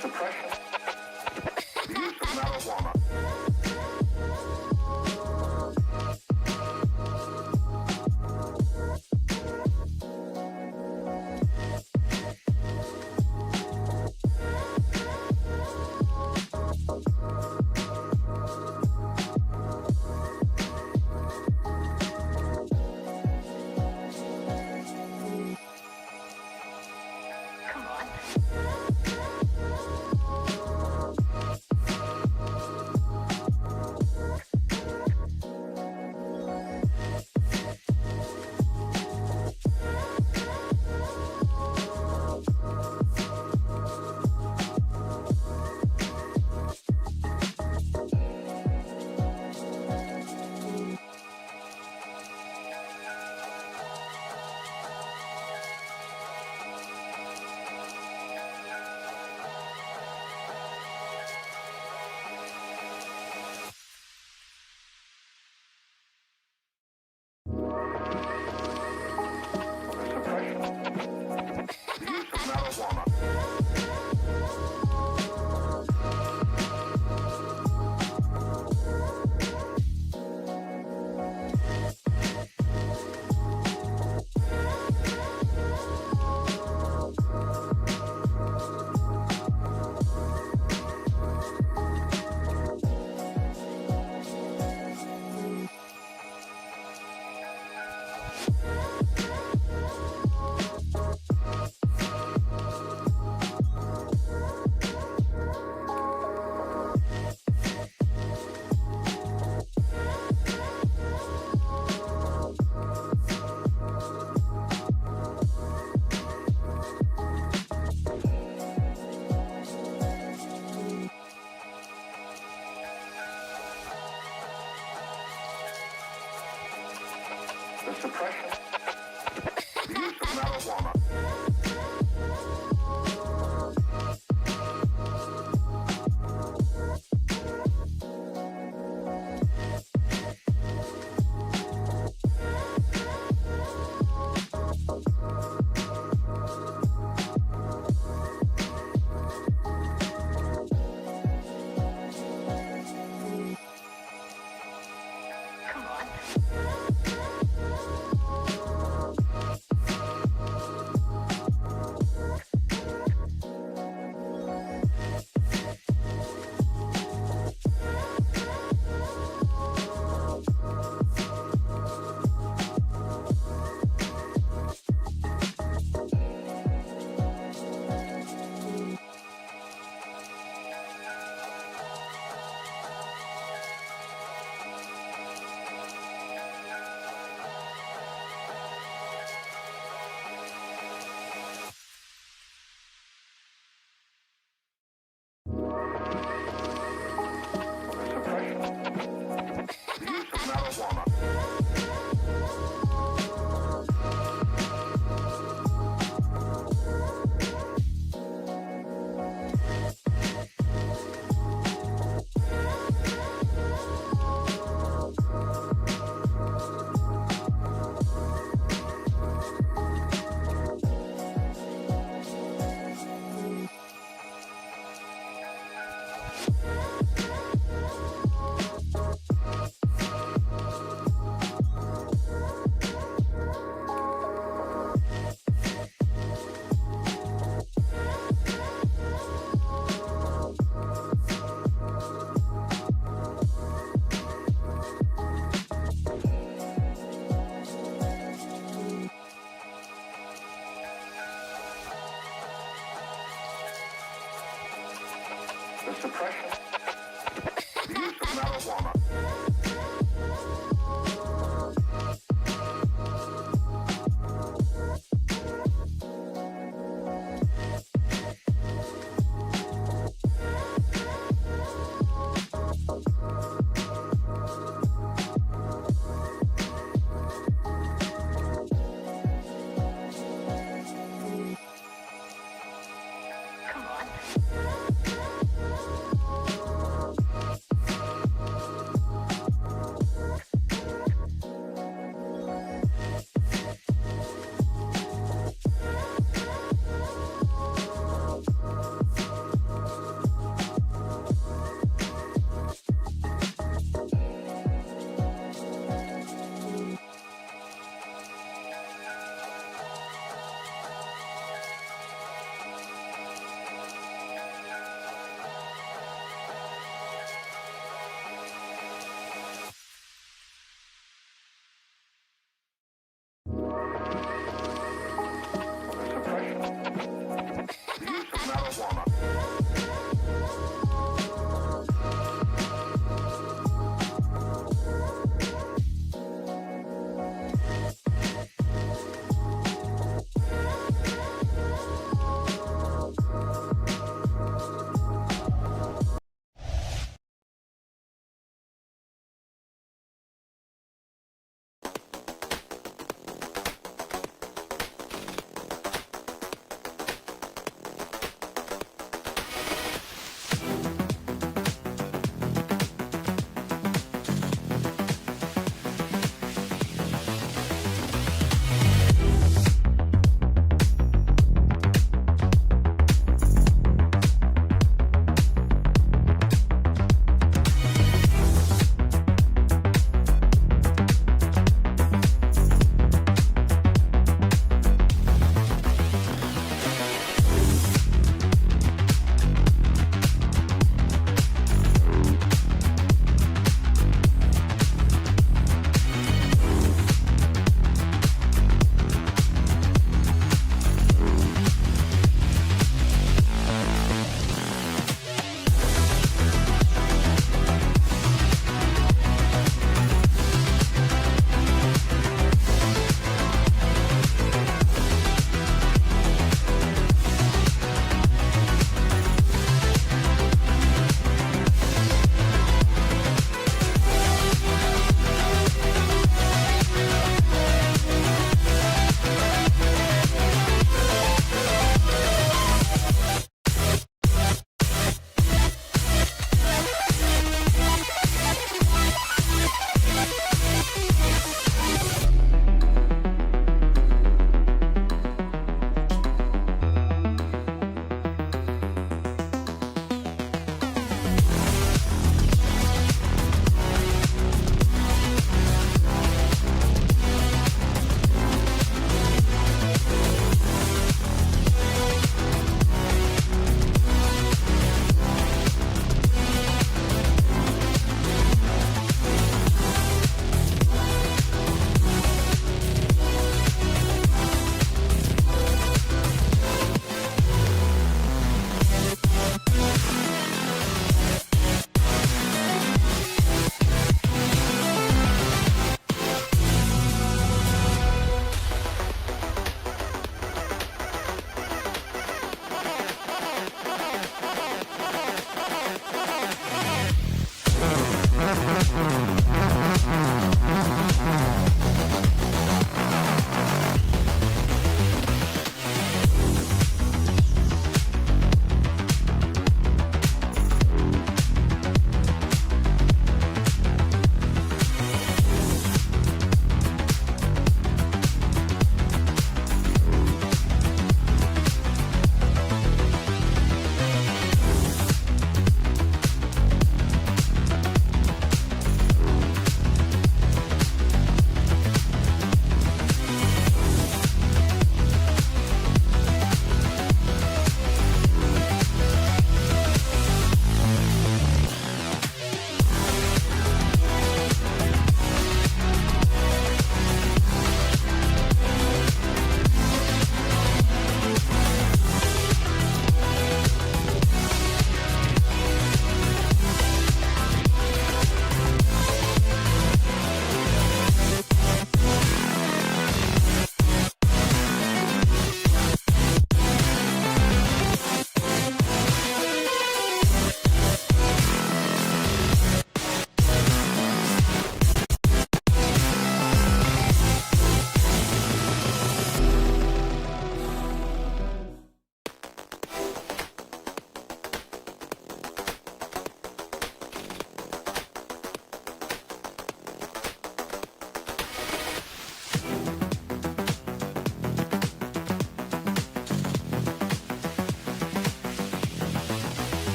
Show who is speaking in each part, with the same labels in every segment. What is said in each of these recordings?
Speaker 1: suppression, the use of marijuana. Suppression, the use of marijuana. The suppression, the use of marijuana.
Speaker 2: Come on.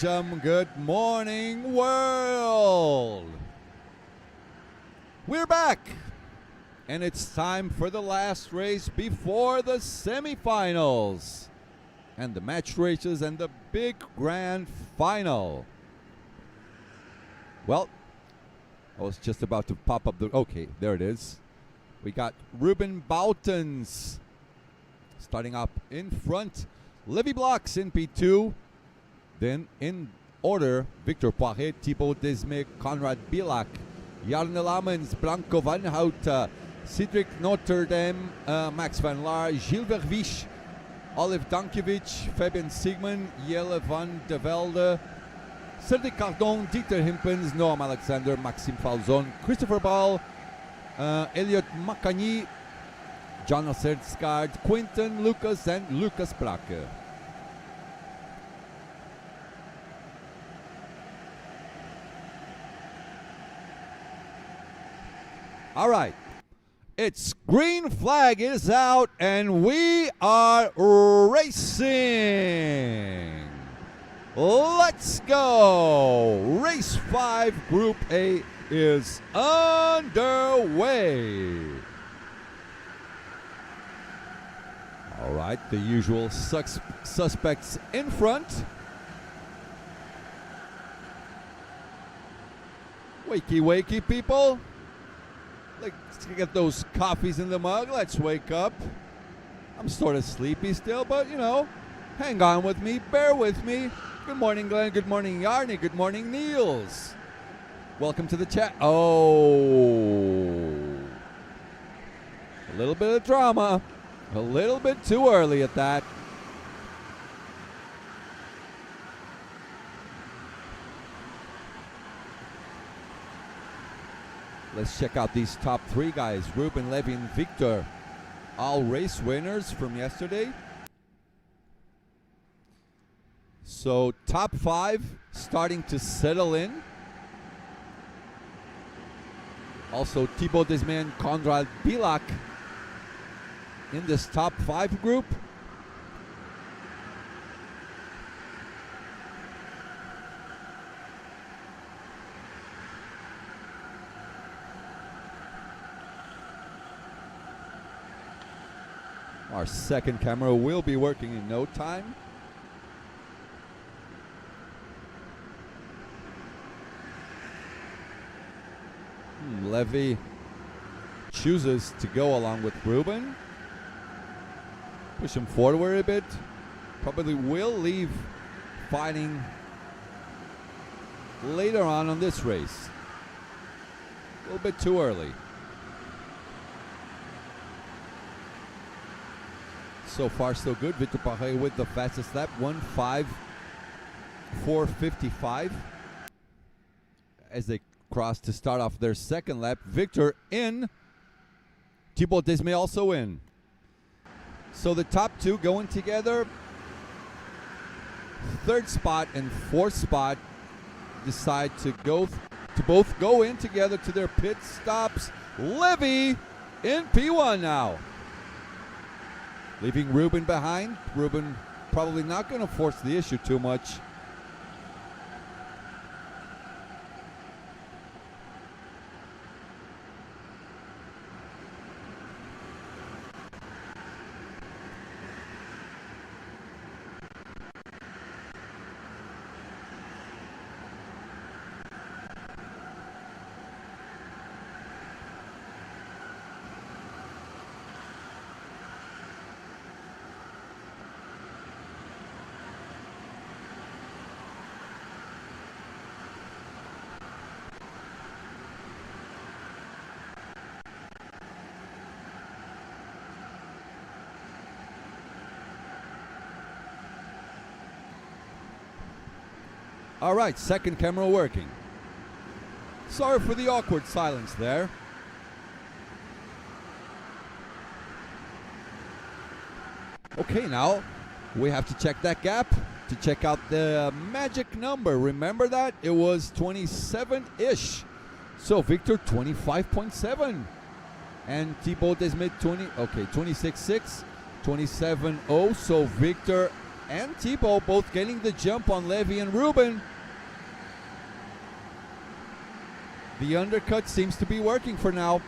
Speaker 2: Belgium. Good morning, world. We're back, and it's time for the last race before the semifinals and the match races and the big grand final. Well, I was just about to pop up the... Okay, there it is. We got Ruben Boutens starting up in front. Levi Blocks in P2. Then in order, Victor Poiret, Thibaut Desmet, Conrad Bilak, Jarne Lammens, Branko van Houten, Cedric Notre Dame, Max van Laar, Gilles Verviche, Olive Dankiewicz, Fabian Siegman, Jelle van de Velde, Cedric Cardon, Dieter Himpens, Noam Alexander, Maxime Falzon, Christopher Ball, Elliot Macagny, John Serdsgaard, Quinten Lucas, and Lucas Brake. All right, it's green flag is out and we are racing. Let's go. Race 5, Group A is underway. All right, the usual suspects in front. Wakey, wakey, people. Let's get those coffees in the mug. Let's wake up. I'm sort of sleepy still, but you know, hang on with me, bear with me. Good morning, Glenn. Good morning, Yarny. Good morning, Niels. Welcome to the chat. Oh, a little bit of drama. A little bit too early at that. Let's check out these top 3 guys. Ruben, Levi, and Victor. All race winners from yesterday. So top 5 starting to settle in. Also Thibaut Desmet and Conrad Bilak in this top 5 group. Our second camera will be working in no time. Levi chooses to go along with Ruben. Push him forward a bit. Probably will leave fighting later on this race. A little bit too early. So far, so good. Victor Poiret with the fastest lap, 1:05.455. As they cross to start off their second lap, Victor in. Thibaut Desmet also in. So the top 2 going together. 3rd spot and 4th spot decide to both go in together to their pit stops. Levi in P1 now. Leaving Ruben behind. Ruben probably not going to force the issue too much. All right, second camera working. Sorry for the awkward silence there. Okay, now we have to check that gap to check out the magic number. Remember that? It was 27-ish. So Victor 25.7. And Thibaut Desmet 26.6, 27.0. So Victor and Thibaut both getting the jump on Levy and Ruben. The undercut seems to be working for now.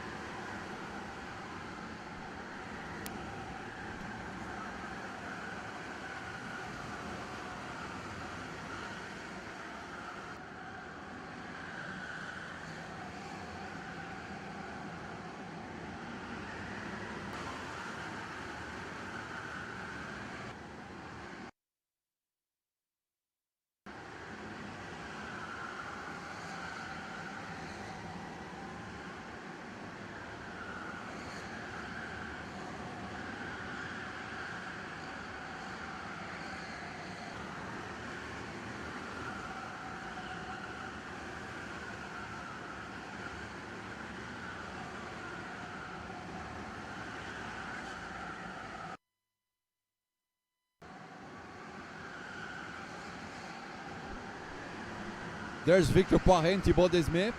Speaker 2: There's Victor Poiré and Thibaut Desmet.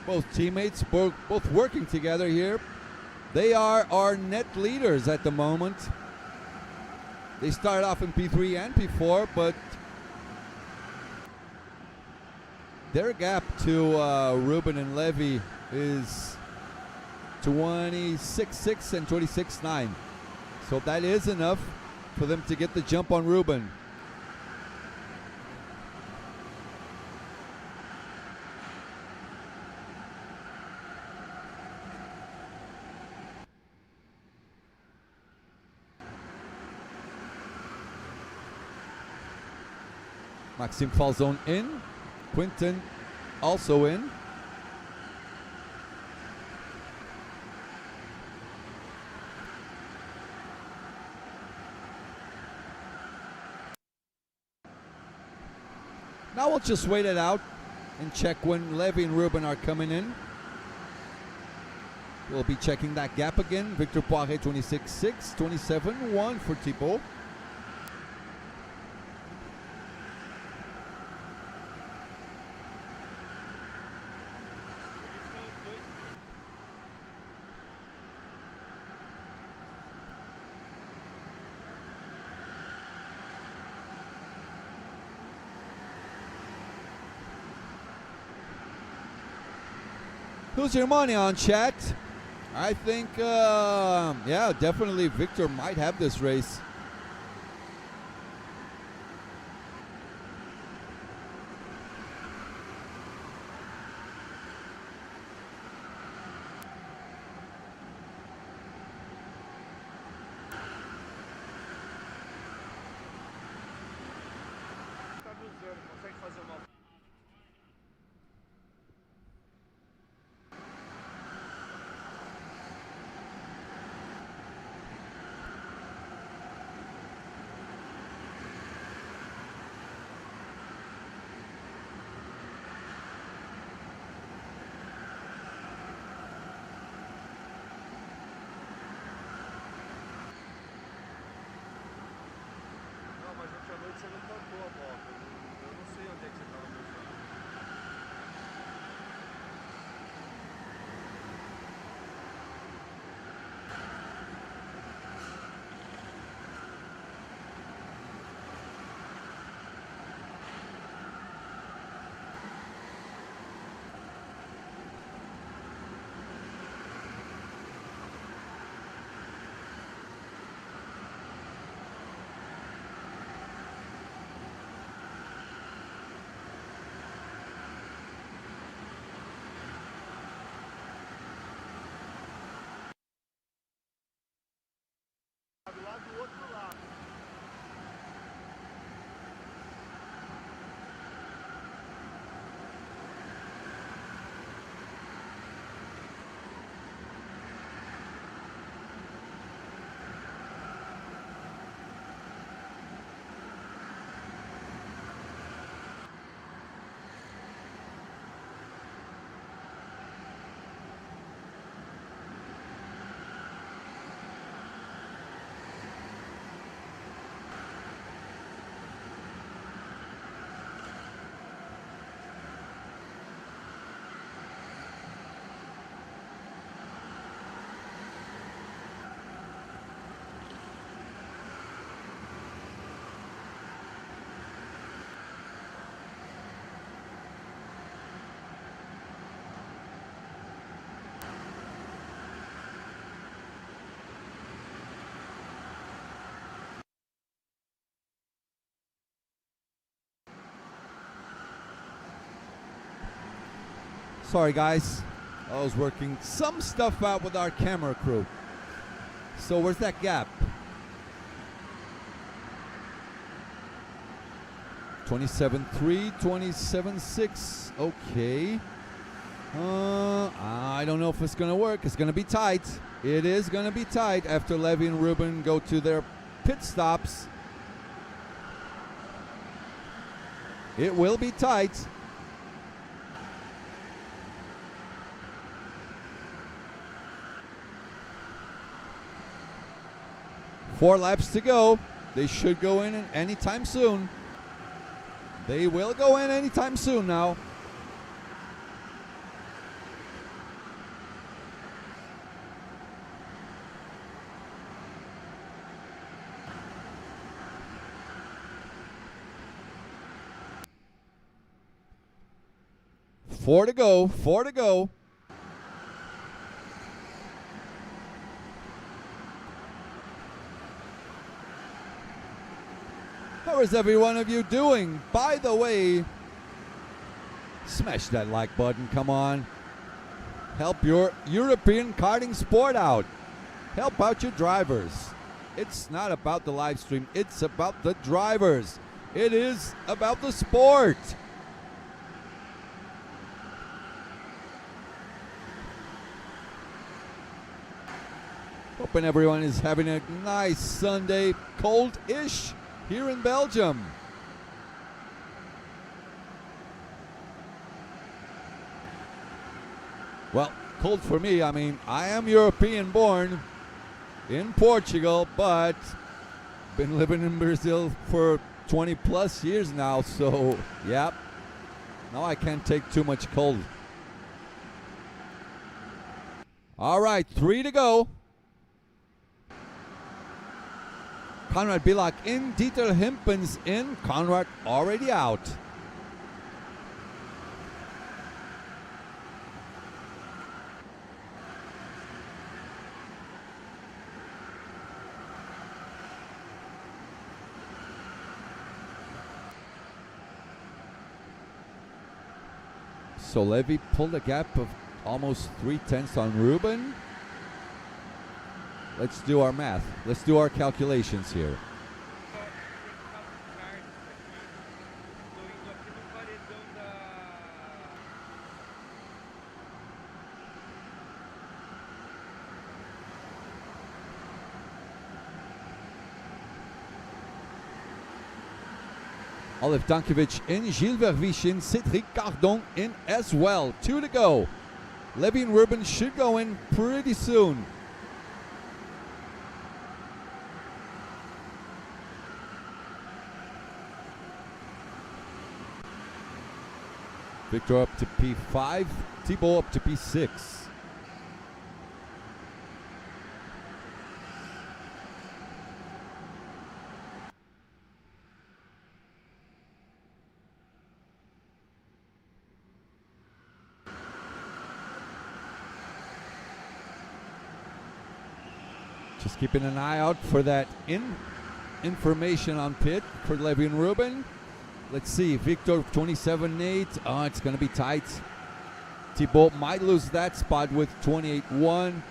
Speaker 2: Both teammates, both working together here. They are our net leaders at the moment. They started off in P3 and P4, but their gap to Ruben and Levy is 26.6 and 26.9. So that is enough for them to get the jump on Ruben. Maxime Falzone in. Quinton also in. Now we'll just wait it out and check when Levy and Ruben are coming in. We'll be checking that gap again. Victor Poiré 26.6, 27.1 for Thibaut. Who's your money on, chat? I think, yeah, definitely Victor might have this race.
Speaker 3: Lá do outro lado.
Speaker 2: Sorry, guys. I was working some stuff out with our camera crew. So where's that gap? 27.3, 27.6. Okay. I don't know if it's going to work. It's going to be tight. It is going to be tight after Levy and Ruben go to their pit stops. It will be tight. Four laps to go. They should go in anytime soon. They will go in anytime soon now. Four to go. Four to go. How is every one of you doing? By the way, smash that like button, come on. Help your European karting sport out. Help out your drivers. It's not about the live stream, it's about the drivers. It is about the sport. Hoping everyone is having a nice Sunday, cold-ish here in Belgium. Well, cold for me. I mean, I am European born in Portugal, but been living in Brazil for 20 plus years now, so yeah, now I can't take too much cold. All right, 3 to go. Conrad Bilak in, Dieter Himpens in, Conrad already out. So Levy pulled a gap of almost 3/10 on Ruben. Let's do our math. Let's do our calculations here. Olive Dankovic in, Gilles Verviche in, Cedric Cardon in as well. 2 to go. Levy and Ruben should go in pretty soon. Victor up to P5, Thibault up to P6. Just keeping an eye out for that information on pit for Levy and Ruben. Let's see, Victor 27.8. Oh, it's going to be tight. Thibault might lose that spot with 28.1.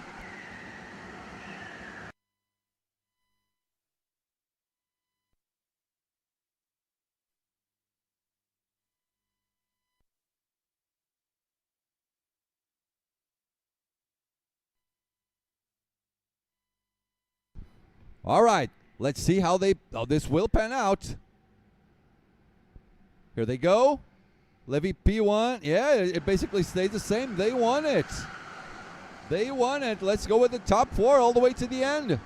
Speaker 2: All right, let's see how this will pan out. Here they go. Levy P1. Yeah, it basically stayed the same. They won it. They won it. Let's go with the top 4 all the way to the end.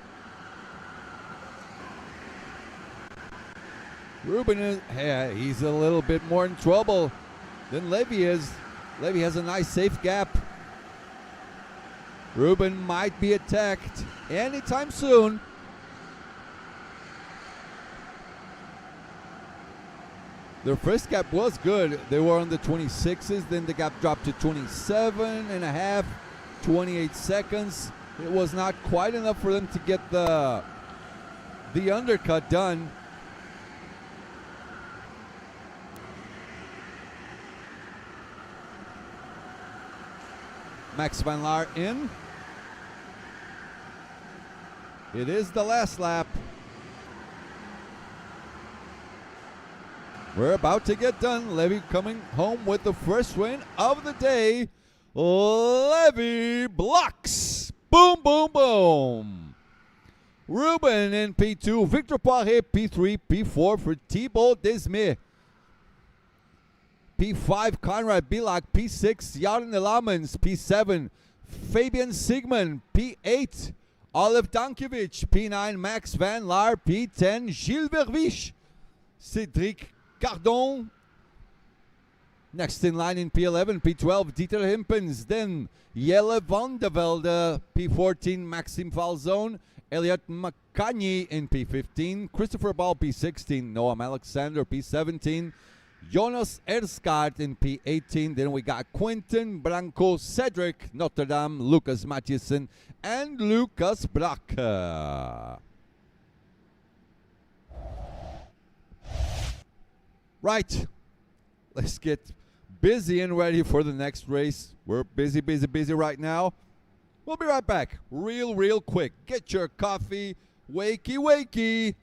Speaker 2: Ruben is, he's a little bit more in trouble than Levy is. Levy has a nice safe gap. Ruben might be attacked anytime soon. Their first gap was good. They were on the 26s. Then the gap dropped to 27.5, 28 seconds. It was not quite enough for them to get the undercut done. Max Van Laar in. It is the last lap. We're about to get done. Levy coming home with the first win of the day. Levy blocks. Boom, boom, boom. Ruben in P2. Victor Poiré P3. P4 for Thibaut Desmet. P5 Conrad Bilak. P6 Jan Lamens. P7 Fabian Sigmund. P8 Olive Dankiewicz. P9 Max Van Laar. P10 Gilles Verwisch. Cédric Cardon. Next in line in P11, P12, Dieter Himpens. Then Jelle van der Velde, P14, Maxime Falzone. Elliot Makani in P15. Christopher Ball, P16. Noam Alexander, P17. Jonas Erskaart in P18. Then we got Quentin Branco, Cedric Notre Dame, Lucas Mathiesen, and Lucas Brakke. Right, let's get busy and ready for the next race. We're busy right now. We'll be right back real quick. Get your coffee, wakey.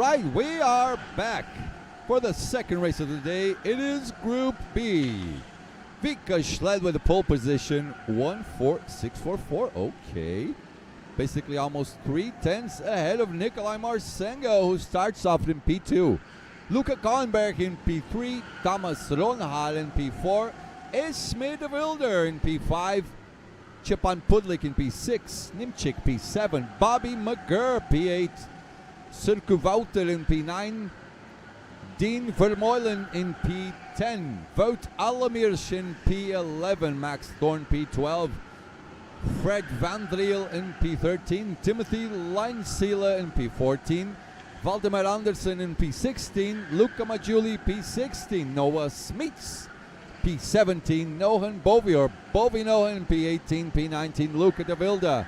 Speaker 2: right, we are back for the second race of the day. It is Group B. Vika Schled with the pole position, 14644. Okay. Basically almost 3/10 ahead of Nikolai Marsengo, who starts off in P2. Luca Kahnberg in P3, Thomas Ronhal in P4, Esme de Wilder in P5, Chipan Pudlik in P6, Nimchik P7, Bobby McGurr P8, Sirku Wouter in P9, Dean Vermeulen in P10, Wout Allemeers in P11, Max Thorn P12, Fred Van Driel in P13, Timothy Leinseele in P14, Valdemar Andersen in P16, Luca Majuli P16, Noah Smits P17, Nohan Bovior, Bovino in P18, P19, Luca de Wilde,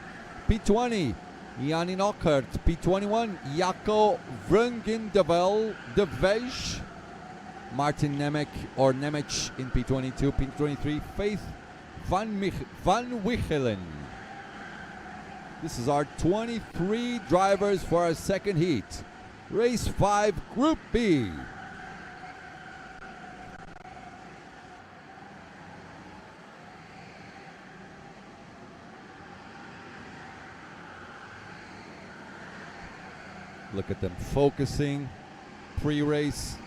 Speaker 2: P20, Yanni Nockert, P21, Jaco Vrungindevel de Vej, Martin Nemec or Nemec in P22, P23, Faith Van Wichelen. This is our 23 drivers for our second heat. Race 5, Group B. Look at them focusing pre-race.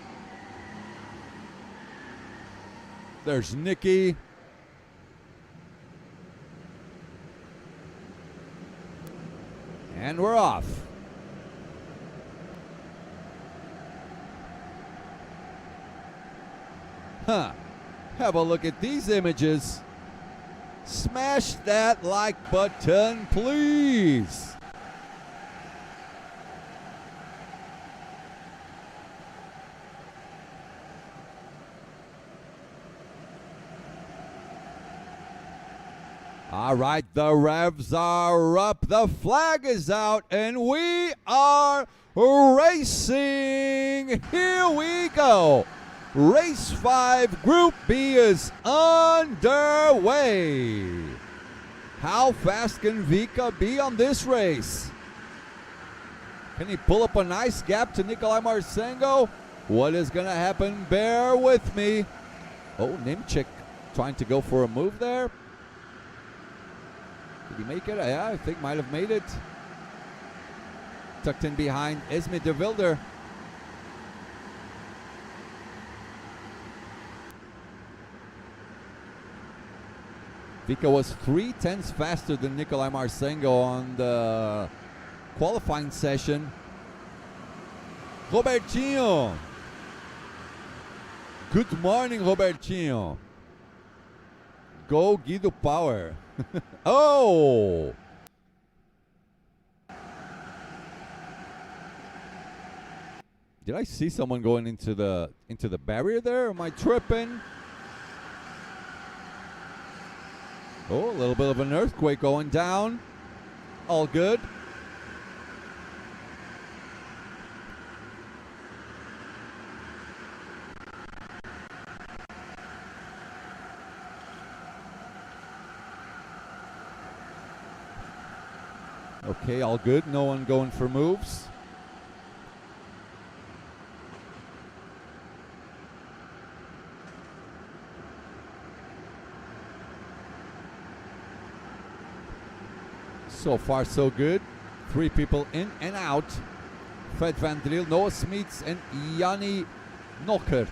Speaker 2: There's Nikki. And we're off. Huh. Have a look at these images. Smash that like button, please. All right, the revs are up, the flag is out, and we are racing. Here we go. Race 5, Group B is underway. How fast can Vika be on this race? Can he pull up a nice gap to Nikolai Marsengo? What is going to happen? Bear with me. Oh, Nimchik trying to go for a move there. Did he make it? Yeah, I think might have made it. Tucked in behind Esme de Wilder. Vika was 3/10 faster than Nikolai Marsengo on the qualifying session. Robertinho. Good morning, Robertinho. Go Guido Power. Oh! Did I see someone going into the barrier there? Am I tripping? Oh, a little bit of an earthquake going down. All good. Okay, all good. No one going for moves. So far, so good. 3 people in and out. Fred Van Driel, Noah Smits, and Yanni Nockert.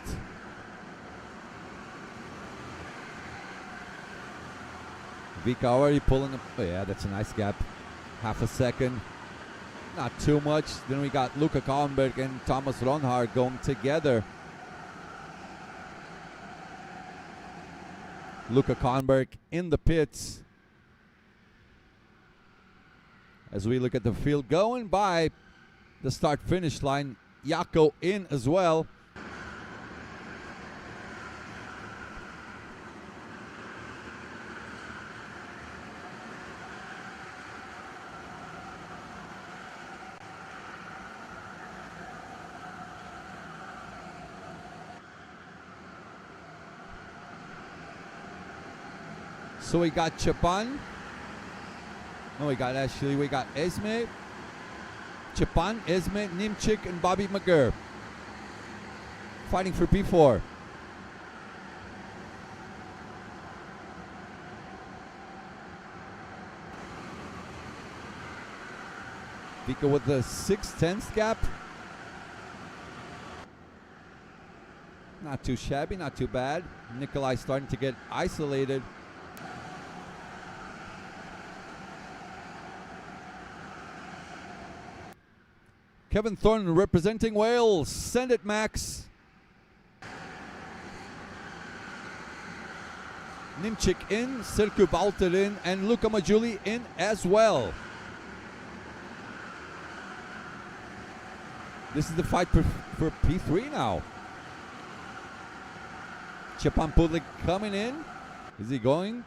Speaker 2: Vika already pulling up. Oh yeah, that's a nice gap. Half a second. Not too much. Then we got Luca Kahnberg and Thomas Ronhard going together. Luca Kahnberg in the pits. As we look at the field going by the start-finish line, Jaco in as well. So we got Chapan. No, we got Esme. Chepan, Esme, Nimchik, and Bobby McGurr fighting for P4. Vika with the 6/10 gap. Not too shabby, not too bad. Nikolai starting to get isolated. Kevin Thornton representing Wales. Send it, Max. Nimchik in, Sirku Balter in, and Luca Majuli in as well. This is the fight for P3 now. Chepan Pudlik coming in. Is he going?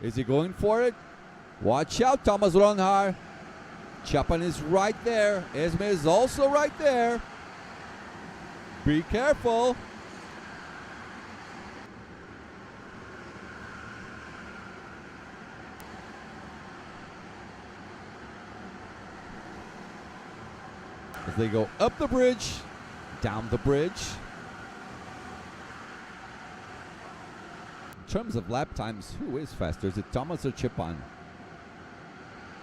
Speaker 2: Is he going for it? Watch out, Thomas Ronhar. Chepan is right there. Esme is also right there. Be careful. As they go up the bridge, down the bridge. In terms of lap times, who is faster? Is it Thomas or Chepan?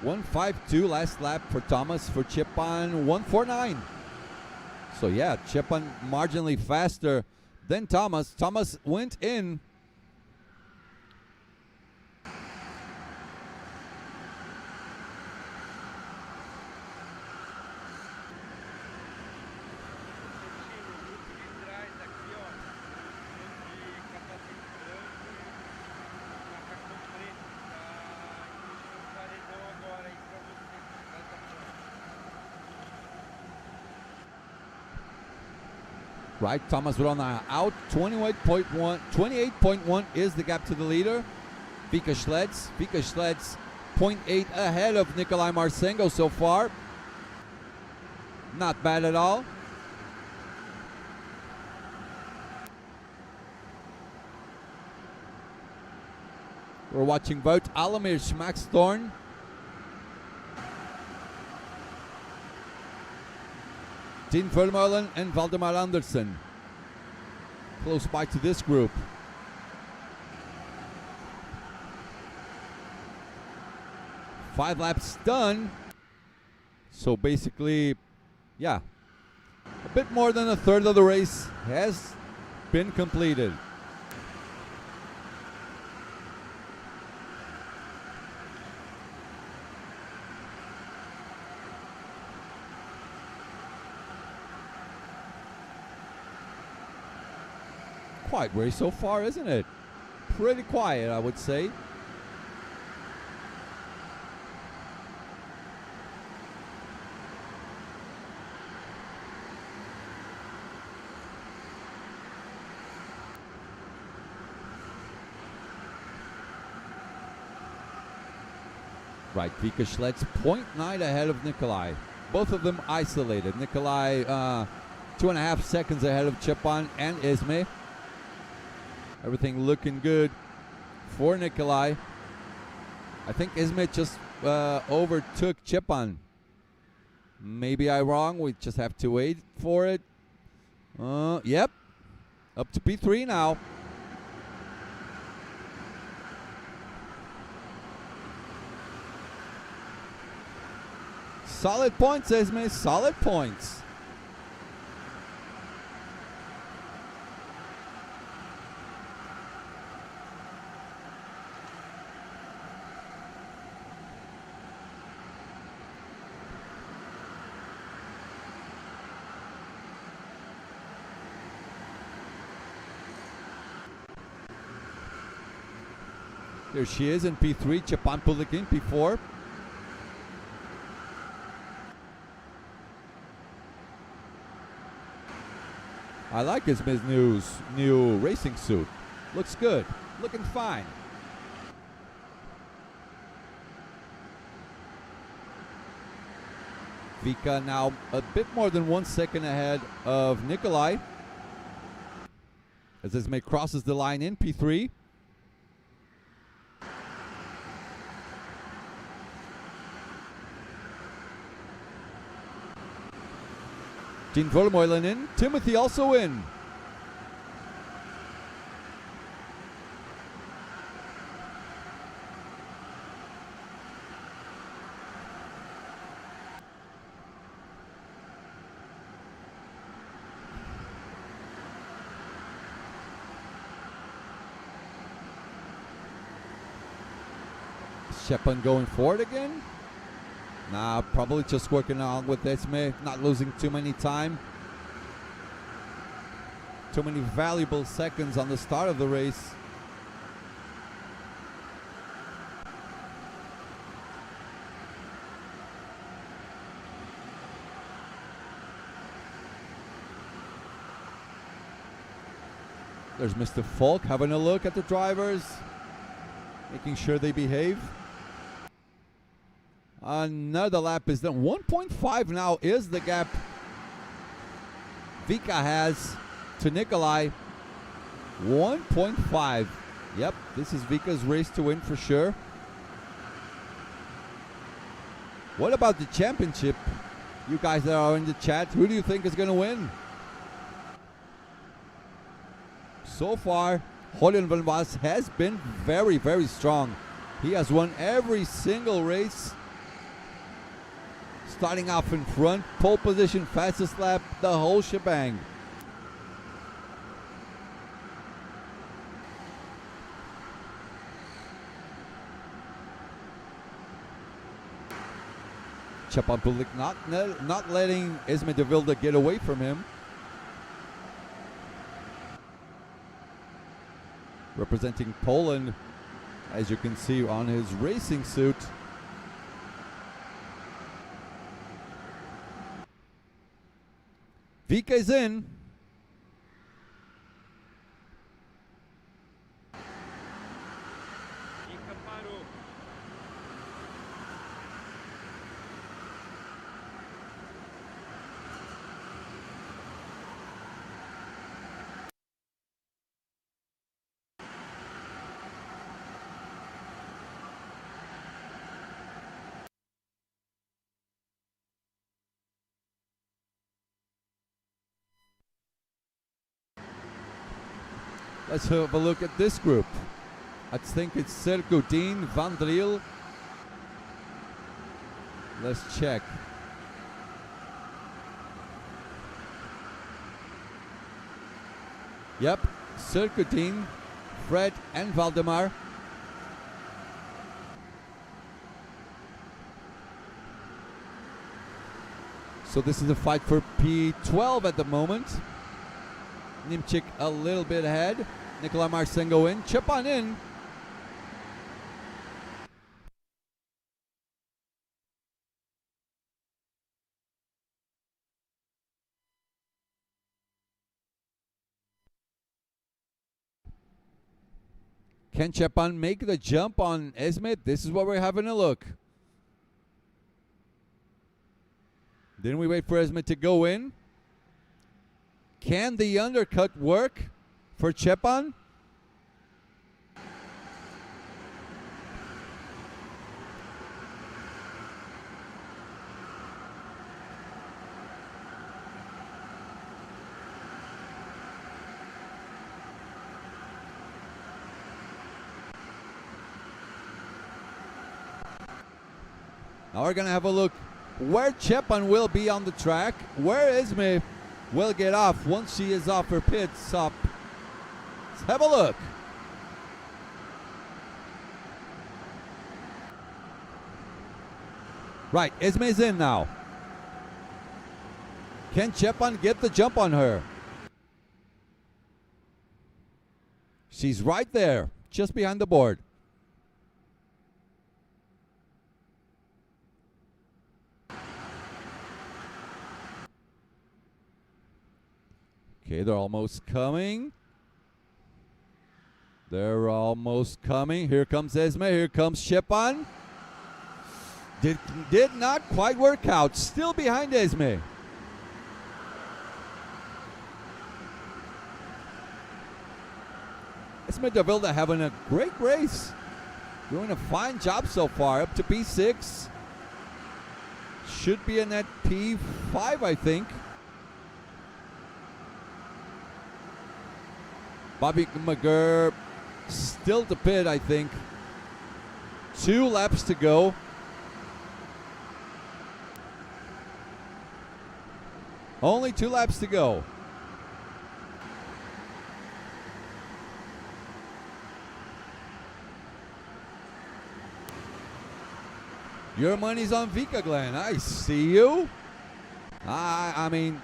Speaker 2: 1:52 last lap for Thomas. For Chepan, 1:49. So yeah, Chepan marginally faster than Thomas. Thomas went in. Right, Thomas Rona out, 28.1 is the gap to the leader. Vika Schleds 0.8 ahead of Nikolai Marsengo so far. Not bad at all. We're watching Wout Alamir's Max Thorn. Dean Vermeulen and Valdemar Andersen close by to this group. Five laps done. So basically, yeah, a bit more than a third of the race has been completed. Quiet race so far, isn't it? Pretty quiet, I would say. Right, Vika Schleds 0.9 ahead of Nikolai. Both of them isolated. Nikolai 2.5 seconds ahead of Chepan and Esme. Everything looking good for Nikolai. I think Esme just overtook Chepan. Maybe I'm wrong. We just have to wait for it. Yep. Up to P3 now. Solid points, Esme. Solid points. There she is in P3, Chepan Pudlik in P4. I like Esme's new racing suit. Looks good, looking fine. Vika now a bit more than 1 second ahead of Nikolai. As Esme crosses the line in P3. Dean Vermeulen in. Timothy also in. Shepard going forward again? Nah, probably just working on with Esme, not losing too many time. Too many valuable seconds on the start of the race. There's Mr. Falk having a look at the drivers, making sure they behave. Another lap is done. 1.5 now is the gap Vika has to Nikolai. 1.5. Yep, this is Vika's race to win for sure. What about the championship? You guys that are in the chat, who do you think is going to win? So far, Julian van Waas has been very, very strong. He has won every single race. Starting off in front, pole position, fastest lap, the whole shebang. Čepan Pulik not letting Esme de Wilde get away from him. Representing Poland, as you can see on his racing suit. Vika is in. Let's have a look at this group. I think it's Sergio Dean, Van Driel. Let's check. Yep, Sergio Dean, Fred and Valdemar. So this is a fight for P12 at the moment. Nimchik a little bit ahead. Nikolai Marcinko in. Čepan in. Can Čepan make the jump on Esme? This is what we're having a look. Then we wait for Esme to go in. Can the undercut work for Čepan? Now we're going to have a look where Čepan will be on the track, where Esme will get off once she is off her pit stop. Let's have a look. Right, Esme's in now. Can Čepan get the jump on her? She's right there, just behind the board. Okay, they're almost coming. They're almost coming. Here comes Esme. Here comes Čepan. Did not quite work out. Still behind Esme. Esme de Wilde having a great race. Doing a fine job so far. Up to P6. Should be in that P5, I think. Bobby McGurr still to pit, I think. 2 laps to go. Only 2 laps to go. Your money's on Vika, Glenn. I see you. I mean,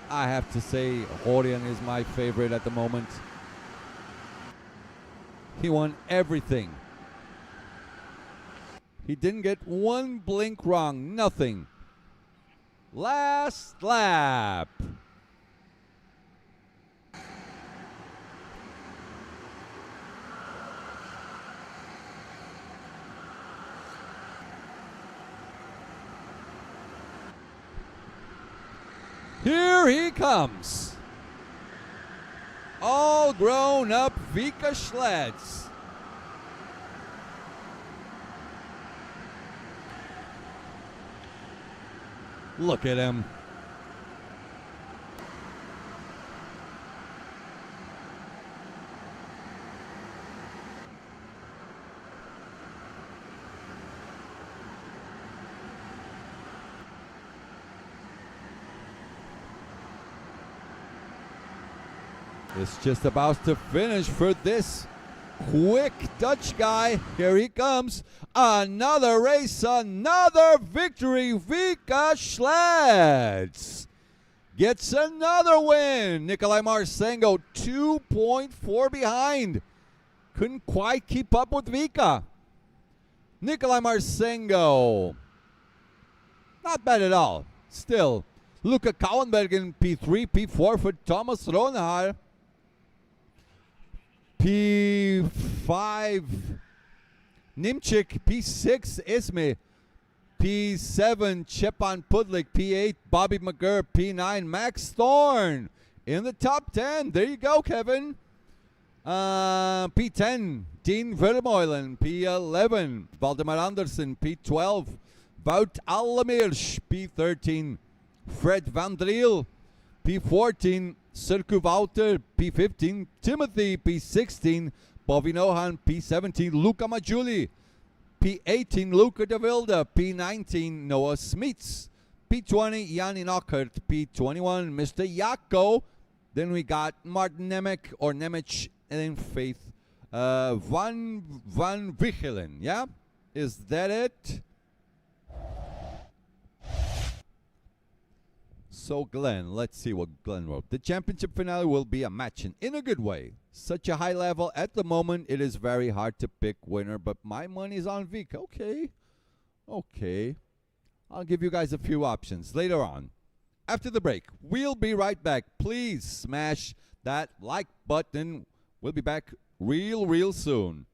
Speaker 2: I have to say, Orion is my favorite at the moment. He won everything. He didn't get one blink wrong. Nothing. Last lap. Here he comes. All grown up Vika Schleds. Look at him. It's just about to finish for this quick Dutch guy. Here he comes. Another race, another victory. Vika Schleds gets another win. Nikolai Marsengo 2.4 behind. Couldn't quite keep up with Vika. Nikolai Marsengo, not bad at all. Still, Luca Kouwenberg in P3, P4 for Thomas Ronhaar. P5, Nimchik. P6, Isme. P7, Chepan Pudlik. P8, Bobby McGurr. P9, Max Thorne in the top 10. There you go, Kevin. P10, Dean Vermeulen. P11, Valdemar Andersen. P12, Wout Allemeers. P13, Fred Van Driel. P14, Sirku Wouter. P15, Timothy. P16, Bobby Nohan. P17, Luca Majuli. P18, Luca de Wilde. P19, Noah Smits. P20, Yanni Nockert. P21, Mr. Jacco. Then we got Martin Nemec or Nemec and then Faith Van Wichelen. Yeah? Is that it? So Glenn, let's see what Glenn wrote. The championship finale will be a match in a good way. Such a high level at the moment, it is very hard to pick winner, but my money's on Vika. Okay. Okay. I'll give you guys a few options later on. After the break, we'll be right back. Please smash that like button. We'll be back real soon.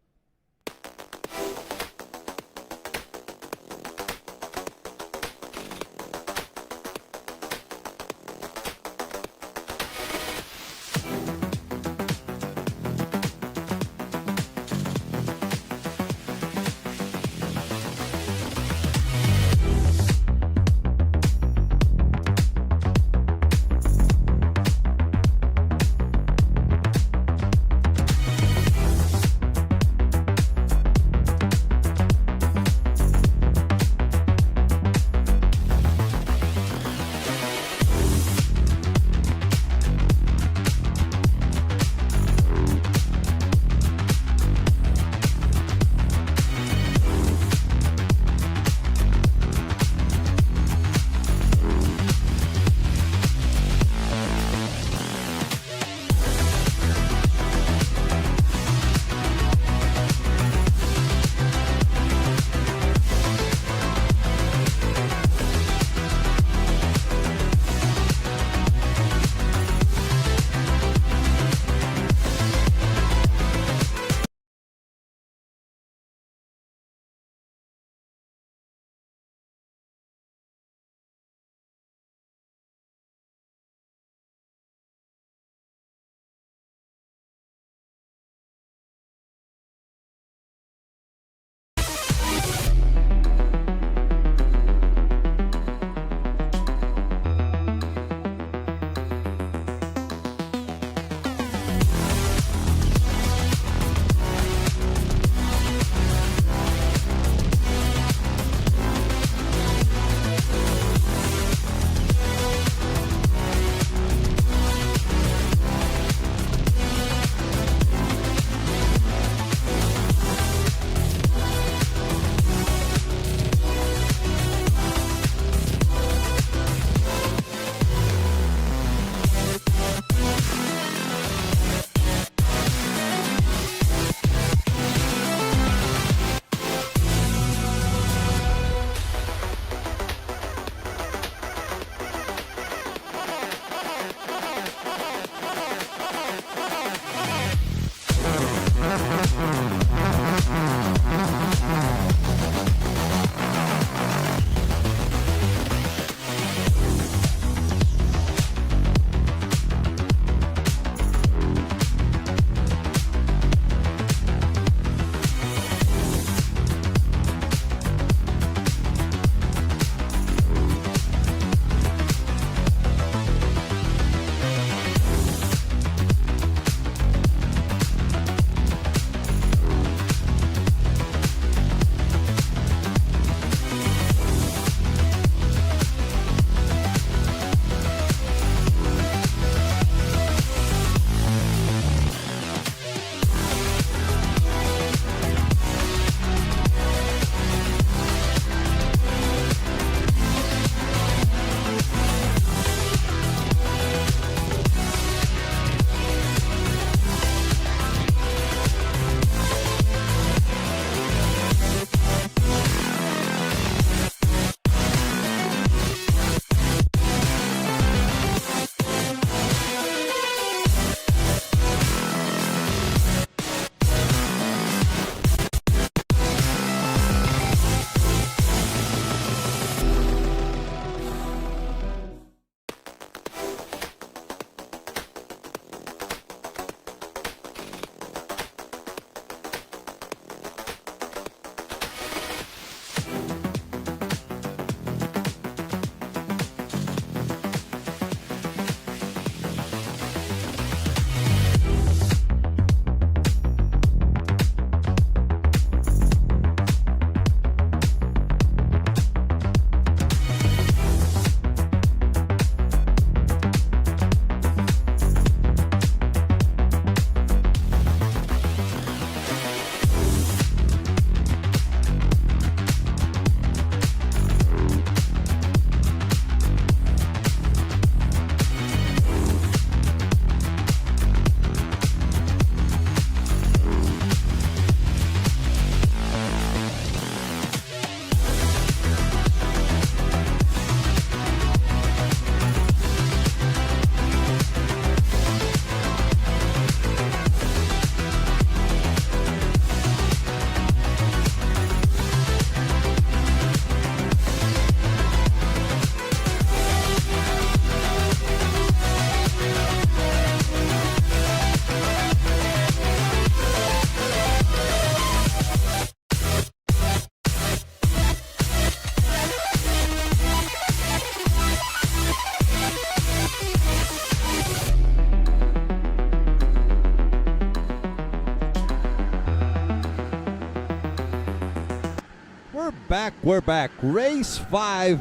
Speaker 2: back. We're back. Race 5,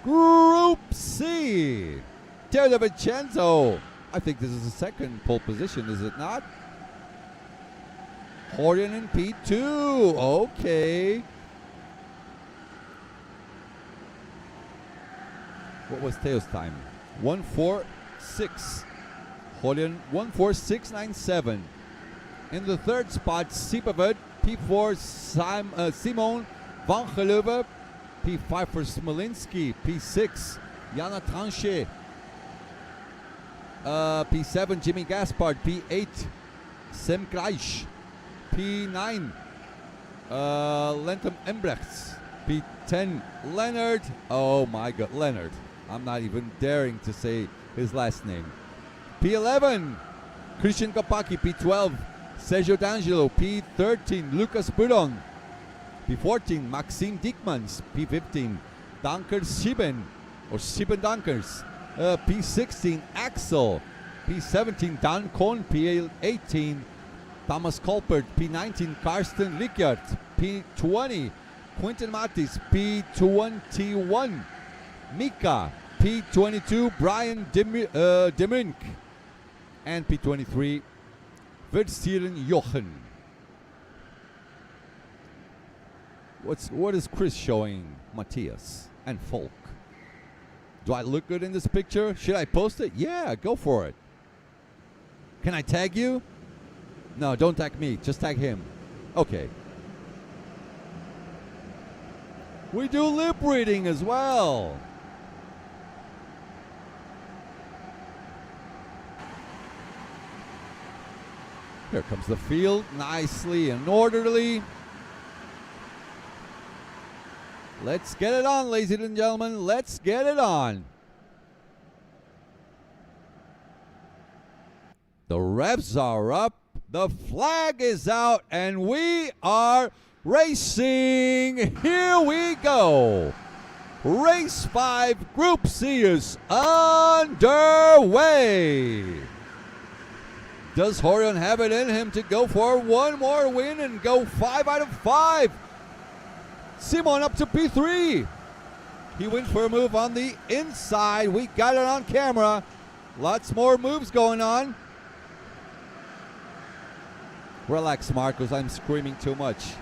Speaker 2: Group C. Teo Vincenzo. I think this is the second pole position, is it not? Horton in P2. Okay. What was Teo's time? 1:46. Horton 1:46.97. In the third spot, Sieperwit. P4, Simon Van Geleuven. P5 for Smolinski. P6, Jana Tranche. P7, Jimmy Gaspard. P8, Sem Kreisch. P9, Lentum Embrechts. P10, Leonard. Oh my God, Leonard. I'm not even daring to say his last name. P11, Christian Kopacki. P12, Sergio D'Angelo. P13, Lucas Budon. P14, Maxime Diekmans. P15, Dankers Schieben, or Schieben Dankers. P16, Axel. P17, Dan Kohn. P18, Thomas Kolpert. P19, Karsten Lickert. P20, Quinten Matis. P21, Mika. P22, Brian Demink. And P23, Verstieren Jochen. What is Chris showing Matthias and Folk? Do I look good in this picture? Should I post it? Yeah, go for it. Can I tag you? No, don't tag me. Just tag him. Okay. We do lip reading as well. Here comes the field, nicely and orderly. Let's get it on, ladies and gentlemen. Let's get it on. The revs are up, the flag is out, and we are racing. Here we go. Race 5, Group C is underway. Does Horion have it in him to go for one more win and go 5 out of 5? Simon up to P3. He went for a move on the inside. We got it on camera. Lots more moves going on. Relax, Marcos. I'm screaming too much.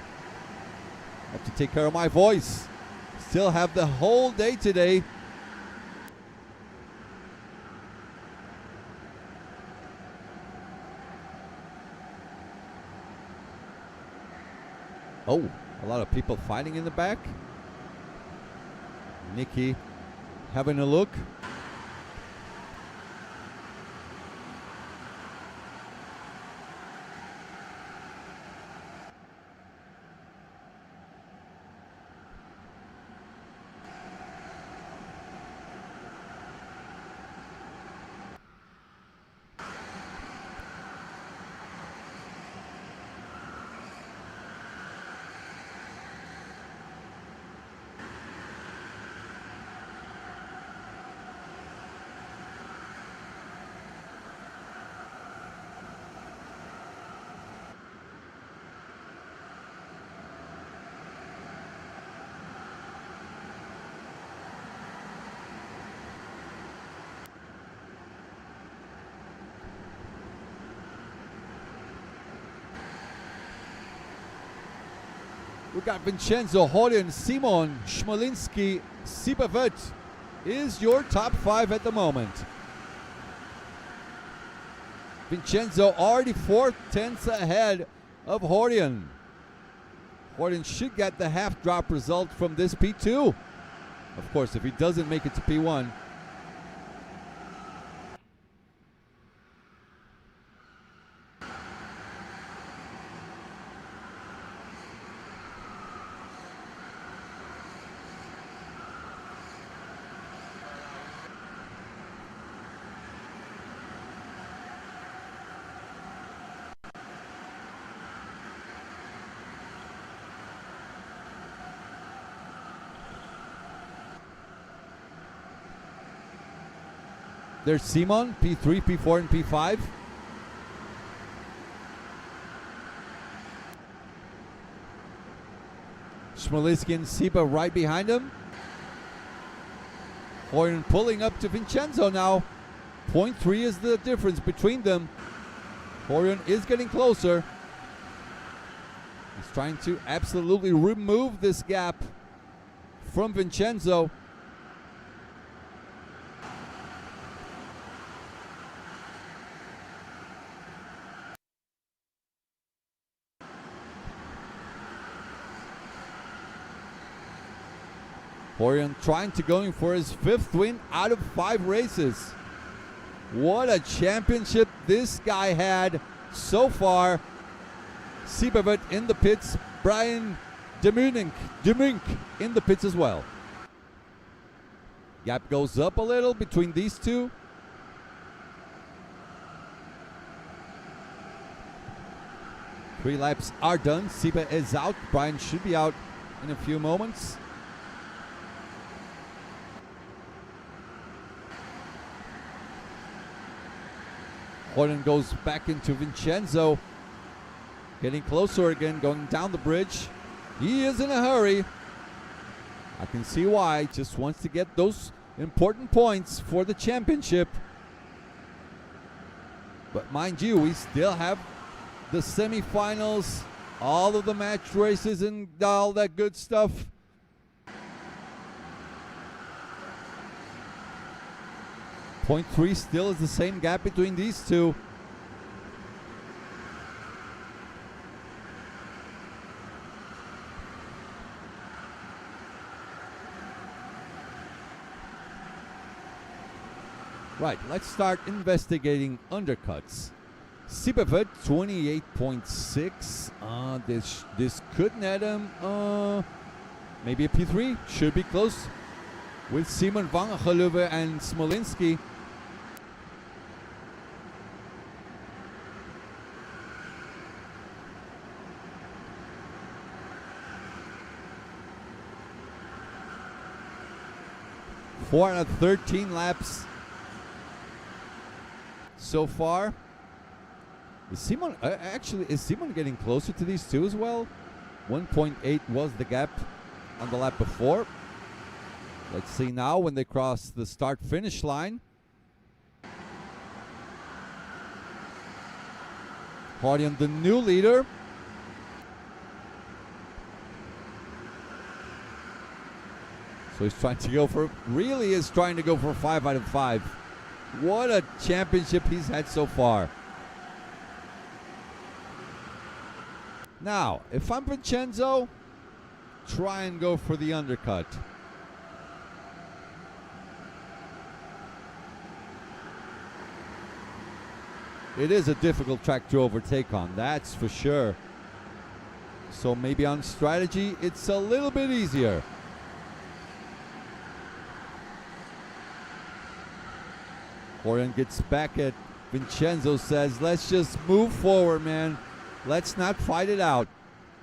Speaker 2: I have to take care of my voice. Still have the whole day today. Oh, a lot of people fighting in the back. Nikki having a look. We got Vincenzo, Horion, Simon, Smolinski, Sieperwit is your top 5 at the moment. Vincenzo already 4/10 ahead of Horion. Horion should get the half drop result from this P2. Of course, if he doesn't make it to P1. There's Simon, P3, P4, and P5. Smolinski and Siba right behind him. Hoyen pulling up to Vincenzo now. 0.3 is the difference between them. Hoyen is getting closer. He's trying to absolutely remove this gap from Vincenzo. Hoyen trying to going for his 5th win out of 5 races. What a championship this guy had so far. Siebervet in the pits. Brian Demunk in the pits as well. Gap goes up a little between these two. Three laps are done. Siba is out. Brian should be out in a few moments. Hoyen goes back into Vincenzo. Getting closer again, going down the bridge. He is in a hurry. I can see why. Just wants to get those important points for the championship. But mind you, we still have the semifinals, all of the match races and all that good stuff. Point 3 still is the same gap between these two. Right, let's start investigating undercuts. Siebervet 28.6. This could net him maybe a P3. Should be close with Simon Vangeleuve and Smolinski. Four out of 13 laps so far. Is Simon getting closer to these two as well? 1.8 was the gap on the lap before. Let's see now when they cross the start-finish line. Podium, the new leader. So he's trying to go for, really is trying to go for 5 out of 5. What a championship he's had so far. Now, if I'm Vincenzo, try and go for the undercut. It is a difficult track to overtake on, that's for sure. So maybe on strategy, it's a little bit easier. Hoyen gets back at Vincenzo, says, let's just move forward, man. Let's not fight it out.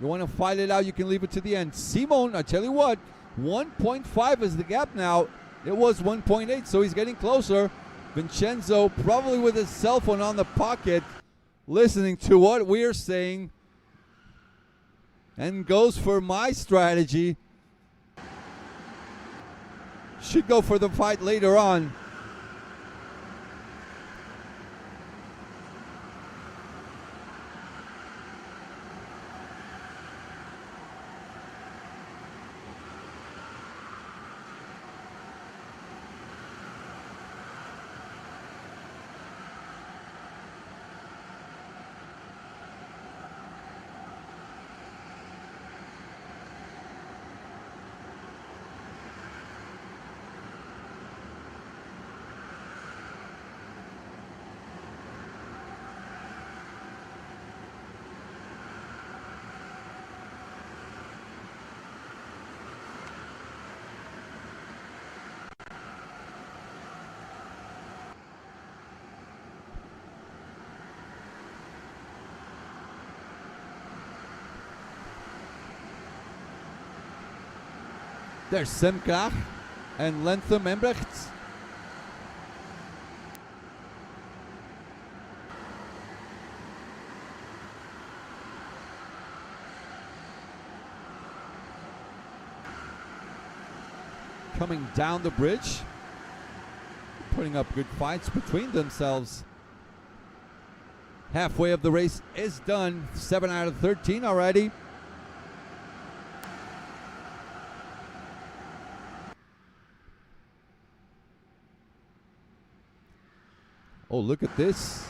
Speaker 2: You want to fight it out, you can leave it to the end. Simon, I tell you what, 1.5 is the gap now. It was 1.8, so he's getting closer. Vincenzo probably with his cell phone on the pocket, listening to what we're saying, and goes for my strategy. Should go for the fight later on. There's Semkrach and Lentham Embrecht. coming down the bridge, putting up good fights between themselves. Halfway of the race is done. 7 out of 13 already. Oh, look at this.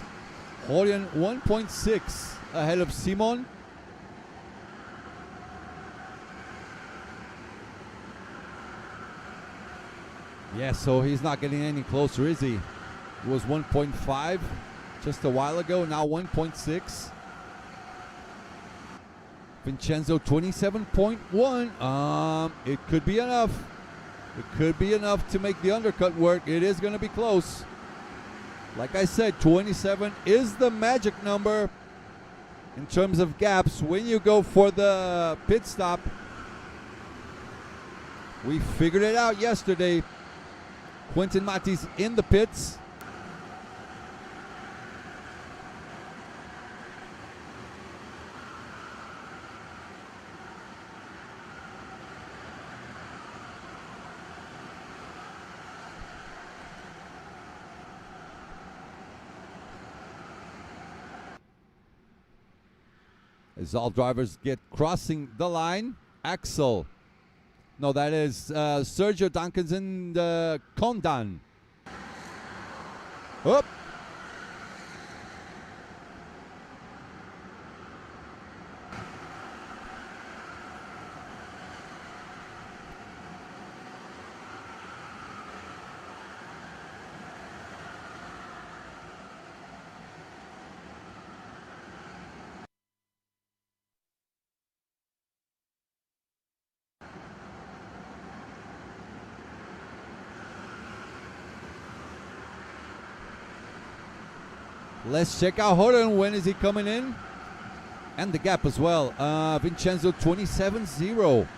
Speaker 2: Horjan 1.6 ahead of Simon. Yeah, so he's not getting any closer, is he? It was 1.5 just a while ago, now 1.6. Vincenzo 27.1. It could be enough. It could be enough to make the undercut work. It is going to be close. Like I said, 27 is the magic number in terms of gaps when you go for the pit stop. We figured it out yesterday. Quentin Matti's in the pits. As all drivers get crossing the line, Axel. No, that is Sergio Dankinson Kondan. Up. Let's check out Horjan. When is he coming in? And the gap as well. Vincenzo 27-0.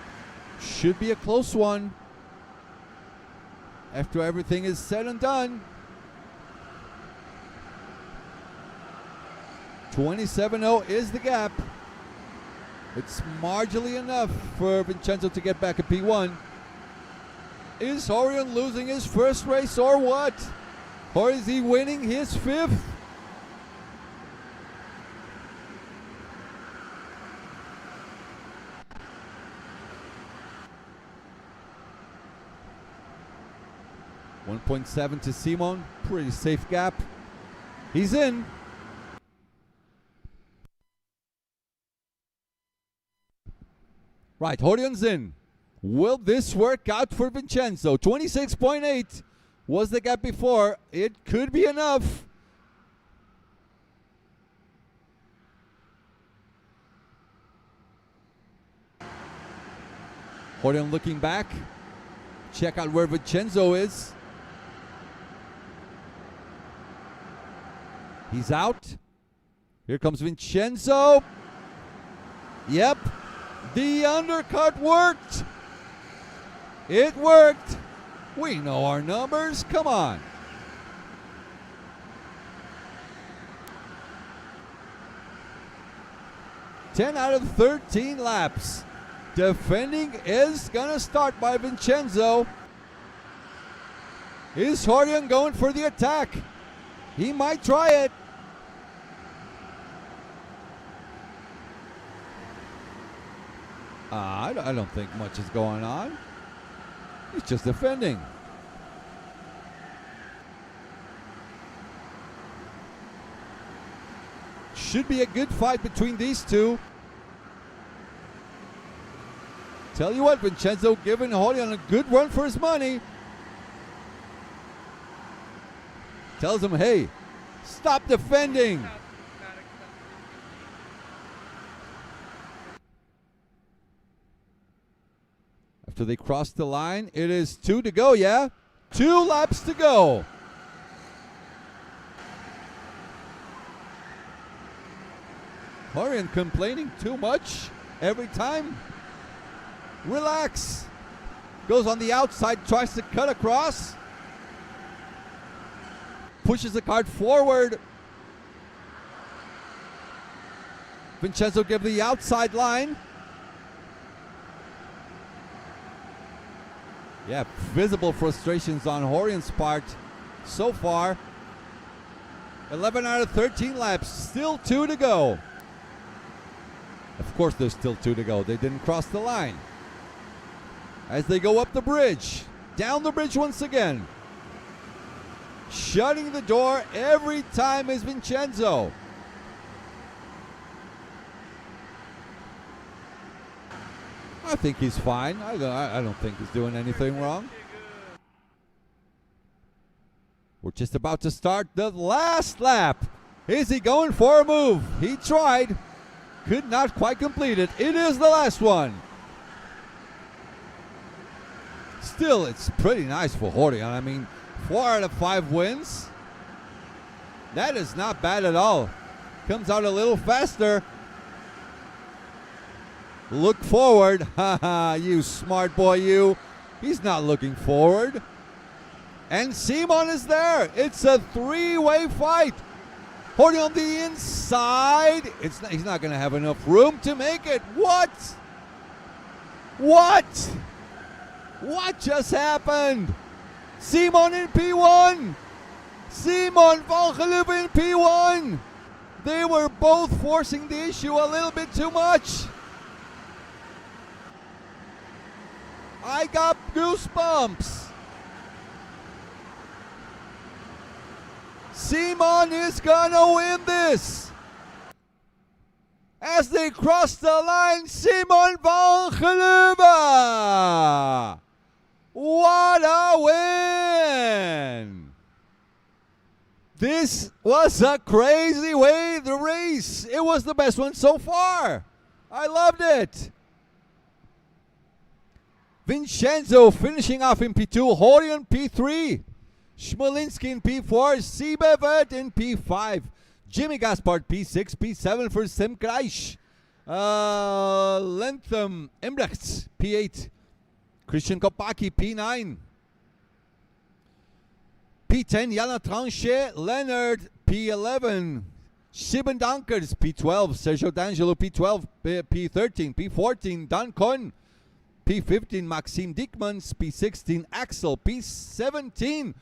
Speaker 2: Should be a close one. After everything is said and done. 27-0 is the gap. It's marginally enough for Vincenzo to get back at P1. Is Horjan losing his first race or what? Or is he winning his fifth? .7 to Simon, pretty safe gap. He's in. Right, Horjan's in. Will this work out for Vincenzo? 26.8 was the gap before. It could be enough. Horjan looking back. Check out where Vincenzo is. He's out. Here comes Vincenzo. Yep. The undercut worked. It worked. We know our numbers. Come on. Ten out of 13 laps. Defending is going to start by Vincenzo. Is Horjan going for the attack? He might try it. I don't think much is going on. He's just defending. Should be a good fight between these two. Tell you what, Vincenzo giving Horjan a good run for his money. Tells him, hey, stop defending. After they cross the line, it is 2 to go, yeah? 2 laps to go. Horjan complaining too much every time. Relax. Goes on the outside, tries to cut across. Pushes the cart forward. Vincenzo give the outside line. Yeah, visible frustrations on Horian's part so far. 11 out of 13 laps, still 2 to go. Of course there's still 2 to go. They didn't cross the line. As they go up the bridge, down the bridge once again. Shutting the door every time is Vincenzo. I think he's fine. I don't think he's doing anything wrong. We're just about to start the last lap. Is he going for a move? He tried. Could not quite complete it. It is the last one. Still, it's pretty nice for Horian. I mean, 4 out of 5 wins. That is not bad at all. Comes out a little faster. Look forward. Haha, you smart boy, you. He's not looking forward. And Simon is there. It's a 3-way fight. Horian on the inside. He's not going to have enough room to make it. What? What? What just happened? Simon in P1. Simon van Geloof in P1. They were both forcing the issue a little bit too much. I got goosebumps. Simon is gonna win this. As they cross the line, Simon van Geloof. What a win! This was a crazy way to race. It was the best one so far. I loved it. Vincenzo finishing off in P2, Horian P3, Smolinski in P4, Siebevet in P5, Jimmy Gaspard P6, P7 for Sim Kreisch, Lentham Embrechts P8, Christian Kopacki P9, P10 Jana Tranche, Leonard P11, Shiben Dankers P12, Sergio D'Angelo P12, P13, P14 Dan Cohn, P15 Maxime Diekmans, P16 Axel, P17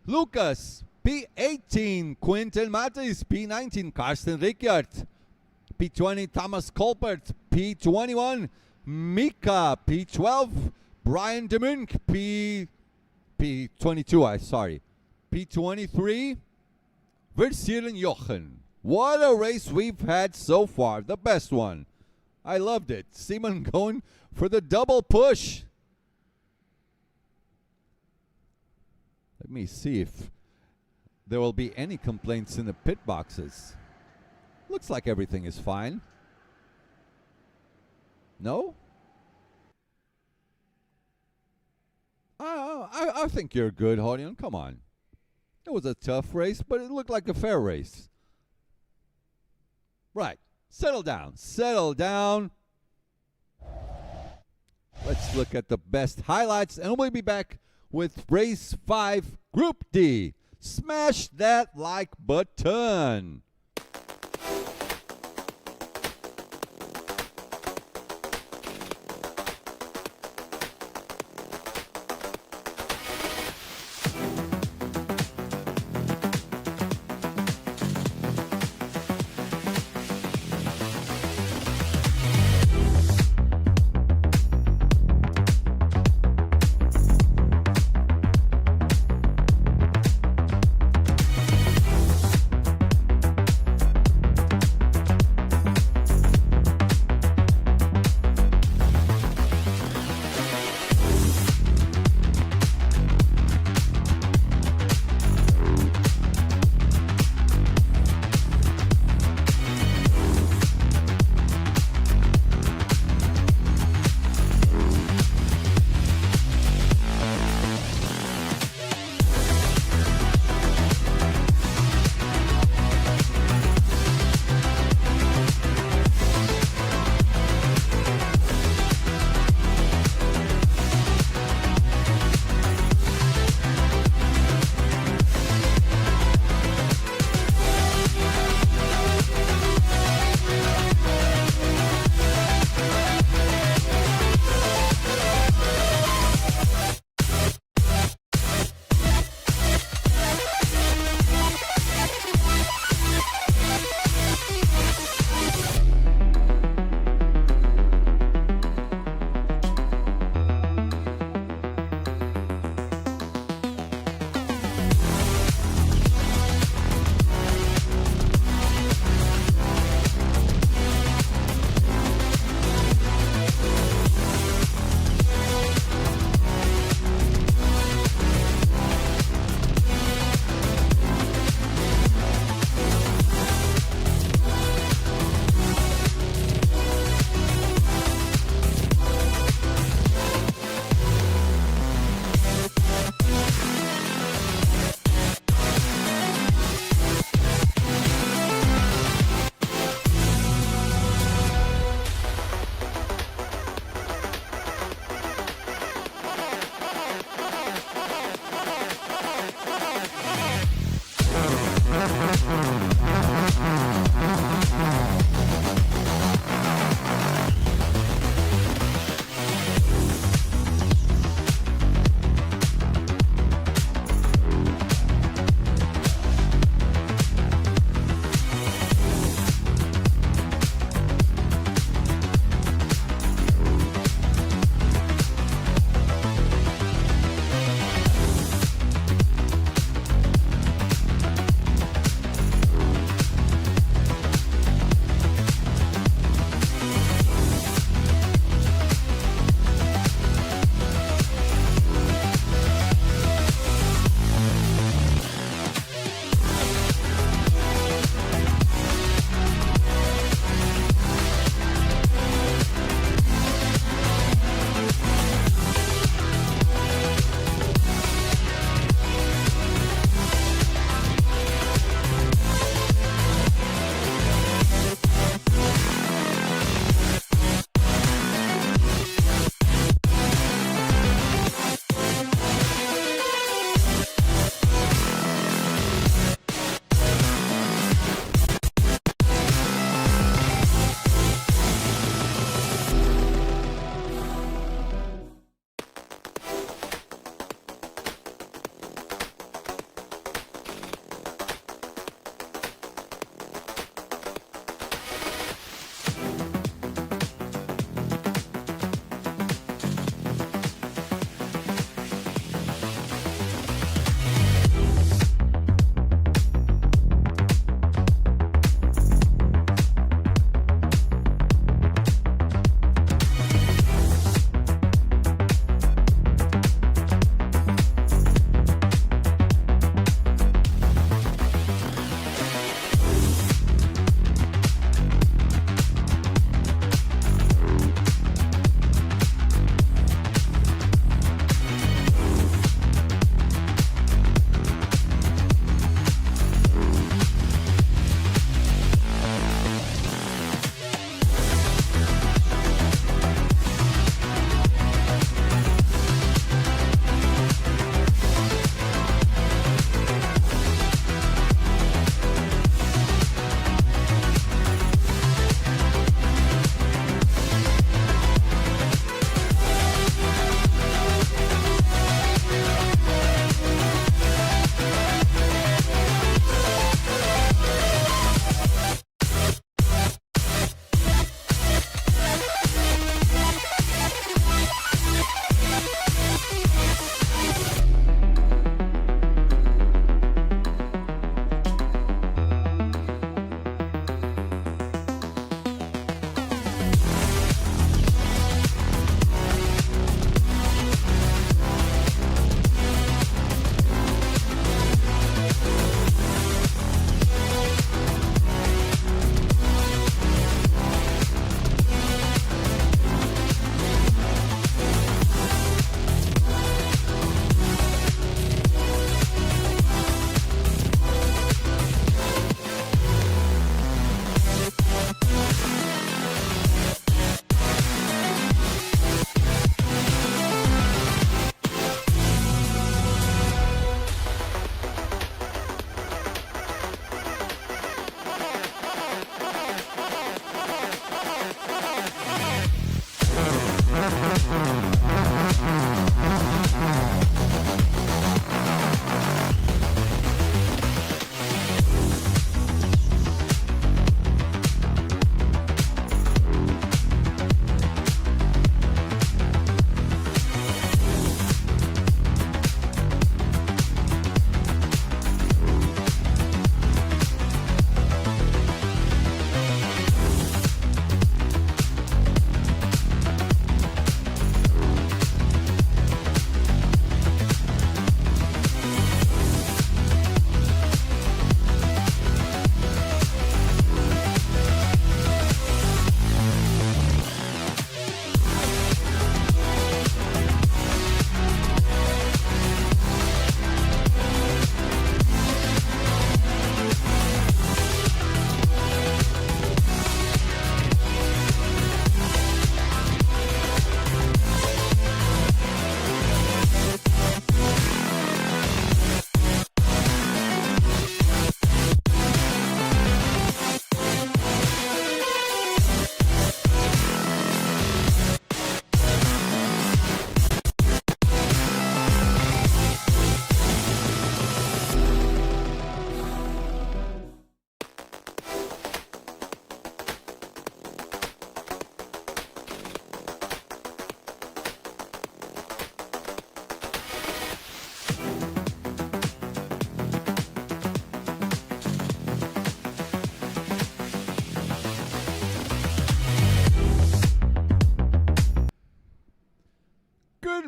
Speaker 2: Lucas, P18 Quinten Mattis, P19 Karsten Ricciard, P20 Thomas Kolpert, P21 Mika, P12 Brian de Munk, P22, P23 Versieren Jochen. What a race we've had so far, the best one. I loved it. Simon going for the double push. Let me see if there will be any complaints in the pit boxes. Looks like everything is fine. No? I think you're good, Horian. Come on. It was a tough race, but it looked like a fair race. Right. Settle down. Settle down. Let's look at the best highlights, and we'll be back with Race 5, Group D. Smash that like button.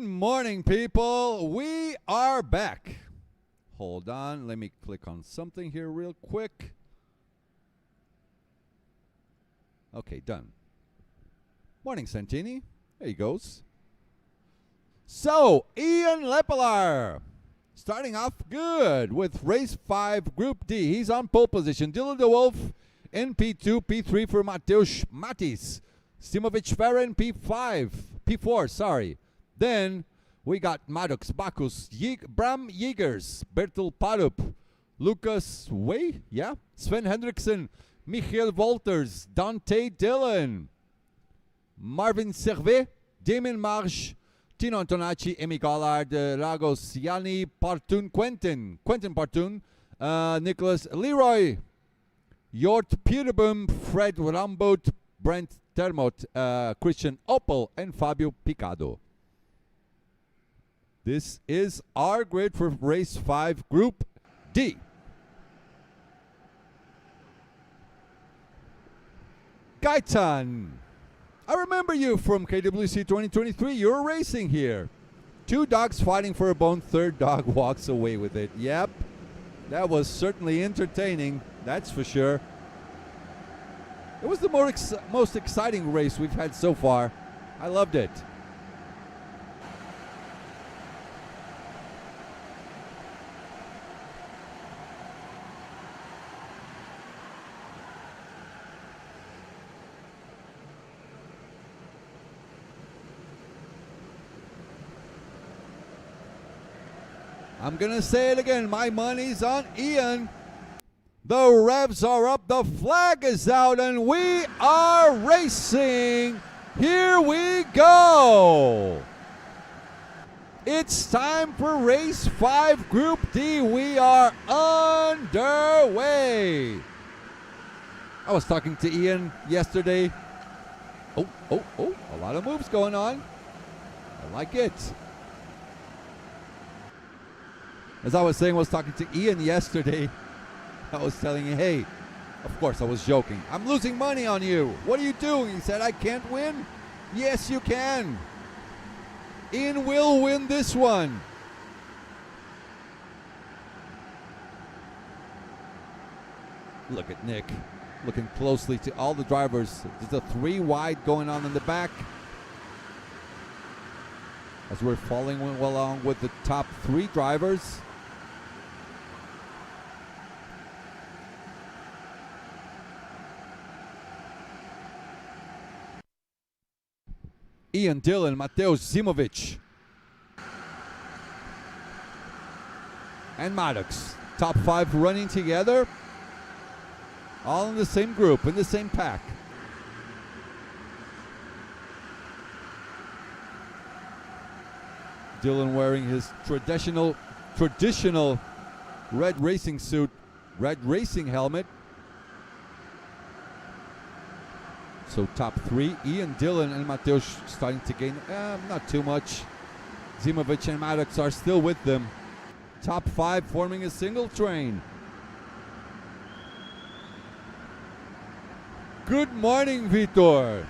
Speaker 2: morning, people. We are back. Hold on. Let me click on something here real quick. Okay, done. Morning, Santini. There he goes. So, Ian Lepelaar starting off good with race 5, Group D. He's on pole position. Dylan de Wolf in P2, P3 for Mateusz Matis. Simovic Ferre in P4, sorry. Then we got Maddox, Bacchus, Bram Jägers, Bertel Parup, Lucas Way, yeah, Sven Hendrickson, Michiel Wolters, Dante Dillon, Marvin Servet, Damien Marsh, Tino Antonacci, Emi Gallard, Lagos, Yanni Partoon, Quentin Partoon, Nicholas Leroy, Jort Piereboom, Fred Ramboot, Brent Termot, Christian Opel, and Fabio Picado. This is our grid for race 5, Group D. Gaitan, I remember you from KWC 2023. You're racing here. 2 dogs fighting for a bone. Third dog walks away with it. Yep, that was certainly entertaining. That's for sure. It was the most exciting race we've had so far. I loved it. I'm going to say it again. My money's on Ian. The revs are up. The flag is out. And we are racing. Here we go. It's time for race 5, Group D. We are underway. I was talking to Ian yesterday. Oh. A lot of moves going on. I like it. As I was saying, I was talking to Ian yesterday. I was telling him, hey, of course I was joking. I'm losing money on you. What are you doing? He said, I can't win. Yes, you can. Ian will win this one. Look at Nick looking closely to all the drivers. There's a 3 wide going on in the back. As we're following along with the top 3 drivers. Ian Dillon, Mateusz Zimovic, and Maddox. Top 5 running together. All in the same group, in the same pack. Dillon wearing his traditional red racing suit, red racing helmet. So top 3, Ian Dillon and Mateusz starting to gain, not too much. Zimovic and Maddox are still with them. Top 5 forming a single train. Good morning, Vitor.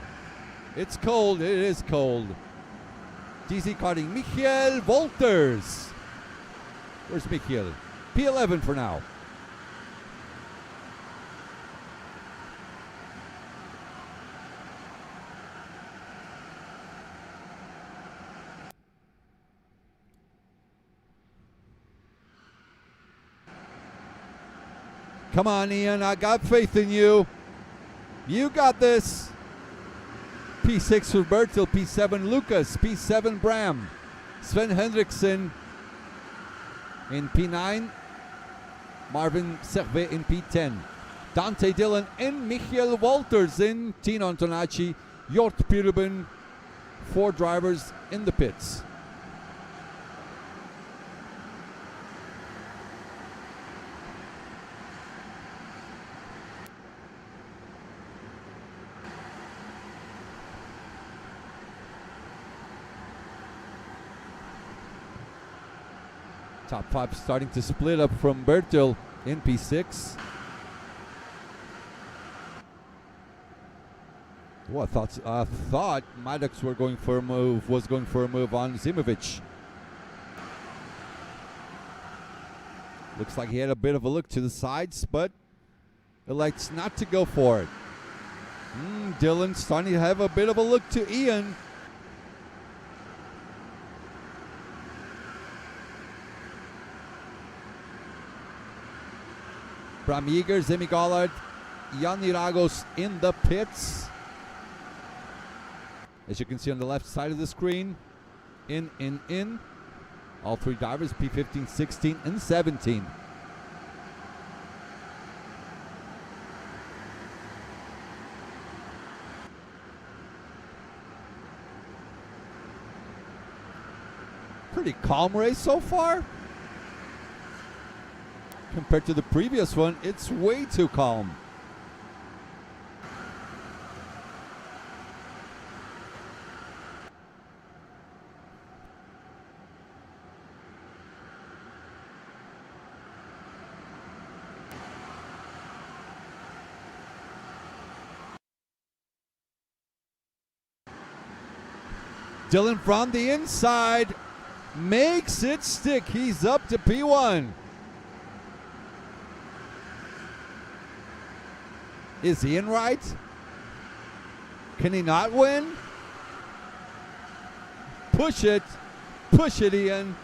Speaker 2: It's cold, it is cold. DC karting, Michiel Wolters. Where's Michiel? P11 for now. Come on, Ian, I got faith in you. You got this. P6 for Bertil, P7 Lucas, P7 Bram, Sven Hendrickson in P9, Marvin Servet in P10, Dante Dillon and Michiel Wolters in Tino Antonacci, Jort Piereboom, 4 drivers in the pits. Top 5 starting to split up from Bertil in P6. Oh, I thought Maddox was going for a move on Zimovic. Looks like he had a bit of a look to the sides, but elects not to go for it. Dylan starting to have a bit of a look to Ian. Bram Yeager, Zemi Gollard, Jan Niragos in the pits. As you can see on the left side of the screen, in. All three drivers, P15, 16, and 17. Pretty calm race so far. Compared to the previous one, it's way too calm. Dylan from the inside makes it stick. He's up to P1. Is he in right? Can he not win? Push it, Ian.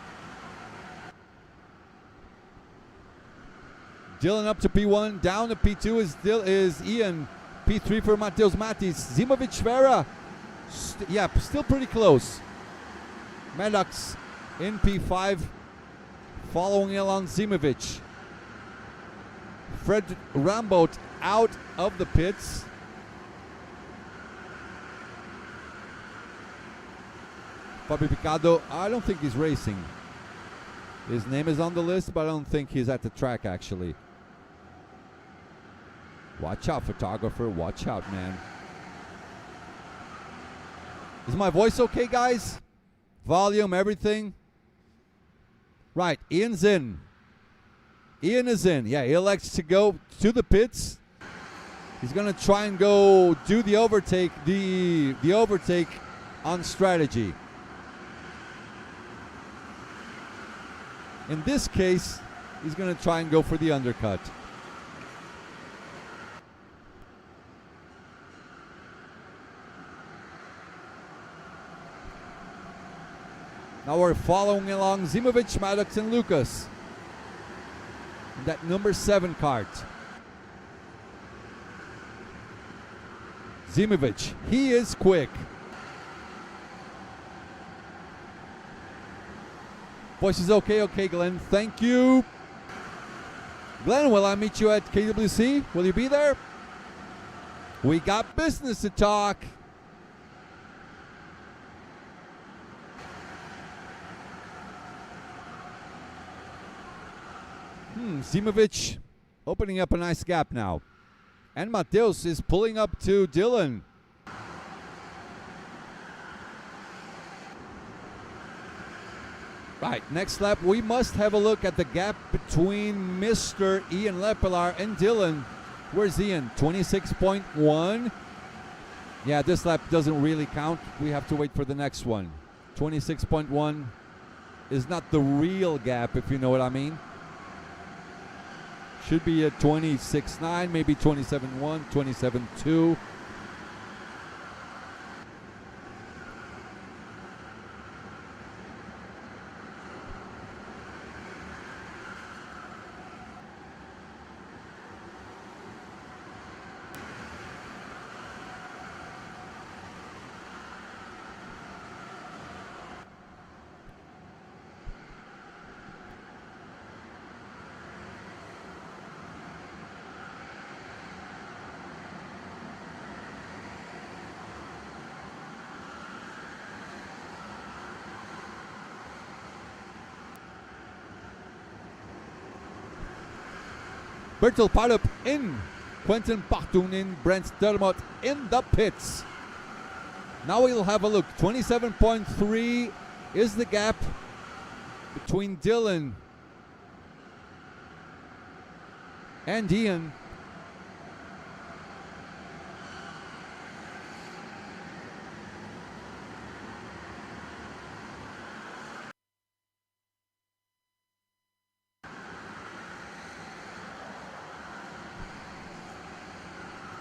Speaker 2: Dylan up to P1, down to P2 is Ian. P3 for Mateusz Matis. Zimovic Vera. Still pretty close. Maddox in P5, following along Zimovic. Fred Ramboat out of the pits. Fabio Picado, I don't think he's racing. His name is on the list, but I don't think he's at the track actually. Watch out, photographer. Watch out, man. Is my voice okay, guys? Volume, everything? Right, Ian's in. Ian is in. Yeah, he elects to go to the pits. He's going to try and go do the overtake, the overtake on strategy. In this case, he's going to try and go for the undercut. Now we're following along Zimovic, Maddox, and Lucas. That number 7 cart. Zimovic, he is quick. Voice is okay, Glenn. Thank you. Glenn, will I meet you at KWC? Will you be there? We got business to talk. Zimovic opening up a nice gap now. And Mateus is pulling up to Dylan. Right, next lap, we must have a look at the gap between Mr. Ian Lepelaar and Dylan. Where's Ian? 26.1. Yeah, this lap doesn't really count. We have to wait for the next one. 26.1 is not the real gap, if you know what I mean. Should be at 26.9, maybe 27.1, 27.2. Bertel Palup in, Quentin Partoon in, Brent Dermott in the pits. Now we'll have a look. 27.3 is the gap between Dylan and Ian.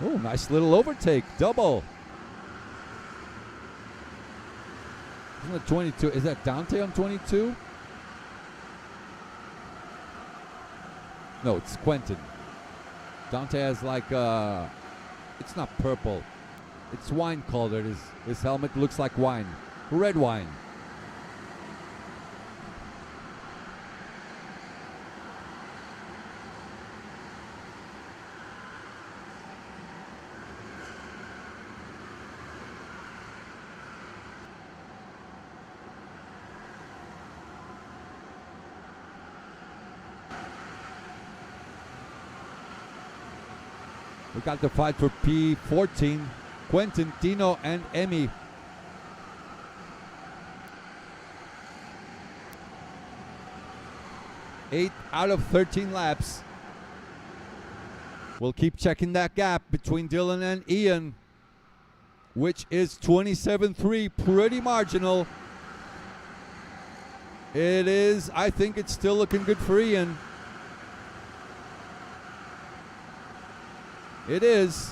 Speaker 2: Oh, nice little overtake. Double. Isn't it 22? Is that Dante on 22? No, it's Quentin. Dante has like it's not purple. It's wine colored. His helmet looks like wine. Red wine. We got the fight for P14. Quentin, Tino, and Emmy. Eight out of 13 laps. We'll keep checking that gap between Dylan and Ian, which is 27.3, pretty marginal. It is, I think it's still looking good for Ian. It is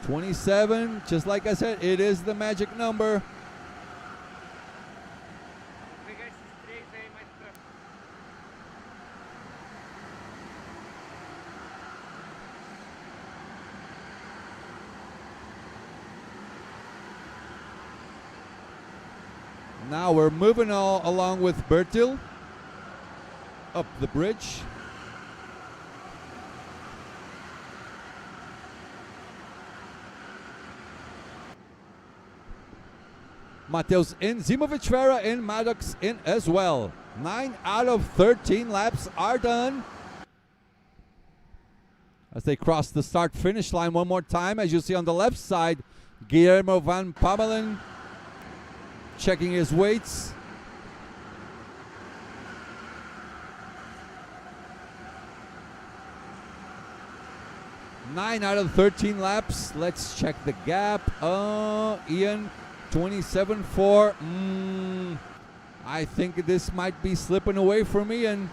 Speaker 2: 27, just like I said, it is the magic number. Now we're moving all along with Bertil up the bridge. Mateus in, Zimovic Vera in, Maddox in as well. 9 out of 13 laps are done. As they cross the start-finish line one more time, as you see on the left side, Guillermo van Pamelen checking his weights. Nine out of 13 laps. Let's check the gap. Ian, 27.4. I think this might be slipping away from Ian.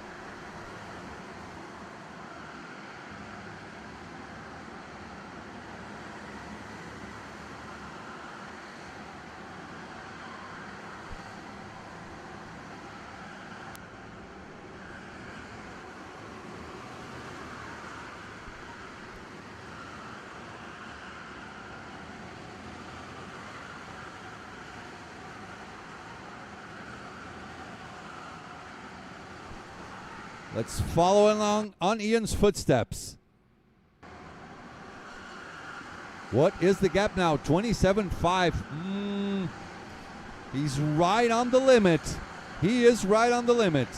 Speaker 2: Let's follow along on Ian's footsteps. What is the gap now? 27.5. He's right on the limit. He is right on the limit.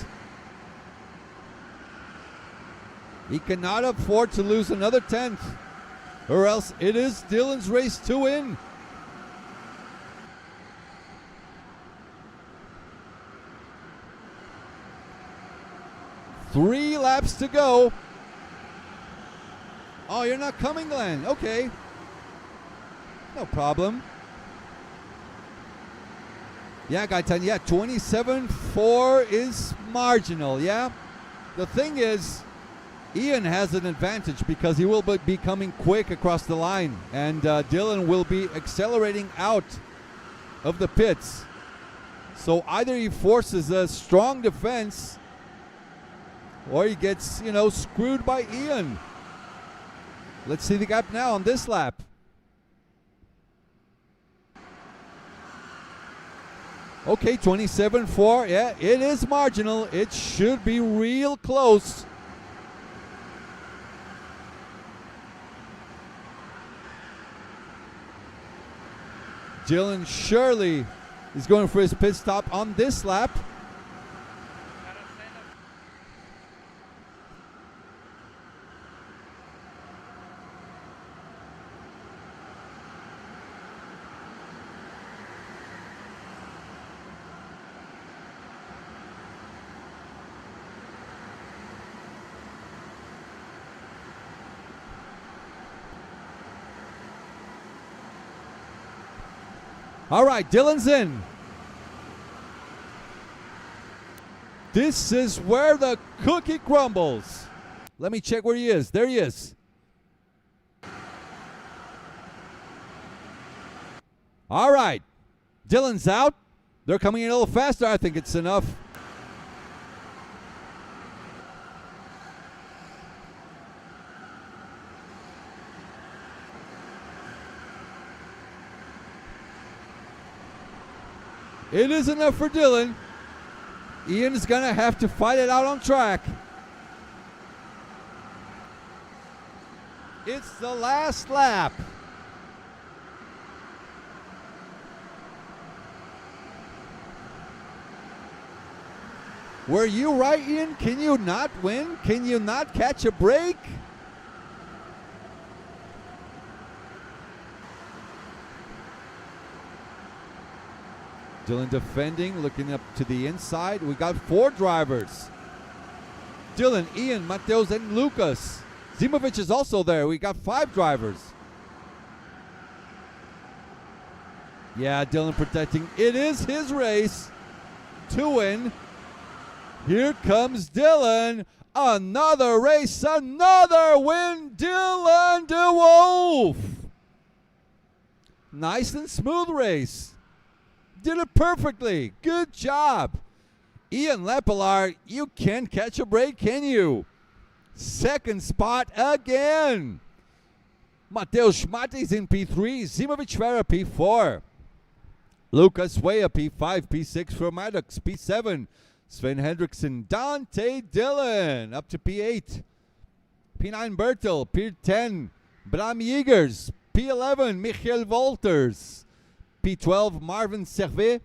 Speaker 2: He cannot afford to lose another 10th, or else it is Dylan's race to win. Three laps to go. Oh, you're not coming, Glenn. Okay. No problem. Yeah, Gaitan, yeah, 27.4 is marginal, yeah? The thing is, Ian has an advantage because he will be coming quick across the line, and Dylan will be accelerating out of the pits. So either he forces a strong defense or he gets, screwed by Ian. Let's see the gap now on this lap. Okay, 27.4. Yeah, it is marginal. It should be real close. Dylan Shirley is going for his pit stop on this lap. All right, Dylan's in. This is where the cookie crumbles. Let me check where he is. There he is. All right. Dylan's out. They're coming in a little faster. I think it's enough. It is enough for Dylan. Ian's going to have to fight it out on track. It's the last lap. Were you right, Ian? Can you not win? Can you not catch a break? Dylan defending, looking up to the inside. We got 4 drivers. Dylan, Ian, Mateus, and Lucas. Zimovic is also there. We got 5 drivers. Yeah, Dylan protecting. It is his race to win. Here comes Dylan. Another race, another win. Dylan de Wolf. Nice and smooth race. Did it perfectly. Good job. Ian Lepelaar, you can't catch a break, can you? Second spot again. Mateus Schmates in P3. Zimovic Vera P4. Lucas Weah P5, P6 for Maddox, P7. Sven Hendrickson, Dante Dillon up to P8. P9 Bertel, P10 Bram Jägers, P11 Michael Wolters, P12 Marvin Servet.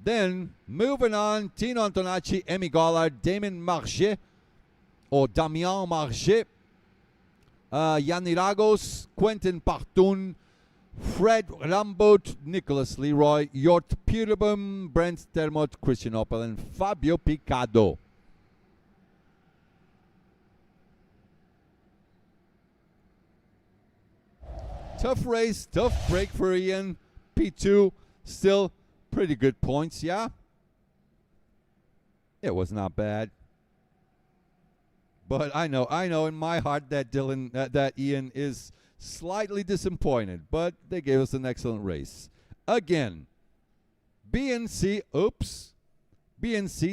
Speaker 2: Then moving on, Tino Antonacci, Emi Gollard, Damien Marget, or Damien Marget, Yanni Ragos, Quentin Partoun, Fred Rambaud, Nicholas Leroy, Jort Purebum, Brent Termot, Christian Opel, and Fabio Picado. Tough race, tough break for Ian. P2, still pretty good points, yeah? It was not bad. But I know in my heart that that Ian is slightly disappointed, but they gave us an excellent race. Again, BNC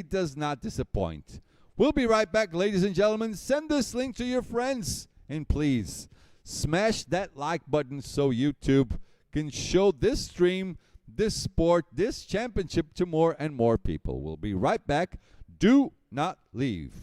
Speaker 2: does not disappoint. We'll be right back, ladies and gentlemen. Send this link to your friends, and please smash that like button so YouTube can show this stream, this sport, this championship to more and more people. We'll be right back. Do not leave.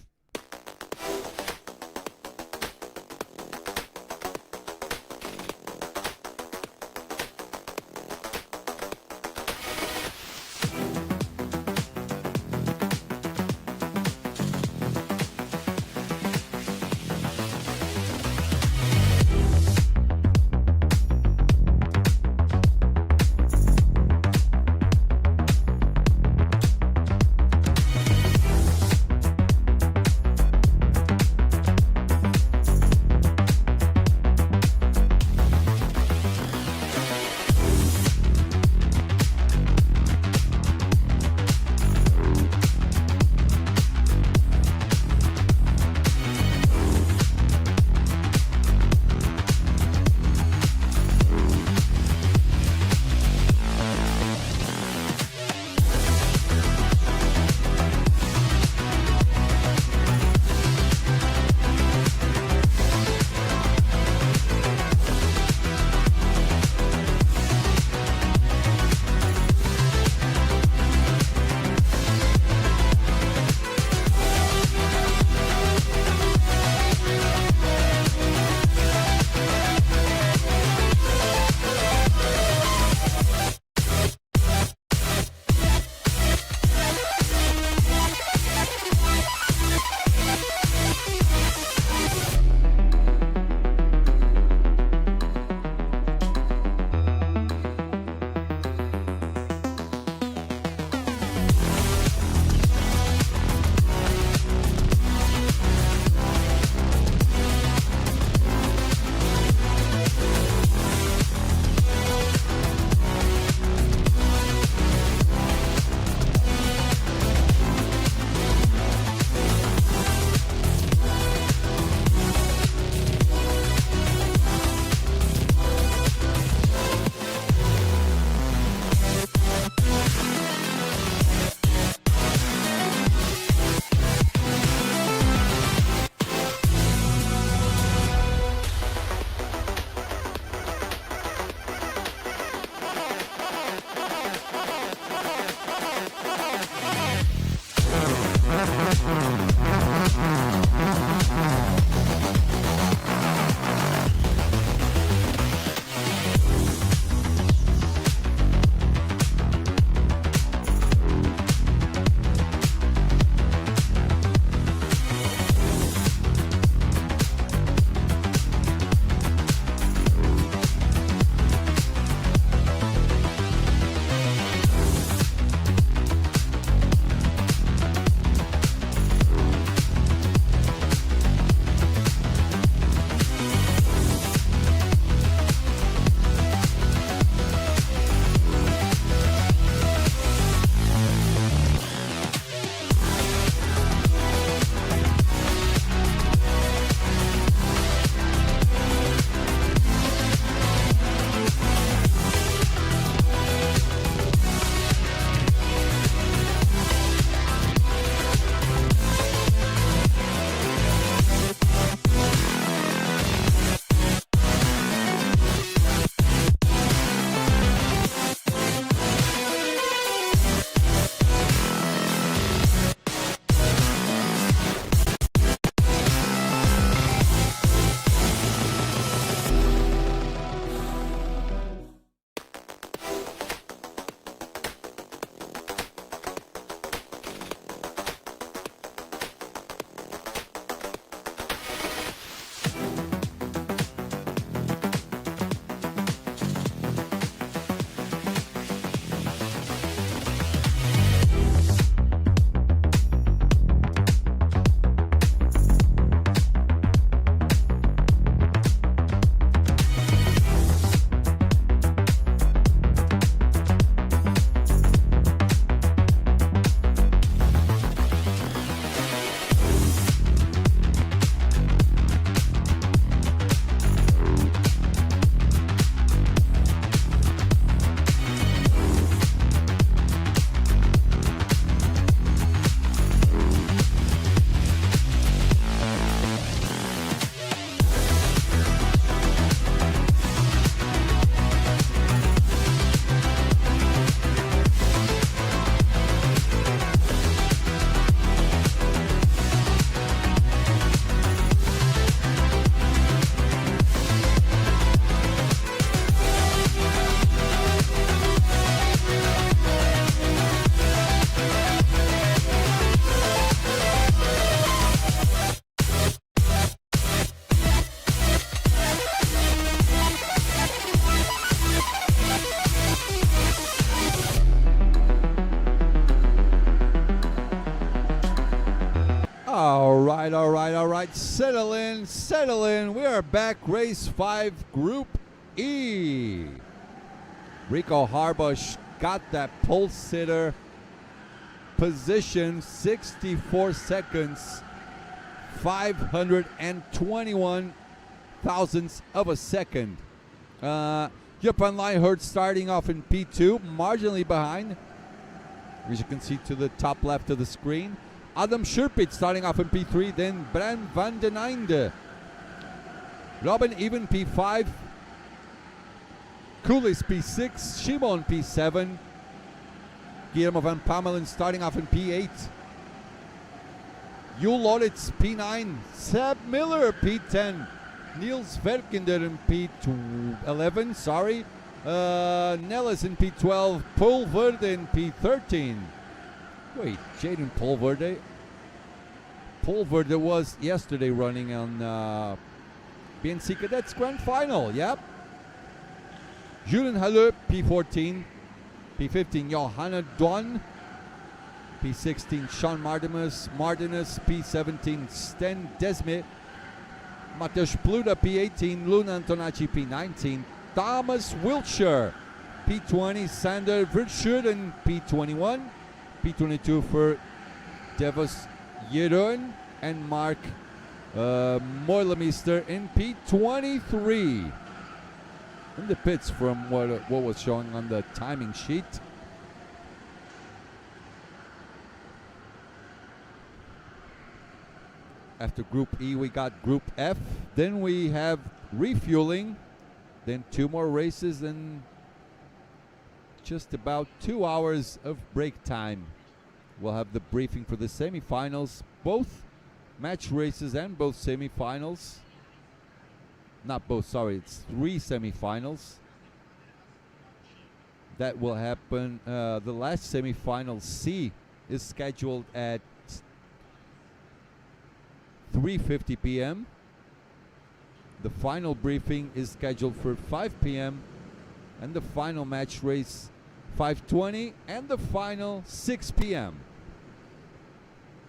Speaker 2: settle in. We are back. Race 5, Group E. Rico Harbush got that pole sitter position, 64 seconds, 521 thousandths of a second. Jupp van Lijn starting off in P2, marginally behind, as you can see to the top left of the screen. Adam Schurpit starting off in P3, then Bran van den Einde. Robin Even P5, Kulis P6, Shimon P7, Guillermo van Pamelen starting off in P8, Jule Loritz P9, Seb Miller P10, Niels Verkinder in P11, Nellis in P12, Polverde in P13. Wait, Jaden Polverde? Polverde was yesterday running on BNC Cadets Grand Final, yep. Julian Halle, P14. P15, Johanna Don. P16, Sean Martinez. P17, Sten Desme. Mateusz Pluda, P18. Luna Antonacci, P19. Thomas Wiltshire, P20. Sander Verschuren, P21. P22 for Devos Jeroen and Mark Moilemeister in P23. In the pits from what was showing on the timing sheet. After Group E, we got Group F. Then we have refueling. Then 2 more races and just about 2 hours of break time. We'll have the briefing for the semifinals, both match races and both semifinals. Not both, sorry, it's 3 semifinals. That will happen. The last semifinal, C, is scheduled at 3:50 p.m. The final briefing is scheduled for 5 p.m. and the final match race 5:20 and the final 6 p.m.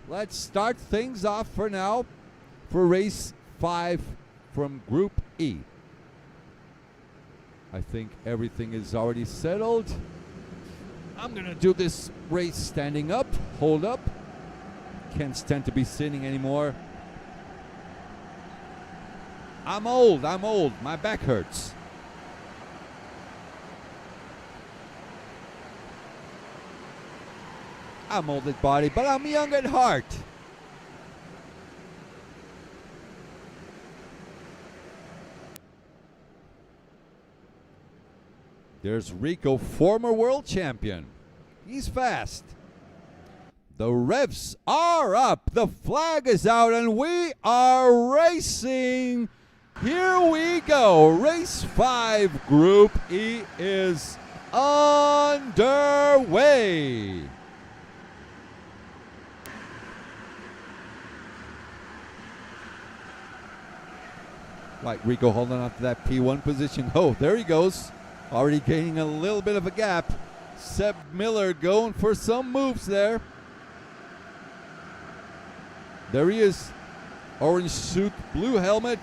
Speaker 2: Let's start things off for now for race 5 from Group E. I think everything is already settled. I'm gonna do this race standing up. Hold up. Can't stand to be sitting anymore. I'm old. My back hurts. I'm old at body, but I'm young at heart. There's Rico, former world champion. He's fast. The revs are up. The flag is out, and we are racing. Here we go. Race 5, Group E is underway. Right, Rico holding on to that P1 position. Oh, there he goes. Already gaining a little bit of a gap. Seb Miller going for some moves there. There he is. Orange suit, blue helmet.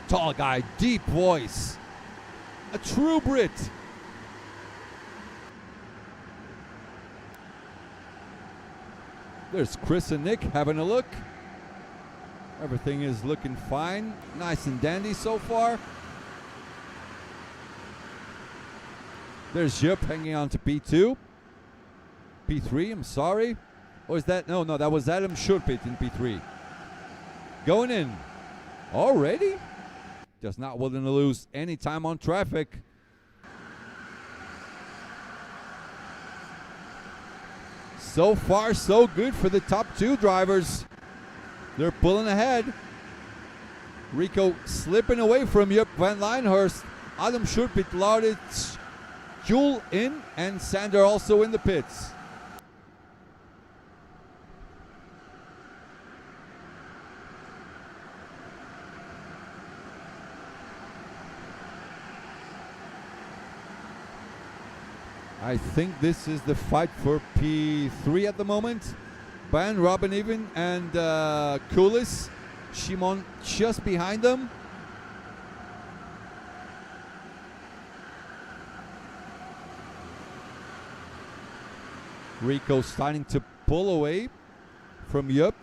Speaker 2: Tall guy, deep voice. A true Brit. There's Chris and Nick having a look. Everything is looking fine. Nice and dandy so far. There's Jupp hanging on to P2. P3, I'm sorry. Or is that, no, that was Adam Schurpit in P3. Going in. Already? Just not willing to lose any time on traffic. So far, so good for the top 2 drivers. They're pulling ahead. Rico slipping away from Jupp van Lijn. Adam Schurpit, Laurits, Jule in, and Sander also in the pits. I think this is the fight for P3 at the moment. Ban, Robin Even, and Kulis. Shimon just behind them. Rico starting to pull away from Yup.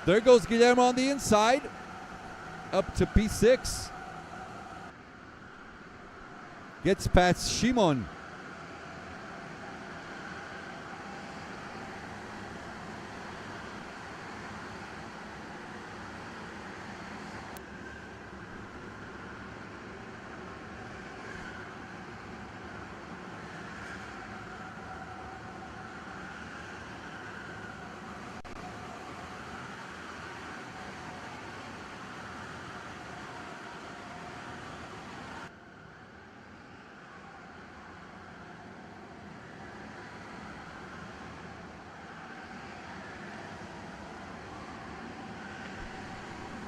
Speaker 2: There goes Guillermo on the inside, up to P6. Gets past Shimon.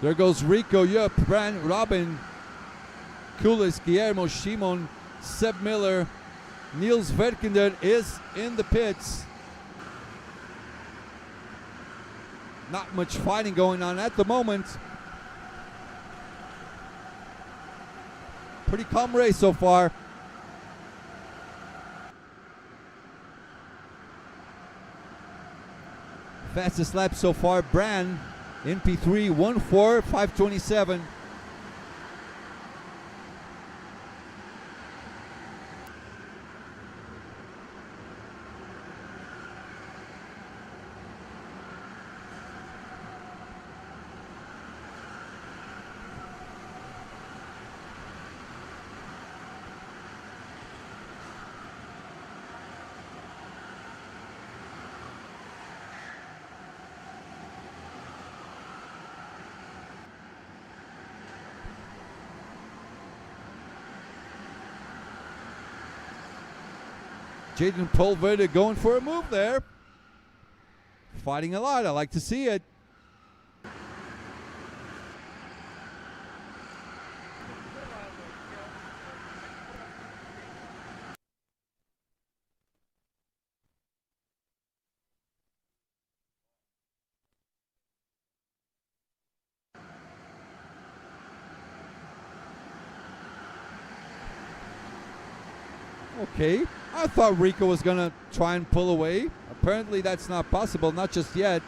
Speaker 2: There goes Rico, Yup, Brand, Robin, Kulis, Guillermo, Shimon, Seb Miller, Niels Verkinder is in the pits. Not much fighting going on at the moment. Pretty calm race so far. Fastest lap so far, Brand. In P3, 1:4:5:27. Jaden Pulverde going for a move there. Fighting a lot. I like to see it. Okay. I thought Rico was going to try and pull away. Apparently that's not possible, not just yet.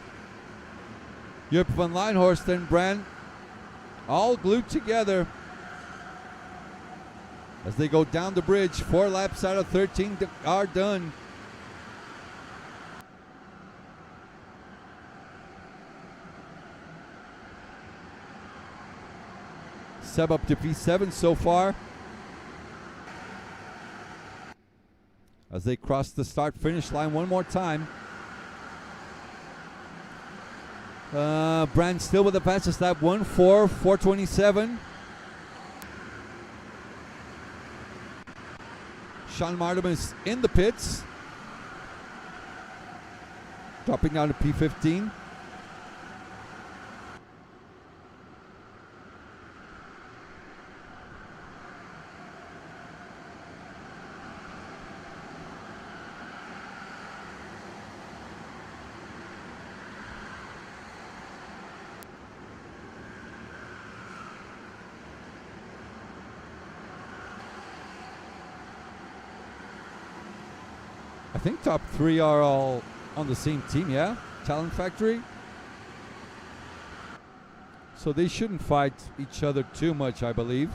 Speaker 2: Jupp van Leinhorst and Brand all glued together as they go down the bridge. 4 laps out of 13 are done. Seb up to P7 so far. As they cross the start-finish line one more time. Brand still with the fastest lap, 1:4:4:27. Sean Martimus in the pits. Dropping down to P15. I think top 3 are all on the same team, yeah? Talent Factory. So they shouldn't fight each other too much, I believe.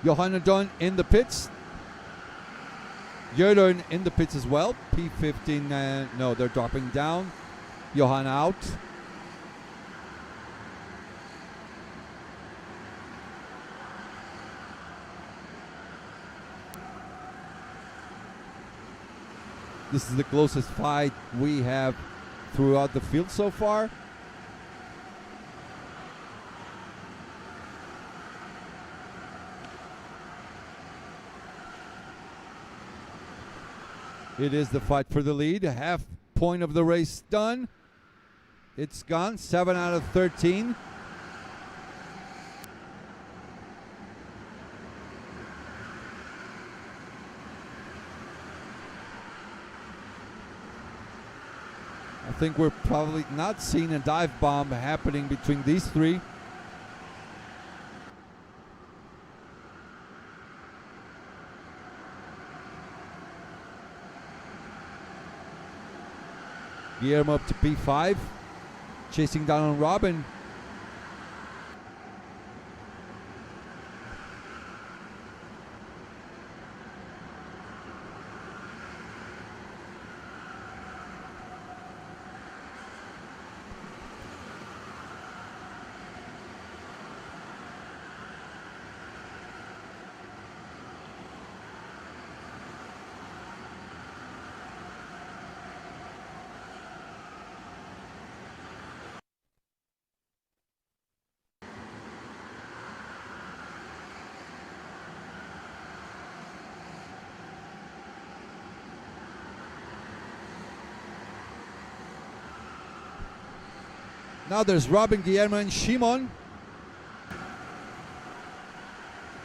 Speaker 2: Johanna Dunn in the pits. Jörn in the pits as well. P15, no, they're dropping down. Johanna out. This is the closest fight we have throughout the field so far. It is the fight for the lead. A half point of the race done. It's gone. 7 out of 13. I think we're probably not seeing a dive bomb happening between these three. Guillermo up to P5, chasing down on Robin. Now there's Robin, Guillermo, and Shimon.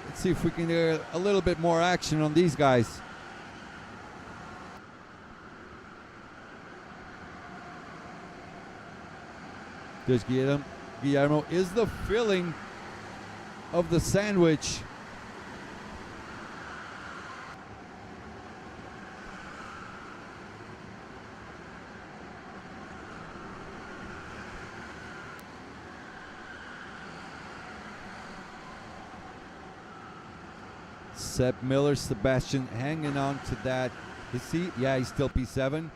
Speaker 2: Let's see if we can get a little bit more action on these guys. There's Guillermo. Guillermo is the filling of the sandwich. Seb Miller, Sebastian hanging on to that. Is he? Yeah, he's still P7.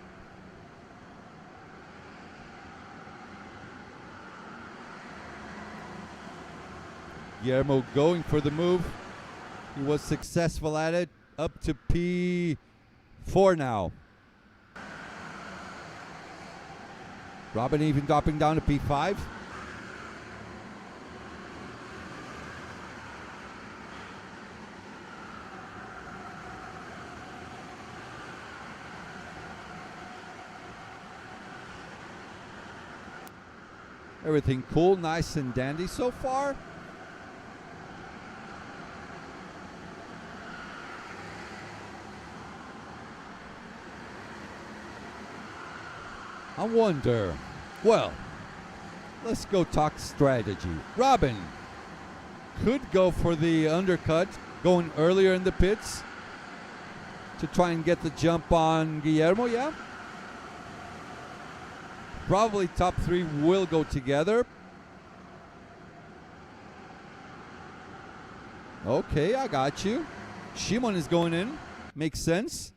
Speaker 2: Guillermo going for the move. He was successful at it. Up to P4 now. Robin even dropping down to P5. Everything cool, nice and dandy so far. I wonder, well, let's go talk strategy. Robin could go for the undercut, going earlier in the pits to try and get the jump on Guillermo, yeah? Probably top three will go together. Okay, I got you. Shimon is going in. Makes sense.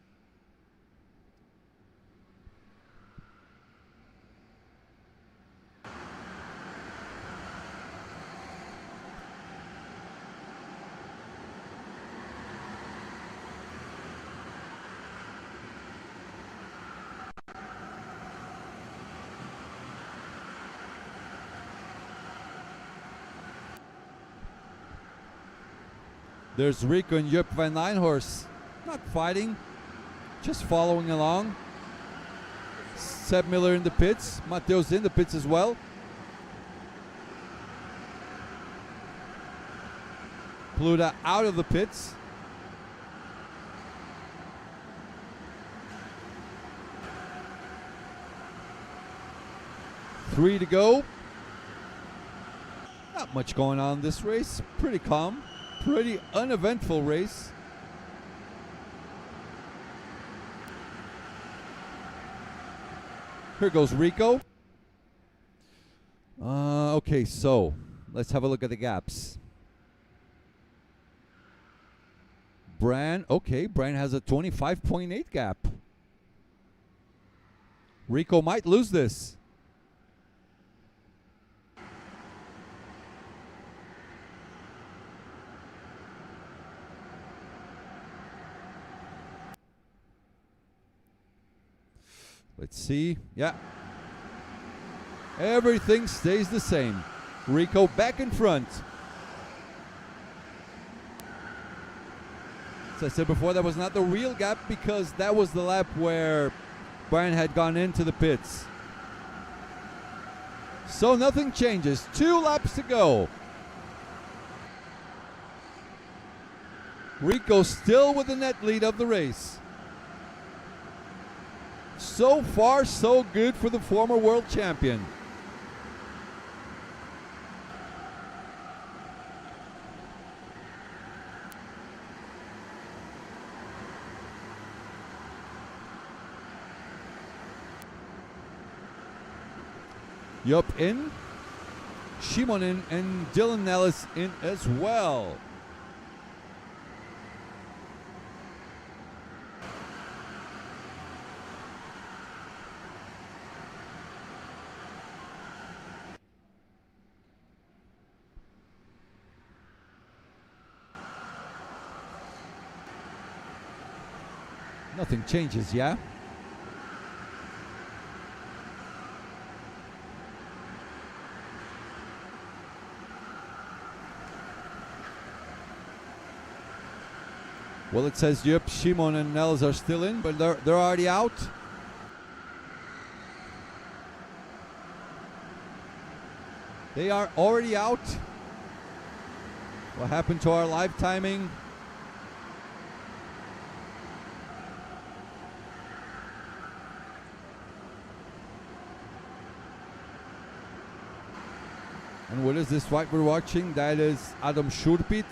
Speaker 2: There's Rico and Jupp van Nijnhorst. Not fighting, just following along. Seb Miller in the pits. Mateo's in the pits as well. Pluta out of the pits. Three to go. Not much going on in this race. Pretty calm. Pretty uneventful race. Here goes Rico. Okay, so let's have a look at the gaps. Bran. Okay, Bran has a 25.8 gap. Rico might lose this. Let's see. Yeah. Everything stays the same. Rico back in front. As I said before, that was not the real gap because that was the lap where Brian had gone into the pits. So nothing changes. 2 laps to go. Rico still with the net lead of the race. So far, so good for the former world champion. Yup in. Shimon in and Dylan Nellis in as well. Nothing changes, yeah? Well, it says, yep, Shimon and Nels are still in, but they're already out. They are already out. What happened to our live timing? And what is this fight we're watching? That is Adam Schurpit.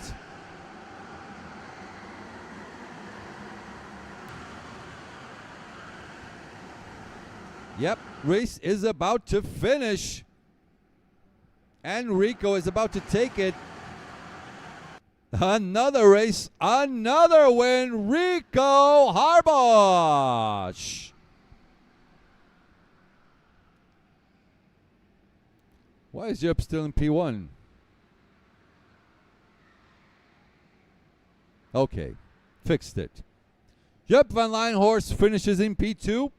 Speaker 2: Yep, race is about to finish. And Rico is about to take it. Another race, another win. Rico Harbosh. Why is Jupp still in P1? Okay, fixed it. Jupp van Lijnhorst finishes in P2.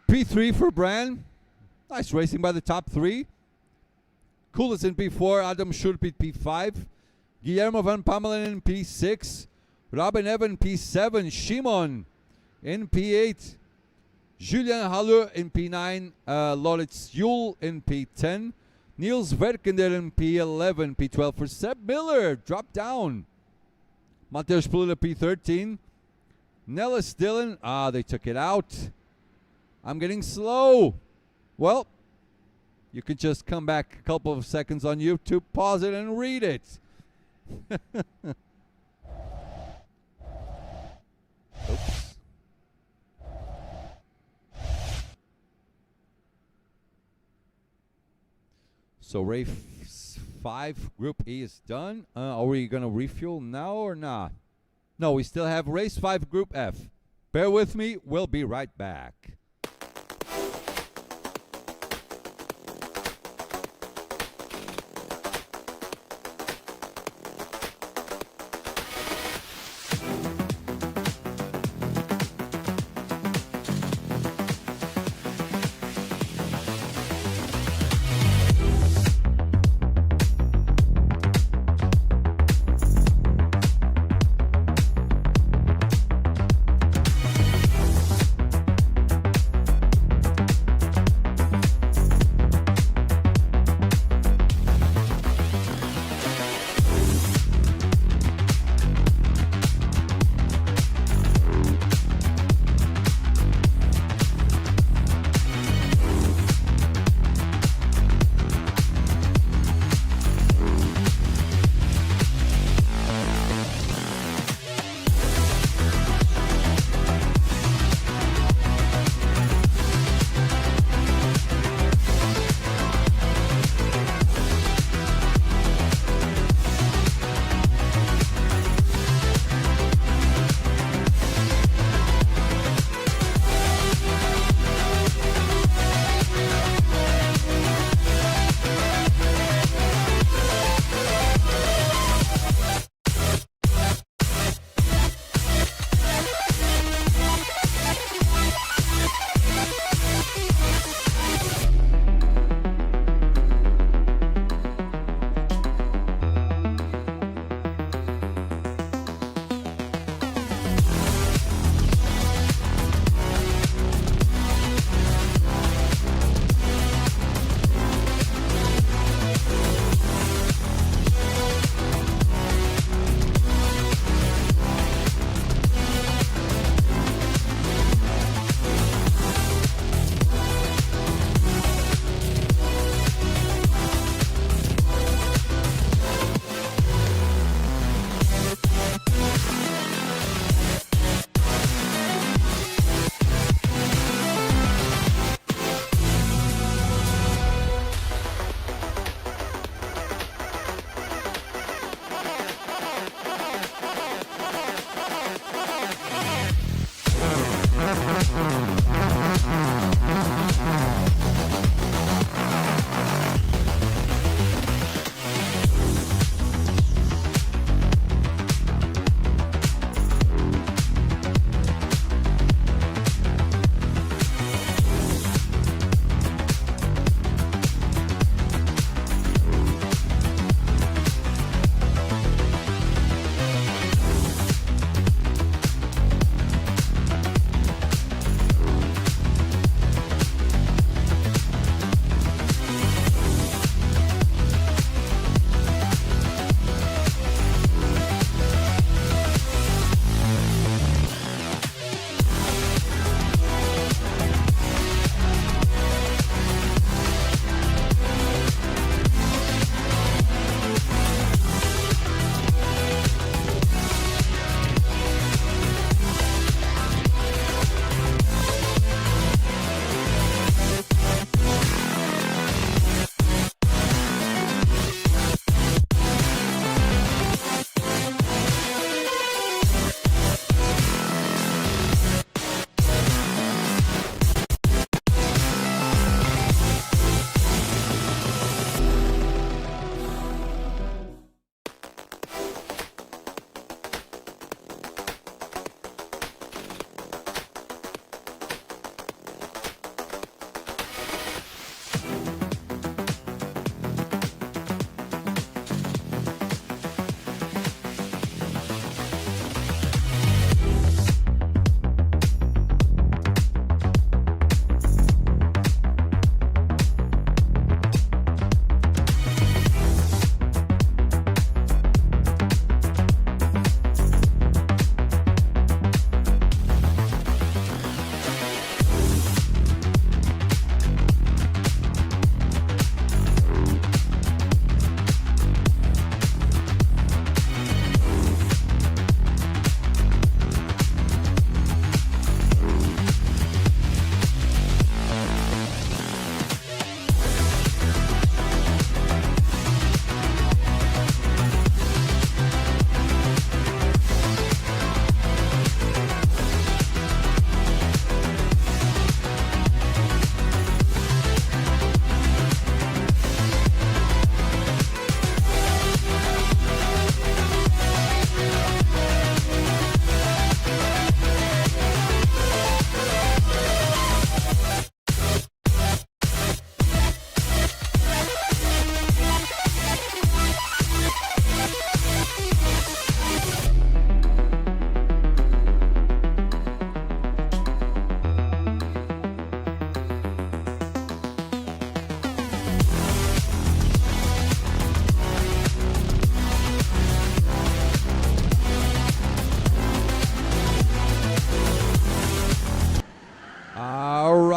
Speaker 2: P3 for Bran. Nice racing by the top 3. Coolest in P4. Adam Schurpit P5. Guillermo van Pamelen in P6. Robin Evan P7. Shimon in P8. Julian Haller in P9. Loritz Yule in P10. Niels Verkender in P11. P12 for Seb Miller. Drop down. Mateusz Plula P13. Nellis Dillon. They took it out. I'm getting slow. Well, you could just come back a couple of seconds on YouTube, pause it, and read it. Oops. So race 5, Group E is done. Are we going to refuel now or not? No, we still have race 5, Group F. Bear with me. We'll be right back.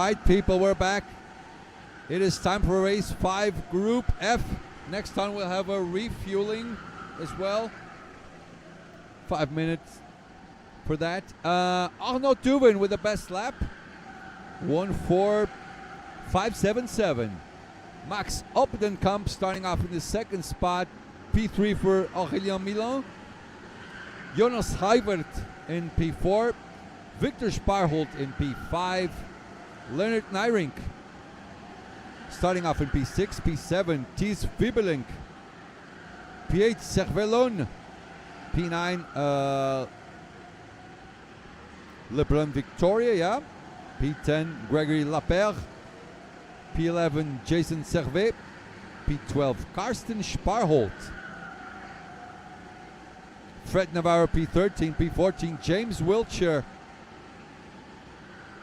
Speaker 2: right, people, we're back. It is time for race 5, Group F. Next time we'll have a refueling as well. 5 minutes for that. Arnaud Tuven with the best lap. 1:4.577. Max Opdenkamp starting off in the second spot. P3 for Aurélien Milan. Jonas Heibert in P4. Victor Sparholt in P5. Leonard Nyrink starting off in P6. P7, Thies Wiebelink. P8, Cervellon. P9, Lebrun Victoria, yeah. P10, Gregory Lapère. P11, Jason Servet. P12, Karsten Sparholt. Fred Navarro, P13. P14, James Wiltshire.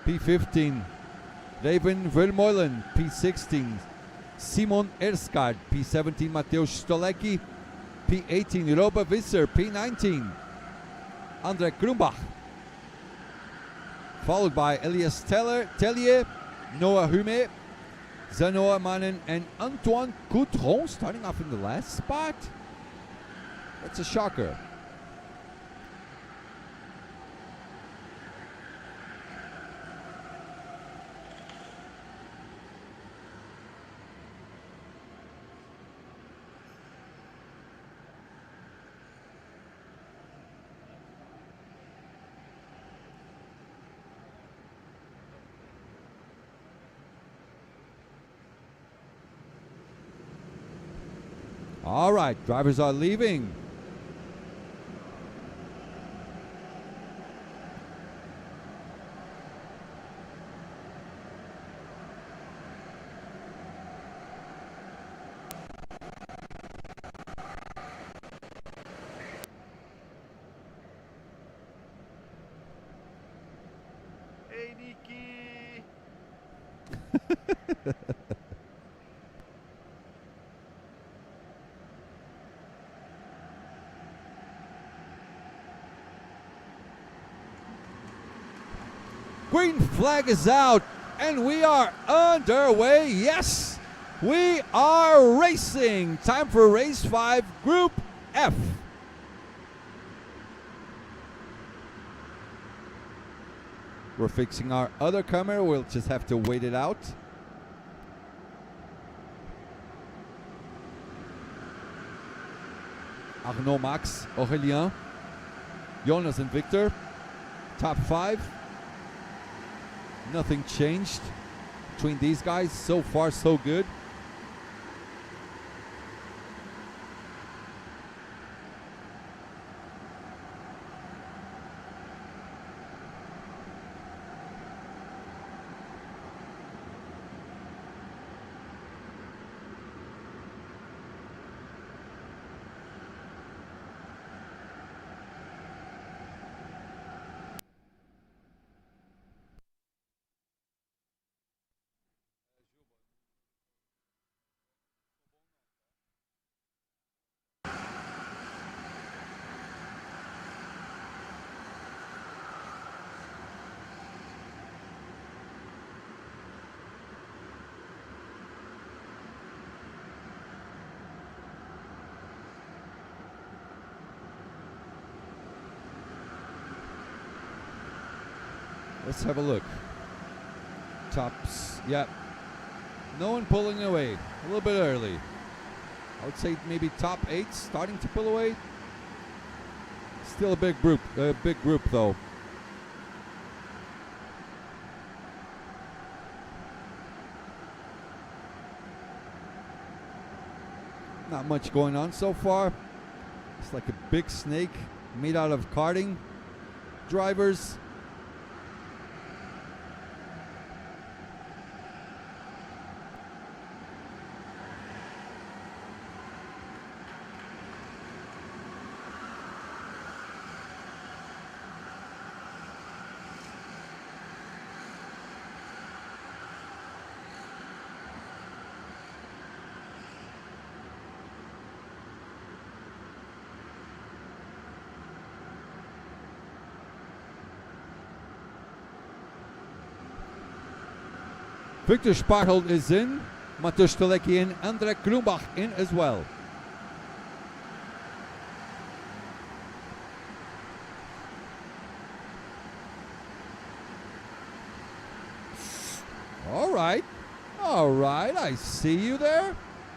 Speaker 2: P15, Raven Vermeulen. P16, Simon Erskard. P17, Mateusz Stolecki. P18, Robert Visser. P19, André Krumbach. Followed by Elias Tellier, Noah Hume, Zanoa Mannen, and Antoine Coutron starting off in the last spot. That's a shocker. All right, drivers are leaving.
Speaker 3: Hey, Nikki.
Speaker 2: Green flag is out, and we are underway. Yes, we are racing. Time for race 5, Group F. We're fixing our other camera. We'll just have to wait it out. Arnaud, Max, Aurélien, Jonas and Victor. Top 5. Nothing changed between these guys. So far, so good. Let's have a look. Tops, yep. No one pulling away. A little bit early. I would say maybe top 8 starting to pull away. Still a big group though. Not much going on so far. It's like a big snake made out of karting drivers. Victor Sparhold is in. Matusz Stolecki in. André Krumbach in as well. All right. All right. I see you there.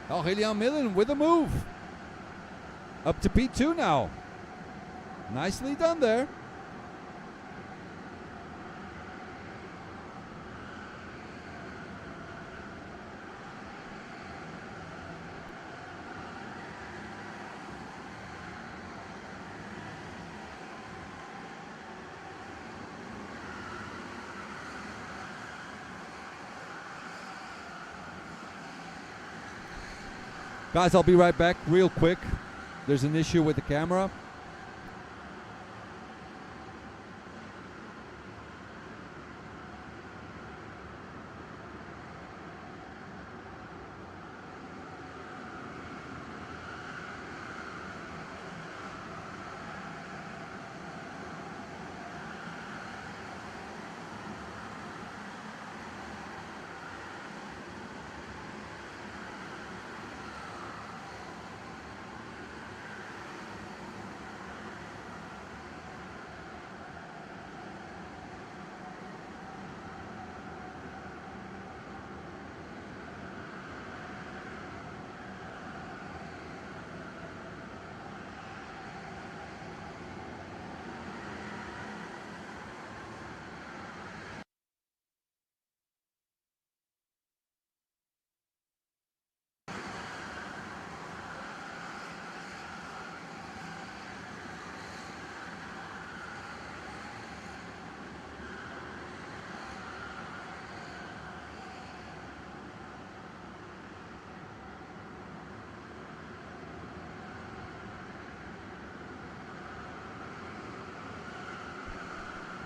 Speaker 2: Aurélien Millen with a move. Up to P2 now. Nicely done there. Guys, I'll be right back real quick. There's an issue with the camera.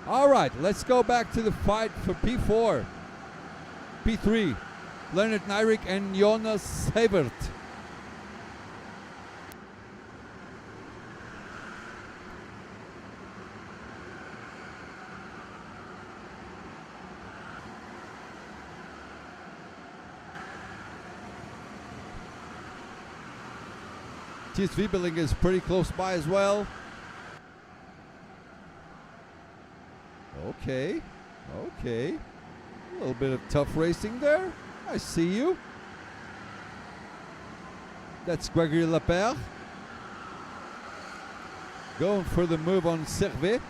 Speaker 2: All right, let's go back to the fight for P4. P3, Leonard Nyrik and Jonas Hebert. Thies Wiebeling is pretty close by as well. Okay, okay. A little bit of tough racing there. I see you. That's Gregory Lapierre. Going for the move on Servet.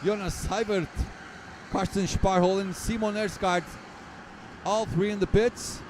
Speaker 2: Jonas Hebert, Karsten Sparholm, Simon Ersgaard. All three in the pits.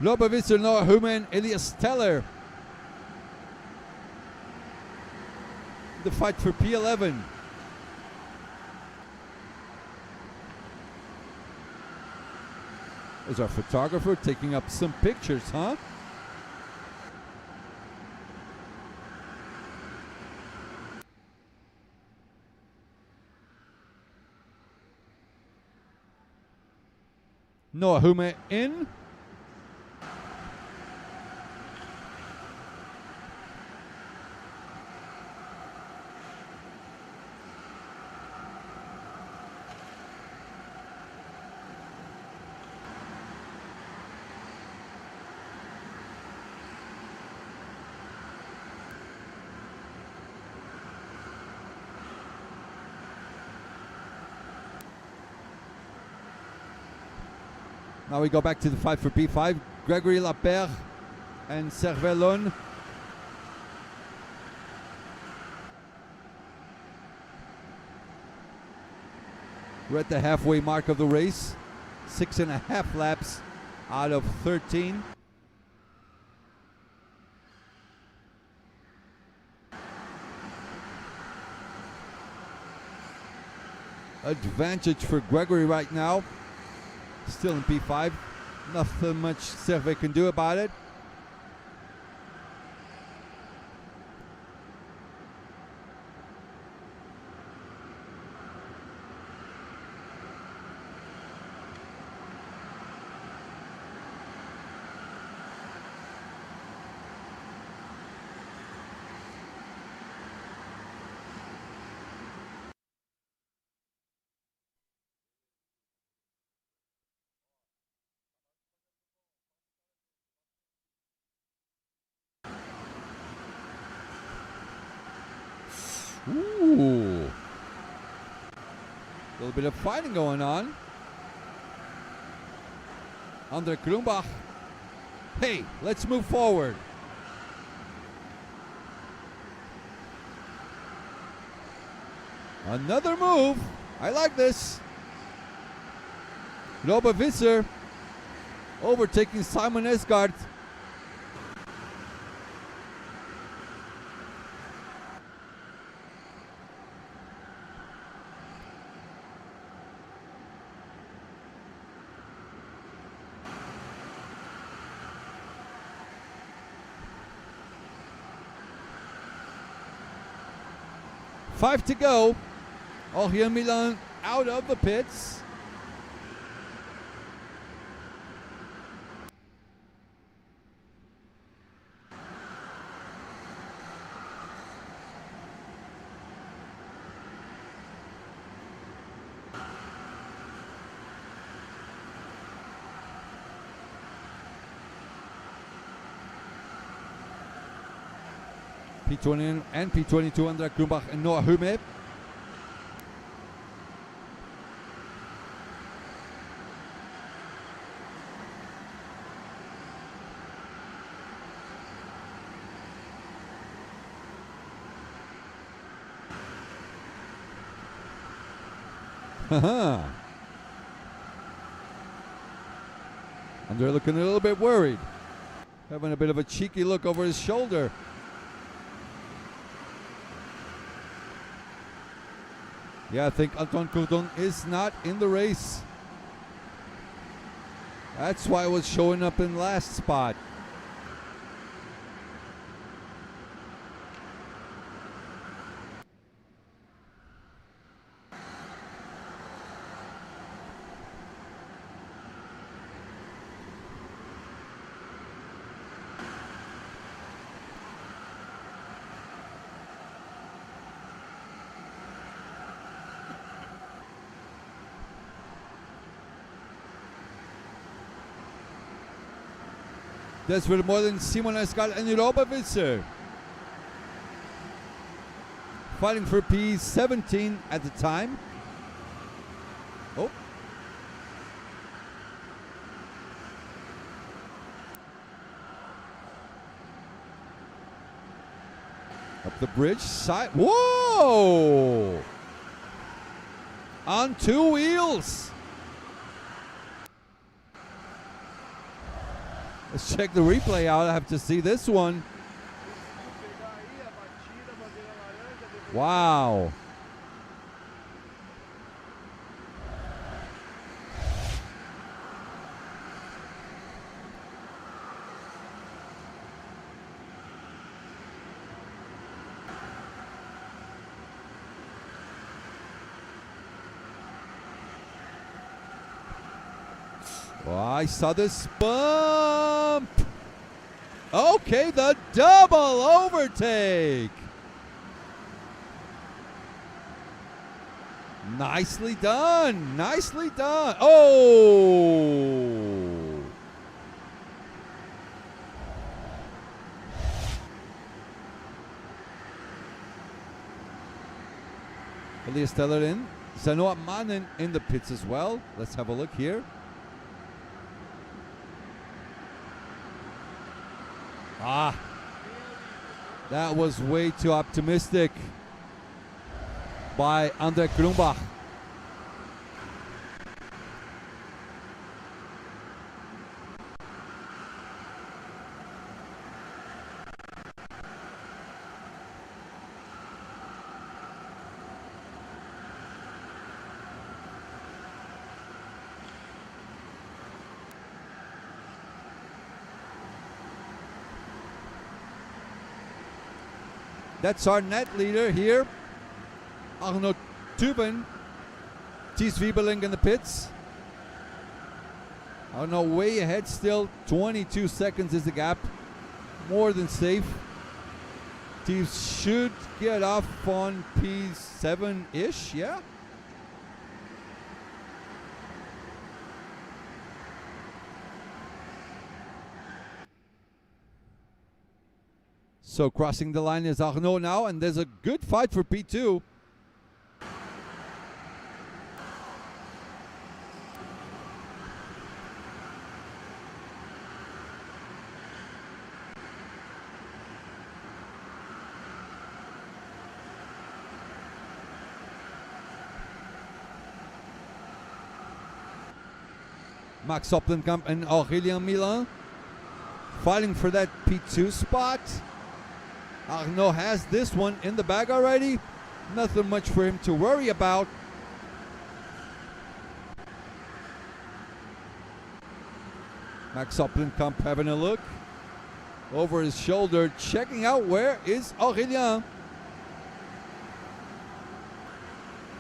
Speaker 2: Lobovitzer, Noah Human, Elias Teller. The fight for P11. There's our photographer taking up some pictures, huh? Noah Hume in. Now we go back to the fight for P5. Gregory Lapierre and Servet-Lone. We're at the halfway mark of the race. 6.5 laps out of 13. advantage for Gregory right now. Still in P5. Nothing much Servet can do about it. Ooh. A little bit of fighting going on. Andre Krumbach. Hey, let's move forward. Another move. I like this. Robert Visser overtaking Simon Esgard. Five to go. Oriol Milan out of the pits. P20 and P22 Andre Krumbach and Noah Hume. Andre looking a little bit worried. Having a bit of a cheeky look over his shoulder. Yeah, I think Antoine Courdon is not in the race. That's why it was showing up in last spot. That's with more than Simon Escal and Robert Visser. Fighting for P17 at the time. Oh. Up the bridge, side. Whoa! On two wheels. Let's check the replay out. I have to see this one. Wow. Oh, I saw this bump. Okay, the double overtake. Nicely done. Nicely done. Oh. Elias Tellerin. Sanoa Mannen in the pits as well. Let's have a look here. Ah, that was way too optimistic by Andre Krumbach. That's our net leader here. Arno Tuben. Thies Wiebeling in the pits. Arno way ahead still. 22 seconds is the gap. More than safe. Thies should get off on P7-ish, yeah? So crossing the line is Arnaud now, and there's a good fight for P2. Max Oplenkamp and Aurélien Milan fighting for that P2 spot. Arnaud has this one in the bag already. Nothing much for him to worry about. Max Oplenkamp having a look over his shoulder, checking out where is Aurélien.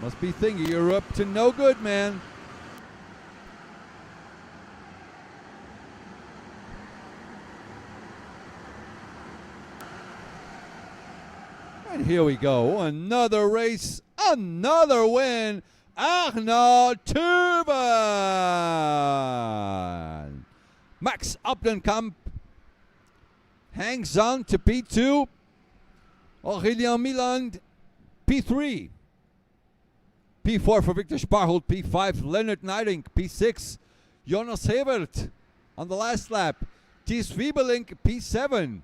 Speaker 2: Must be thinking you're up to no good, man. And here we go, another race, another win, Arnaud Tuben. Max Oplenkamp hangs on to P2, Aurélien Milan P3, P4 for Victor Sparholt, P5 Leonard Neiding, P6 Jonas Hebert on the last lap, Thies Wiebeling P7,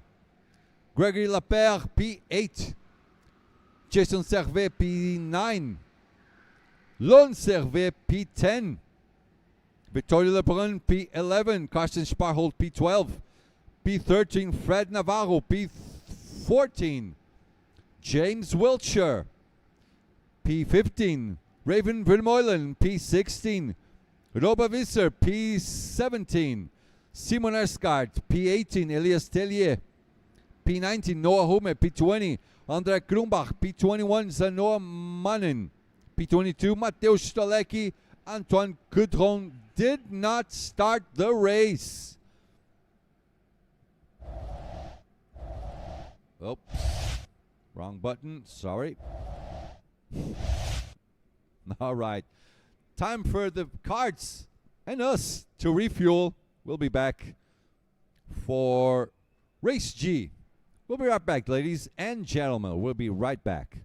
Speaker 2: Gregory Lapierre P8, Jason Servet P9, Lon Servet P10, Victoria Lebrun P11, Carsten Sparholt P12, P13 Fred Navarro P14, James Wiltshire P15, Raven Vermeulen P16, Robert Visser P17, Simon Erskart P18, Elias Tellier P19, Noah Hume P20, André Krumbach, P21, Zanoa Mannen, P22, Mateusz Stolecki, Antoine Goudron did not start the race. Oh, wrong button, sorry. All right, time for the carts and us to refuel. We'll be back for Race G. We'll be right back, ladies and gentlemen. We'll be right back.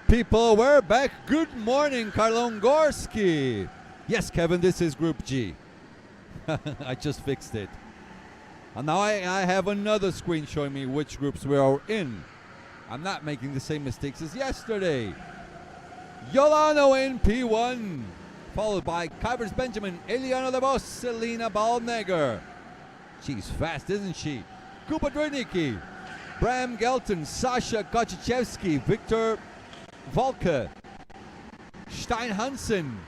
Speaker 2: people, we're back. Good morning, Karlon Gorski. Yes, Kevin, this is Group G. I just fixed it. And now I have another screen showing me which groups we are in. I'm not making the same mistakes as yesterday. Yolano in P1, followed by Kuipers Benjamin, Eliana Levos, Selena Ballnegger. She's fast, isn't she? Kuba Dwernicki, Bram Gelton, Sasha Kochichevsky, Victor Volke, Stein Hansen,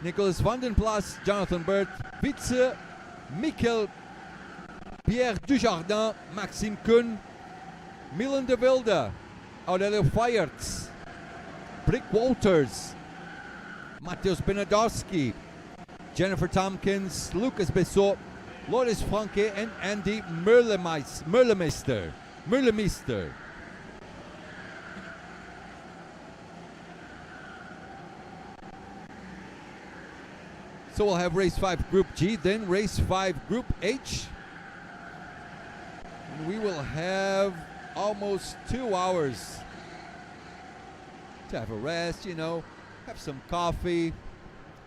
Speaker 2: Nicholas Vandenplas, Jonathan Burt, Witze, Mikkel, Pierre Dujardin, Maxime Kuhn, Milan de Wilde, Aurelio Feierts, Brick Walters, Mateusz Benedowski, Jennifer Tompkins, Lucas Bessot, Loris Franke, and Andy Merlemeister. So we'll have race 5 Group G, then race 5 Group H. And we will have almost 2 hours to have a rest, have some coffee,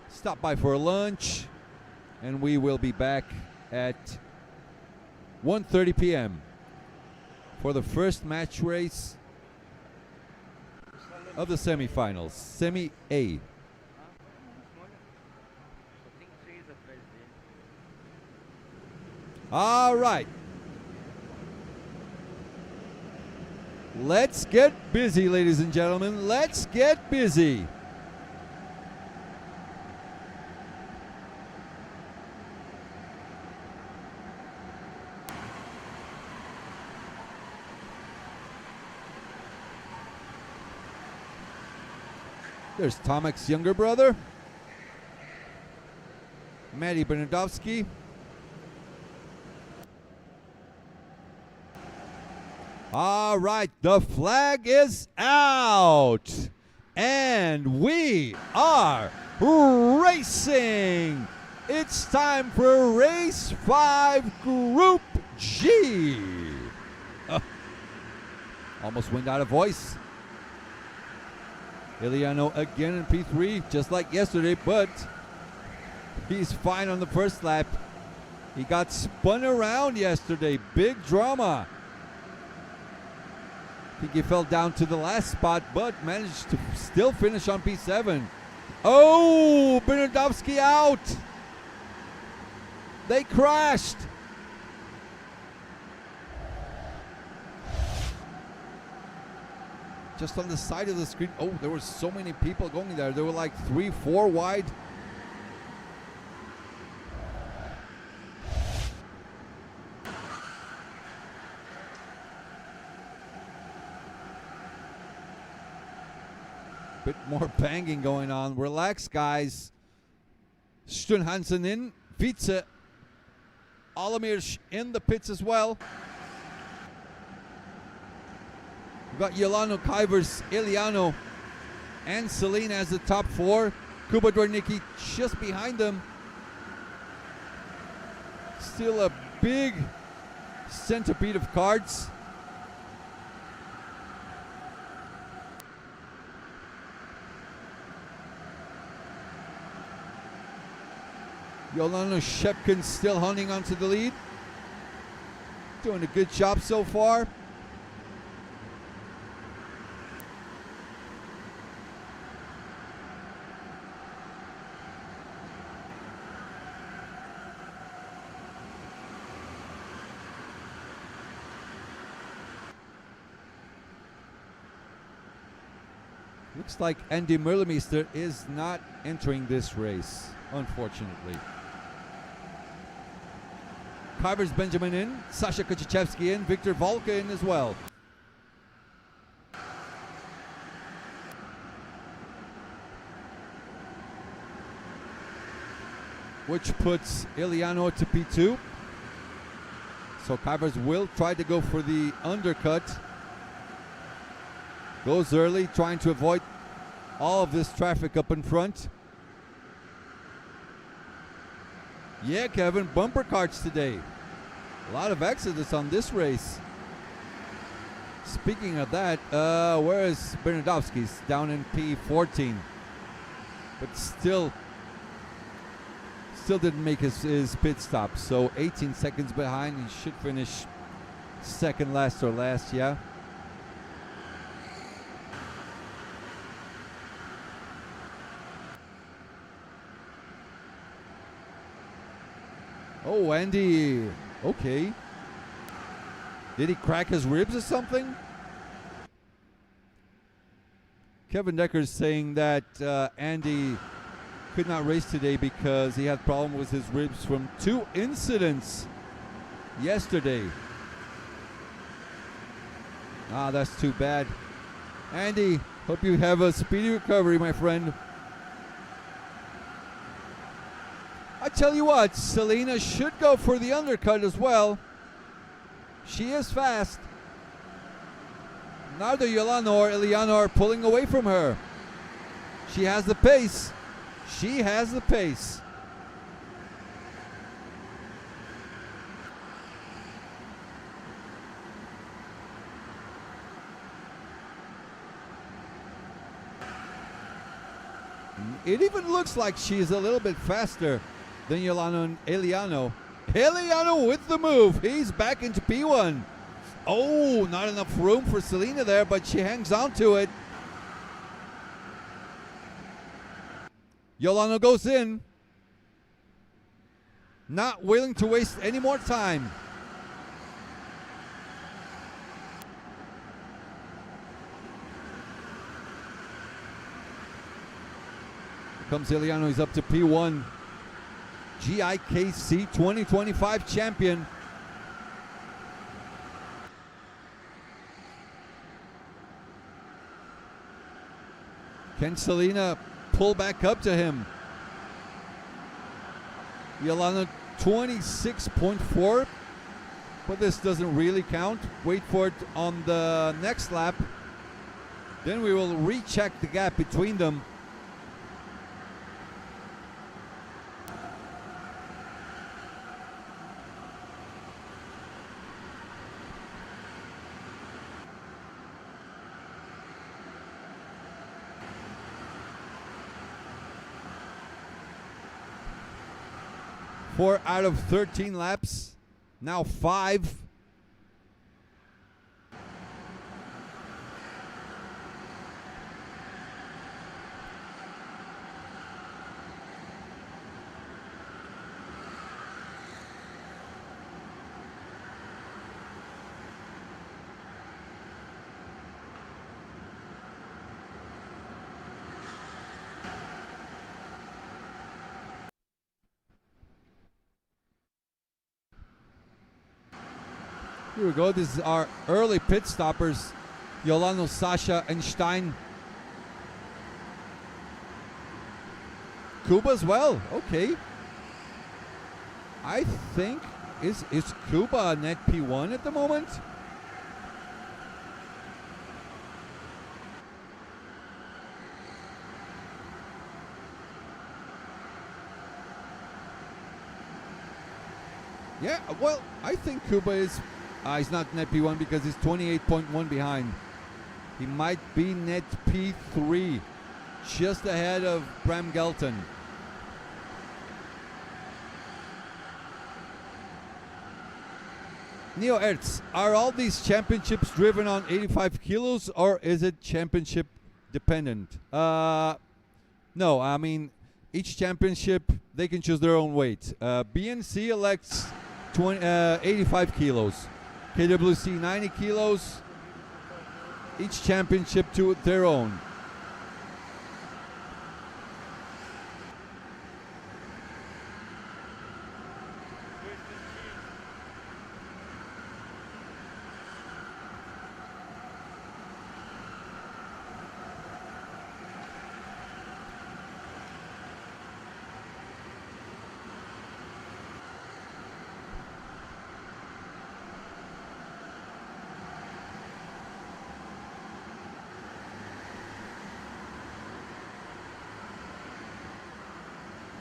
Speaker 2: stop by for lunch, and we will be back at 1:30 p.m. for the first match race of the semifinals, Semi A. All right. Let's get busy, ladies and gentlemen. Let's get busy. There's Tomek's younger brother, Matty Bernadowski. All right, the flag is out, and we are racing. It's time for race 5 Group G. Almost went out of voice. Iliano again in P3, just like yesterday, but he's fine on the first lap. He got spun around yesterday, big drama. I think he fell down to the last spot, but managed to still finish on P7. Oh, Bernardowski out. They crashed. Just on the side of the screen. Oh, there were so many people going there. There were like 3-4 wide. Bit more banging going on. Relax, guys. Stun Hansen in. Witze. Alamirsch in the pits as well. We've got Yolano, Kuipers, Iliano, and Selena as the top 4. Kuba Dwernicki just behind them. Still a big centipede of cards. Yolano Shepkin still holding on to the lead. Doing a good job so far. Looks like Andy Merlemeister is not entering this race, unfortunately. Kuipers Benjamin in, Sasha Kochichevsky in, Victor Volke in as well. Which puts Iliano to P2. So Kuipers will try to go for the undercut. Goes early, trying to avoid all of this traffic up in front. Yeah, Kevin, bumper carts today. A lot of exodus on this race. Speaking of that, where is Bernardowski's? Down in P14. But still didn't make his pit stop. So 18 seconds behind. He should finish second last or last, yeah. Oh, Andy. Okay. Did he crack his ribs or something? Kevin Decker's saying that Andy could not race today because he had problem with his ribs from 2 incidents yesterday. Ah, that's too bad. Andy, hope you have a speedy recovery, my friend. I tell you what, Selena should go for the undercut as well. She is fast. Neither Yolanda or Eliana are pulling away from her. She has the pace. She has the pace. It even looks like she's a little bit faster than Yolanda and Eliano. Eliano with the move. He's back into P1. Oh, not enough room for Selena there, but she hangs on to it. Yolanda goes in. Not willing to waste any more time. Here comes Eliano. He's up to P1. GIKC 2025 champion. Can Selena pull back up to him? Yolanda 26.4, but this doesn't really count. Wait for it on the next lap. Then we will recheck the gap between them. Four out of 13 laps. Now 5. Here we go. This is our early pit stoppers. Yolanda, Sasha, and Stein. Kuba as well. Okay. I think is Kuba net P1 at the moment? Yeah, well, I think Kuba is. He's not net P1 because he's 28.1 behind. He might be net P3, just ahead of Bram Gelton. Neo Ertz, are all these championships driven on 85 kilos or is it championship dependent? No, I mean, each championship, they can choose their own weight. BNC elects 85 kilos. KWC 90 kilos. Each championship to their own.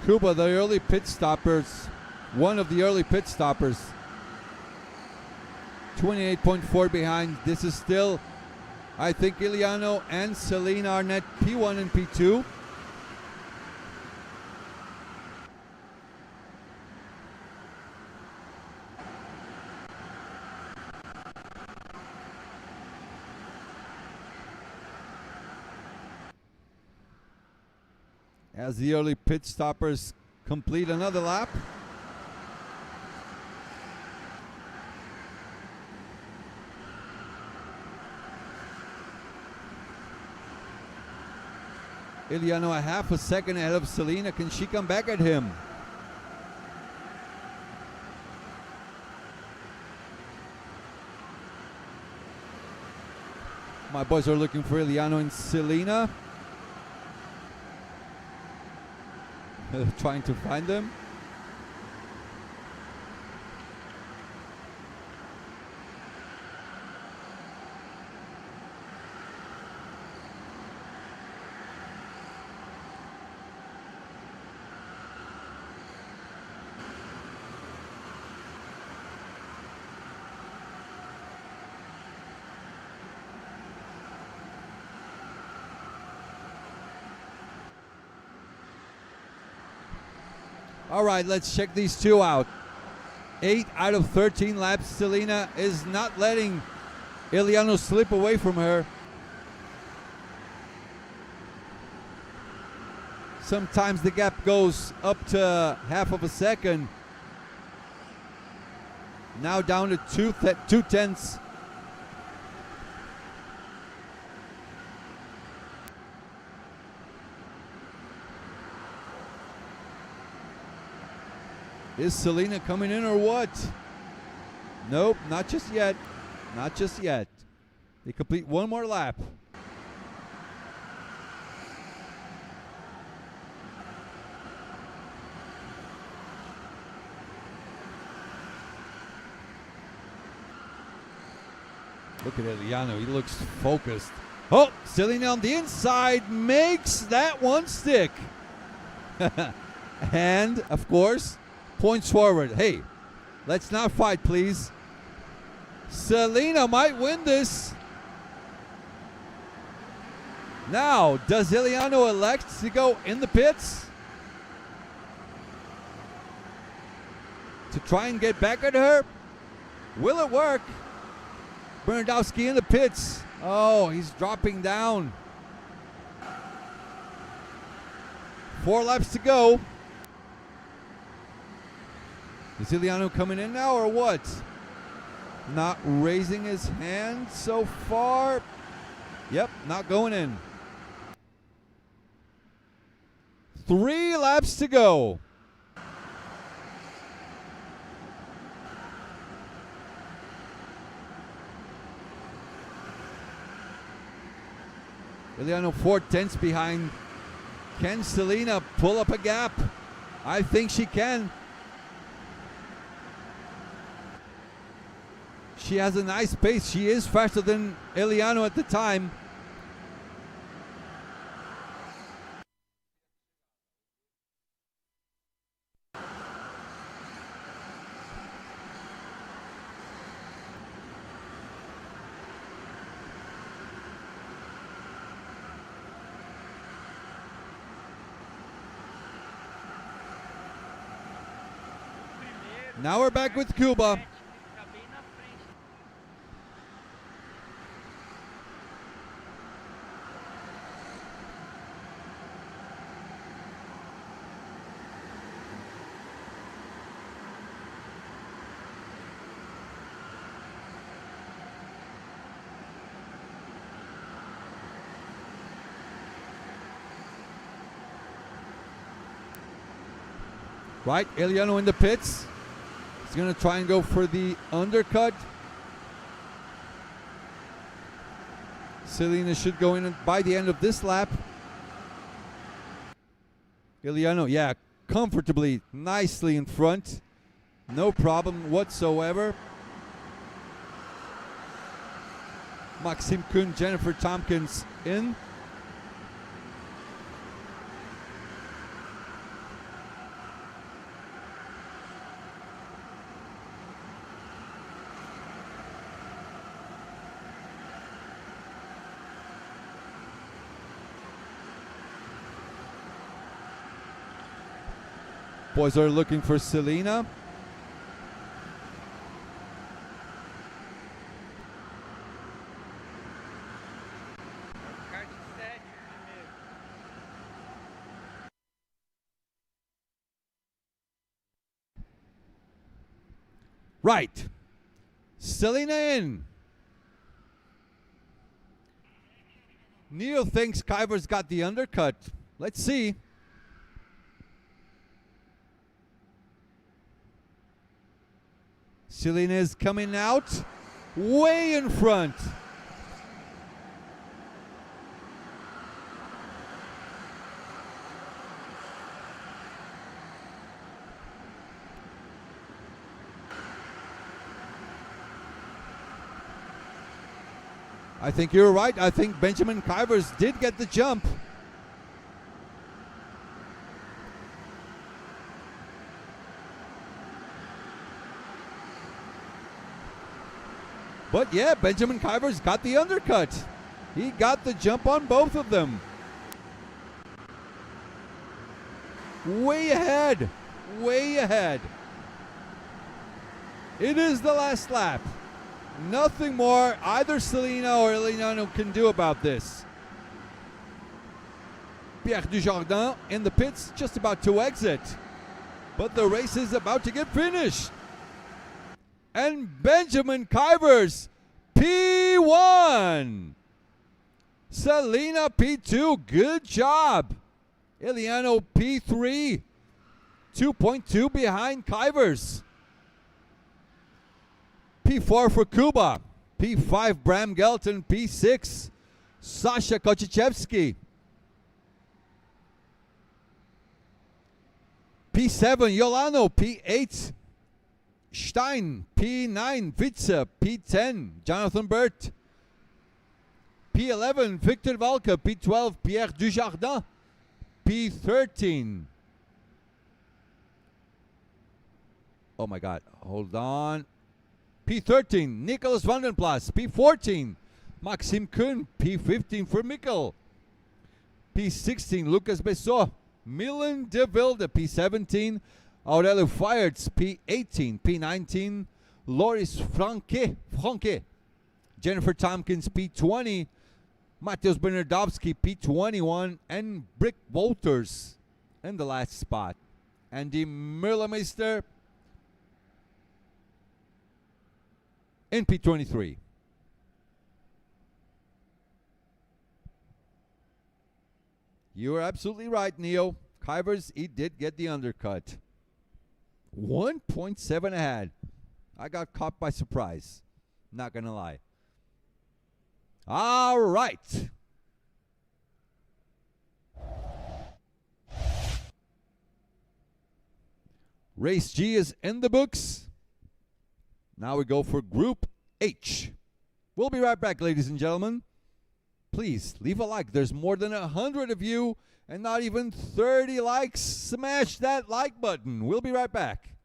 Speaker 2: Kuba, the early pit stoppers, one of the early pit stoppers. 28.4 behind. This is still, I think, Iliano and Selena are net P1 and P2. As the early pit stoppers complete another lap. Iliano a half a second ahead of Selena. Can she come back at him? My boys are looking for Iliano and Selena. Trying to find them. All right, let's check these two out. 8 out of 13 laps. Selena is not letting Iliano slip away from her. Sometimes the gap goes up to half of a second. Now down to 2/10. Is Selena coming in or what? Nope, not just yet. Not just yet. They complete one more lap. Look at Iliano, he looks focused. Oh, Selena on the inside makes that one stick. And, of course, points forward. Hey, let's not fight, please. Selena might win this. Now, does Iliano elect to go in the pits to try and get back at her? Will it work? Bernardowski in the pits. Oh, he's dropping down. 4 laps to go. Is Iliano coming in now or what? Not raising his hand so far. Yep, not going in. 3 laps to go. Iliano 4/10 behind. Can Selena pull up a gap? I think she can. She has a nice pace. She is faster than Iliano at the time. Now we're back with Cuba. Right, Iliano in the pits. He's going to try and go for the undercut. Selena should go in by the end of this lap. Iliano, yeah, comfortably, nicely in front. No problem whatsoever. Maxime Kuhn, Jennifer Tompkins in. Boys are looking for Selena. Right. Selena in. Neil thinks Kyver's got the undercut. Let's see. Selena is coming out way in front. I think you're right. I think Benjamin Kyvers did get the jump. But yeah, Benjamin Kyvers got the undercut. He got the jump on both of them. Way ahead. Way ahead. It is the last lap. Nothing more either Selena or Eliano can do about this. Pierre Dujardin in the pits, just about to exit. But the race is about to get finished. And Benjamin Kyvers, P1. Selena, P2. Good job. Eliano, P3. 2.2 behind Kyvers. P4 for Kuba. P5 Bram Gelton. P6 Sasha Kochichevsky. P7 Yolano. P8 Stein. P9 Witze. P10 Jonathan Burt. P11 Victor Valke. P12 Pierre Dujardin. P13. Oh my God, hold on. P13, Nicholas Vandenplas. P14, Maxime Kuhn. P15 for Mikkel. P16, Lucas Bessot. Milan de Wilde. P17, Aurelio Feierts. P18, P19, Loris Franke. Jennifer Tompkins. P20, Mateusz Bernardowski. P21, and Brick Wolters in the last spot. Andy Müllermeister in P23. You are absolutely right, Neo. Kyvers, he did get the undercut. 1.7 ahead. I got caught by surprise. Not going to lie. All right. Race G is in the books. Now we go for Group H. We'll be right back, ladies and gentlemen. Please leave a like. There's more than 100 of you and not even 30 likes. Smash that like button. We'll be right back.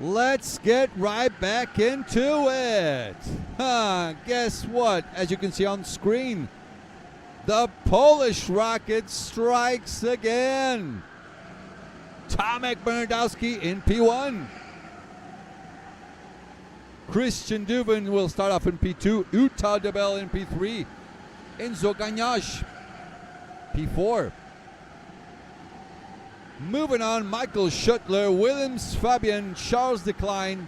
Speaker 2: Let's get right back into it. Guess what? As you can see on screen, the Polish rocket strikes again. Tomek Bernardowski in P1. Christian Dubin will start off in P2. Uta Debel in P3. Enzo Gagnache, P4. Moving on, Michael Schuttler, Willems Fabian, Charles Decline,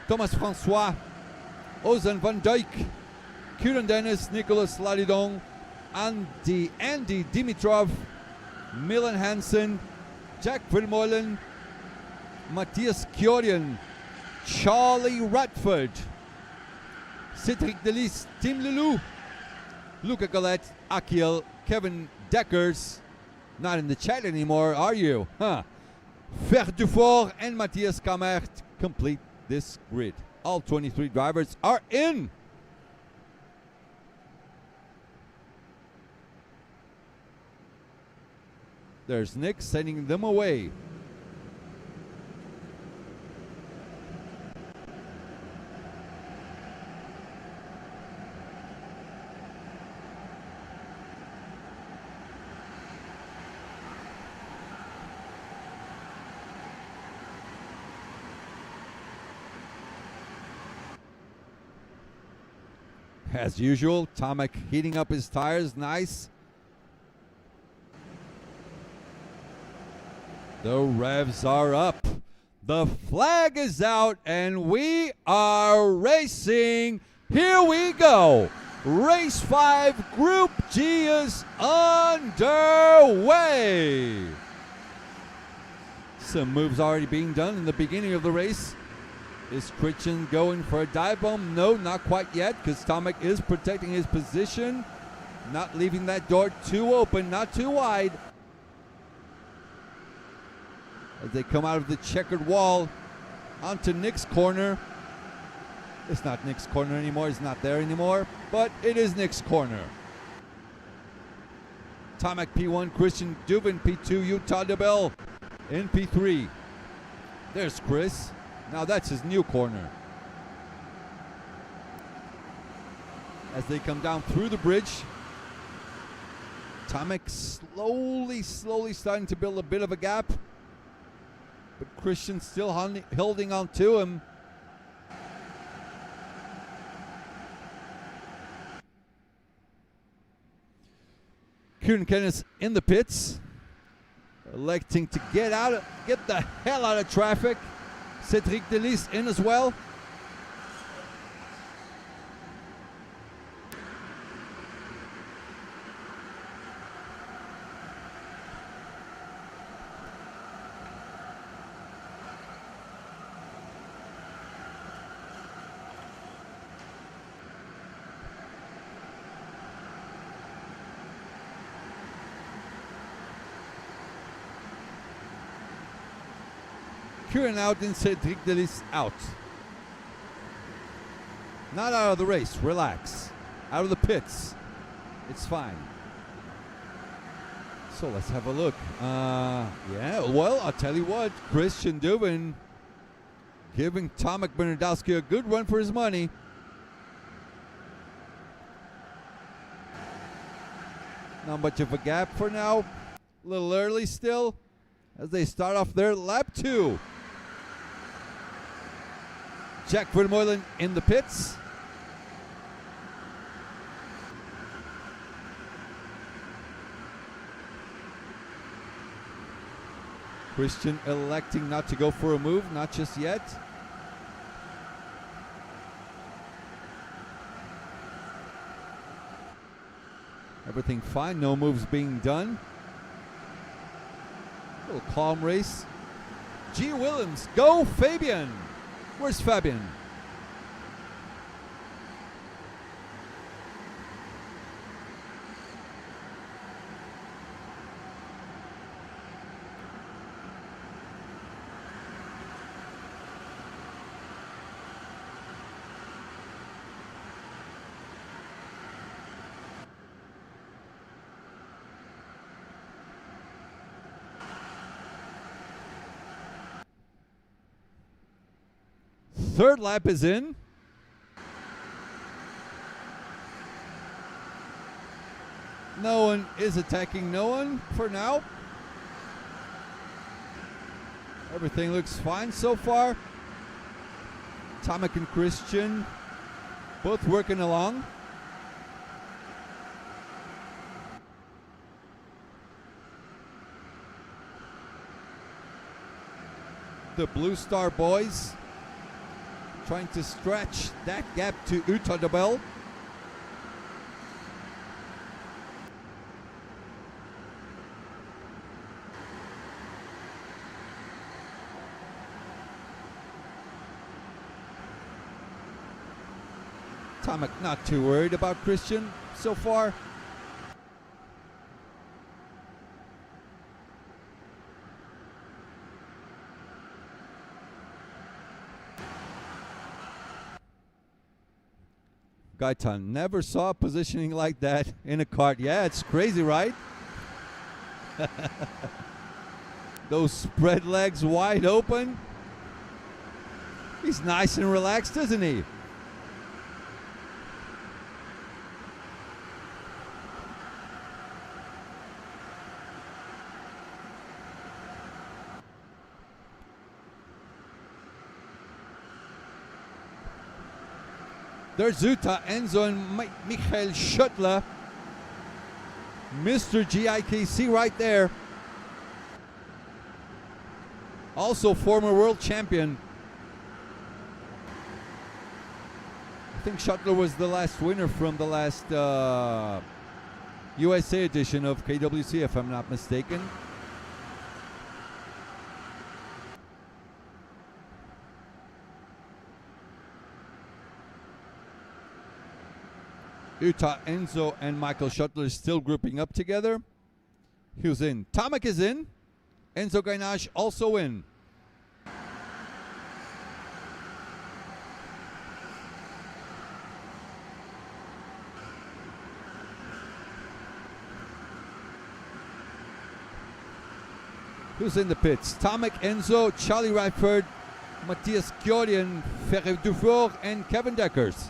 Speaker 2: Thomas Francois, Ozan van Dijk, Kieran Dennis, Nicolas Ladidon, Andy Dimitrov, Milan Hansen, Jack Vermeulen, Matthias Kjorian, Charlie Radford, Cedric Delis, Tim Lelou, Luca Galette, Akiel, Kevin Deckers. Not in the chat anymore, are you? Fer Dufort and Matthias Kamert complete this grid. All 23 drivers are in. There's Nick sending them away. As usual, Tomek heating up his tires. Nice. The revs are up. The flag is out, and we are racing. Here we go. Race 5, Group G is underway. Some moves already being done in the beginning of the race. Is Christian going for a dive bomb? No, not quite yet, because Tomek is protecting his position. Not leaving that door too open, not too wide. As they come out of the checkered wall onto Nick's corner. It's not Nick's corner anymore. He's not there anymore. But it is Nick's corner. Tomek P1, Christian Dubin P2, Utah DeBell in P3. There's Chris. Now that's his new corner. As they come down through the bridge, Tomek slowly starting to build a bit of a gap. But Christian still holding on to him. Kieran Kenneth in the pits, electing to get the hell out of traffic. Cedric Delis in as well. Kieran out and Cedric Delis out. Not out of the race, relax. Out of the pits. It's fine. So let's have a look. Yeah, well, I'll tell you what. Christian Dubin giving Tomek Bernardowski a good run for his money. Not much of a gap for now. A little early still as they start off their lap 2. Jack Vermeulen in the pits. Christian electing not to go for a move, not just yet. Everything fine, no moves being done. A little calm race. G. Williams, go Fabian. Where's Fabian? Third lap is in. No one is attacking no one for now. Everything looks fine so far. Tomek and Christian both working along. The Blue Star boys trying to stretch that gap to Utah DeBell. Tomek not too worried about Christian so far. Gaitan, never saw positioning like that in a kart. Yeah, it's crazy, right? Those spread legs wide open. He's nice and relaxed, isn't he? There's Uta, Enzo, and Michael Schuttler. Mr. GIKC right there. Also former world champion. I think Schuttler was the last winner from the last USA edition of KWC, if I'm not mistaken. Uta, Enzo, and Michael Schuttler still grouping up together. Who's in? Tomek is in. Enzo Gainash also in. Who's in the pits? Tomek, Enzo, Charlie Radford, Matthias Kjorian, Ferre Dufour, and Kevin Deckers.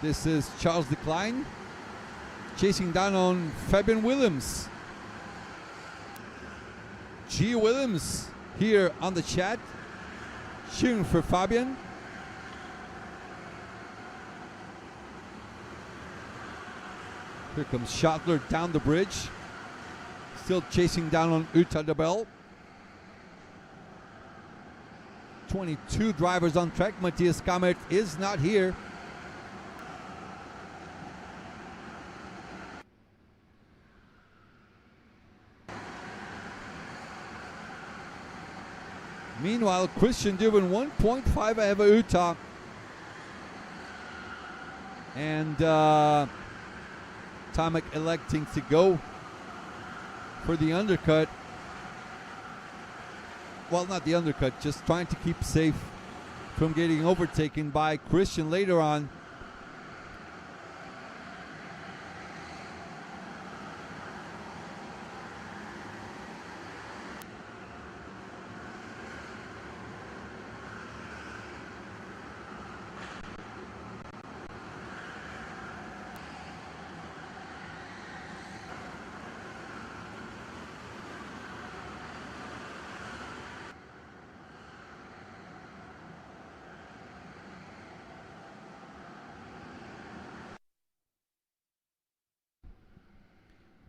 Speaker 2: This is Charles Decline chasing down on Fabian Willems. G. Willems here on the chat, cheering for Fabian. Here comes Schottler down the bridge, still chasing down on Uta de Bell. 22 drivers on track. Matthias Kammert is not here. Meanwhile, Christian Dubin 1.5 ahead of Uta. And Tomek electing to go for the undercut. Well, not the undercut, just trying to keep safe from getting overtaken by Christian later on.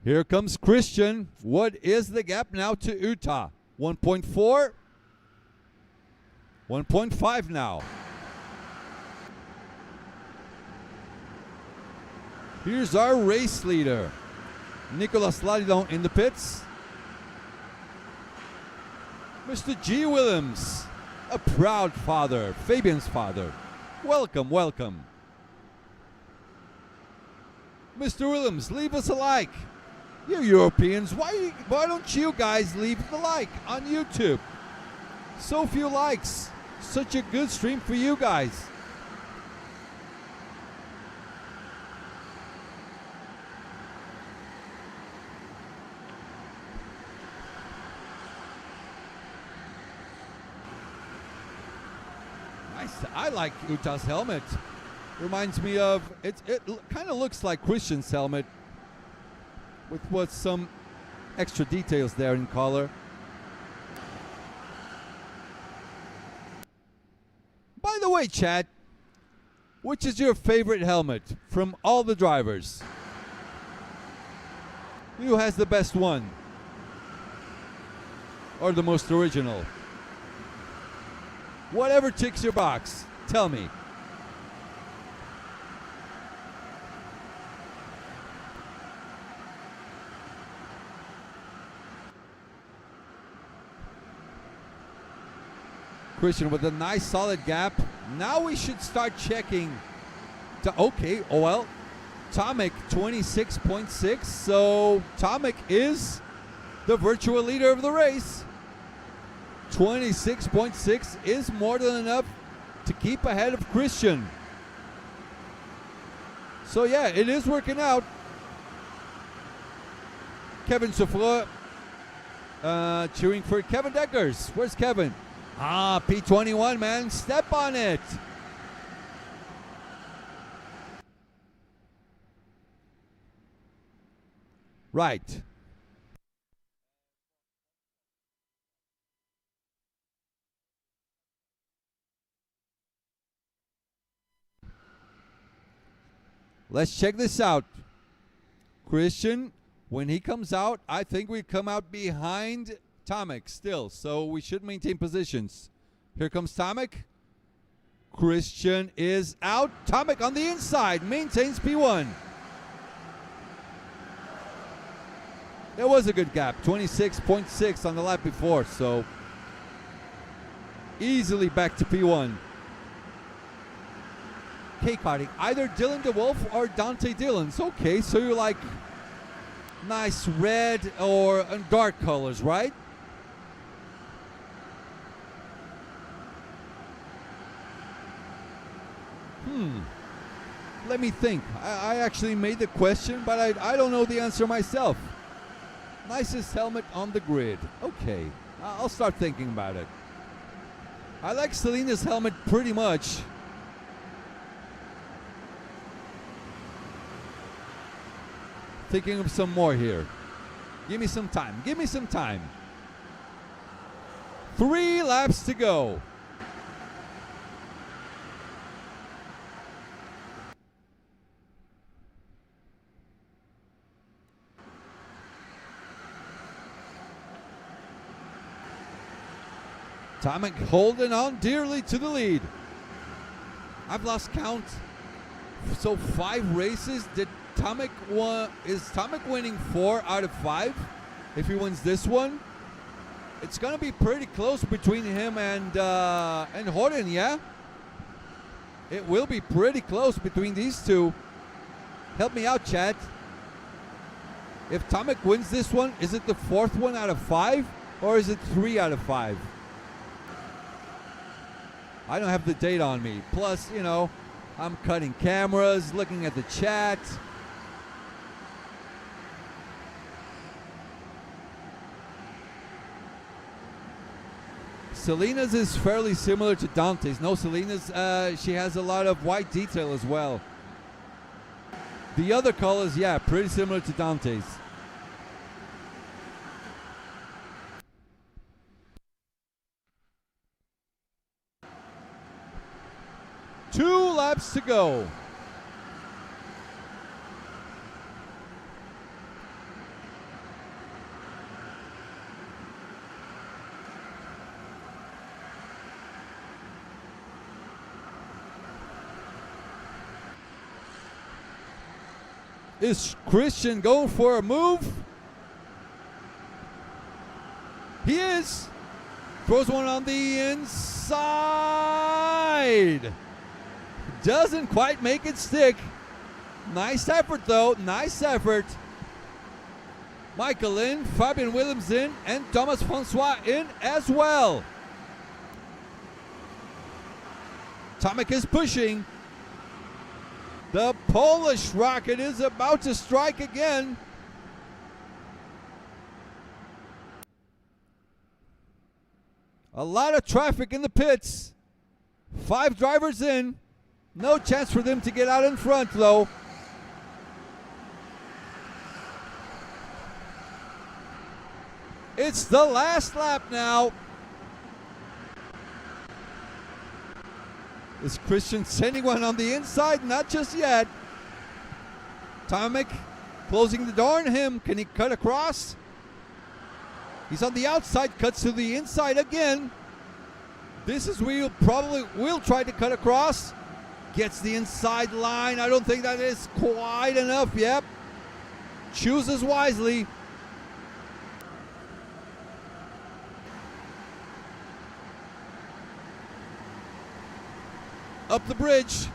Speaker 2: Here comes Christian. What is the gap now to Uta? 1.4? 1.5 now. Here's our race leader, Nicolas Ladilon in the pits. Mr. G. Willems, a proud father, Fabian's father. Welcome, welcome. Mr. Willems, leave us a like. You Europeans, why don't you guys leave the like on YouTube? So few likes. Such a good stream for you guys. Nice. I like Uta's helmet. Reminds me of, it kind of looks like Christian's helmet with some extra details there in color. By the way, chat, which is your favorite helmet from all the drivers? Who has the best one? Or the most original? Whatever ticks your box, tell me. Christian with a nice solid gap. Now we should start checking. Okay, oh well. Tomek 26.6. So Tomek is the virtual leader of the race. 26.6 is more than enough to keep ahead of Christian. So yeah, it is working out. Kevin Souffleur cheering for Kevin Deckers. Where's Kevin? Ah, P21, man. Step on it. Right. Let's check this out. Christian, when he comes out, I think we come out behind Tomek still. So we should maintain positions. Here comes Tomek. Christian is out. Tomek on the inside. Maintains P1. There was a good gap. 26.6 on the lap before. So easily back to P1. K-karting. Either Dylan DeWolf or Dante Dillons. Okay, so you're like nice red or dark colors, right? Let me think. I actually made the question, but I don't know the answer myself. Nicest helmet on the grid. Okay, I'll start thinking about it. I like Selena's helmet pretty much. Thinking of some more here. Give me some time. Give me some time. 3 laps to go. Tomek holding on dearly to the lead. I've lost count. So 5 races. Is Tomek winning 4 out of 5? If he wins this one, it's gonna be pretty close between him and Horton, yeah? It will be pretty close between these two. Help me out, chat. If Tomek wins this one, is it the 4th one out of 5? Or is it 3 out of 5? I don't have the date on me. Plus, you know, I'm cutting cameras, looking at the chat. Selena's is fairly similar to Dante's. No, Selena's, she has a lot of white detail as well. The other colors, yeah, pretty similar to Dante's. Two laps to go. Is Christian going for a move? He is. Throws one on the inside. Doesn't quite make it stick. Nice effort though, nice effort. Michael in, Fabian Willems in, and Thomas Francois in as well. Tomek is pushing. The Polish rocket is about to strike again. A lot of traffic in the pits. 5 drivers in. No chance for them to get out in front, though. It's the last lap now. Is Christian sending one on the inside? Not just yet. Tomek closing the door on him. Can he cut across? He's on the outside, cuts to the inside again. This is where he probably will try to cut across. Gets the inside line. I don't think that is quite enough. Yep. Chooses wisely. Up the bridge.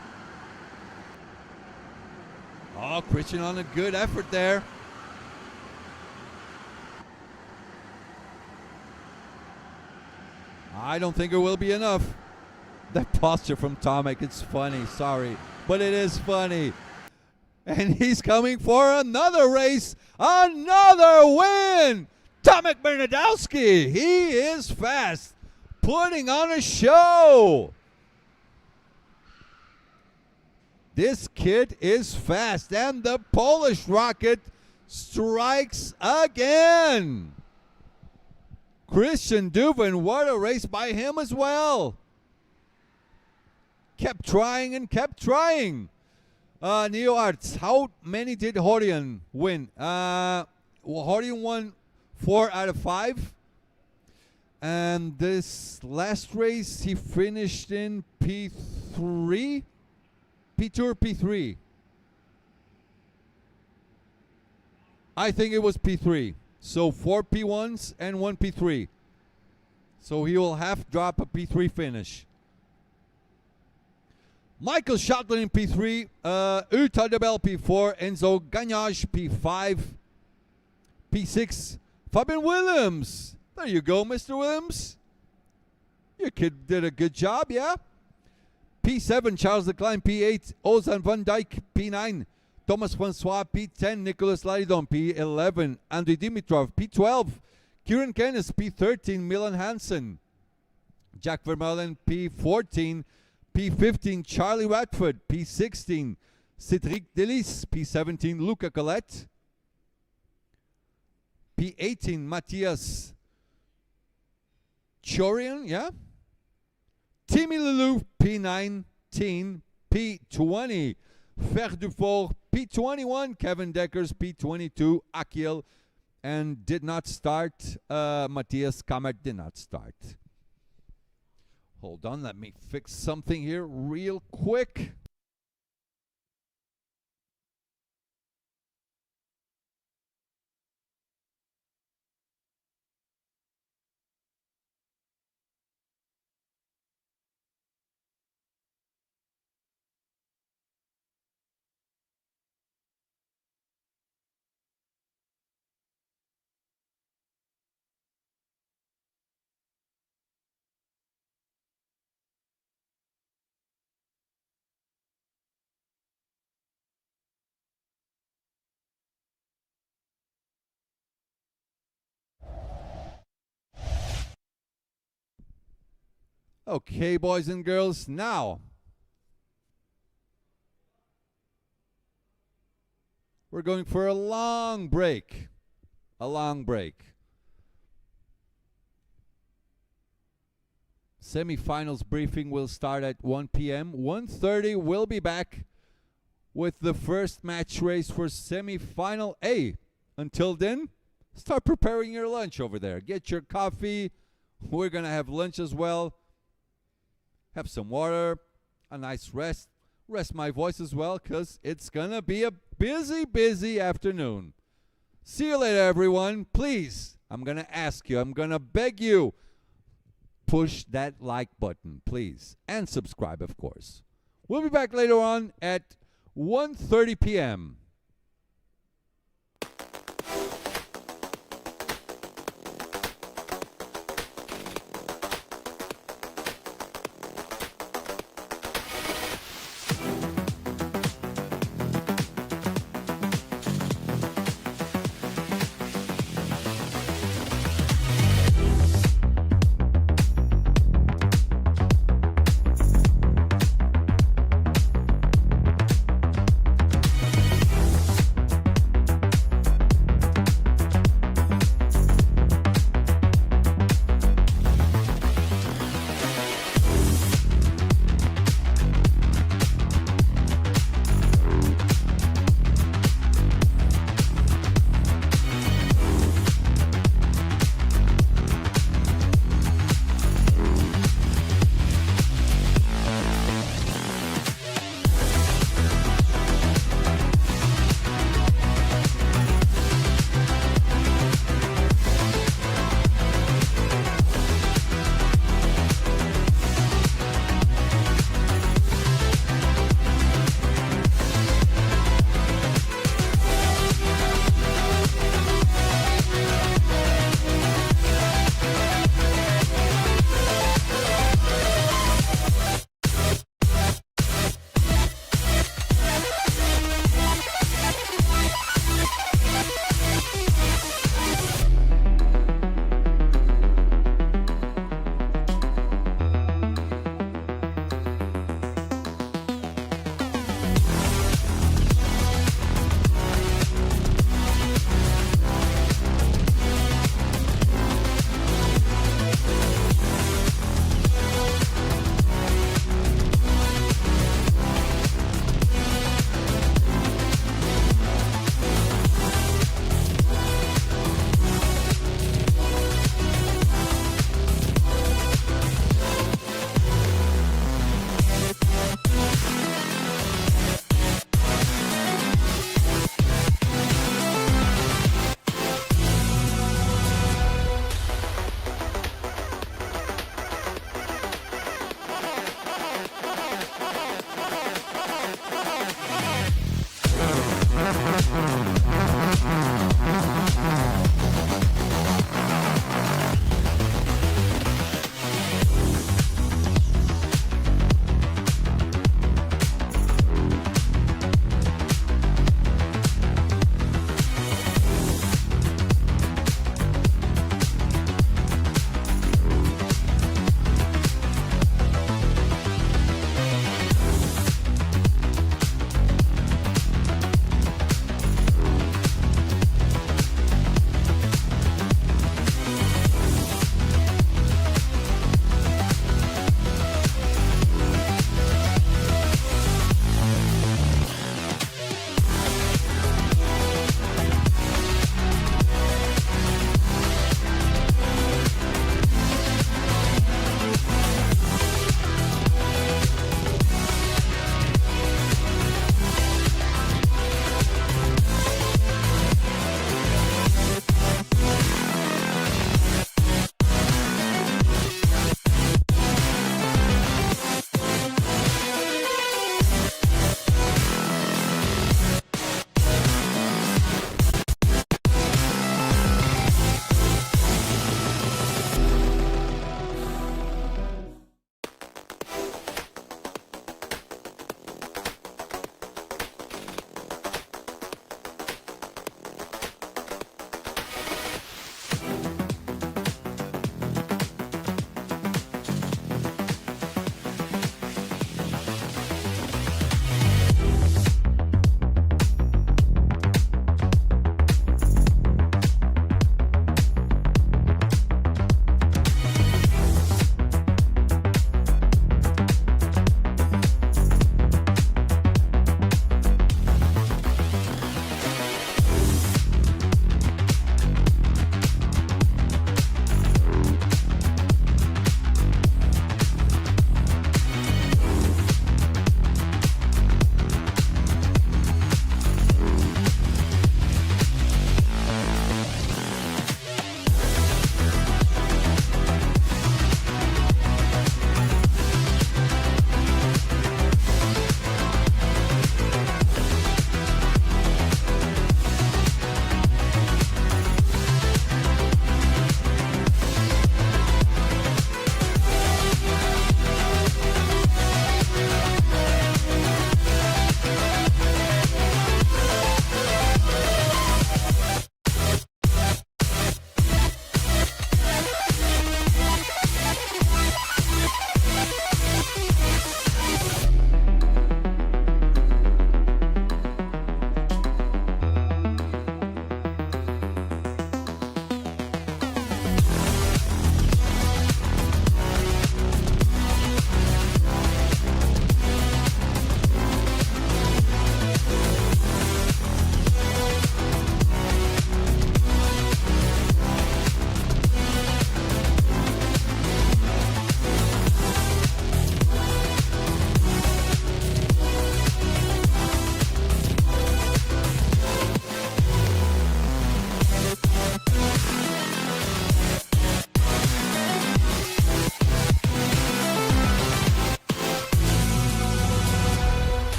Speaker 2: Oh, Christian on a good effort there. I don't think it will be enough. That posture from Tomek, it's funny, sorry, but it is funny. And he's coming for another race, another win! Tomek Bernadowski, he is fast, putting on a show. This kid is fast, and the Polish rocket strikes again. Christian Duvin, what a race by him as well. Kept trying and kept trying. Neo Arts, how many did Horion win? Horion won 4 out of 5. And this last race, he finished in P3? P2 or P3? I think it was P3. So 4 P1s and 1 P3. So he will have drop a P3 finish. Michael Schottler in P3. Uta de Bel P4. Enzo Gagnage P5. P6. Fabian Williams. There you go, Mr. Williams. Your kid did a good job, yeah? P7, Charles Leclerc. P8, Ozan van Dijk. P9, Thomas Francois. P10, Nicolas Laridon. P11, Andrei Dimitrov. P12, Kieran Kennis. P13, Milan Hansen. Jack Vermeulen. P14, P15, Charlie Radford. P16, Cedric Delis. P17, Luca Colette. P18, Matthias Chorian, yeah? Timmy Leloup, P19, P20, Fer Dufort, P21, Kevin Deckers, P22, Akil, and did not start, Matthias Kammert did not start. Hold on, let me fix something here real quick. Okay, boys and girls, now we're going for a long break. A long break. Semifinals briefing will start at 1 p.m. 1:30, we'll be back with the first match race for semifinal A. Until then, start preparing your lunch over there. Get your coffee. We're going to have lunch as well. Have some water, a nice rest. Rest my voice as well, because it's going to be a busy, busy afternoon. See you later, everyone. Please, I'm going to ask you, I'm going to beg you, push that like button, please. And subscribe, of course. We'll be back later on at 1:30 p.m.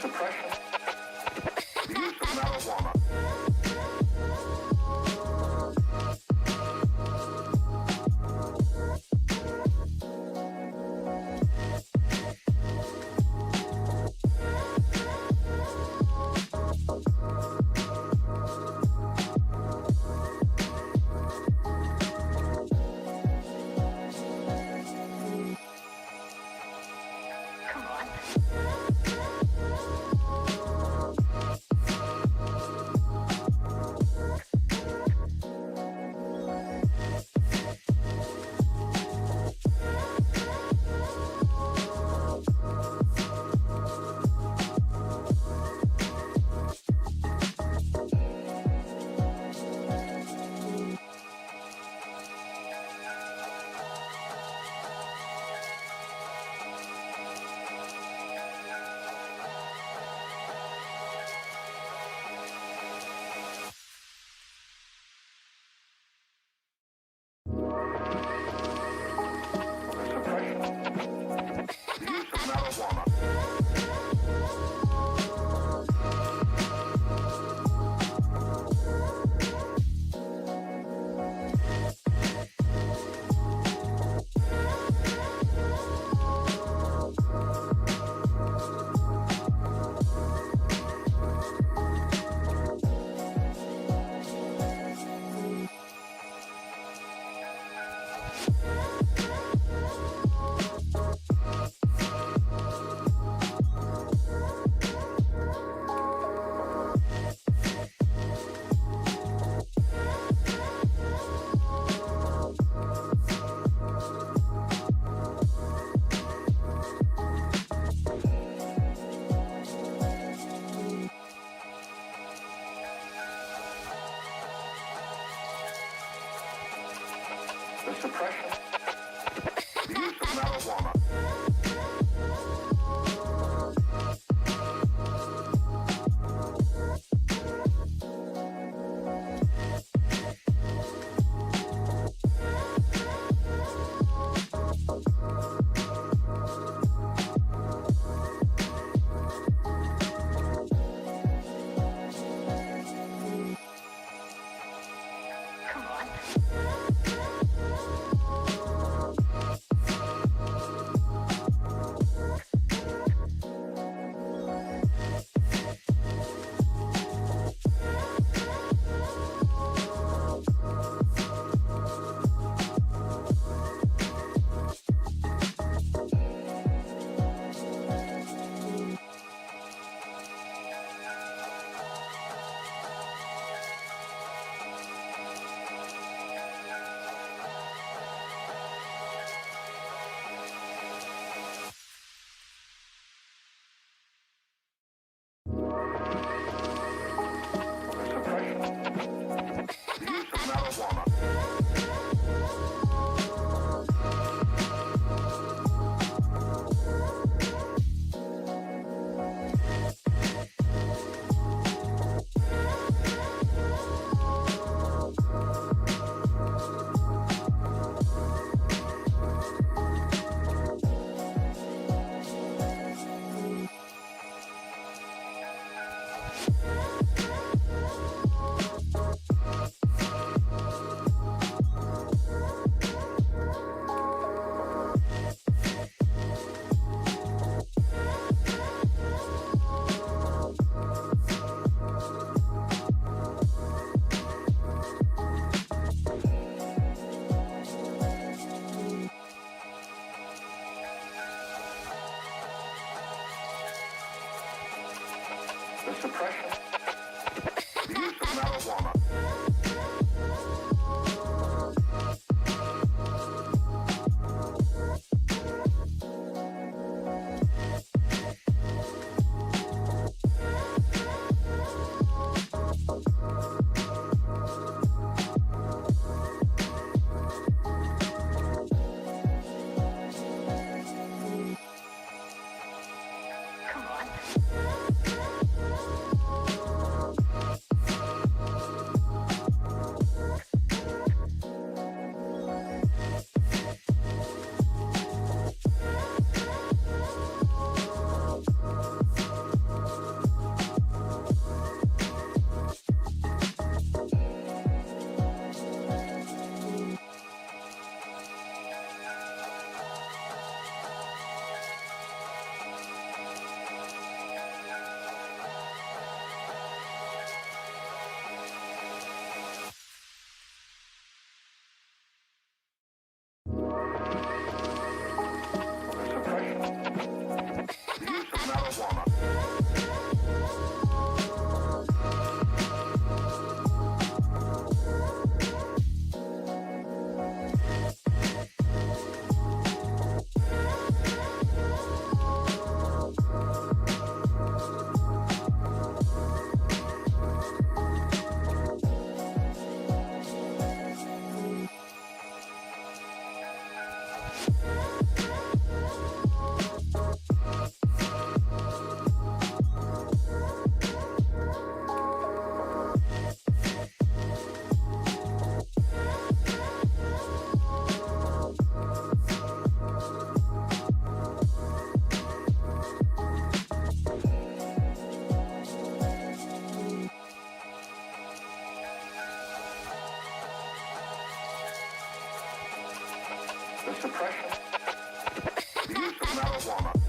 Speaker 1: suppression, the use of marijuana. The suppression, the use of marijuana. The suppression, the use of marijuana.
Speaker 4: Come on.
Speaker 1: as depression, the use of marijuana.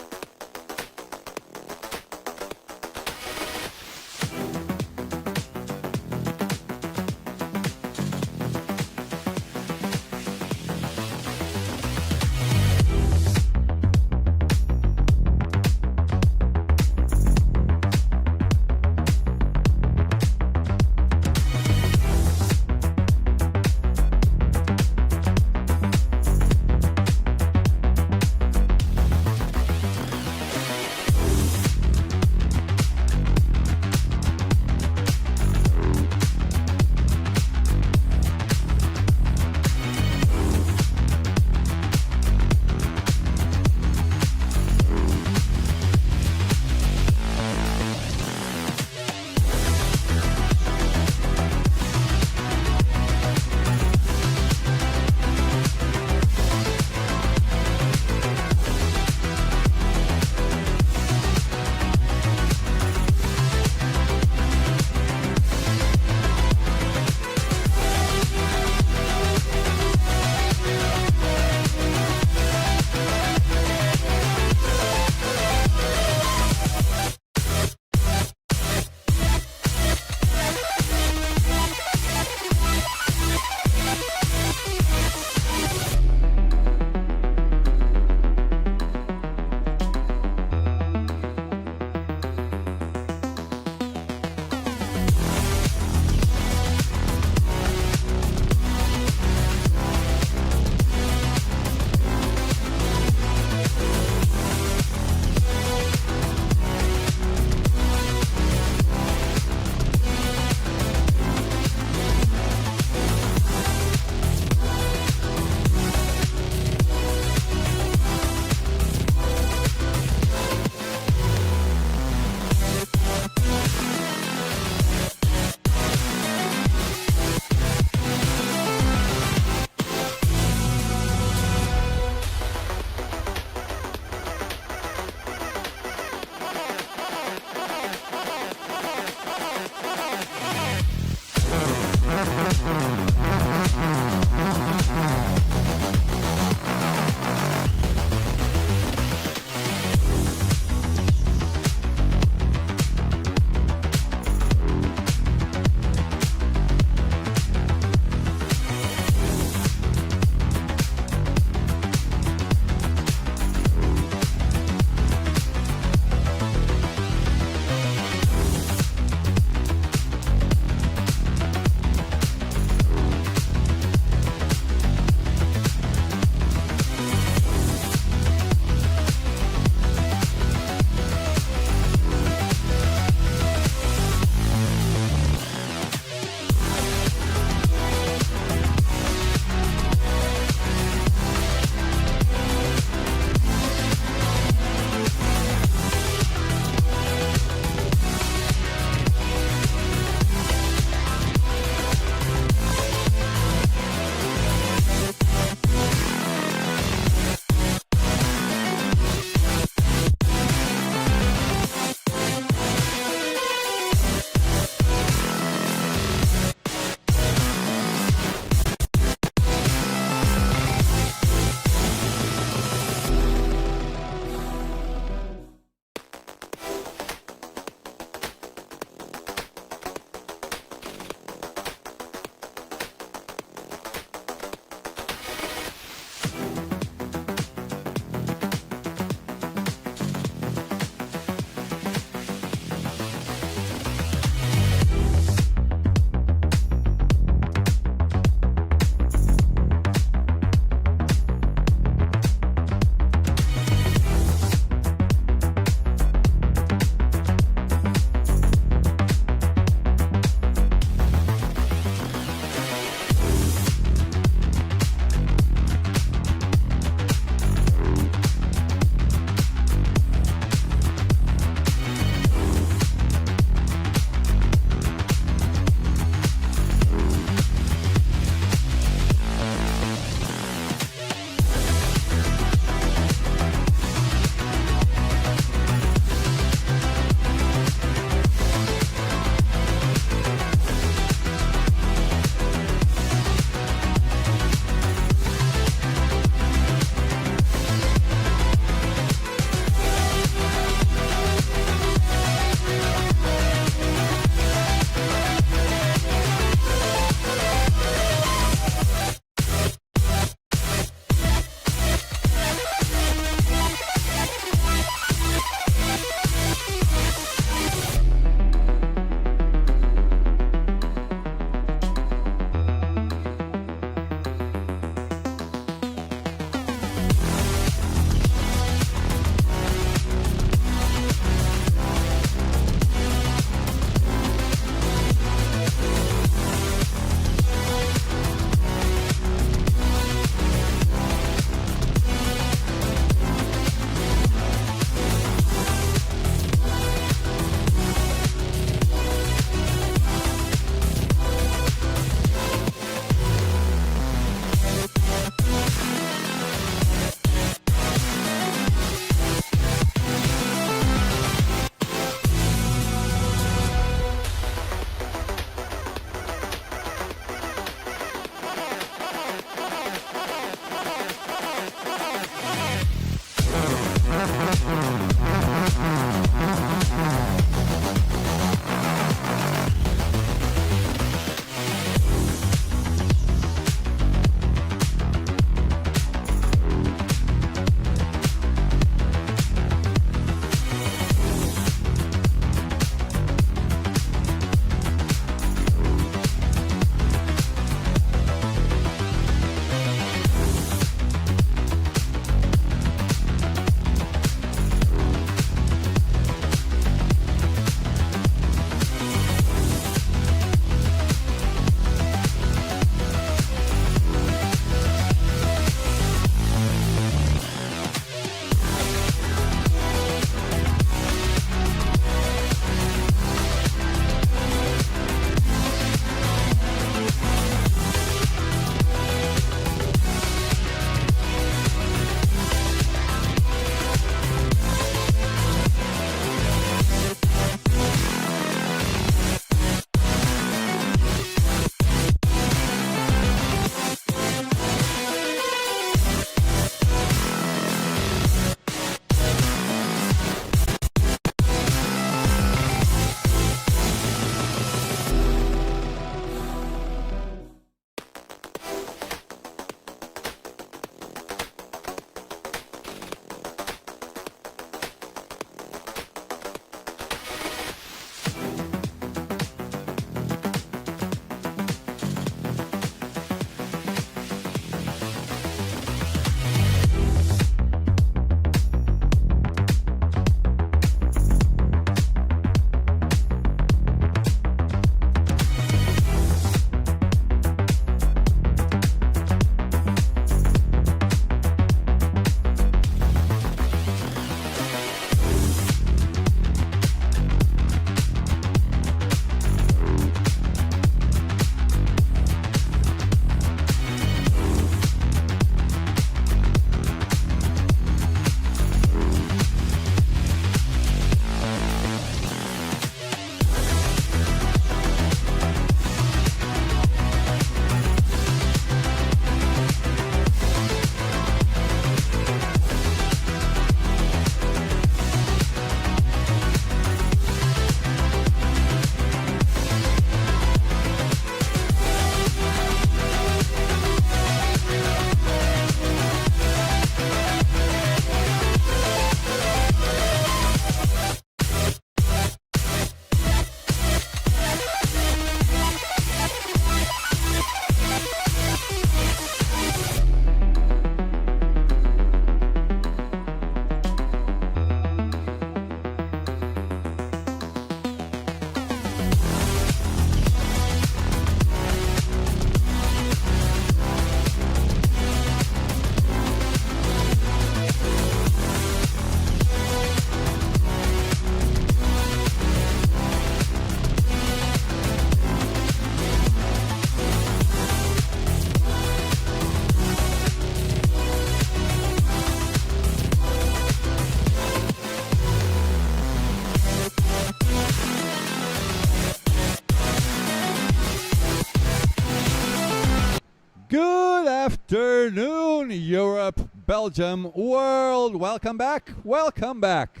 Speaker 2: afternoon, Europe, Belgium, world. Welcome back. Welcome back.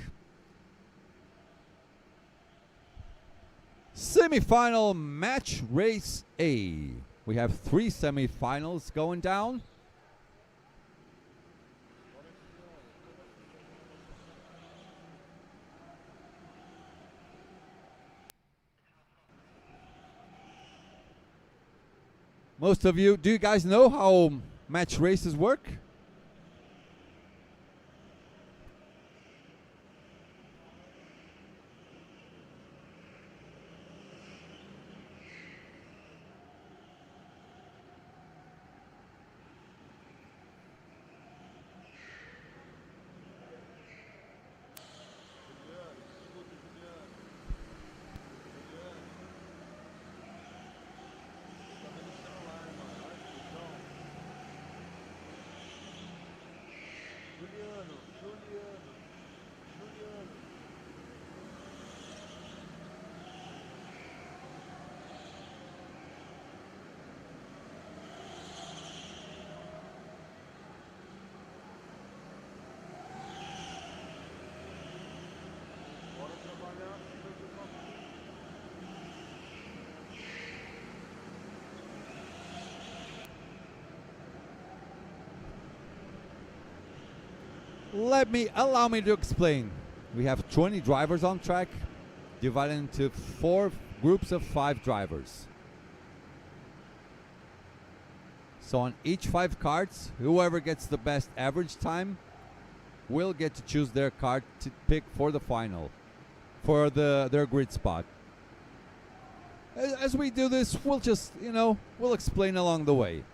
Speaker 2: Semi-final match race A. We have 3 semi-finals going down. Most of you, do you guys know how match races work? Allow me to explain. We have 20 drivers on track, divided into 4 groups of 5 drivers. So on each 5 carts, whoever gets the best average time will get to choose their cart to pick for the final, for their grid spot. As we do this, we'll just, we'll explain along the way.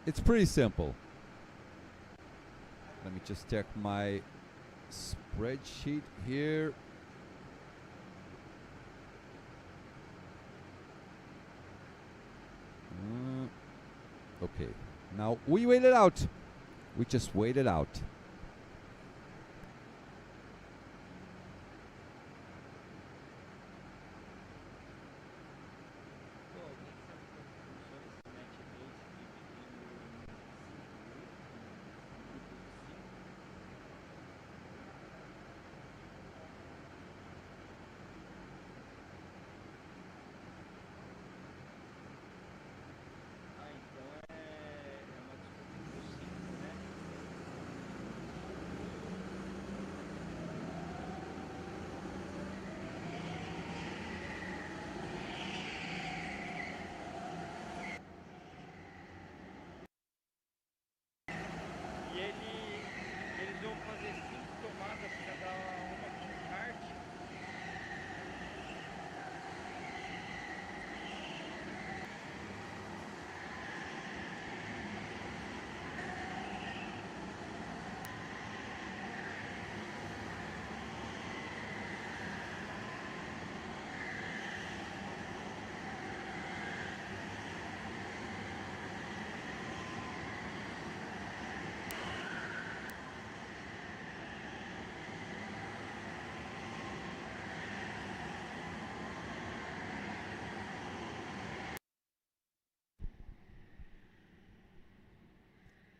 Speaker 2: It's pretty simple. Let me just check my spreadsheet here. Okay, now we wait it out. We just wait it out.
Speaker 3: Eles vão fazer 5 tomadas cada uma com kart.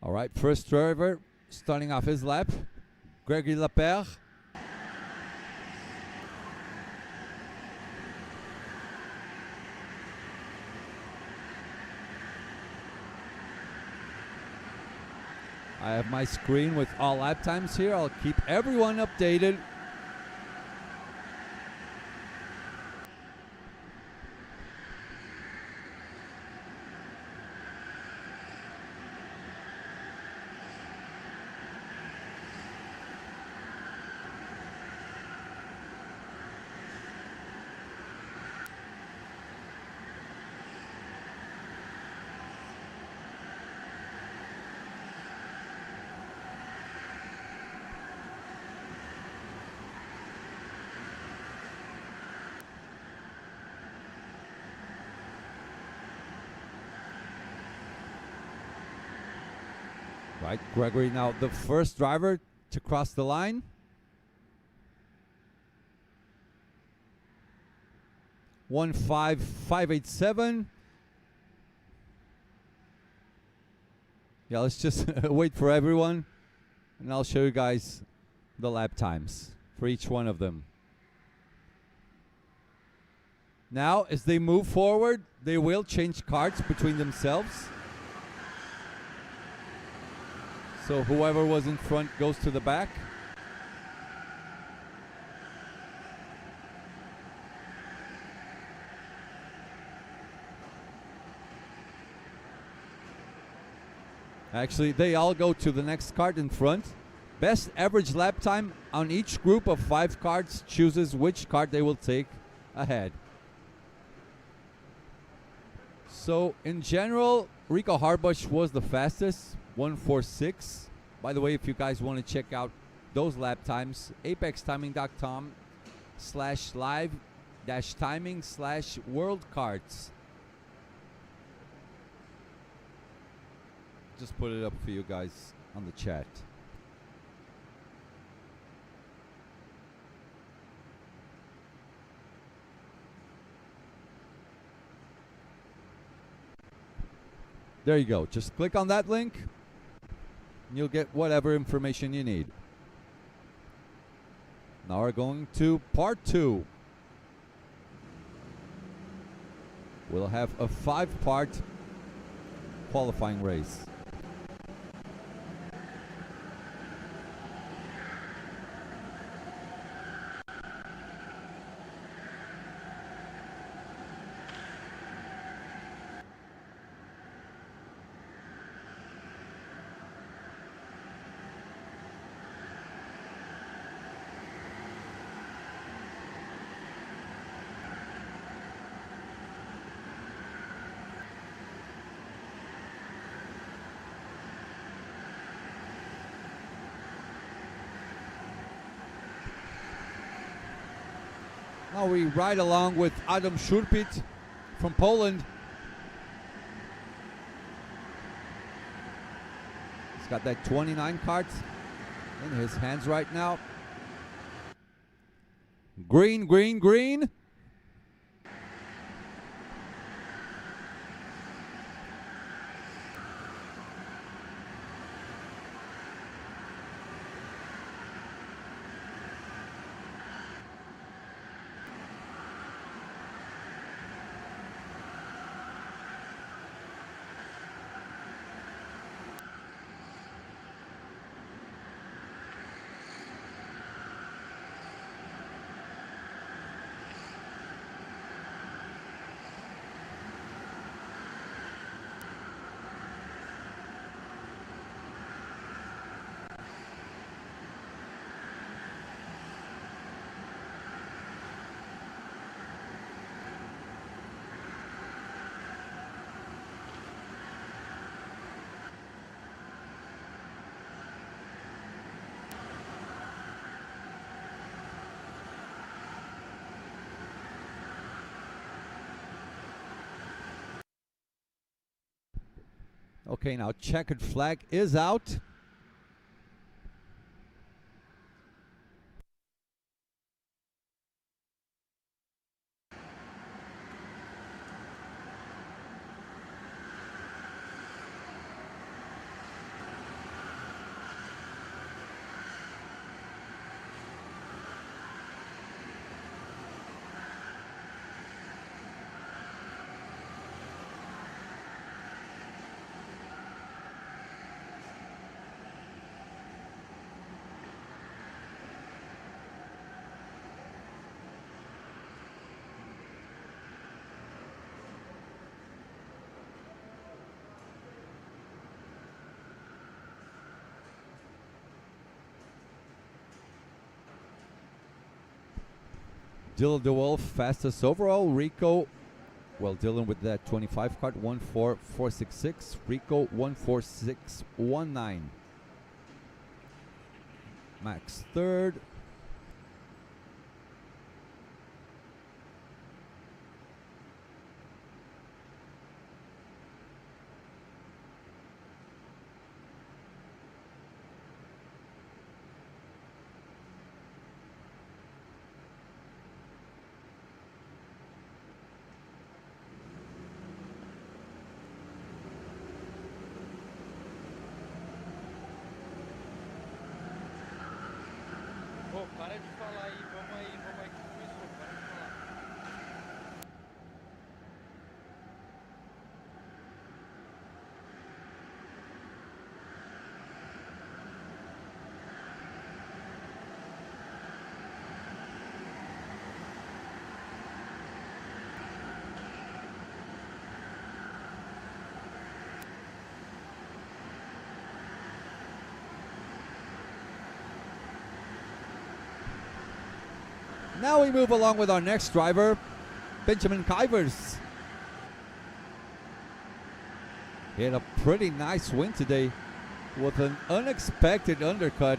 Speaker 2: All right, first driver starting off his lap, Gregory Lapierre. I have my screen with all lap times here. I'll keep everyone updated. Right, Gregory now the first driver to cross the line. One 5.587. Yeah, let's just wait for everyone, and I'll show you guys the lap times for each one of them. Now, as they move forward, they will change carts between themselves. So whoever was in front goes to the back. Actually, they all go to the next cart in front. Best average lap time on each group of 5 carts chooses which cart they will take ahead. So in general, Rico Harbush was the fastest, 1:46. By the way, if you guys want to check out those lap times, apextiming.com/live-timing/worldkarts. Just put it up for you guys on the chat. There you go. Just click on that link and you'll get whatever information you need. Now we're going to part 2. We'll have a 5-part qualifying race. Now we ride along with Adam Szurpit from Poland. He's got that 29 cart in his hands right now. Green, green, green. Okay, now checkered flag is out. Dylan DeWolf, fastest overall. Rico, well, Dylan with that 25 cart, 14466. Rico, 14619. Max third.
Speaker 3: Ô, para de falar aí, vamos aí que começou, para de falar.
Speaker 2: Now we move along with our next driver, Benjamin Kuyvers. He had a pretty nice win today with an unexpected undercut.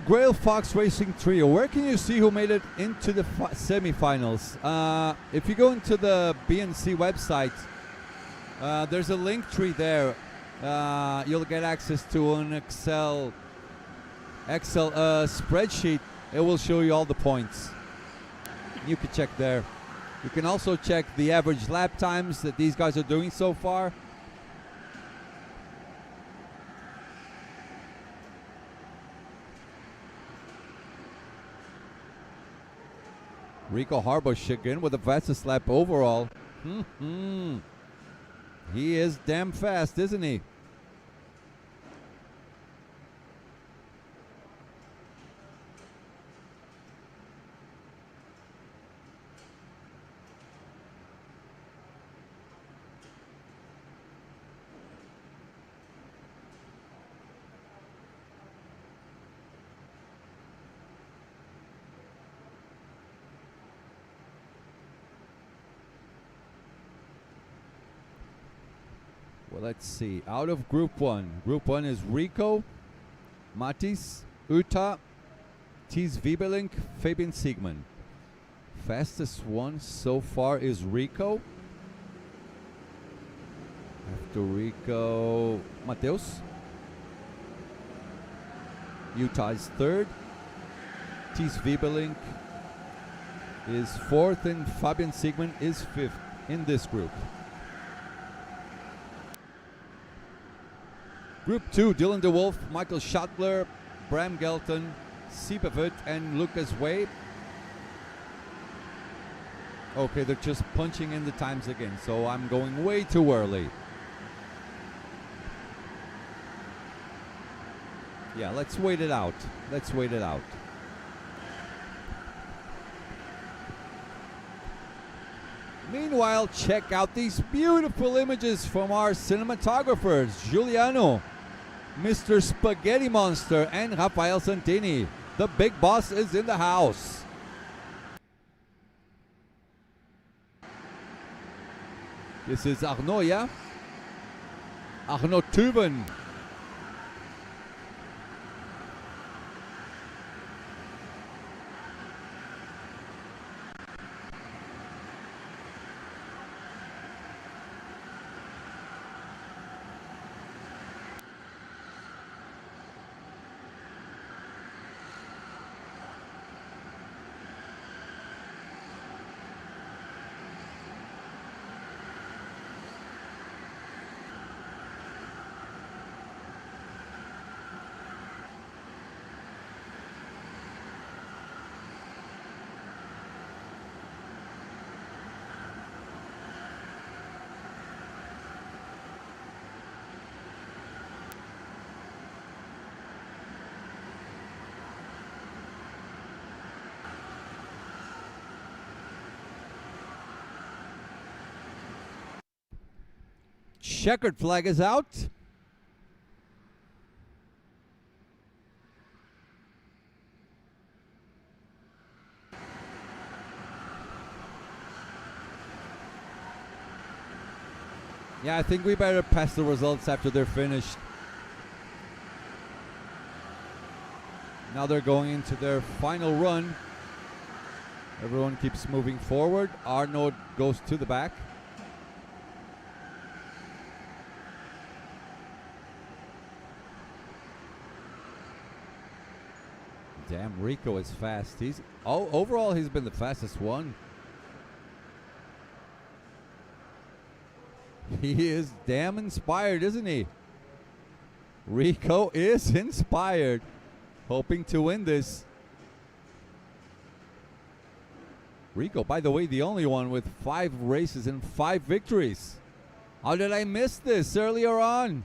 Speaker 2: Grail Fox Racing Trio. Where can you see who made it into the semifinals? If you go into the BNC website, there's a link tree there. You'll get access to an Excel spreadsheet. It will show you all the points. You can check there. You can also check the average lap times that these guys are doing so far. Rico Harbush again with the fastest lap overall. He is damn fast, isn't he? Well, let's see. Out of Group 1. Group 1 is Rico, Matis, Uta, Thies Wiebelink, Fabian Siegmann. Fastest one so far is Rico. After Rico, Mateus. Utah is third. Thies Wiebelink is fourth, and Fabian Siegmann is fifth in this group. Group 2, Dylan DeWolf, Michael Schottler, Bram Gelton, Siebevet, and Lucas Way. Okay, they're just punching in the times again, so I'm going way too early. Yeah, let's wait it out. Let's wait it out. Meanwhile, check out these beautiful images from our cinematographers, Giuliano, Mr. Spaghetti Monster, and Rafael Santini. The big boss is in the house. This is Arnaud, yeah? Arnaud Tuben. checkered flag is out. Yeah, I think we better pass the results after they're finished. Now they're going into their final run. Everyone keeps moving forward. Arnold goes to the back. Damn, Rico is fast. Overall he's been the fastest one. He is damn inspired, isn't he? Rico is inspired, hoping to win this. Rico, by the way, the only one with 5 races and 5 victories. How did I miss this earlier on?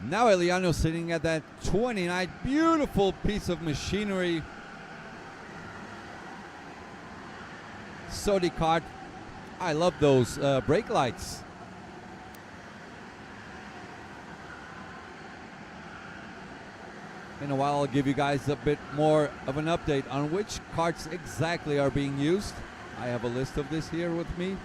Speaker 2: Now Eliano sitting at that 29, beautiful piece of machinery. Sodi kart. I love those brake lights. In a while I'll give you guys a bit more of an update on which karts exactly are being used. I have a list of this here with me.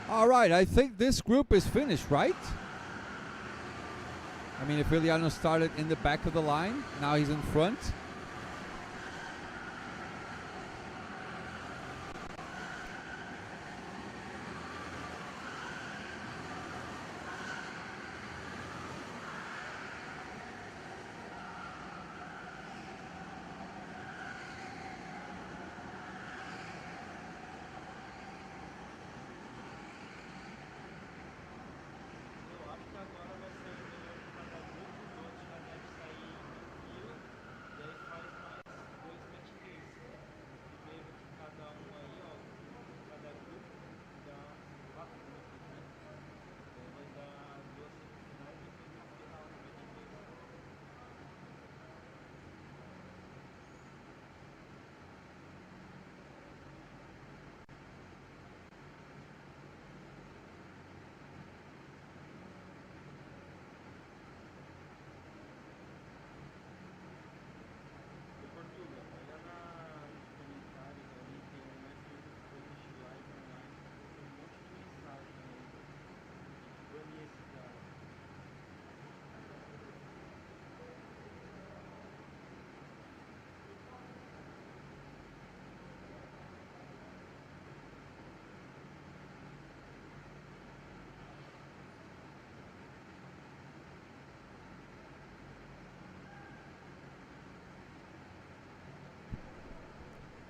Speaker 2: All right, I think this group is finished, right? I mean, if Iliano started in the back of the line, now he's in front.
Speaker 3: Eu acho que agora vai sair o melhor de cada grupo, o Dodge já deve sair em fila, e aí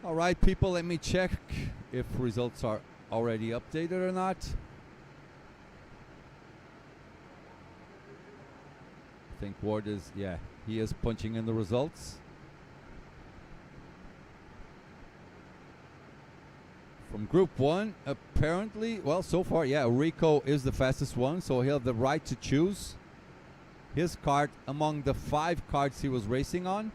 Speaker 2: All right, people, let me check if results are already updated or not. I think Ward is, yeah, he is punching in the results. From Group 1, apparently, well, so far, yeah, Rico is the fastest one, so he'll have the right to choose his kart among the 5 karts he was racing on.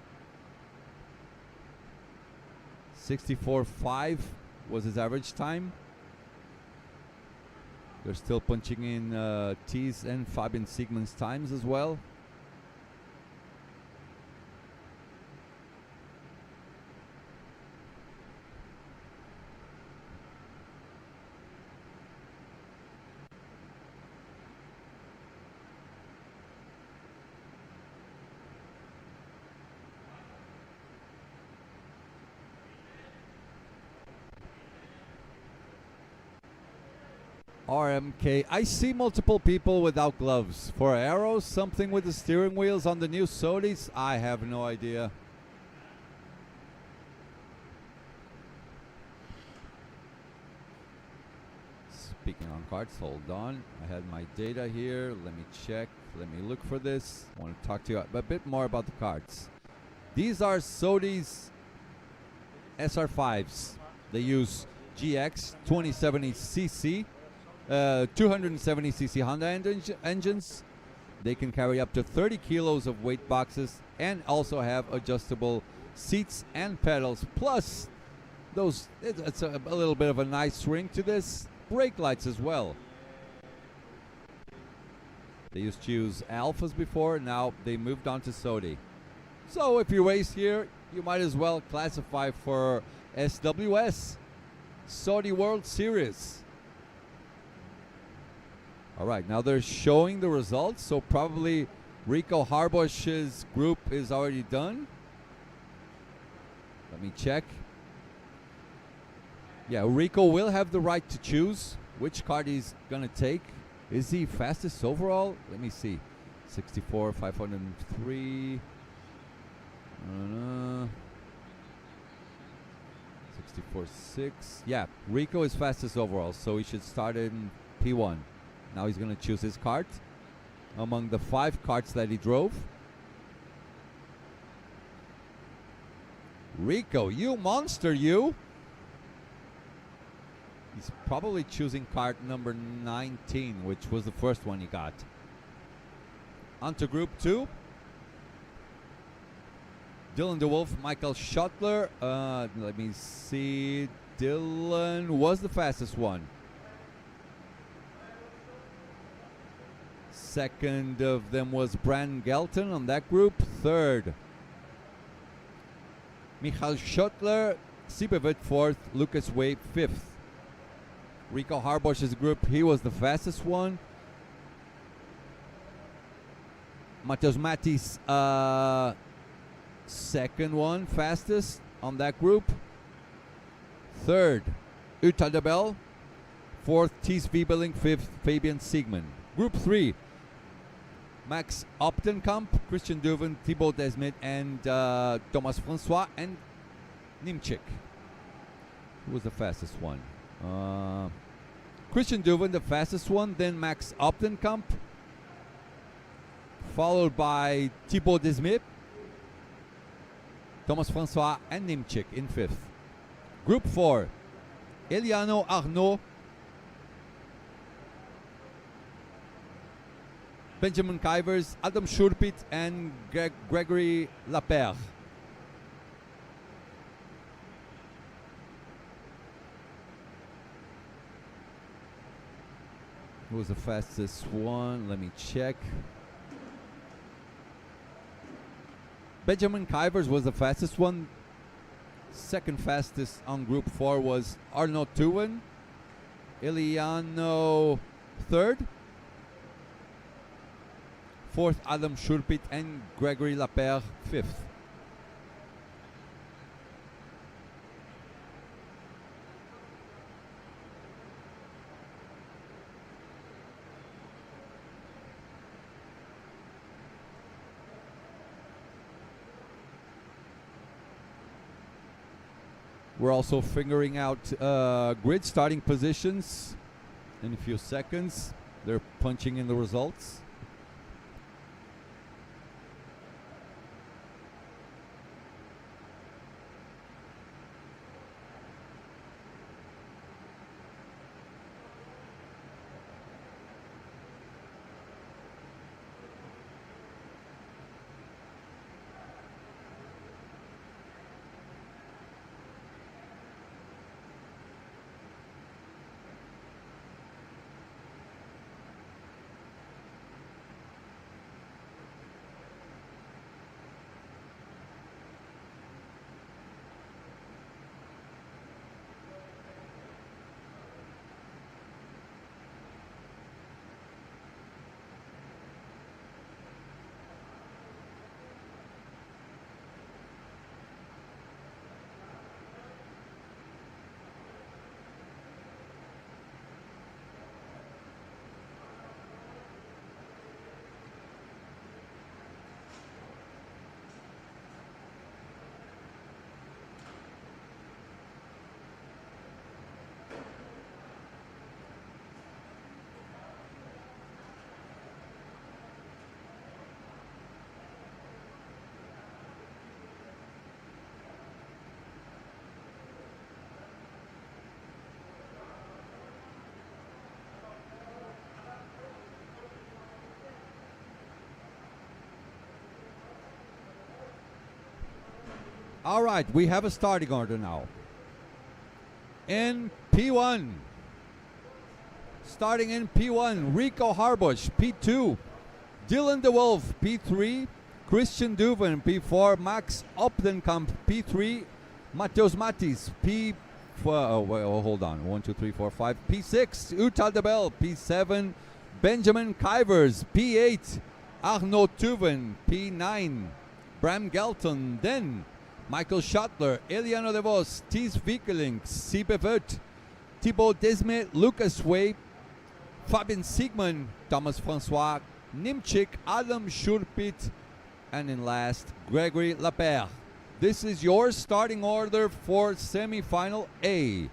Speaker 2: 64.5 was his average time. They're still punching in T's and Fabian Siegmund's times as well. RMK. I see multiple people without gloves. For arrows, something with the steering wheels on the new Sodis? I have no idea. Speaking on cards, hold on. I had my data here. Let me check. Let me look for this. I want to talk to you a bit more about the cards. These are Sodis SR5s. They use GX 2070cc. 270cc Honda engines. They can carry up to 30 kilos of weight boxes and also have adjustable seats and pedals. Plus, it's a little bit of a nice ring to this. Brake lights as well. They used to use Alphas before. Now they moved on to Sodi. So if you race here, you might as well classify for SWS, Saudi World Series. All right, now they're showing the results, so probably Rico Harbosh's group is already done. Let me check. Yeah, Rico will have the right to choose which kart he's going to take. Is he fastest overall? Let me see. 64, 503. 64.6. Yeah, Rico is fastest overall, so he should start in P1. Now he's going to choose his kart among the 5 karts that he drove. Rico, you monster, you! He's probably choosing kart number 19, which was the first one he got. On to Group 2. Dylan DeWolf, Michael Schottler. Let me see. Dylan was the fastest one. Second of them was Bran Gelton on that group. Third, Michael Schottler. Siebewitt fourth. Lucas Way fifth. Rico Harbosh's group, he was the fastest one. Matheus Matis, second one, fastest on that group. Third, Uta de Bel. Fourth, Thies Wiebeling. Fifth, Fabian Siegmund. Group 3, Max Optenkamp, Christian Duven, Thibaut Desmet, and Thomas Francois and Nimchik. Who was the fastest one? Christian Duven, the fastest one, then Max Optenkamp, followed by Thibaut Desmet, Thomas Francois, and Nimchik in 5th. Group 4, Eliano Arnaud, Benjamin Kuyvers, Adam Schurpit, and Gregory Lapère. Who was the fastest one? Let me check. Benjamin Kuyvers was the fastest one. Second fastest on Group 4 was Arnaud Tuwen. Eliano third. Fourth, Adam Schurpit, and Gregory Lapère fifth. We're also figuring out grid starting positions in a few seconds. They're punching in the results. All right, we have a starting order now. In P1, starting in P1, Rico Harbush, P2, Dylan de Wolf, P3, Christian Duven, P4, Max Opdenkamp, P3, Mateus Matis, P4, hold on, 1, 2, 3, 4, 5, P6, Uta de Bel, P7, Benjamin Kuyvers, P8, Arnaud Tuven, P9, Bram Gelton, then Michael Schottler, Eliano de Vos, Thies Wiekeling, Siebe Voet, Thibaut Desmet, Lucas Way, Fabian Siegmann, Thomas Francois, Nimchik, Adam Schurpit, and in last, Gregory Lapère. This is your starting order for semi-final A.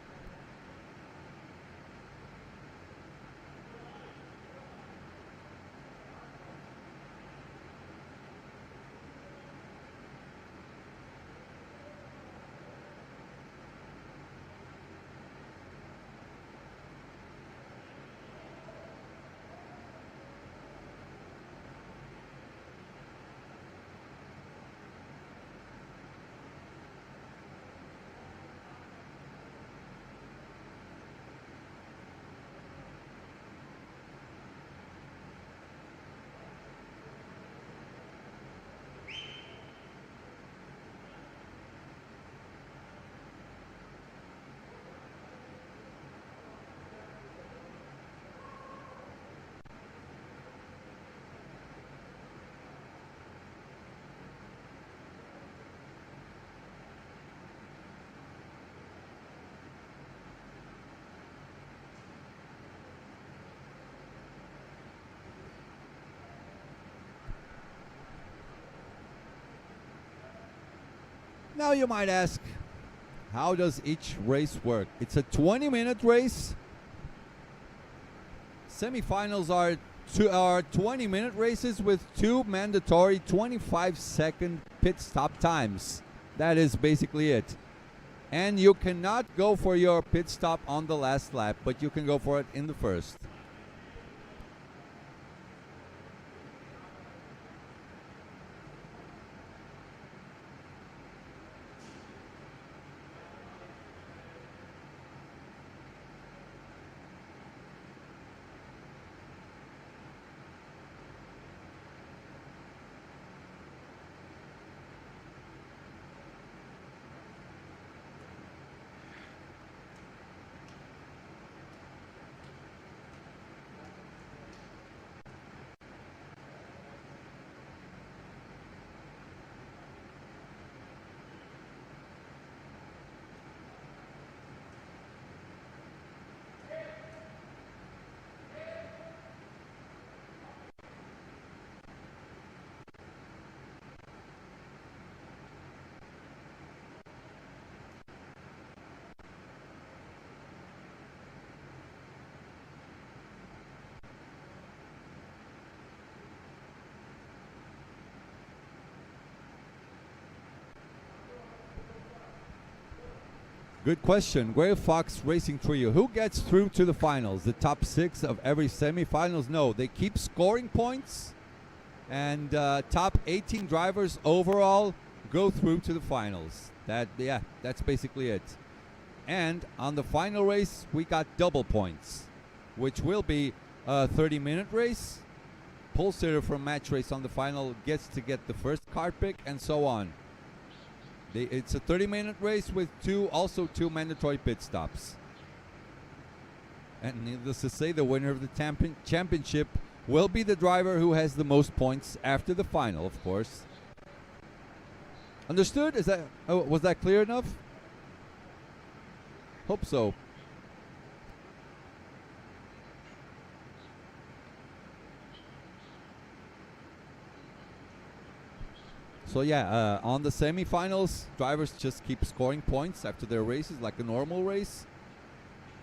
Speaker 2: Now you might ask, how does each race work? It's a 20-minute race. Semifinals are 20-minute races with 2 mandatory 25-second pit stop times. That is basically it. And you cannot go for your pit stop on the last lap, but you can go for it in the first. Good question. Grey Fox Racing Trio. Who gets through to the finals? The top 6 of every semifinals? No, they keep scoring points. And top 18 drivers overall go through to the finals. That's basically it. And on the final race, we got double points, which will be a 30-minute race. Pole sitter from match race on the final gets to get the first card pick, and so on. It's a 30-minute race with also two mandatory pit stops. And needless to say, the winner of the championship will be the driver who has the most points after the final, of course. Understood? Was that clear enough? Hope so. So yeah, on the semifinals, drivers just keep scoring points after their races like a normal race,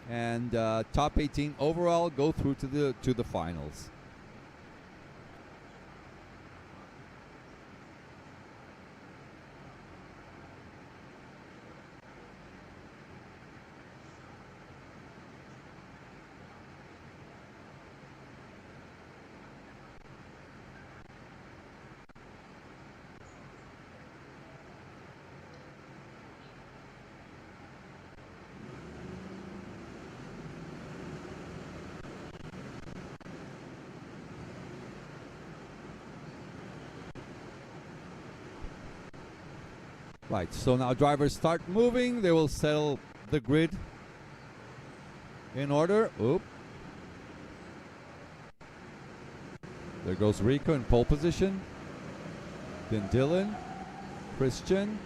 Speaker 2: and top 18 overall go through to the finals. Right, so now drivers start moving. They will settle the grid in order. Oop. There goes Rico in pole position. Then Dylan, Christian.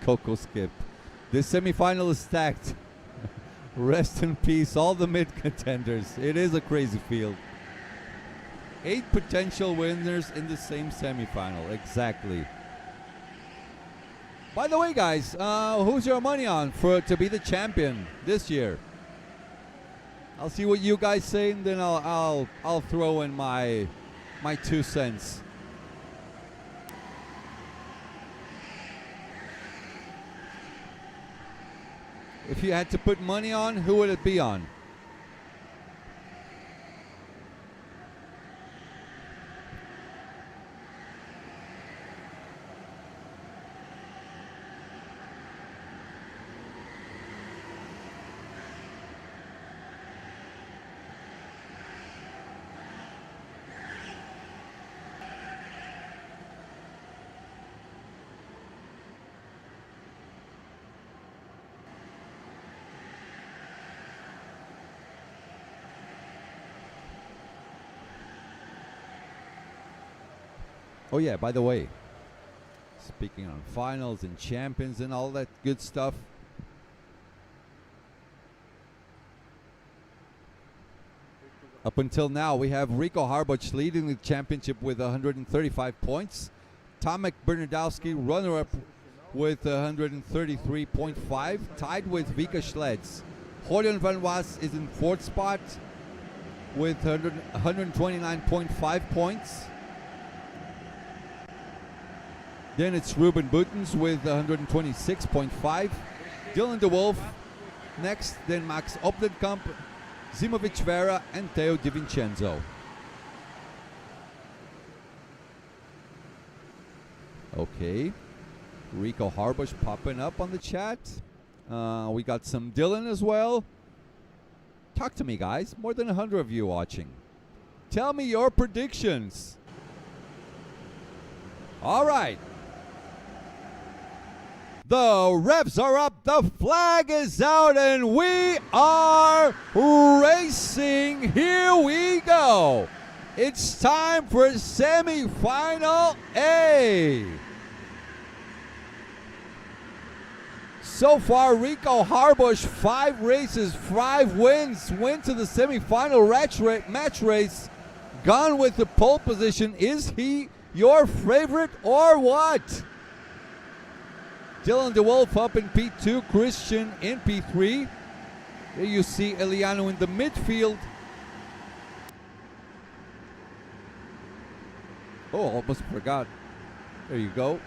Speaker 2: Coco Skip. This semifinal is stacked. Rest in peace, all the mid contenders. It is a crazy field. 8 potential winners in the same semifinal. Exactly. By the way, guys, who's your money on to be the champion this year? I'll see what you guys say, and then I'll throw in my 2 cents. If you had to put money on, who would it be on? Oh yeah, by the way, speaking on finals and champions and all that good stuff, up until now we have Rico Harbuch leading the championship with 135 points, Tomek Bernardowski runner-up with 133.5, tied with Vika Schleds. Jordan Van Was is in 4th spot with 129.5 points. Then it's Ruben Buttens with 126.5. Dylan de Wolf next. Then Max Opdenkamp, Zimovic Vera, and Theo Di Vincenzo. Okay. Rico Harbush popping up on the chat. We got some Dylan as well. Talk to me, guys. More than 100 of you watching. Tell me your predictions. All right. The revs are up, the flag is out, and we are racing. Here we go. It's time for semifinal A. So far, Rico Harbush, 5 races, 5 wins, win to the semifinal match race. Gone with the pole position. Is he your favorite or what? Dylan DeWolf up in P2, Christian in P3. There you see Eliano in the midfield. Oh, almost forgot. There you go.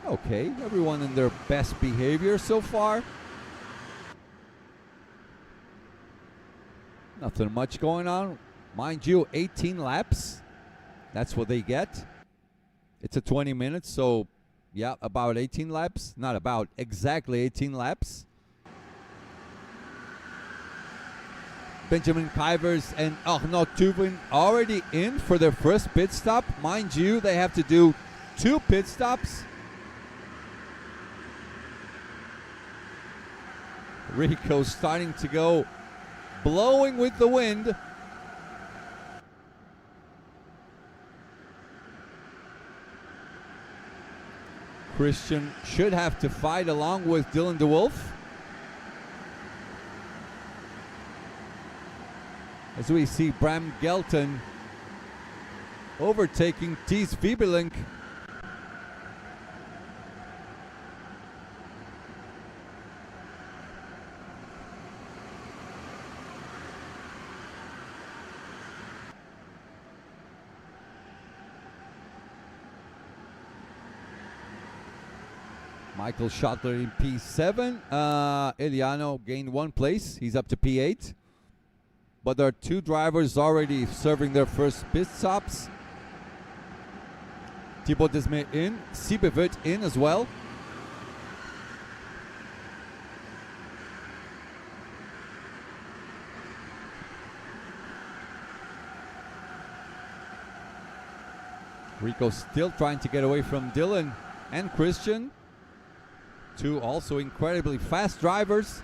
Speaker 2: Okay, everyone in their best behavior so far. Nothing much going on. Mind you, 18 laps. That's what they get. It's a 20 minutes, so yeah, about 18 laps. Not about, exactly 18 laps. Benjamin Kuyvers and Arnaud Tubin already in for their first pit stop. Mind you, they have to do 2 pit stops. Rico starting to go, blowing with the wind. Christian should have to fight along with Dylan DeWolf. As we see Bram Gelton overtaking Thies Wiebelink. Michael Schottler in P7. Eliano gained 1 place. He's up to P8. But there are 2 drivers already serving their first pit stops. Thibaut Desmet in. Sibevit in as well. Rico still trying to get away from Dylan and Christian. 2 also incredibly fast drivers.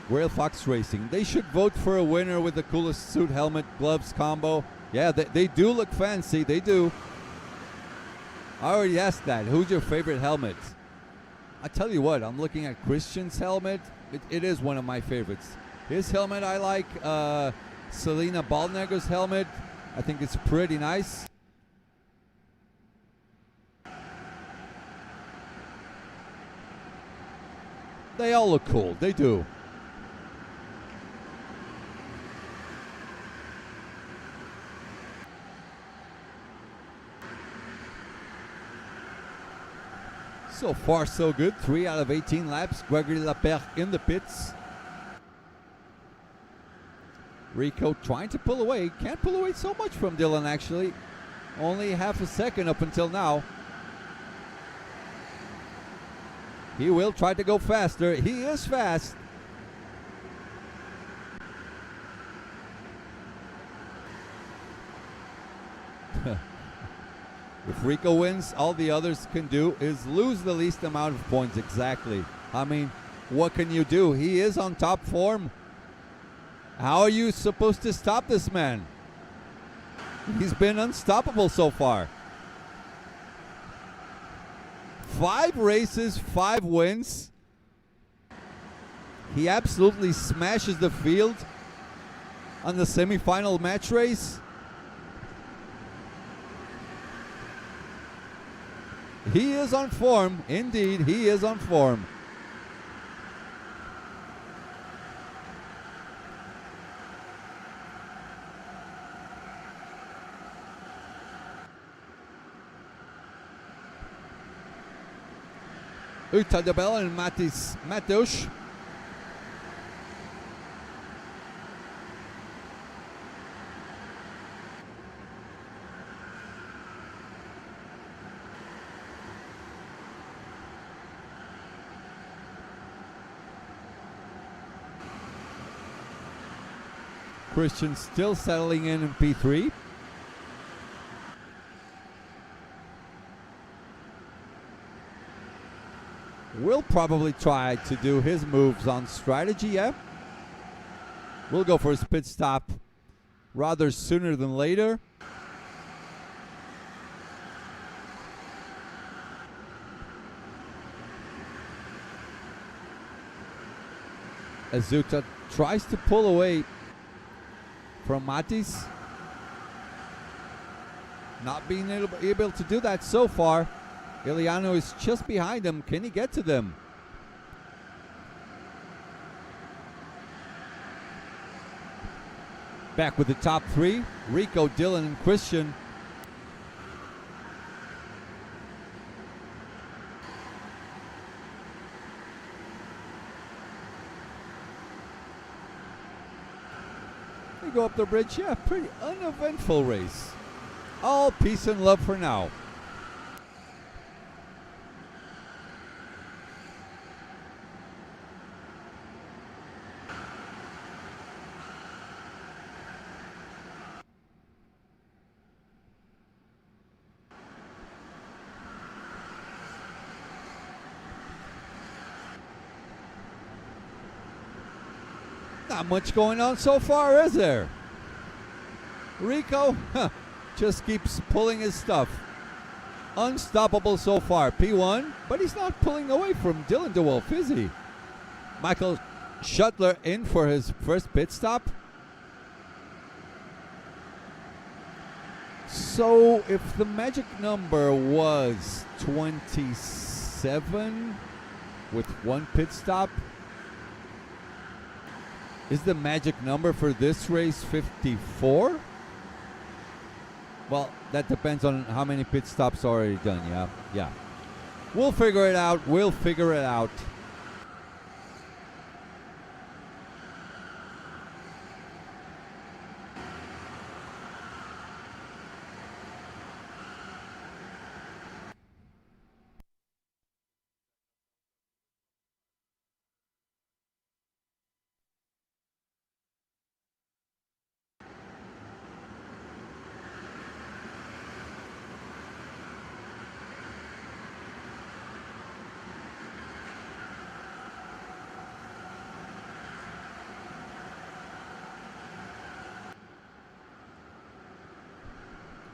Speaker 2: Grail Fox Racing. They should vote for a winner with the coolest suit, helmet, gloves combo. Yeah, they do look fancy. They do. I already asked that. Who's your favorite helmet? I tell you what, I'm looking at Christian's helmet. It is one of my favorites. His helmet I like. Selena Baldneger's helmet, I think it's pretty nice. They all look cool. They do. So far, so good. 3 out of 18 laps. Gregory Lapierre in the pits. Rico trying to pull away. Can't pull away so much from Dylan, actually. Only half a second up until now. He will try to go faster. He is fast. If Rico wins, all the others can do is lose the least amount of points. Exactly. I mean, what can you do? He is on top form. How are you supposed to stop this man? He's been unstoppable so far. 5 races, 5 wins. He absolutely smashes the field on the semifinal match race. He is on form. Indeed, he is on form. Uta de Bell and Mateusz. Christian still settling in P3. will probably try to do his moves on strategy, yeah. We'll go for his pit stop rather sooner than later. Azuta tries to pull away from Matis. Not being able to do that so far. Iliano is just behind him. Can he get to them? Back with the top three. Rico, Dylan, and Christian. They go up the bridge. Yeah, pretty uneventful race. All peace and love for now. Not much going on so far, is there? Rico, just keeps pulling his stuff. Unstoppable so far. P1, but he's not pulling away from Dylan DeWolf, is he? Michael Shuttler in for his first pit stop. So if the magic number was 27 with one pit stop, is the magic number for this race 54? Well, that depends on how many pit stops are already done, yeah? Yeah. We'll figure it out. We'll figure it out.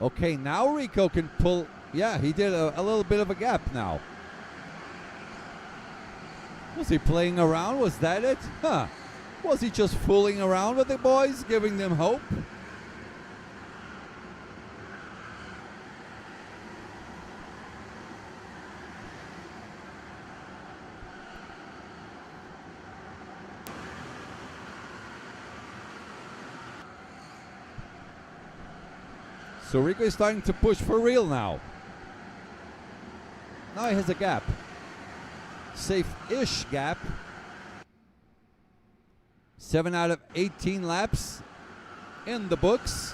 Speaker 2: Okay, now Rico can pull. Yeah, he did a little bit of a gap now. Was he playing around? Was that it? Huh. Was he just fooling around with the boys, giving them hope? So Rico is starting to push for real now. Now he has a gap. Safe-ish gap. 7 out of 18 laps in the books.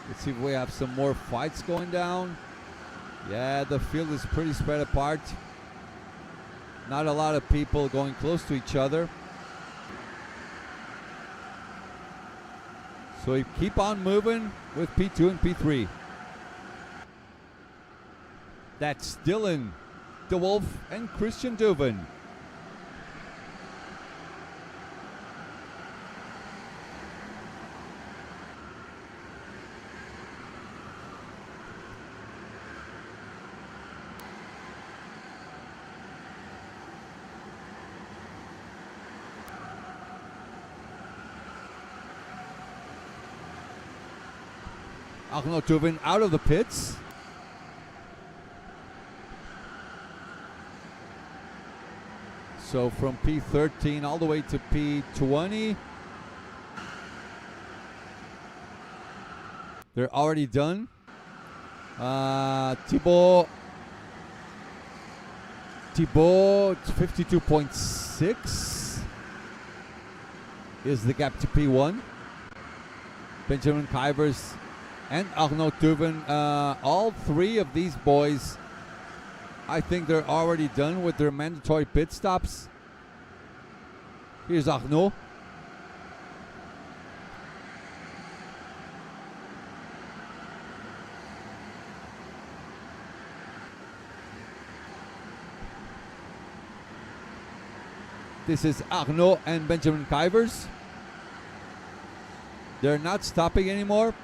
Speaker 2: Let's see if we have some more fights going down. Yeah, the field is pretty spread apart. Not a lot of people going close to each other. So we keep on moving with P2 and P3. That's Dylan DeWolf and Christian Dubin. Arnaud Tuvin out of the pits. So from P13 all the way to P20. They're already done. Thibaut 52.6 is the gap to P1. Benjamin Kuyvers and Arnaud Tuvin, all three of these boys, I think they're already done with their mandatory pit stops. Here's Arnaud. This is Arnaud and Benjamin Kuyvers. They're not stopping anymore.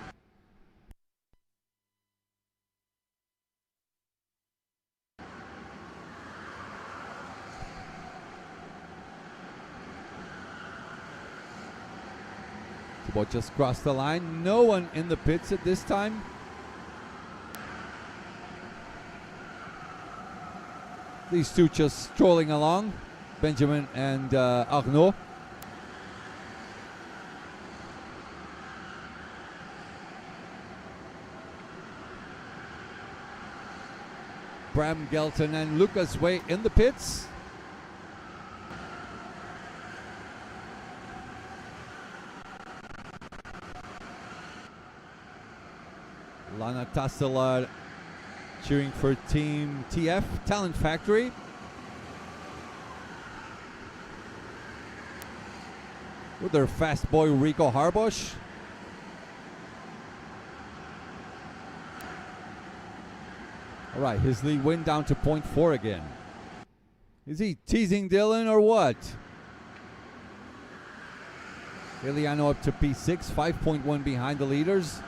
Speaker 2: Thibaut just crossed the line. No one in the pits at this time. These two just strolling along, Benjamin and Arnaud. Bram Gelton and Lucas Way in the pits. Lana Tassela cheering for Team TF, Talent Factory. With their fast boy Rico Harbosch. All right, his lead win down to 0.4 again. Is he teasing Dylan or what? Iliano up to P6, 5.1 behind the leaders.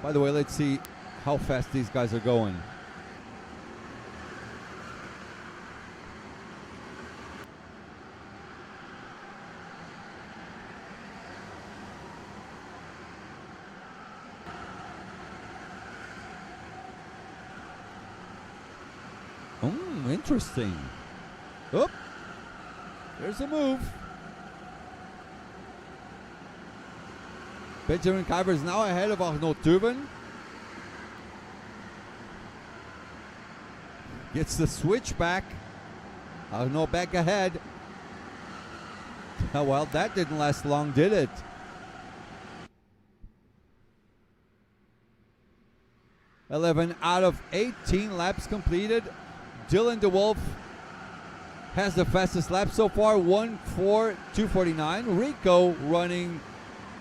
Speaker 2: By the way, let's see how fast these guys are going. Interesting. Oh, there's a move. Benjamin Kuyvers now ahead of Arnaud Tuven. Gets the switch back. Arnaud back ahead. Oh, well, that didn't last long, did it? "11 out of 18 laps completed. Dylan DeWolf has the fastest lap so far, 1:4:249. Rico running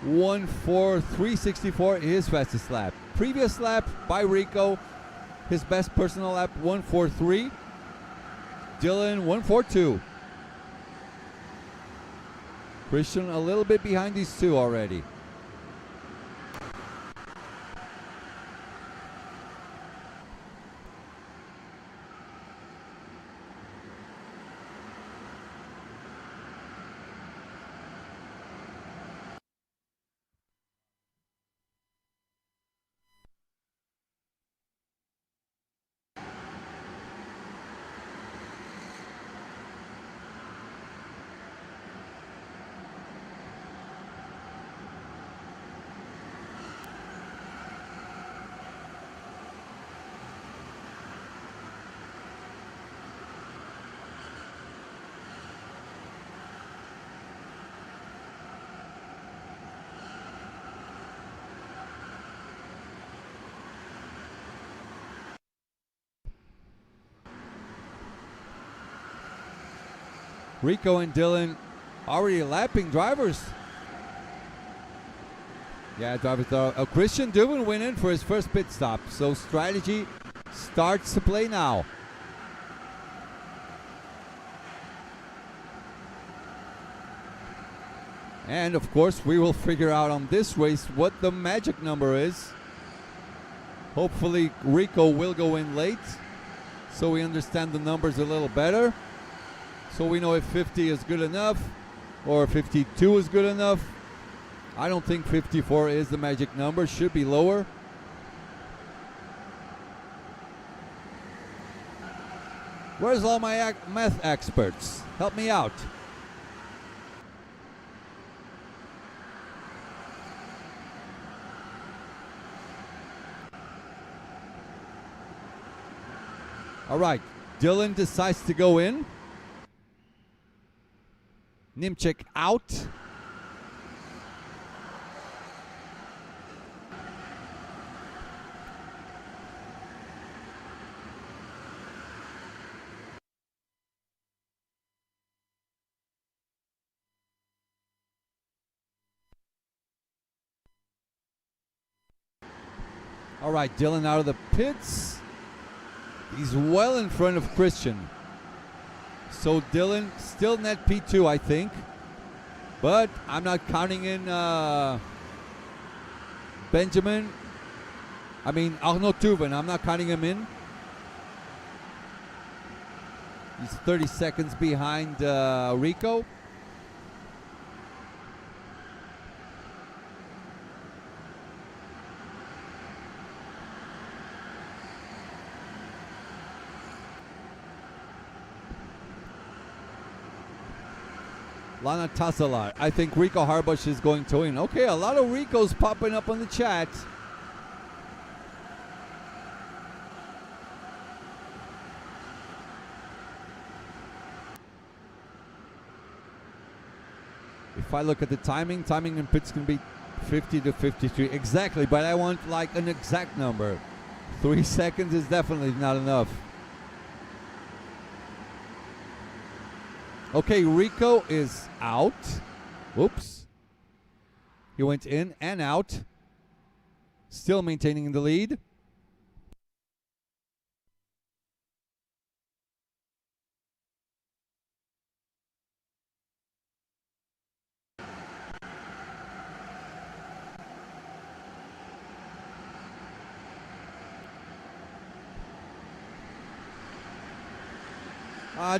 Speaker 2: 1:4:364, his fastest lap. Previous lap by Rico, his best personal lap, 1:4:3. Dylan, 1:4:2. Christian a little bit behind these two already. Rico and Dylan already lapping drivers. Yeah, drivers are. Christian Dubin went in for his first pit stop. So strategy starts to play now. And of course, we will figure out on this race what the magic number is. Hopefully, Rico will go in late so we understand the numbers a little better. So we know if 50 is good enough or 52 is good enough. I don't think 54 is the magic number. Should be lower. Where's all my math experts? Help me out. All right, Dylan decides to go in. Nimchik out. All right, Dylan out of the pits. He's well in front of Christian. So Dylan still net P2, I think. But I'm not counting in Benjamin. I mean, Arnaud Tuven. I'm not counting him in. He's 30 seconds behind Rico. Lana Tassalar. I think Rico Harbush is going to win. Okay, a lot of Ricos popping up on the chat. If I look at the timing in pits can be 50 to 53. Exactly, but I want like an exact number. 3 seconds is definitely not enough. Okay, Rico is out. Whoops. He went in and out. Still maintaining the lead.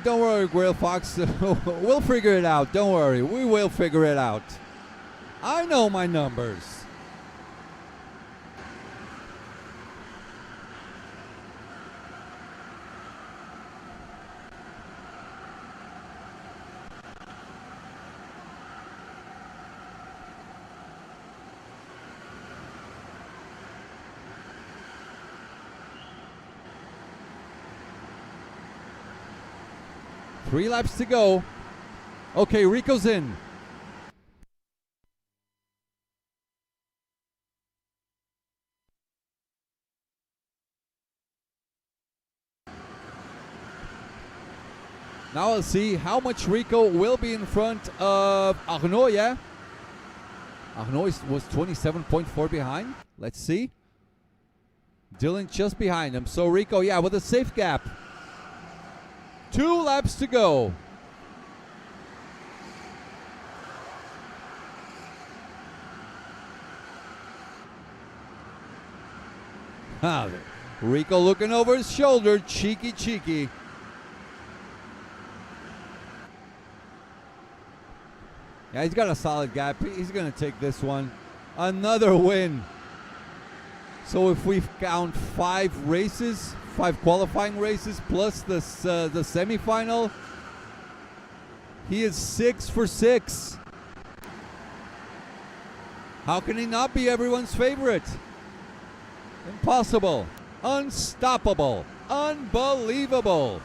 Speaker 2: Don't worry, Grail Fox. We'll figure it out. Don't worry. We will figure it out. I know my numbers. Three laps to go. Okay, Rico's in. Now I'll see how much Rico will be in front of Arnaud, yeah? Arnaud was 27.4 behind. Let's see. Dylan just behind him. So Rico, yeah, with a safe gap. 2 laps to go. Rico looking over his shoulder. Cheeky. Yeah, he's got a solid gap. He's going to take this one. Another win. So if we count 5 races, 5 qualifying races plus the semifinal, he is 6 for 6. How can he not be everyone's favorite? Impossible. Unstoppable. Unbelievable.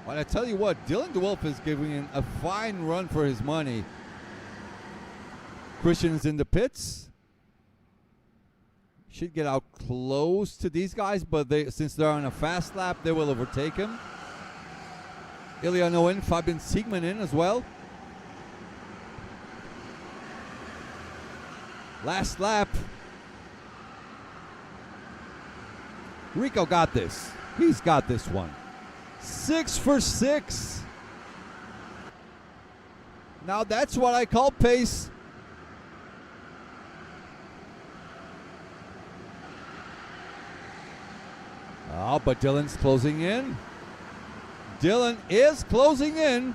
Speaker 2: But I tell you what, Dylan DeWolf is giving a fine run for his money. Christian's in the pits. Should get out close to these guys, but since they're on a fast lap, they will overtake him. Iliano in, Fabian Siegman in as well. Last lap. Rico got this. He's got this one. 6 for 6. Now that's what I call pace. Oh, but Dylan's closing in. Dylan is closing in.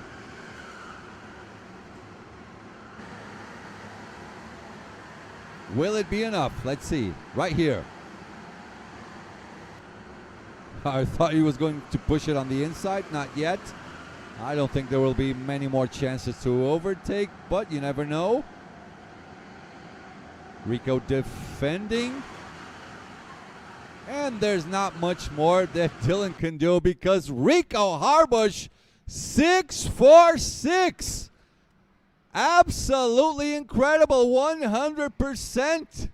Speaker 2: Will it be enough? Let's see. Right here. I thought he was going to push it on the inside. Not yet. I don't think there will be many more chances to overtake, but you never know. Rico defending. And there's not much more that Dylan can do because Rico Harbush, 6 for 6. Absolutely incredible, 100%.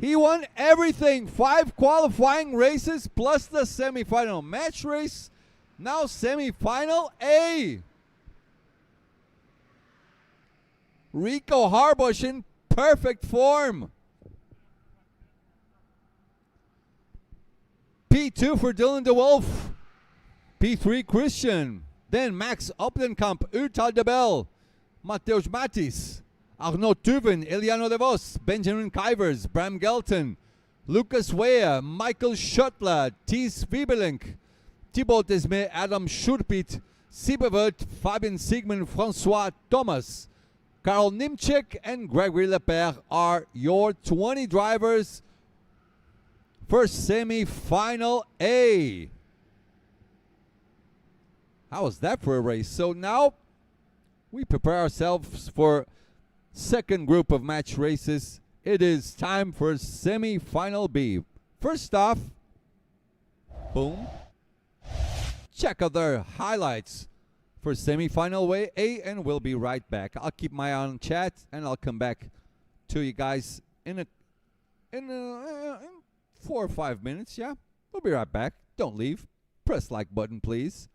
Speaker 2: He won everything. 5 qualifying races plus the semifinal match race. Now semifinal A. Rico Harbush in perfect form. P2 for Dylan de Wolf. P3 Christian. Then Max Opdenkamp, Utal de Bel, Mateusz Matis, Arnaud Tuven, Eliano de Vos, Benjamin Kuyvers, Bram Gelton, Lucas Weyer, Michael Schottler, Thies Wiebelink, Thibaut Desmet, Adam Schurpit, Siebevert, Fabian Siegmund, Francois Thomas, Karl Nimchek, and Gregory Lepere are your 20 drivers for semi-final A. How was that for a race? So now we prepare ourselves for second group of match races. It is time for semi-final B. First off, boom, check out their highlights for semi-final A, and we'll be right back. I'll keep my eye on chat, and I'll come back to you guys in 4 or 5 minutes. Yeah, we'll be right back. Don't leave. Press like button, please.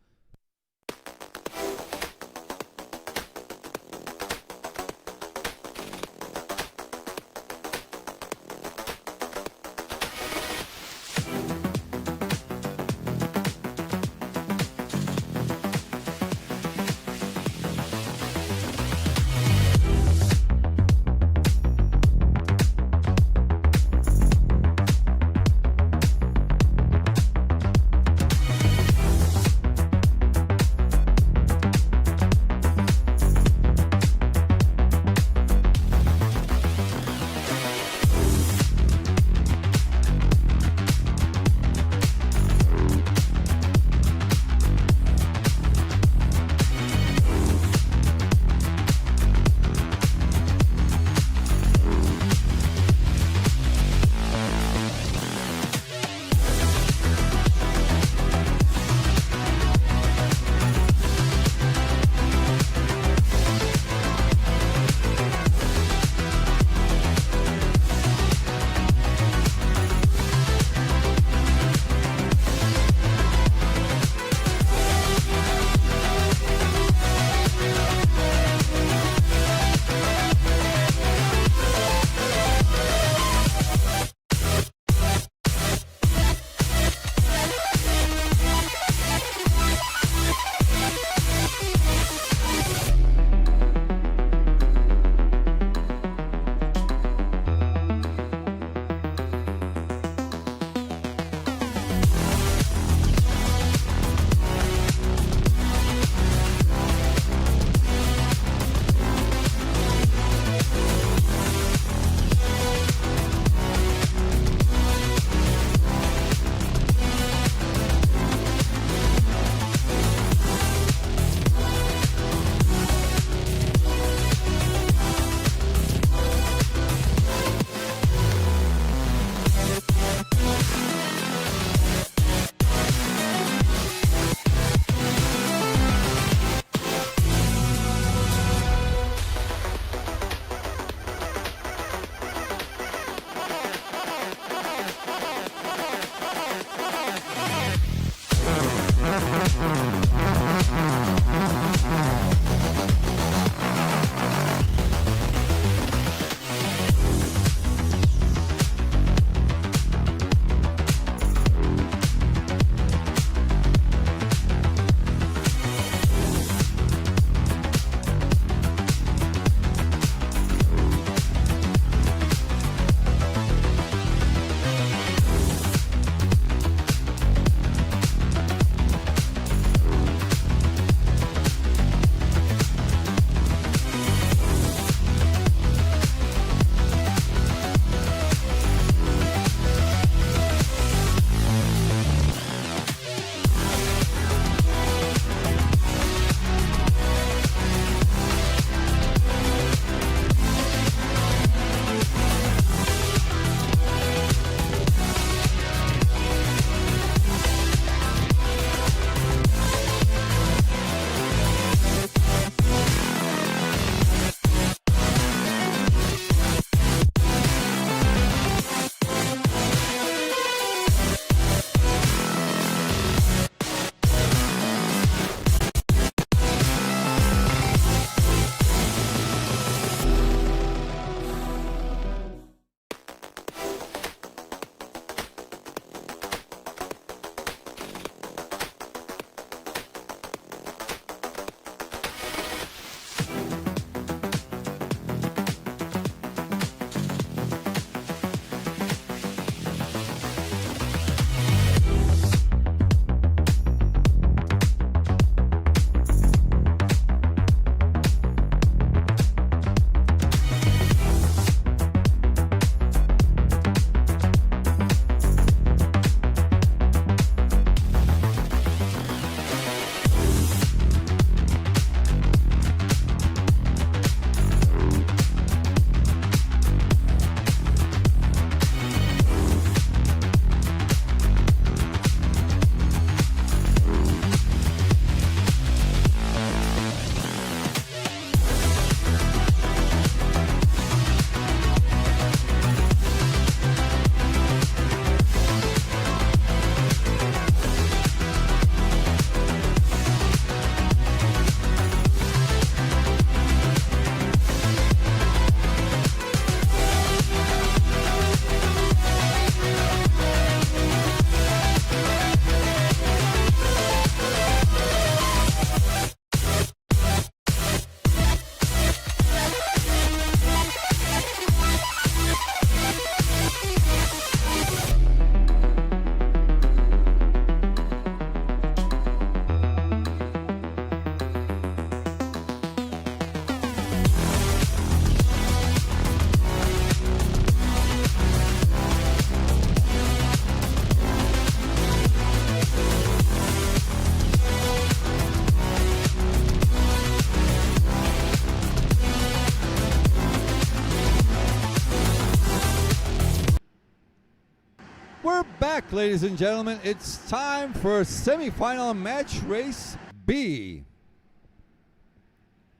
Speaker 2: back, ladies and gentlemen. It's time for semi-final match race B.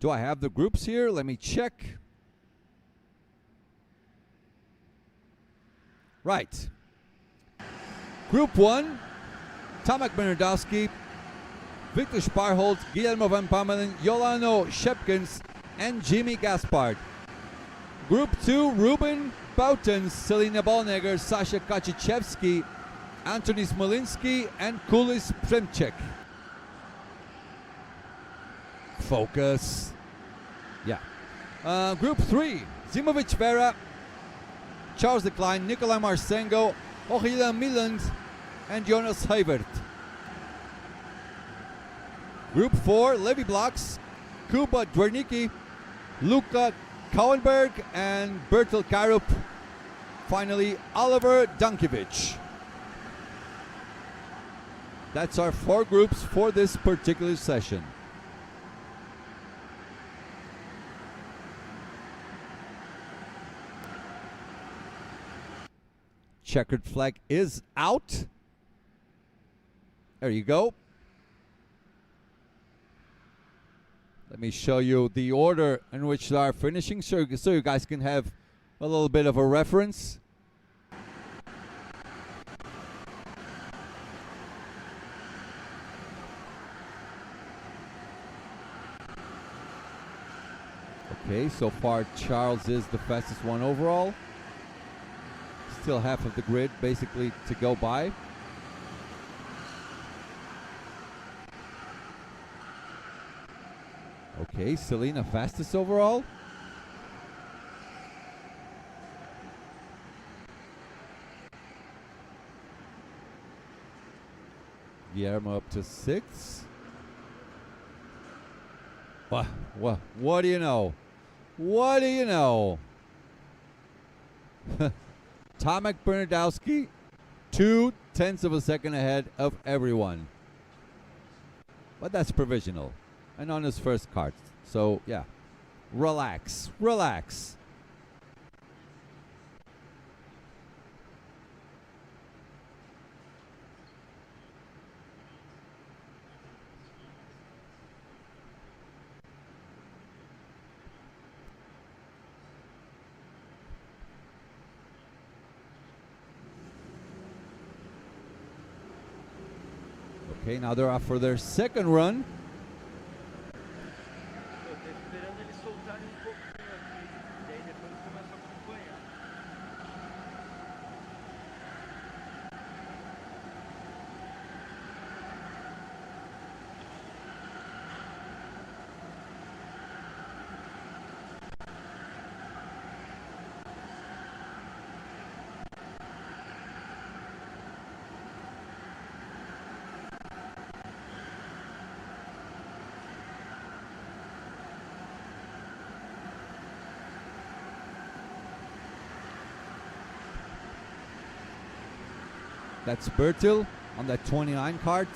Speaker 2: Do I have the groups here? Let me check. Right. Group 1, Tomek Bernardowski, Victor Sparholt, Guillermo van Pamelen, Jolano Shepkins, and Jimmy Gaspard. Group 2, Ruben Boutens, Selina Bolneger, Sasha Kaczychewski, Anthony Smolinski, and Kulis Premchek. Focus. Yeah. Group 3, Zimovic Vera, Charles Decline, Nikolai Marsengo, Ochila Miland, and Jonas Heivert. Group 4, Levi Blocks, Kuba Dwernicki, Luka Kauenberg, and Bertil Karup. Finally, Oliver Dankiewicz. That's our 4 groups for this particular session. Checkered flag is out. There you go. Let me show you the order in which they are finishing so you guys can have a little bit of a reference. Okay, so far Charles is the fastest one overall. Still half of the grid basically to go by. Okay, Selena fastest overall. Guillermo up to 6th. What do you know? What do you know? Tomek Bernardowski, 0.2 of a second ahead of everyone. But that's provisional. And on his first kart. So, yeah. Relax. Relax. Okay, now they're off for their second run.
Speaker 3: Eu tô esperando eles soltarem pouquinho aqui. E aí depois eu começo a acompanhar.
Speaker 2: That's Bertil on that 29 kart.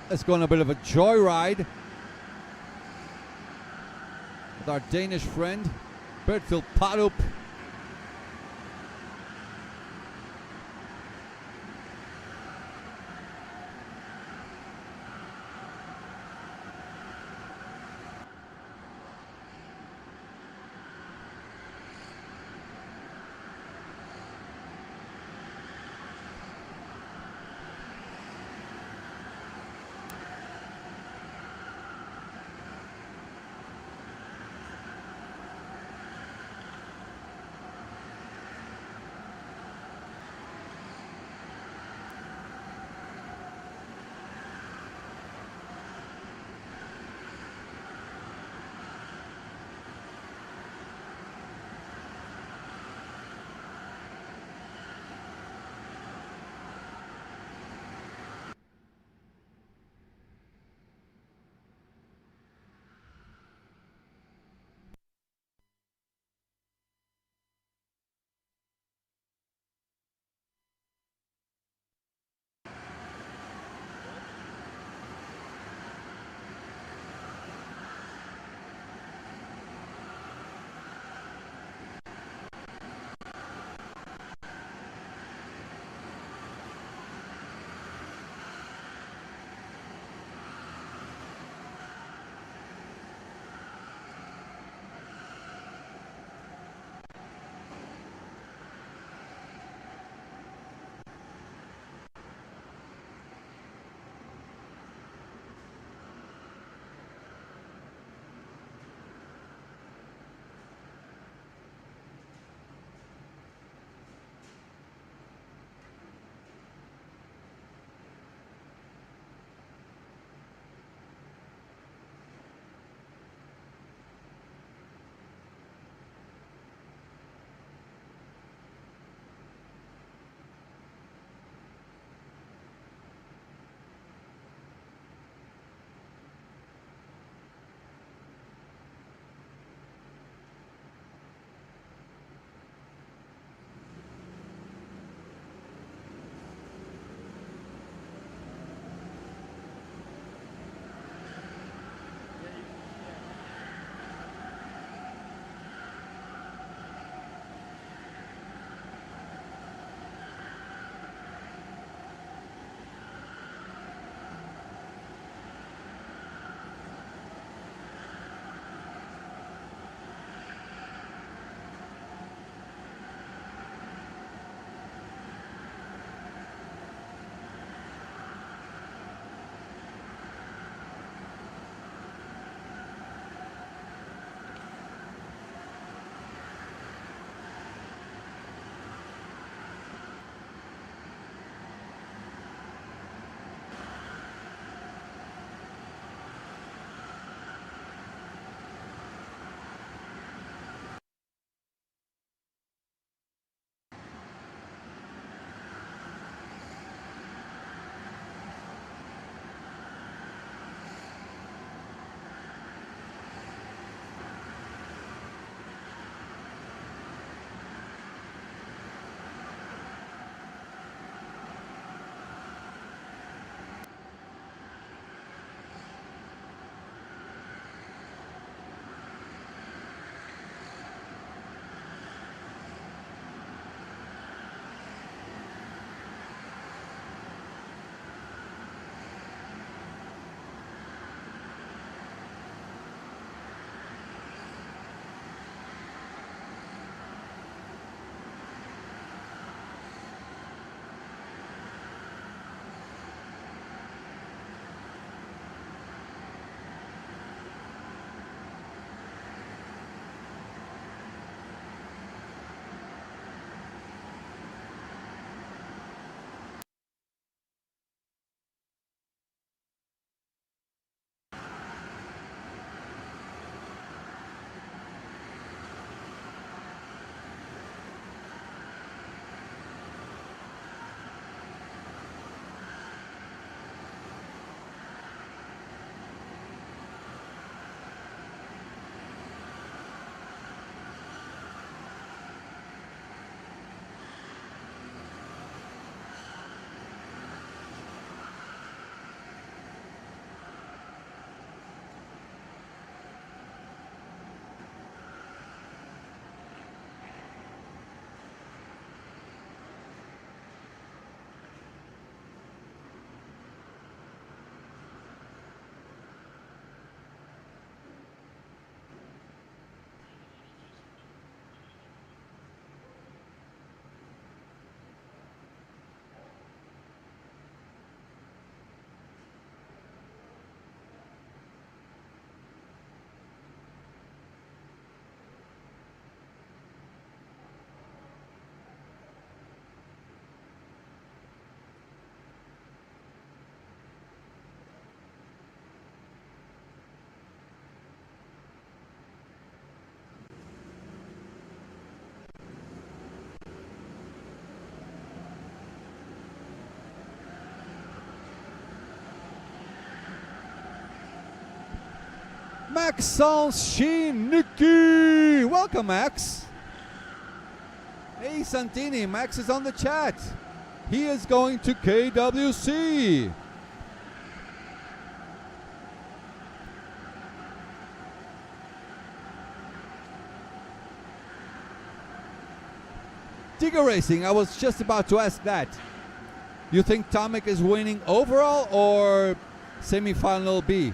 Speaker 2: Let's go on a bit of a joyride with our Danish friend, Bertil Parup. Maxence Shiniki. Welcome, Max. Hey, Santini. Max is on the chat. He is going to KWC. Digger Racing, I was just about to ask that. You think Tomic is winning overall or semi-final B?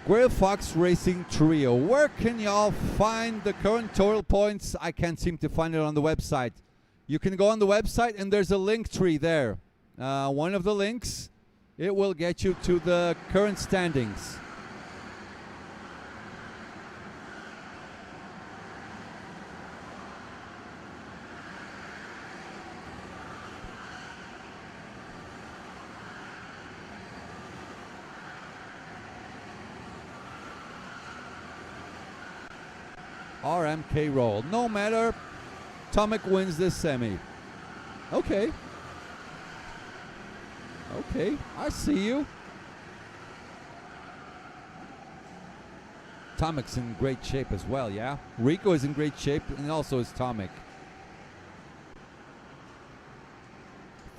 Speaker 2: Grail Fox Racing Trio. Where can y'all find the current total points? I can't seem to find it on the website. You can go on the website and there's a link tree there. One of the links, it will get you to the current standings. RMK roll. No matter, Tomic wins this semi. Okay. Okay, I see you. Tomic's in great shape as well, yeah? Rico is in great shape and also is Tomic.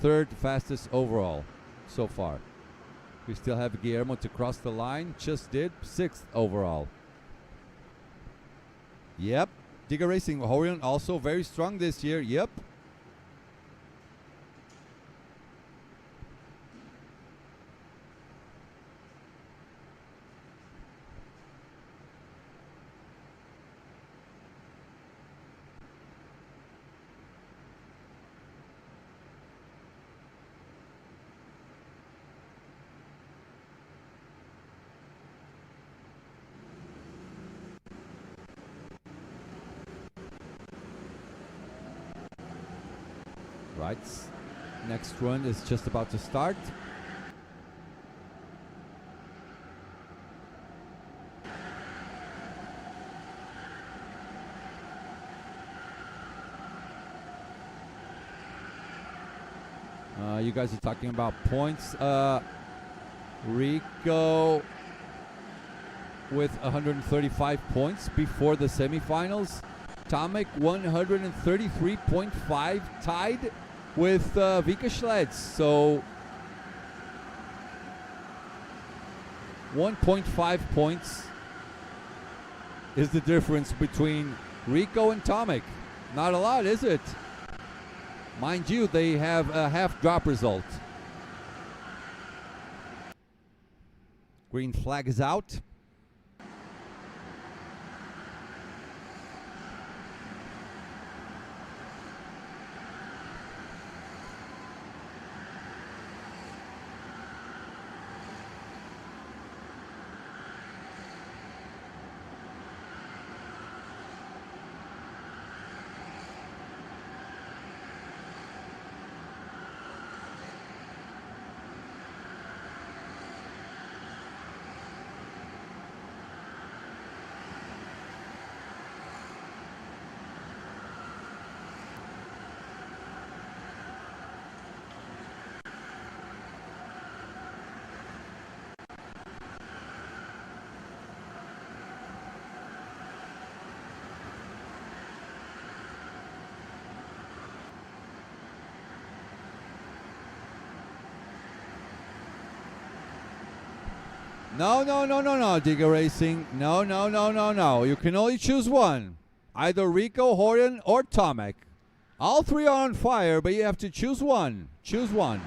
Speaker 2: Third fastest overall so far. We still have Guillermo to cross the line. Just did. Sixth overall. Yep. Digger Racing Horion also very strong this year. Yep. Right. Next run is just about to start. You guys are talking about points. Rico with 135 points before the semifinals. Tomic 133.5 tied with Vika Schleds. So 1.5 points is the difference between Rico and Tomic. Not a lot, is it? Mind you, they have a half drop result. Green flag is out. No, no, no, no, no, Digger Racing. No, no, no, no, no. You can only choose one. Either Rico, Horian, or Tomek. All three are on fire, but you have to choose one. Choose one.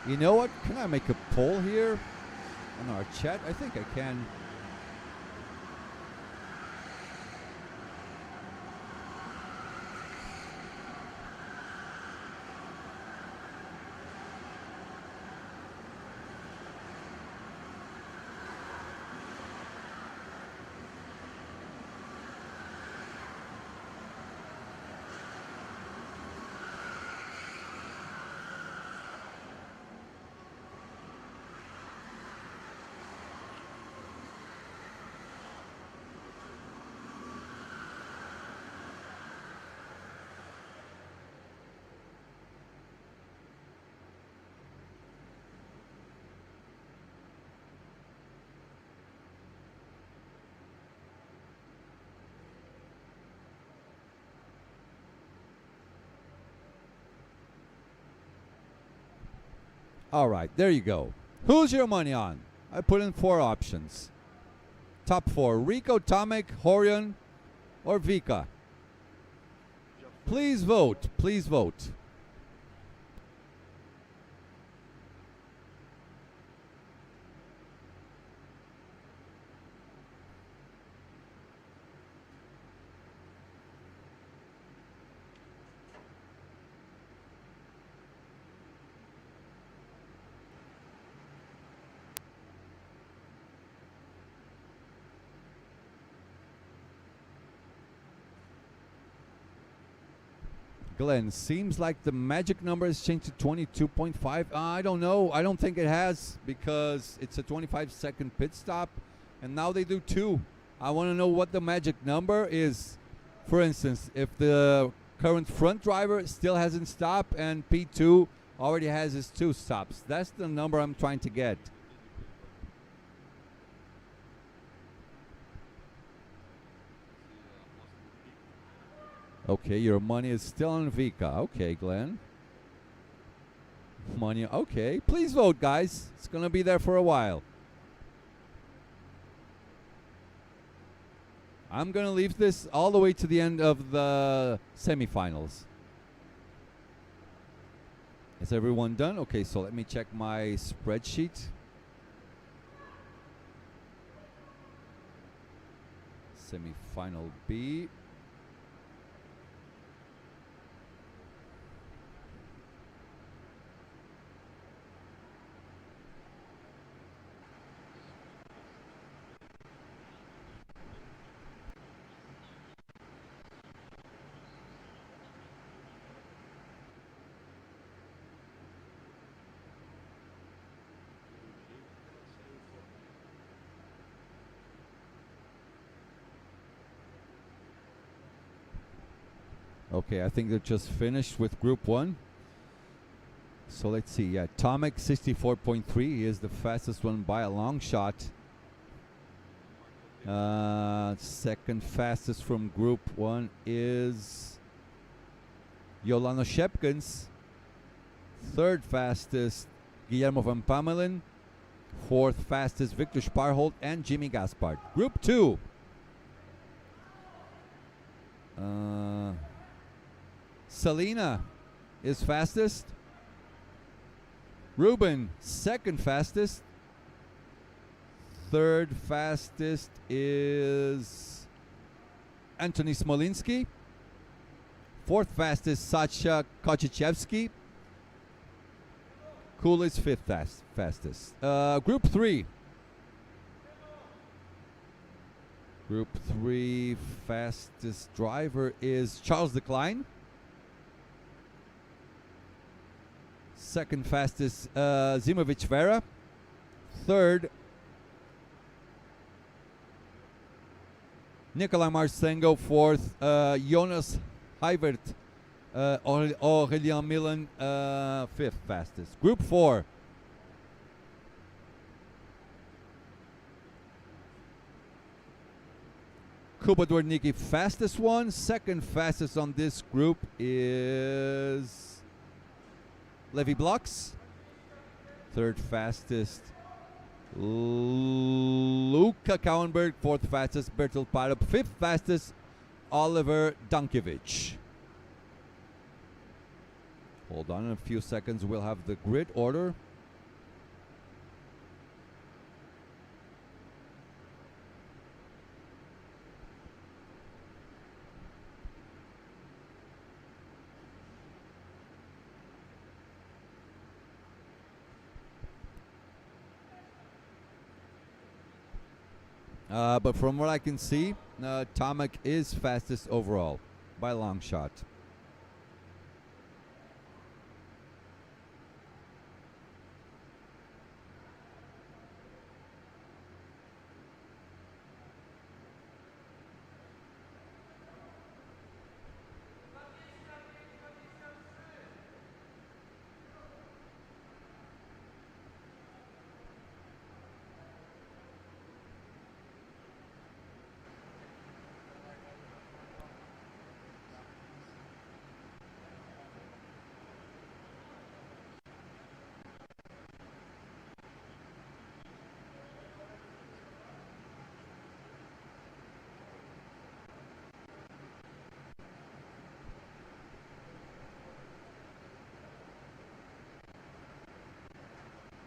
Speaker 2: You know what? Can I make a poll here on our chat? I think I can. All right, there you go. Who's your money on? I put in 4 options. Top 4, Rico, Tomek, Horion, or Vika. Please vote. Please vote. Glenn, seems like the magic number has changed to 22.5. I don't know. I don't think it has because it's a 25-second pit stop, and now they do 2. I want to know what the magic number is. For instance, if the current front driver still hasn't stopped and P2 already has his 2 stops. That's the number I'm trying to get. Okay, your money is still on Vika. Okay, Glenn. Money, okay. Please vote, guys. It's going to be there for a while. I'm going to leave this all the way to the end of the semifinals. Is everyone done? Okay, so let me check my spreadsheet. Semifinal B. Okay, I think they're just finished with Group 1. So let's see. Yeah, Tomek 64.3. He is the fastest one by a long shot. Second fastest from Group 1 is Jolano Shepkins. Third fastest, Guillermo van Pamelen. Fourth fastest, Victor Sparholt and Jimmy Gaspard. Group 2. Selena is fastest. Ruben, second fastest. Third fastest is Anthony Smolinski. Fourth fastest, Sasha Kochichevsky. Cool is fifth fastest. Group 3. Group 3 fastest driver is Charles Decline. Second fastest, Zimovic Vera. Third, Nikolai Marcengo. Fourth, Jonas Heivert. Aurelian Milan, fifth fastest. Group 4. Kuba Dwardnicki, fastest one. Second fastest on this group is Levi Blocks. Third fastest, Luka Kauenberg. Fourth fastest, Bertil Parup. Fifth fastest, Oliver Dankiewicz. Hold on, in a few seconds we'll have the grid order. But from what I can see, Tomek is fastest overall by a long shot.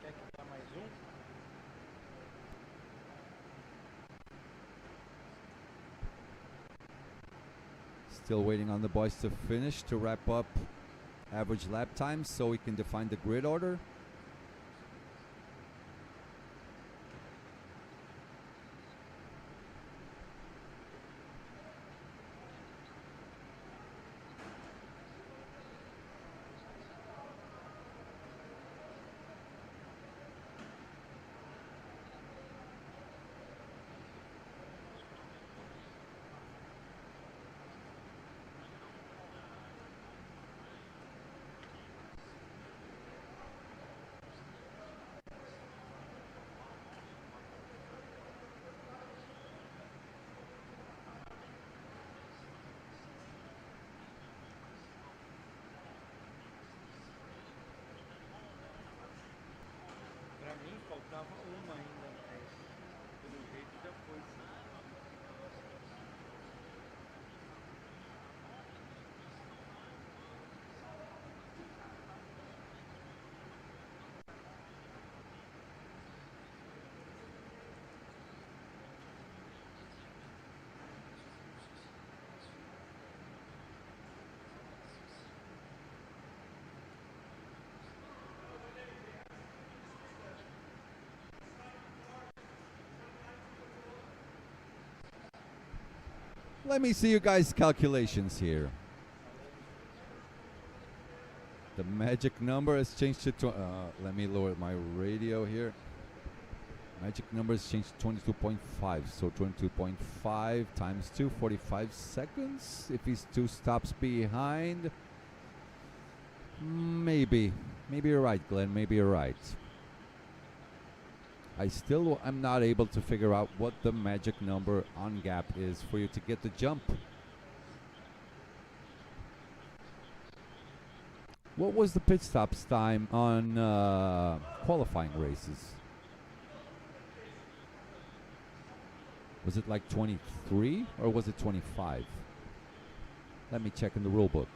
Speaker 3: Quer que dá mais um?
Speaker 2: Still waiting on the boys to finish to wrap up average lap times so we can define the grid order.
Speaker 3: Pra mim faltava uma ainda, mas pelo jeito já foi.
Speaker 2: Let me see you guys' calculations here. The magic number has changed to let me lower my radio here. Magic number has changed to 22.5. So 22.5 times 2, 45 seconds. If he's 2 stops behind, maybe you're right, Glenn. Maybe you're right. I still am not able to figure out what the magic number on gap is for you to get the jump. What was the pit stops time on qualifying races? Was it like 23 or was it 25? Let me check in the rule book.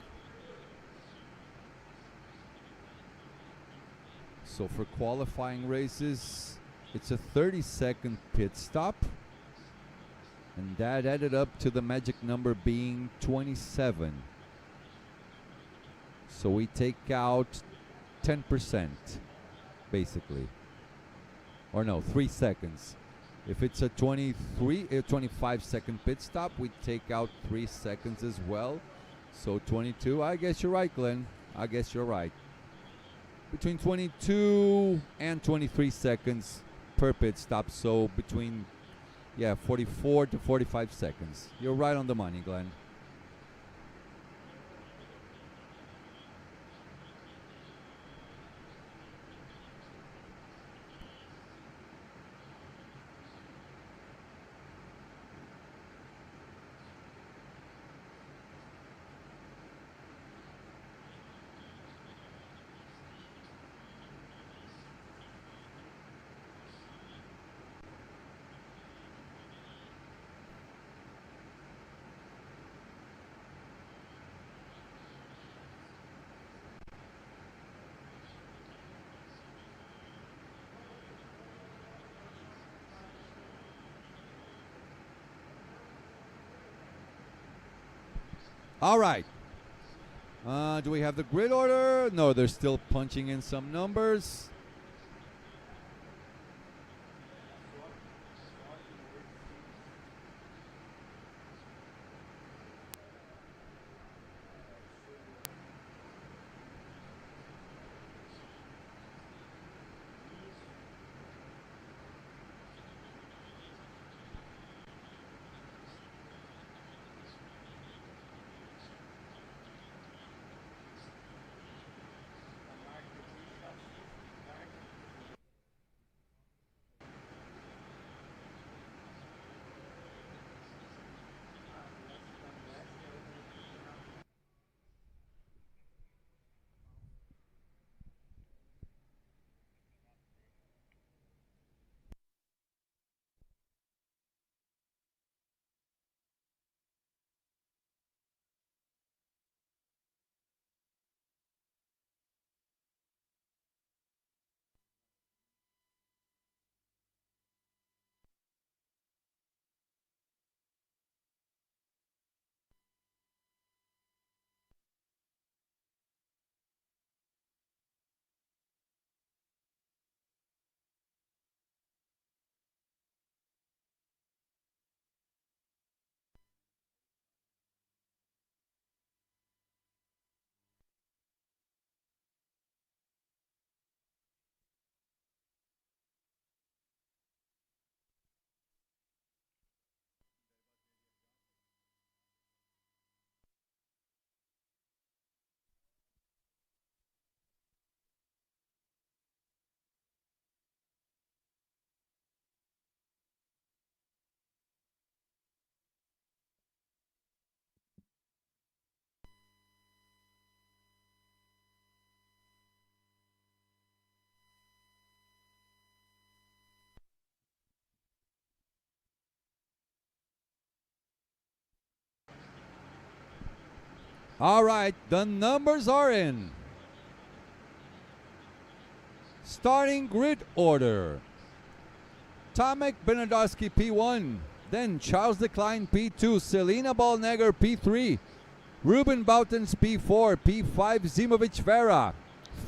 Speaker 2: So for qualifying races, it's a 30-second pit stop, and that added up to the magic number being 27. So we take out 10%, basically. Or no, 3 seconds. If it's a 25-second pit stop, we take out 3 seconds as well. So 22, I guess you're right, Glenn. I guess you're right. Between 22 and 23 seconds per pit stop, so between 44 to 45 seconds. You're right on the money, Glenn. All right. Do we have the grid order? No, they're still punching in some numbers. All right, the numbers are in. Starting grid order. Tomek Bernardowski P1, then Charles Decline P2, Selena Balnegger P3, Ruben Boutens P4, P5 Zimovic Vera,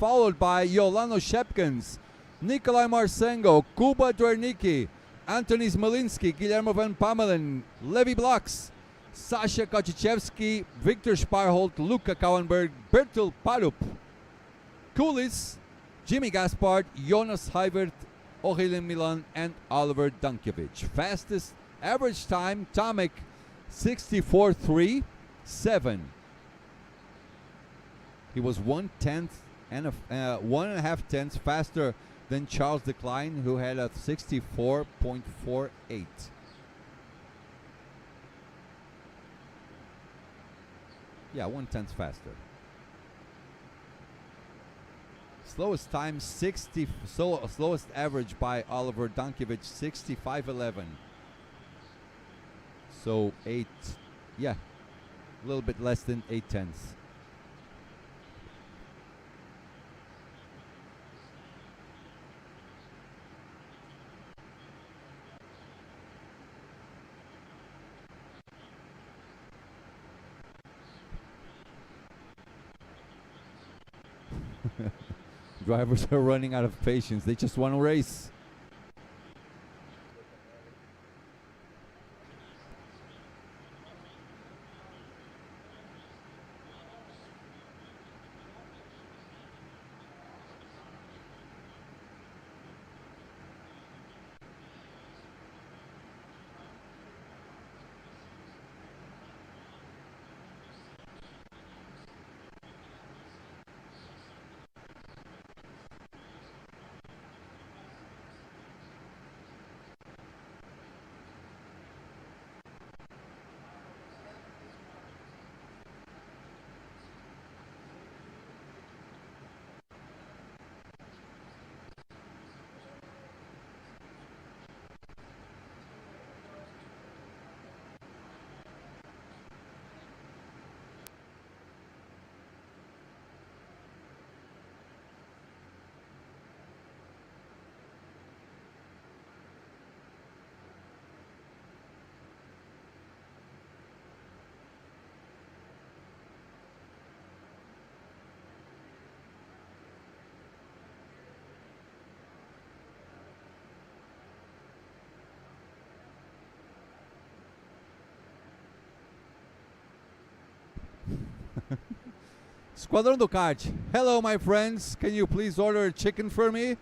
Speaker 2: followed by Yolano Shepkins, Nikolai Marsengo, Kuba Dwernicki, Anthony Smolinski, Guillermo van Pamelen, Levi Blocks, Sasha Kochichevsky, Victor Sparholt, Luca Kauenberg, Bertil Palup, Kulis, Jimmy Gaspard, Jonas Heivert, Ohilin Milan, and Oliver Dankovic. Fastest average time, Tomek 64.37. He was 1/10 and 1.5 tenths faster than Charles Decline, who had a 64.48. Yeah, 1/10 faster. Slowest time, slowest average by Oliver Dankovic, 65.11. So 8, yeah, a little bit less than 8 tenths. Drivers are running out of patience. They just want to race. Squadrón do Kart. Hello, my friends. Can you please order a chicken for me?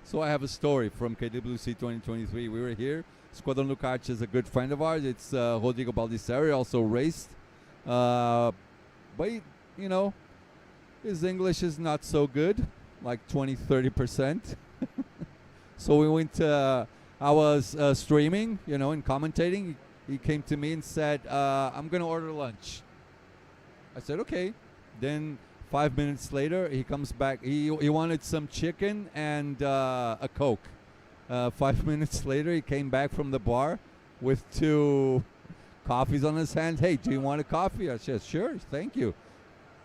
Speaker 2: So I have a story from KWC 2023. We were here. Squadrón do Kart is a good friend of ours. It's Rodrigo Baldisseri, also raced. But, you know, his English is not so good, like 20-30%. So we went I was streaming, you know, and commentating. He came to me and said, I'm going to order lunch. I said, okay. Then 5 minutes later, he comes back. He wanted some chicken and a Coke. 5 minutes later, he came back from the bar with 2 coffees on his hand. Hey, do you want a coffee? I said, sure, thank you.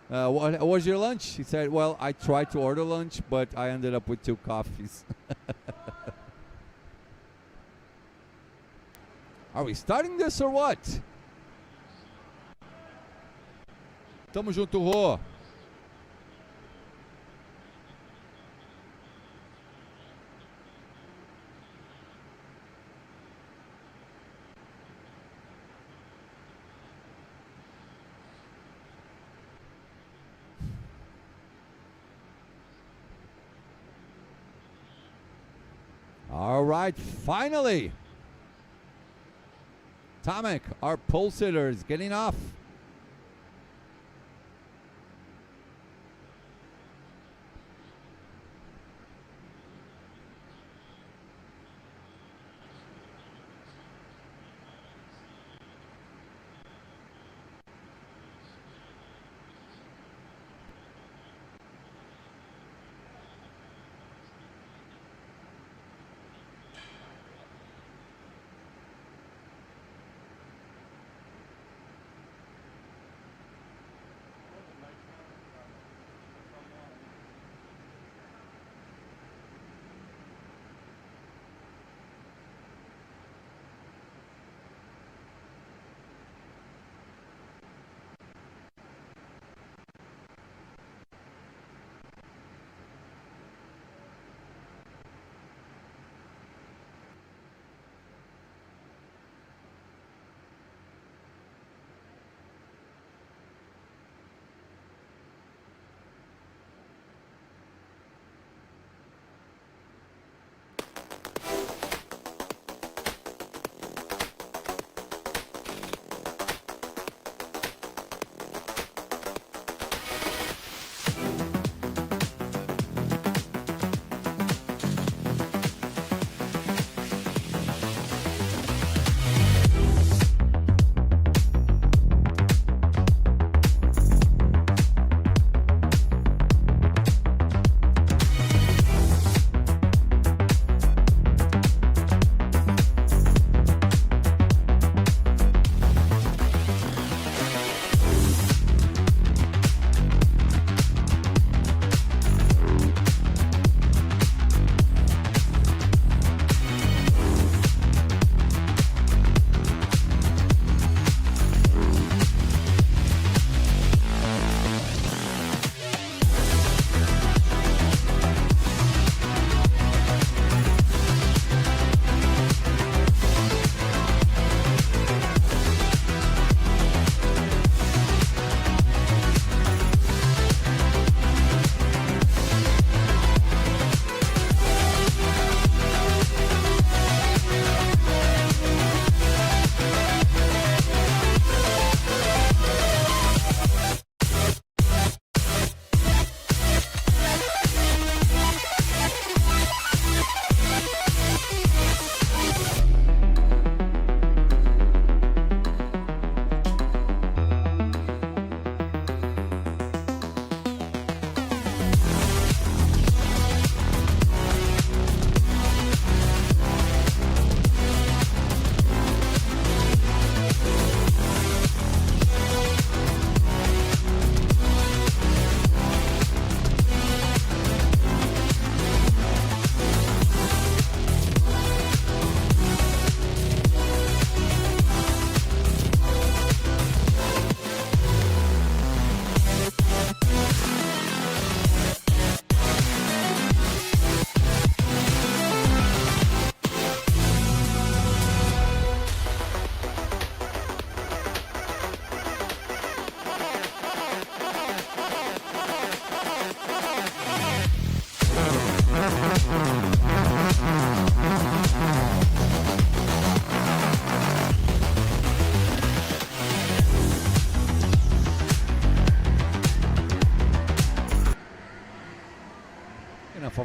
Speaker 2: What was your lunch? He said, well, I tried to order lunch, but I ended up with 2 coffees. Are we starting this or what? Tamo junto, Rô. All right, finally. Tomek, our pole sitter, is getting off.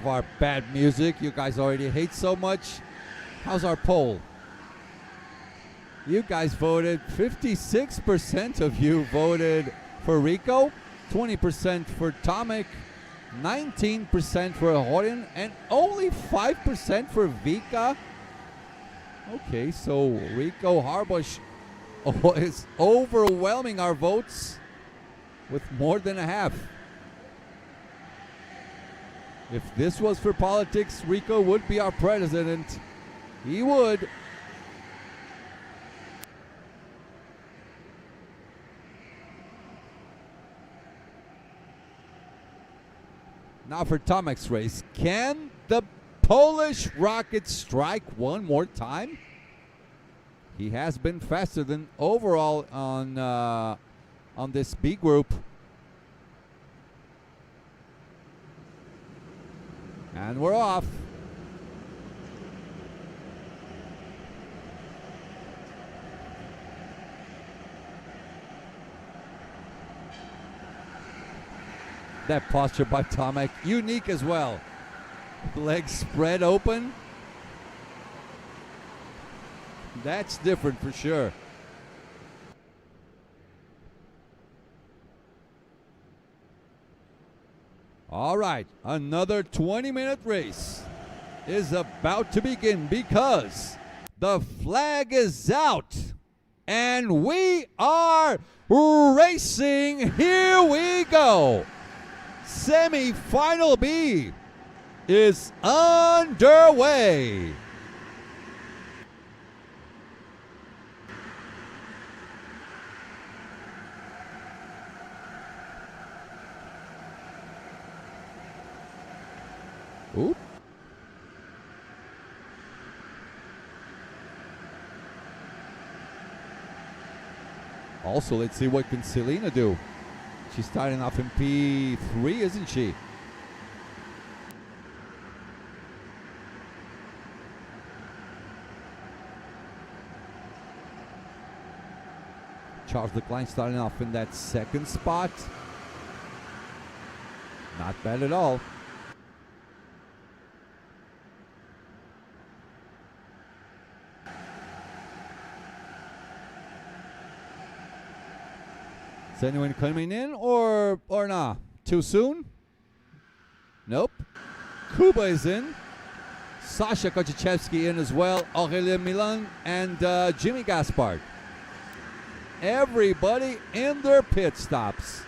Speaker 2: our bad music you guys already hate so much. How's our poll? You guys voted, 56% of you voted for Rico, 20% for Tomek, 19% for Horin, and only 5% for Vika. Okay, so Rico Harbush is overwhelming our votes with more than a half. If this was for politics, Rico would be our president. He would. Now for Tomek's race. Can the Polish rocket strike one more time? He has been faster than overall on this B group. And we're off. That posture by Tomek, unique as well. Legs spread open. That's different for sure. All right, another 20-minute race is about to begin because the flag is out and we are racing. Here we go. Semi-final B is underway. Oop. Also, let's see what can Selena do. She's starting off in P3, isn't she? Charles Leclerc starting off in that second spot. Not bad at all. Is anyone coming in or nah? Too soon? Nope. Kuba is in. Sasha Kochachevsky in as well. Aurelien Milan and Jimmy Gaspard. Everybody in their pit stops.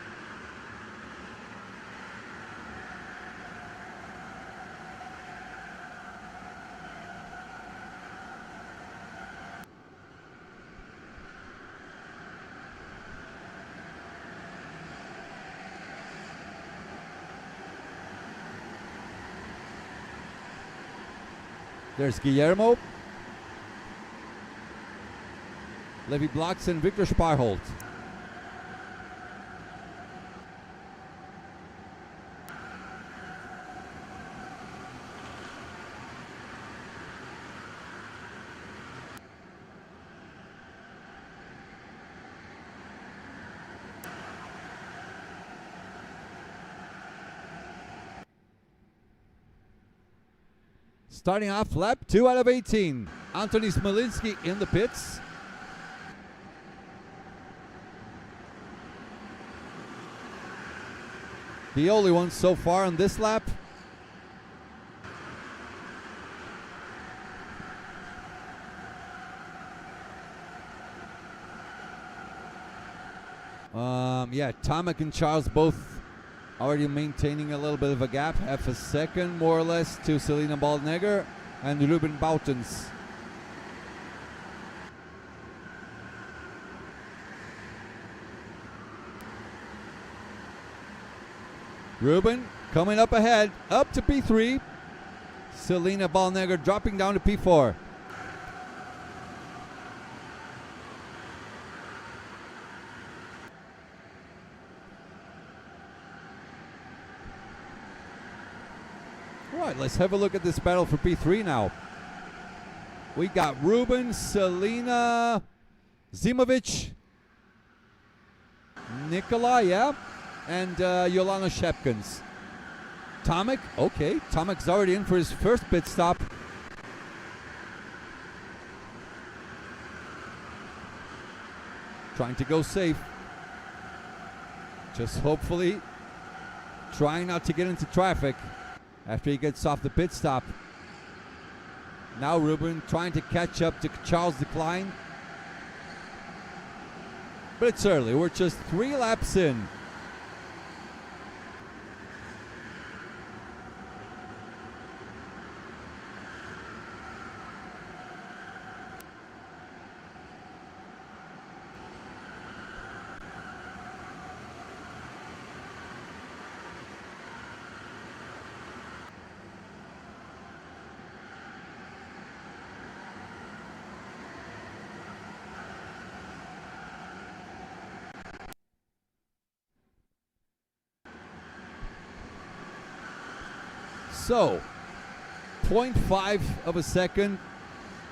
Speaker 2: There's Guillermo, Levi Blocks, and Victor Sparholt. Starting off lap 2 out of 18. Anthony Smolinski in the pits. The only one so far on this lap. Yeah, Tomek and Charles both already maintaining a little bit of a gap, half a second more or less to Selena Baldnegger and Ruben Boutens. Ruben coming up ahead, up to P3. Selena Baldnegger dropping down to P4. Right, let's have a look at this battle for P3 now. We got Ruben, Selena, Zimovic, Nikolai, yeah, and Yolana Shepkins. Tomek, okay. Tomek's already in for his first pit stop. Trying to go safe. Just hopefully trying not to get into traffic after he gets off the pit stop. Now Ruben trying to catch up to Charles' decline. But it's early. We're just 3 laps in. So, 0.5 of a second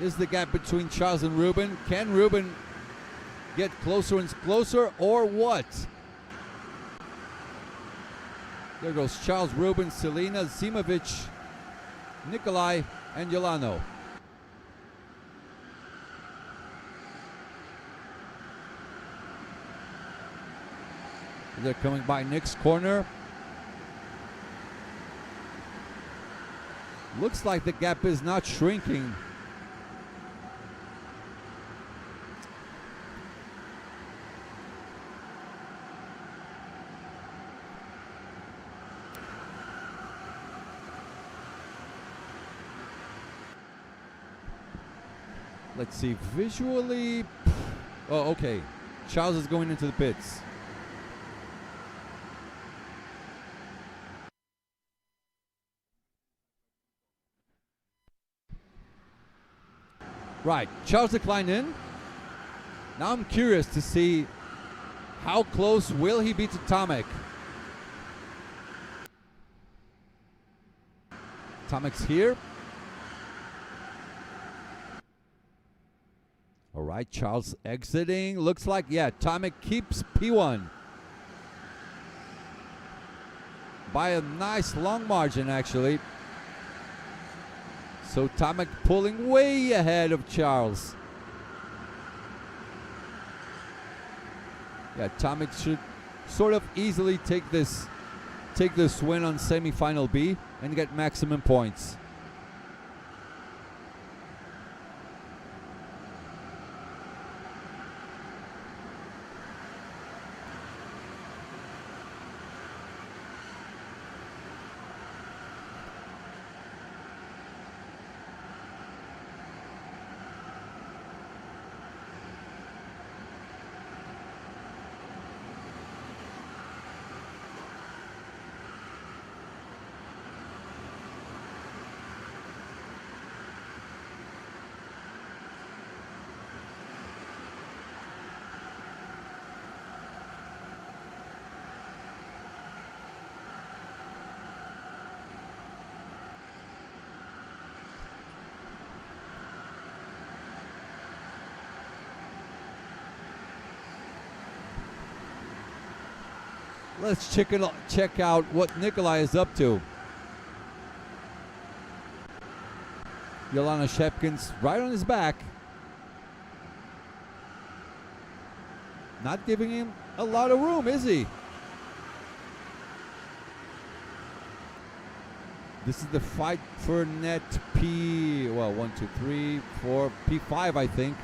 Speaker 2: is the gap between Charles and Ruben. Can Ruben get closer and closer, or what? There goes Charles, Ruben, Selena, Zimovic, Nikolai, and Yolano. They're coming by Nick's corner. Looks like the gap is not shrinking. Let's see, visually. Oh, okay. Charles is going into the pits. Right, Charles declined in. Now I'm curious to see how close will he be to Tomek. Tomek's here. All right, Charles exiting. Looks like, yeah, Tomek keeps P1 by a nice long margin, actually. So Tomek pulling way ahead of Charles. Yeah, Tomek should sort of easily take this win on semifinal B and get maximum points. Let's check out what Nikolai is up to. Yolana Shepkin's right on his back. Not giving him a lot of room, is he? This is the fight for net P, well, 1, 2, 3, 4, P5, I think.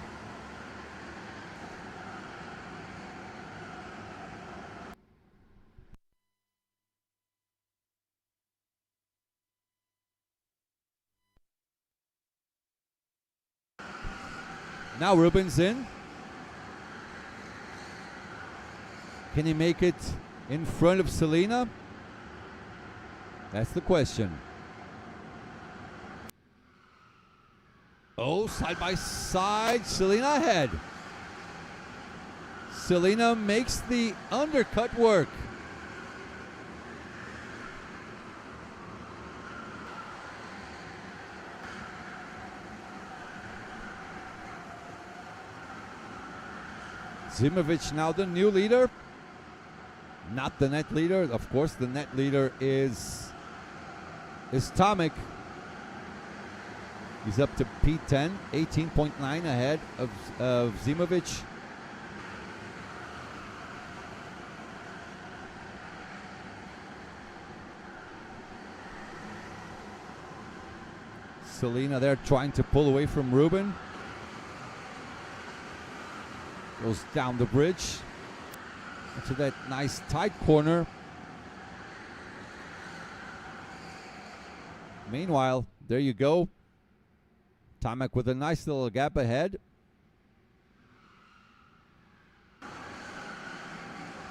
Speaker 2: Now Ruben's in. Can he make it in front of Selena? That's the question. Oh, side by side, Selena ahead. Selena makes the undercut work. Zimovic now the new leader. Not the net leader. Of course, the net leader is is Tomek. He's up to P10, 18.9 ahead of Zimovic. Selena there trying to pull away from Ruben. Goes down the bridge into that nice tight corner. Meanwhile, there you go. Tomek with a nice little gap ahead.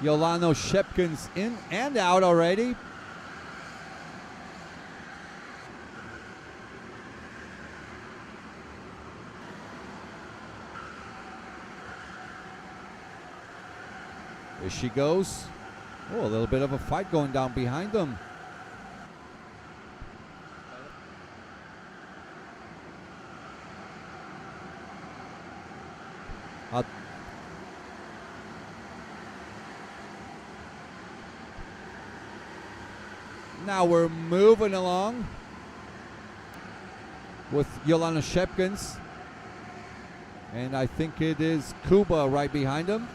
Speaker 2: Yolano Shepkins in and out already. There she goes. Oh, a little bit of a fight going down behind them. Now we're moving along with Yolana Shepkins. And I think it is Kuba right behind him.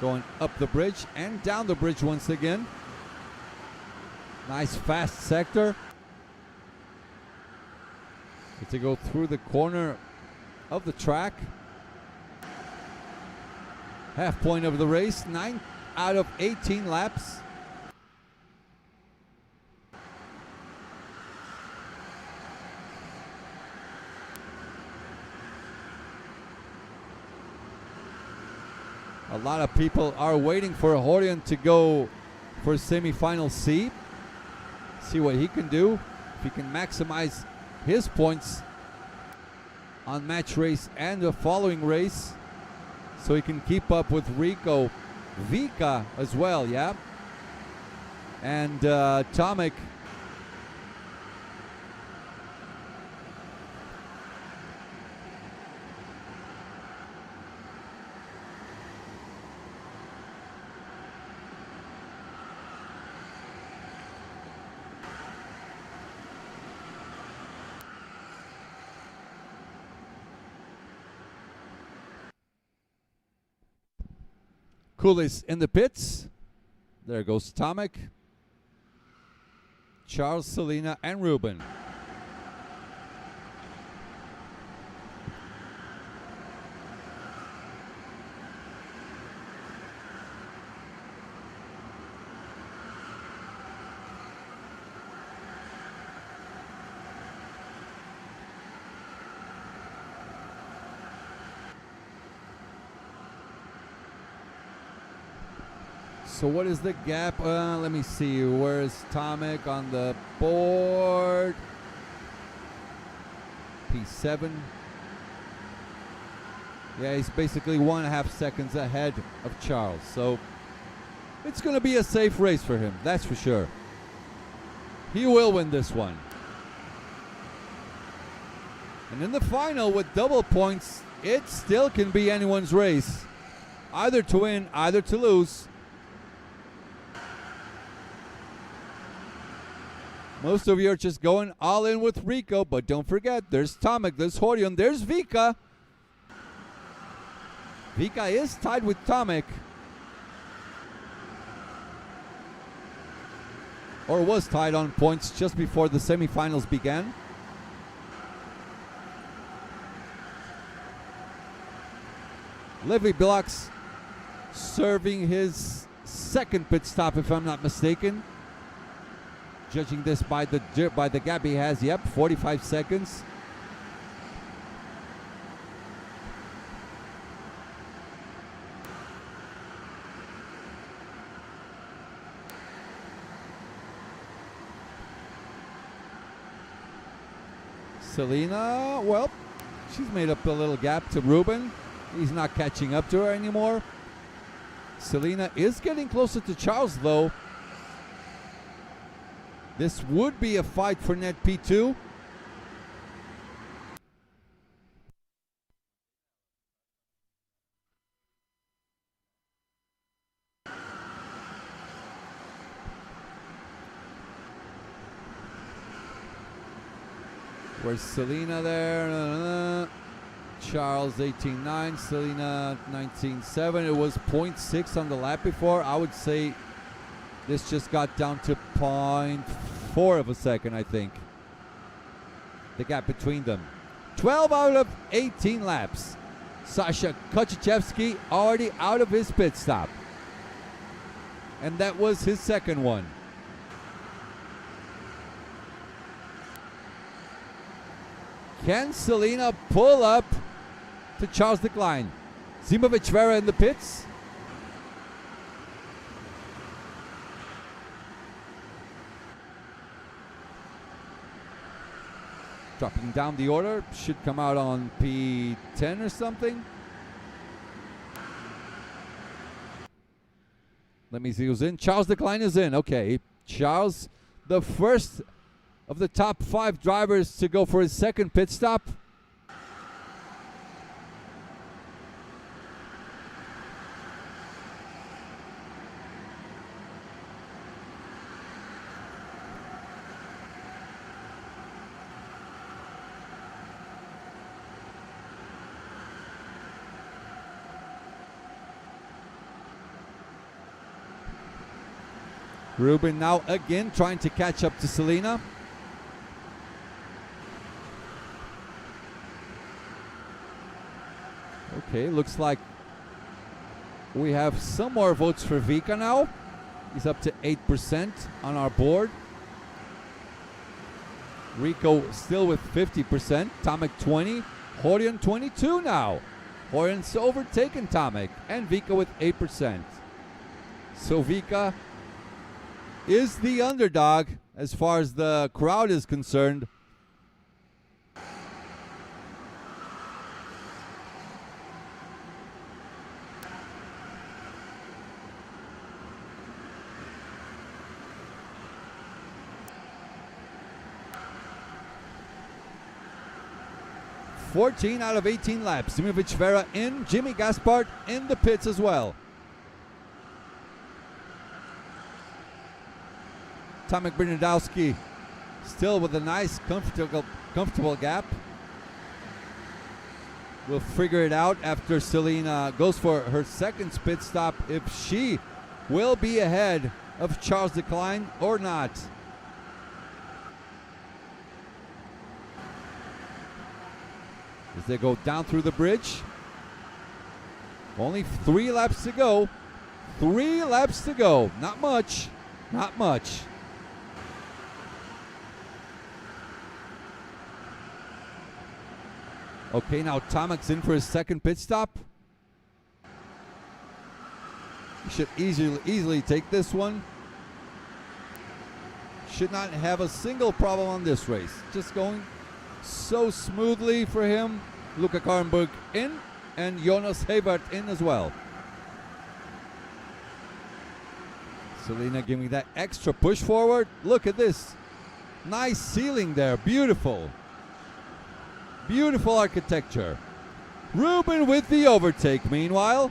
Speaker 2: Going up the bridge and down the bridge once again. Nice fast sector. Get to go through the corner of the track. Half point of the race, 9 out of 18 laps. A lot of people are waiting for Horion to go for semi-final C. See what he can do. If he can maximize his points on match race and the following race, so he can keep up with Rico, Vika as well, yeah? And Tomek. Coolies in the pits. There goes Tomek, Charles, Selena, and Ruben. So what is the gap? Let me see. Where is Tomek on the board? P7. Yeah, he's basically 1.5 seconds ahead of Charles. So it's going to be a safe race for him, that's for sure. He will win this one. And in the final with double points, it still can be anyone's race. Either to win, either to lose. Most of you are just going all in with Rico, but don't forget, there's Tomek, there's Horion, there's Vika. Vika is tied with Tomek. Or was tied on points just before the semifinals began. Livy Blocks serving his second pit stop, if I'm not mistaken. Judging this by the gap he has, yep, 45 seconds. Selena, well, she's made up a little gap to Ruben. He's not catching up to her anymore. Selena is getting closer to Charles, though. This would be a fight for net P2. Where's Selena there? Charles 18.9, Selena 19.7. It was 0.6 on the lap before. I would say this just got down to 0.4 of a second, I think. The gap between them. 12 out of 18 laps. Sasha Kochachevsky already out of his pit stop. And that was his second one. Can Selena pull up to Charles Leclerc? Zimovic Vera in the pits. Dropping down the order. Should come out on P10 or something. Let me see who's in. Charles Leclerc is in. Okay. Charles, the first of the top 5 drivers to go for his second pit stop. Ruben now again trying to catch up to Selena. Okay, looks like we have some more votes for Vika now. He's up to 8% on our board. Rico still with 50%. Tomek 20. Horion 22 now. Horion's overtaken Tomek. And Vika with 8%. So Vika is the underdog as far as the crowd is concerned. (14 out of 18 laps. Zimovic Vera in. Jimmy Gaspard in the pits as well. Tomek Bernardowski still with a nice comfortable gap. We'll figure it out after Selena goes for her second pit stop if she will be ahead of Charles Leclerc or not. As they go down through the bridge. Only 3 laps to go. 3 laps to go. Not much. Not much. Okay, now Tomek's in for his second pit stop. He should easily take this one. Should not have a single problem on this race. Just going so smoothly for him. Luca Karenberg in and Jonas Hebert in as well. Selena giving that extra push forward. Look at this. Nice ceiling there. Beautiful. Beautiful architecture. Ruben with the overtake meanwhile.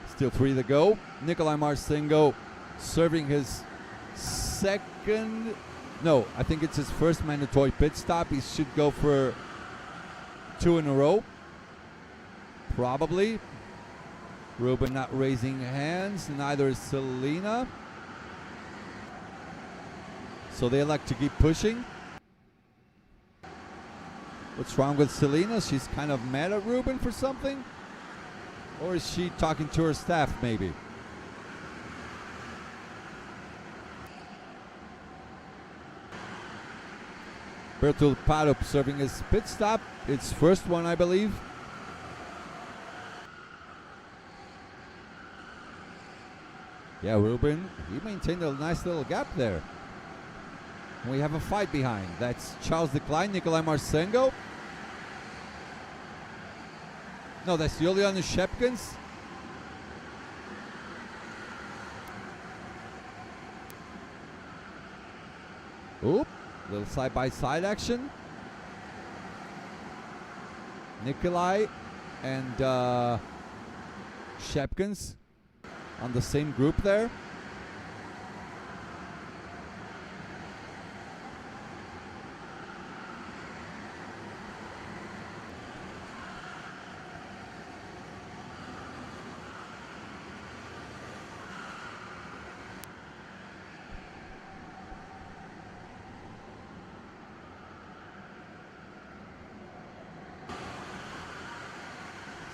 Speaker 2: Still 3 to go. Nikolai Marcinko serving his second, no, I think it's his first mandatory pit stop. He should go for 2 in a row. Probably. Ruben not raising hands, neither is Selena. So they like to keep pushing. What's wrong with Selena? She's kind of mad at Ruben for something? Or is she talking to her staff maybe? Bertul Parup serving his pit stop. It's first one, I believe. Yeah, Ruben, he maintained a nice little gap there. We have a fight behind. That's Charles Leclerc, Nikolai Marcinko. No, that's Julian Shepkins. Oop, little side-by-side action. Nikolai and Shepkins on the same group there.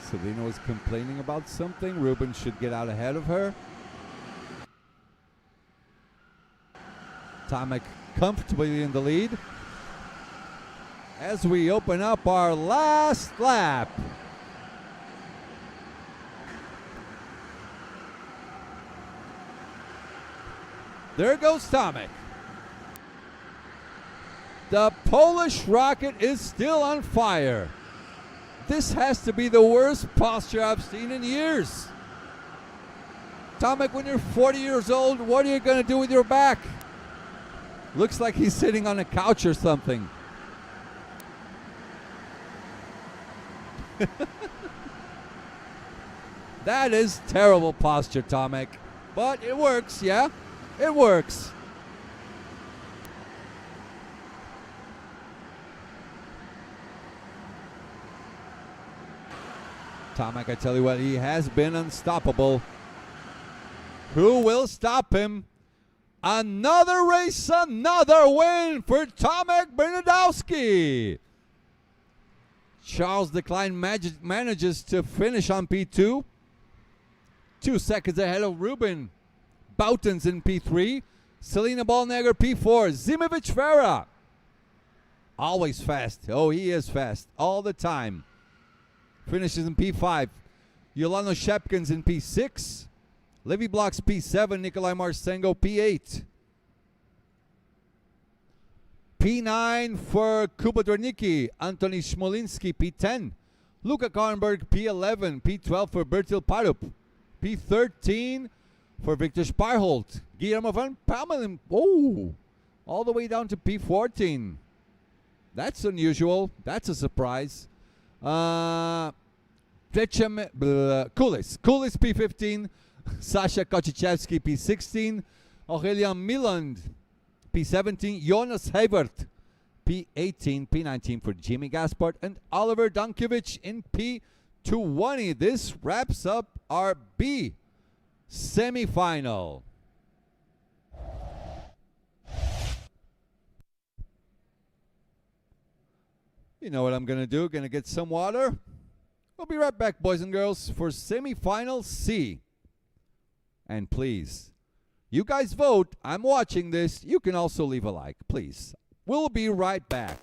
Speaker 2: Selena was complaining about something. Ruben should get out ahead of her. Tomek comfortably in the lead. As we open up our last lap. There goes Tomek. The Polish rocket is still on fire. This has to be the worst posture I've seen in years. Tomek, when you're 40 years old, what are you going to do with your back? Looks like he's sitting on a couch or something. That is terrible posture, Tomek. But it works, yeah? It works. Tomek, I tell you what, he has been unstoppable. Who will stop him? Another race, another win for Tomek Bernadowski. Charles Decline manages to finish on P2. 2 seconds ahead of Ruben Boutens in P3. Selena Ballnegger P4. Zimovic Vera. Always fast. Oh, he is fast all the time. Finishes in P5. Yolano Shepkins in P6. Livy Blocks P7. Nikolai Marsengo P8. P9 for Kuba Dornicki. Anthony Smolinski P10. Luka Karnberg P11. P12 for Bertil Parup. P13 for Victor Sparholt. Guillermo van Pamelen. Oh, all the way down to P14. That's unusual. That's a surprise. Kulis P15, Sasha Kochichevsky P16, Aurelian Miland P17, Jonas Hebert P18, P19 for Jimmy Gaspard, and Oliver Dankovic in P20. This wraps up our B semifinal. You know what I'm going to do? Going to get some water. We'll be right back, boys and girls, for semifinal C. And please, you guys vote. I'm watching this. You can also leave a like, please. We'll be right back.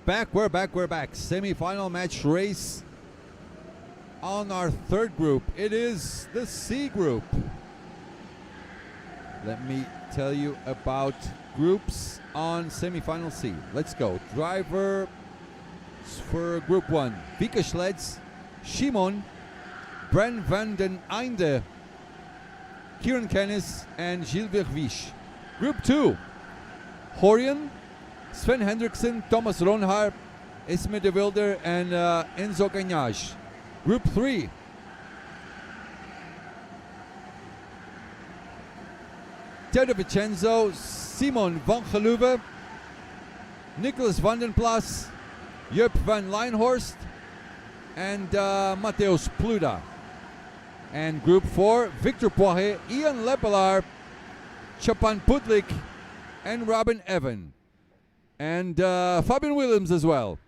Speaker 2: We're back. Semi-final match race on our third group. It is the C group. Let me tell you about groups on semi-final C. Let's go. Driver for Group 1. Vika Schleds, Shimon, Bren van den Einde, Kieran Kennis, and Gilles Vervisch. Group 2. Horian, Sven Hendrickson, Thomas Ronhaar, Isme de Wilder, and Enzo Gagnage. Group 3. Theo de Vincenzo, Simon van Geluwe, Nicholas van den Plas, Jupp van Leinhorst, and Matthäus Pluda. And Group 4, Victor Poirier, Ian Lepelaar, Chapan Putlik, and Robin Evan. And Fabian Williams as well.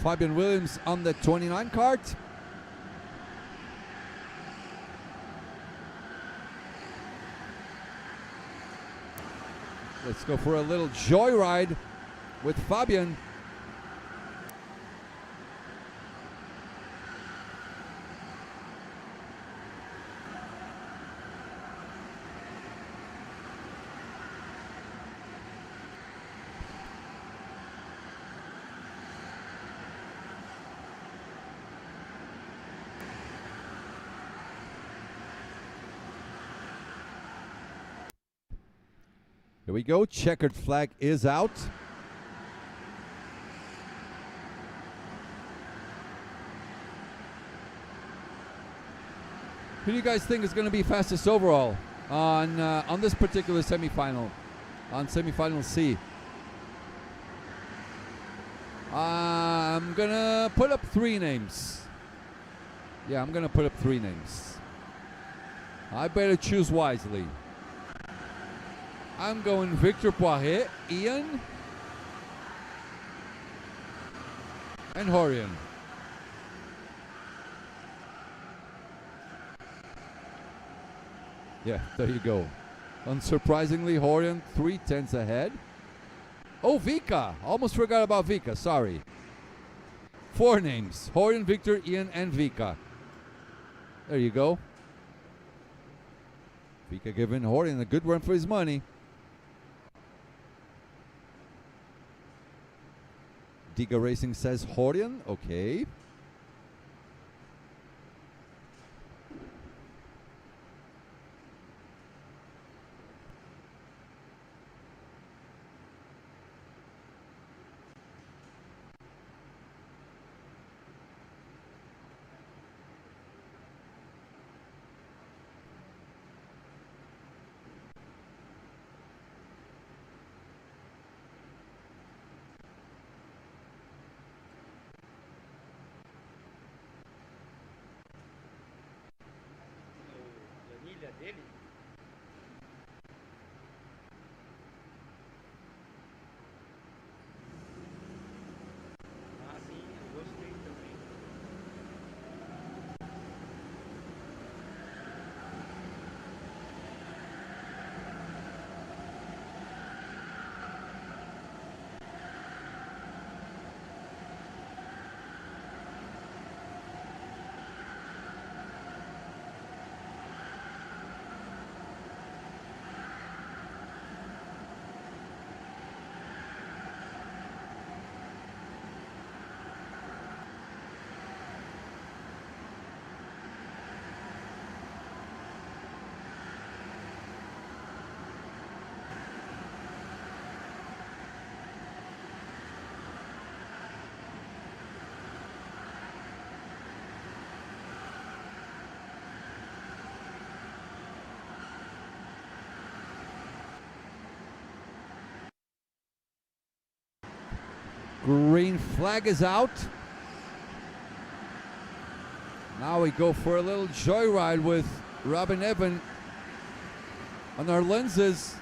Speaker 2: Fabian Williams on the 29 card. Let's go for a little joyride with Fabian. Here we go. Checkered flag is out. Who do you guys think is going to be fastest overall on this particular semifinal, on semifinal C? I'm gonna put up 3 names. Yeah, I'm gonna put up 3 names. I better choose wisely. I'm going Victor Poirier, Ian, and Horian. Yeah, there you go. Unsurprisingly, Horian 3/10 ahead. Oh, Vika. Almost forgot about Vika. Sorry. 4 names. Horian, Victor, Ian, and Vika. There you go. Vika giving Horian a good run for his money. Diga Racing says Horian. Okay.
Speaker 3: Planilha dele? Ah, sim, eu gostei também.
Speaker 2: Green flag is out. Now we go for a little joyride with Robin Evan on our lenses.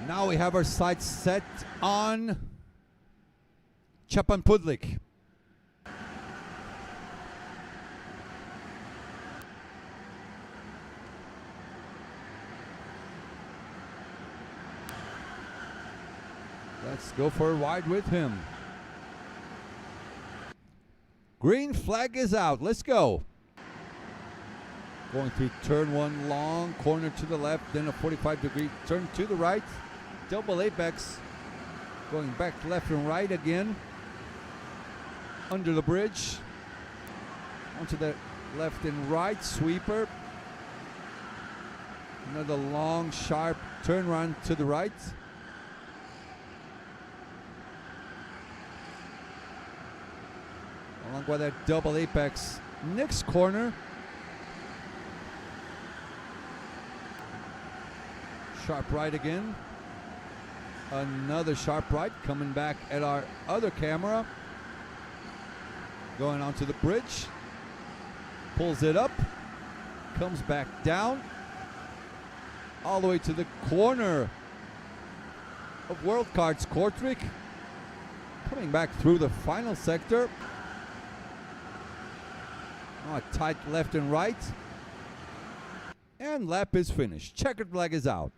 Speaker 2: Now we have our sights set on Čepan Pudlik. Let's go for a wide with him. Green flag is out. Let's go. Going through turn one, long corner to the left, then a 45-degree turn to the right. Double apex. Going back left and right again. Under the bridge. Onto the left and right sweeper. Another long, sharp turn around to the right. Along with that double apex. Next corner. Sharp right again. Another sharp right coming back at our other camera. Going onto the bridge. Pulls it up. Comes back down. All the way to the corner of Worldkarts Kortrijk. Coming back through the final sector. Oh, tight left and right. And lap is finished. Checkered flag is out.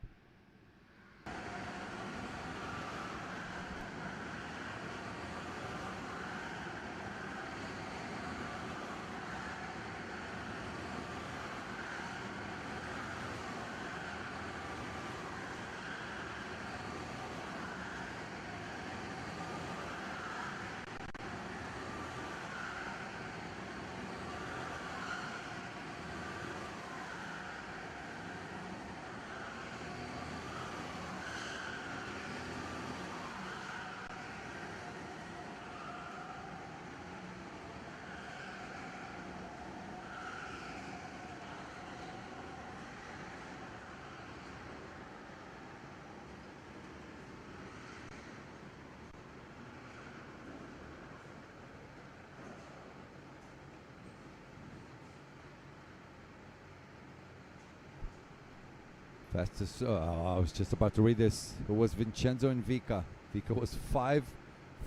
Speaker 2: Fastest. I was just about to read this. It was Vincenzo and Vika. Vika was 5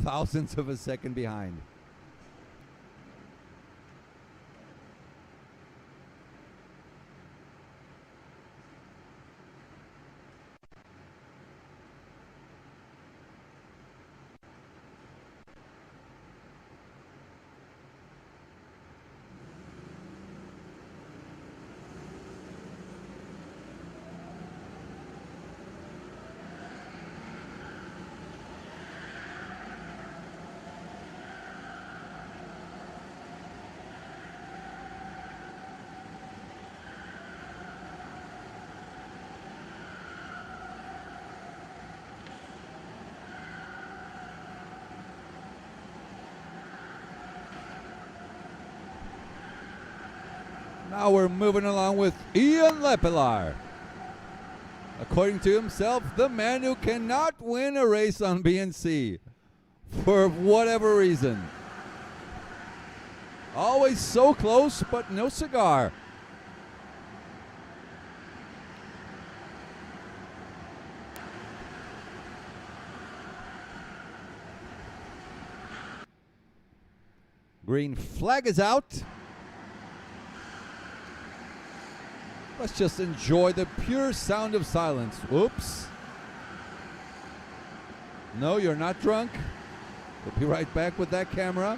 Speaker 2: thousandths of a second behind. Now we're moving along with Ian Lepelar. According to himself, the man who cannot win a race on BNC for whatever reason. Always so close, but no cigar. Green flag is out. Let's just enjoy the pure sound of silence. Whoops. No, you're not drunk. We'll be right back with that camera.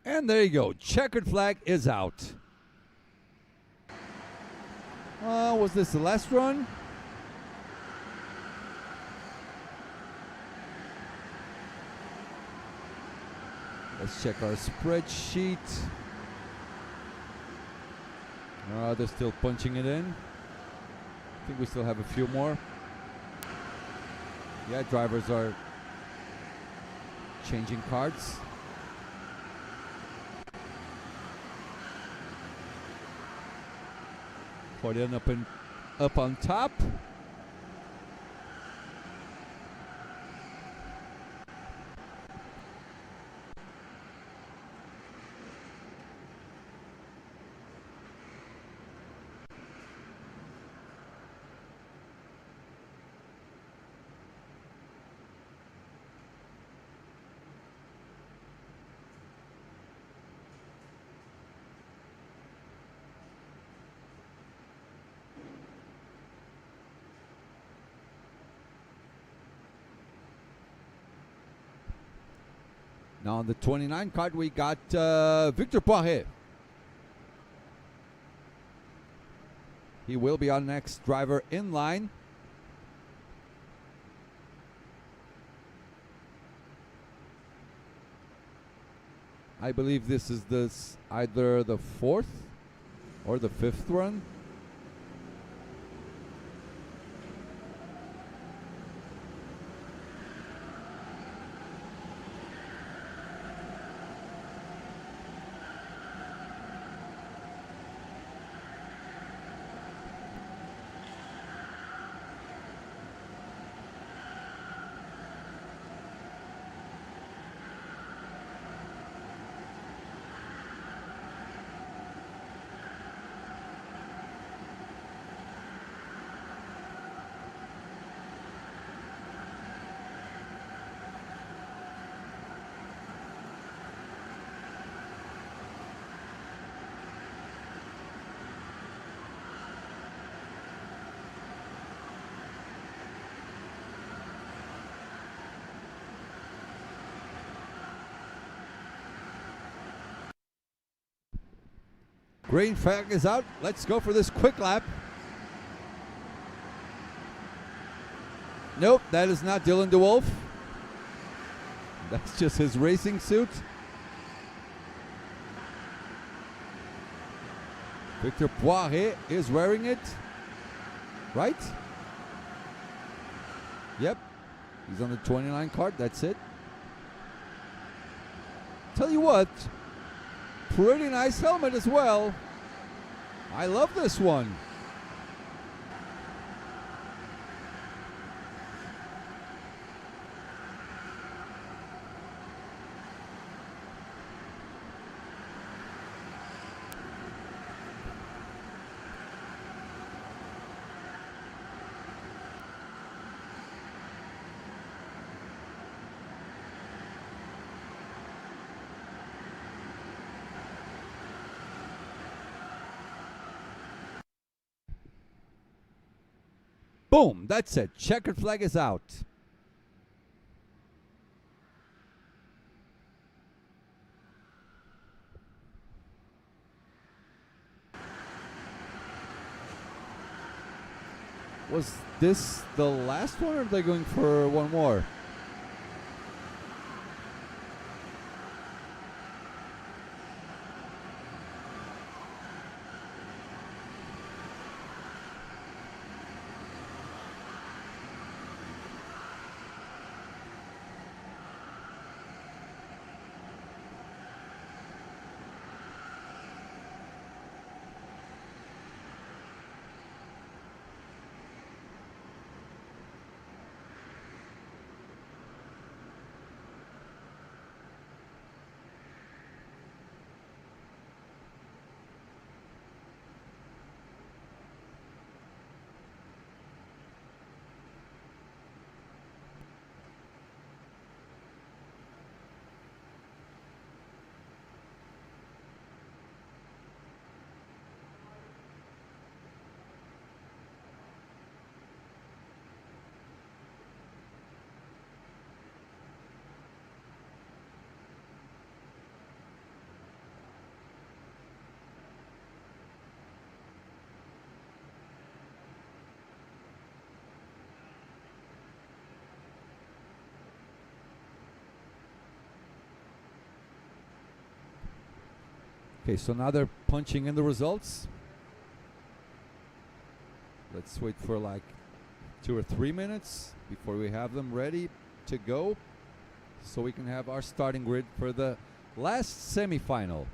Speaker 2: And there you go. Checkered flag is out. Was this the last run? Let's check our spreadsheet. They're still punching it in. I think we still have a few more. Yeah, drivers are changing cards. Podium up on top. Now on the 29 card, we got Victor Poiré. He will be our next driver in line. I believe this is either the 4th or the 5th run. Green flag is out. Let's go for this quick lap. Nope, that is not Dylan DeWolf. That's just his racing suit. Victor Poiré is wearing it. Right? Yep. He's on the 29 card. That's it. Tell you what, pretty nice helmet as well. I love this one. Boom, that's it. Checkered flag is out. Was this the last one, or are they going for one more? Okay, so now they're punching in the results. Let's wait for like 2 or 3 minutes before we have them ready to go, so we can have our starting grid for the last semifinal.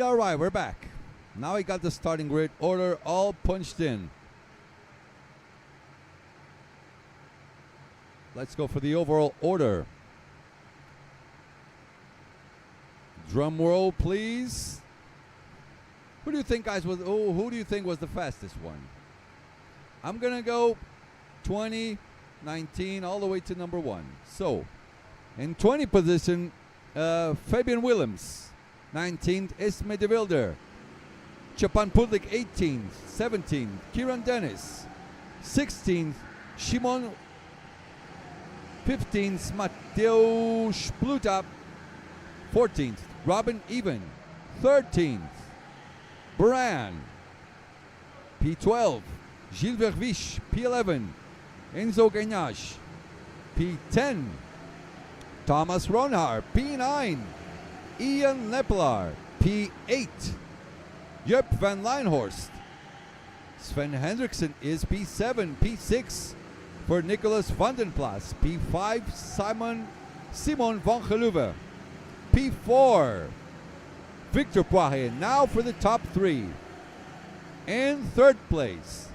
Speaker 2: All right, we're back. Now I got the starting grid order all punched in. Let's go for the overall order. Drum roll, please. Who do you think, guys, was? Oh, who do you think was the fastest one? I'm gonna go 20, 19, all the way to number 1. So, in 20 position, Fabian Willems. 19th, Isme de Wilder. Japan Pudlik, 18th. 17th, Kieran Dennis. 16th, Shimon. 15th, Mateusz Pluta. 14th, Robin Even. 13th, Bran. P12, Gilles Verviche. P11, Enzo Gagnache. P10, Thomas Ronhar. P9, Ian Lepelaar. P8, Jupp van Lijnhorst. Sven Hendrickson is P7. P6 for Nicolas van den Plas. P5, Simon van Geluwe. P4, Victor Poirier. Now for the top 3. In 3rd place,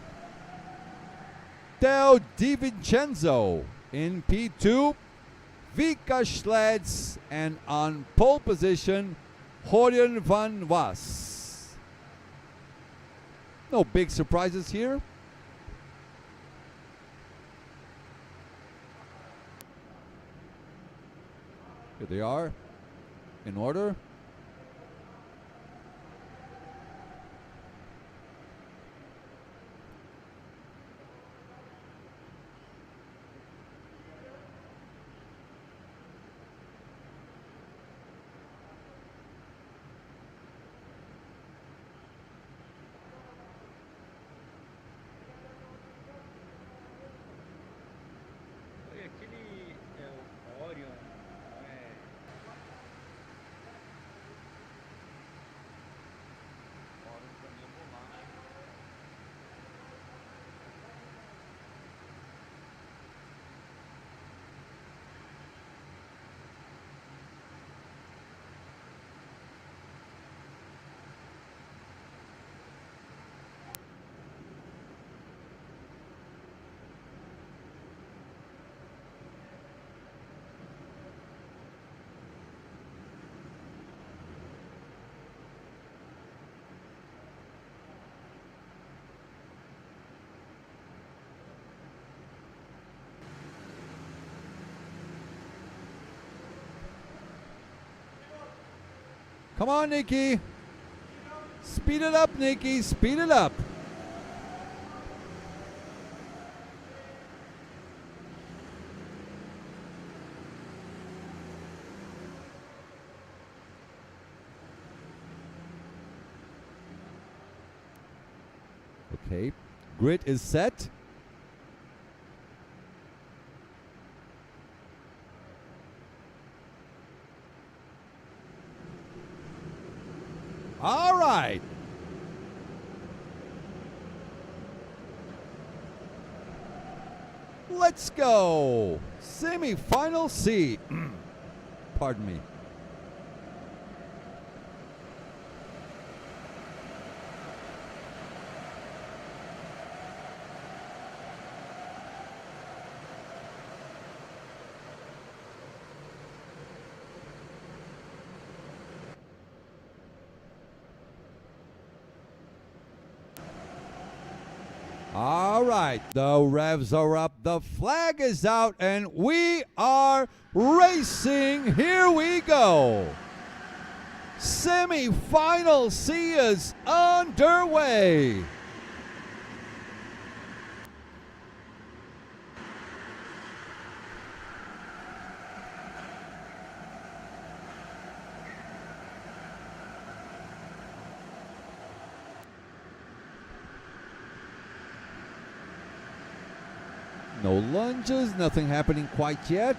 Speaker 2: Theo Di Vincenzo. In P2, Vika Schleds. And on pole position, Horjen van Was. No big surprises here. Here they are, in order.
Speaker 3: E aquele é o Orion, não é? Orion pra mim é bolacha.
Speaker 2: Come on, Nikki. Speed it up, Nikki. Speed it up. Okay. Grid is set. All right. Let's go. Semi-final C. Pardon me. All right, the revs are up, the flag is out, and we are racing. Here we go. Semi-final C is underway. No lunges, nothing happening quite yet.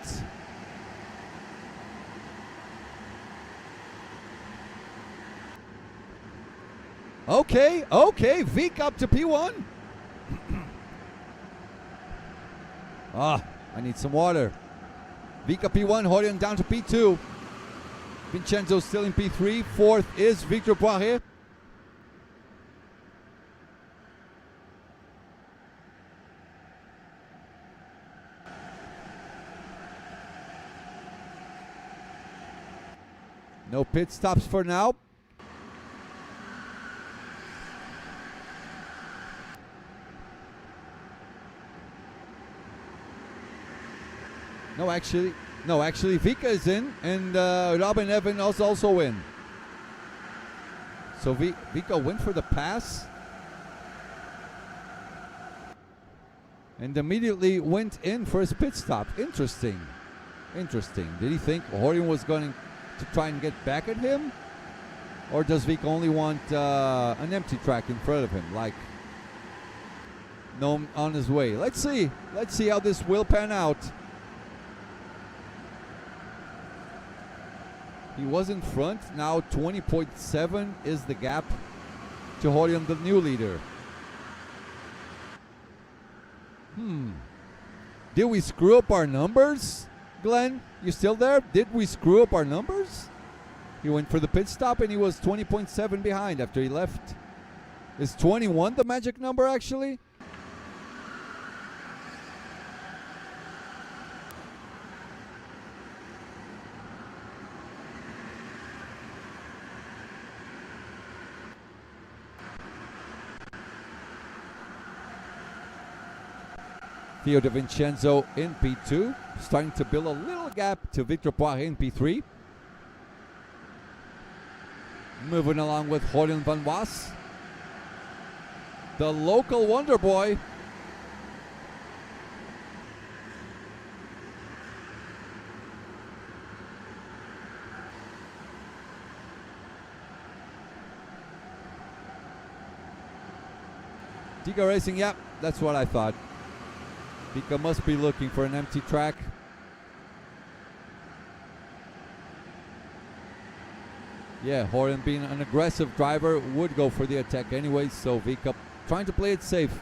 Speaker 2: Okay, Vik up to P1. I need some water. Vika P1, Horjen down to P2. Vincenzo still in P3. Fourth is Victor Poirier. No pit stops for now. No, actually, Vika is in, and Robin Evans also in. So Vika went for the pass, and immediately went in for his pit stop. Interesting. Did he think Horion was going to try and get back at him, or does Vika only want an empty track in front of him, like no on his way? Let's see how this will pan out. He was in front. Now 20.7 is the gap to Horion, the new leader. Did we screw up our numbers? Glenn, you still there? Did we screw up our numbers? He went for the pit stop and he was 20.7 behind after he left. Is 21 the magic number actually? Theo De Vincenzo in P2, starting to build a little gap to Victor Poirier in P3. Moving along with Horion van Was, the local wonder boy. Diga Racing, yeah, that's what I thought. Vika must be looking for an empty track. Yeah, Horion being an aggressive driver would go for the attack anyway, so Vika trying to play it safe.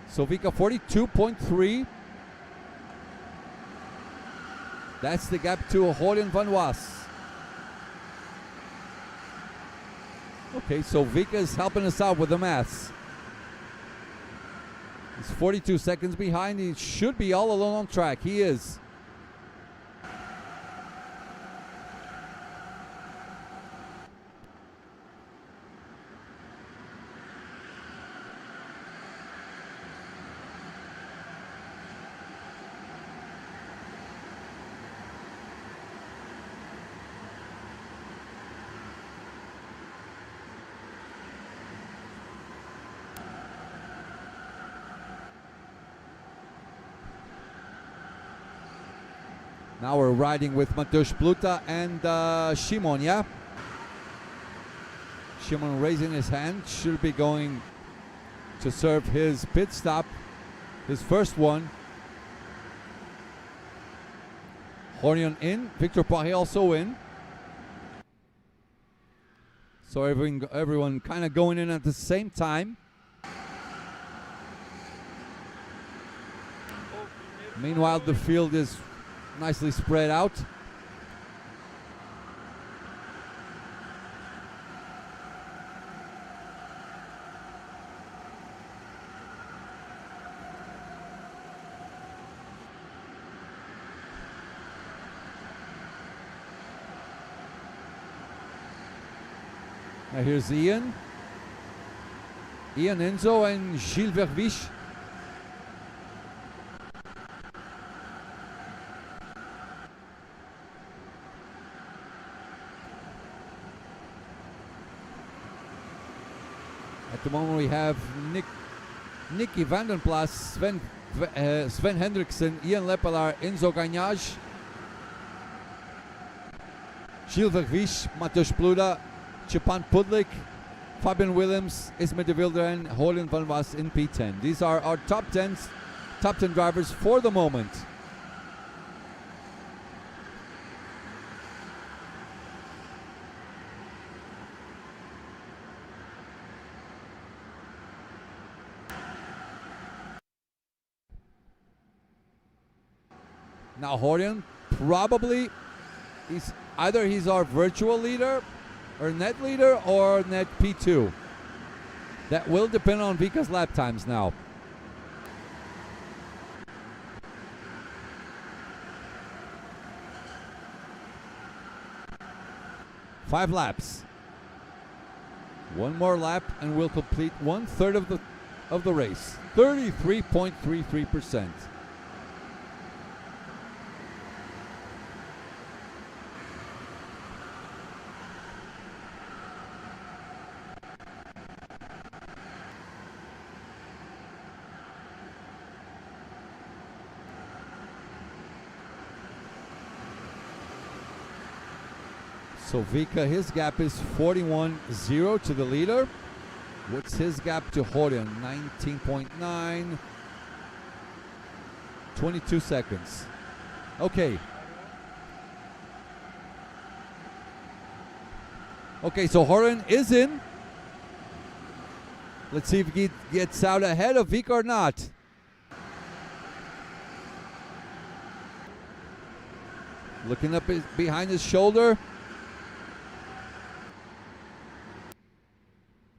Speaker 2: So Vika 42.3. That's the gap to Horion van Was. Okay, so Vika is helping us out with the maths. He's 42 seconds behind. He should be all alone on track. He is. Now we're riding with Mateusz Pluta and Szymon, yeah? Szymon raising his hand, should be going to serve his pit stop, his first one. Horion in, Victor Poirier also in. So everyone kind of going in at the same time. Meanwhile, the field is nicely spread out. Now here's Ian, Enzo and Gilles Verviche. At the moment we have Nicky Vandenplas, Sven Hendrickson, Ian Lepelaar, Enzo Gagnage, Gilles Verviche, Mateusz Pluta, Stepan Pudlik, Fabian Willems, Ismet de Wilder and Horion van Was in P10. These are our top 10 drivers for the moment. Now Horion probably, he's either he's our virtual leader or net leader or net P2. That will depend on Vika's lap times now. Five laps. One more lap and we'll complete 1/3 of the race. 33.33%. So Vika, his gap is 41.0 to the leader. What's his gap to Horion? 19.9. 22 seconds. Okay. Okay, so Horion is in. Let's see if he gets out ahead of Vika or not. Looking up behind his shoulder.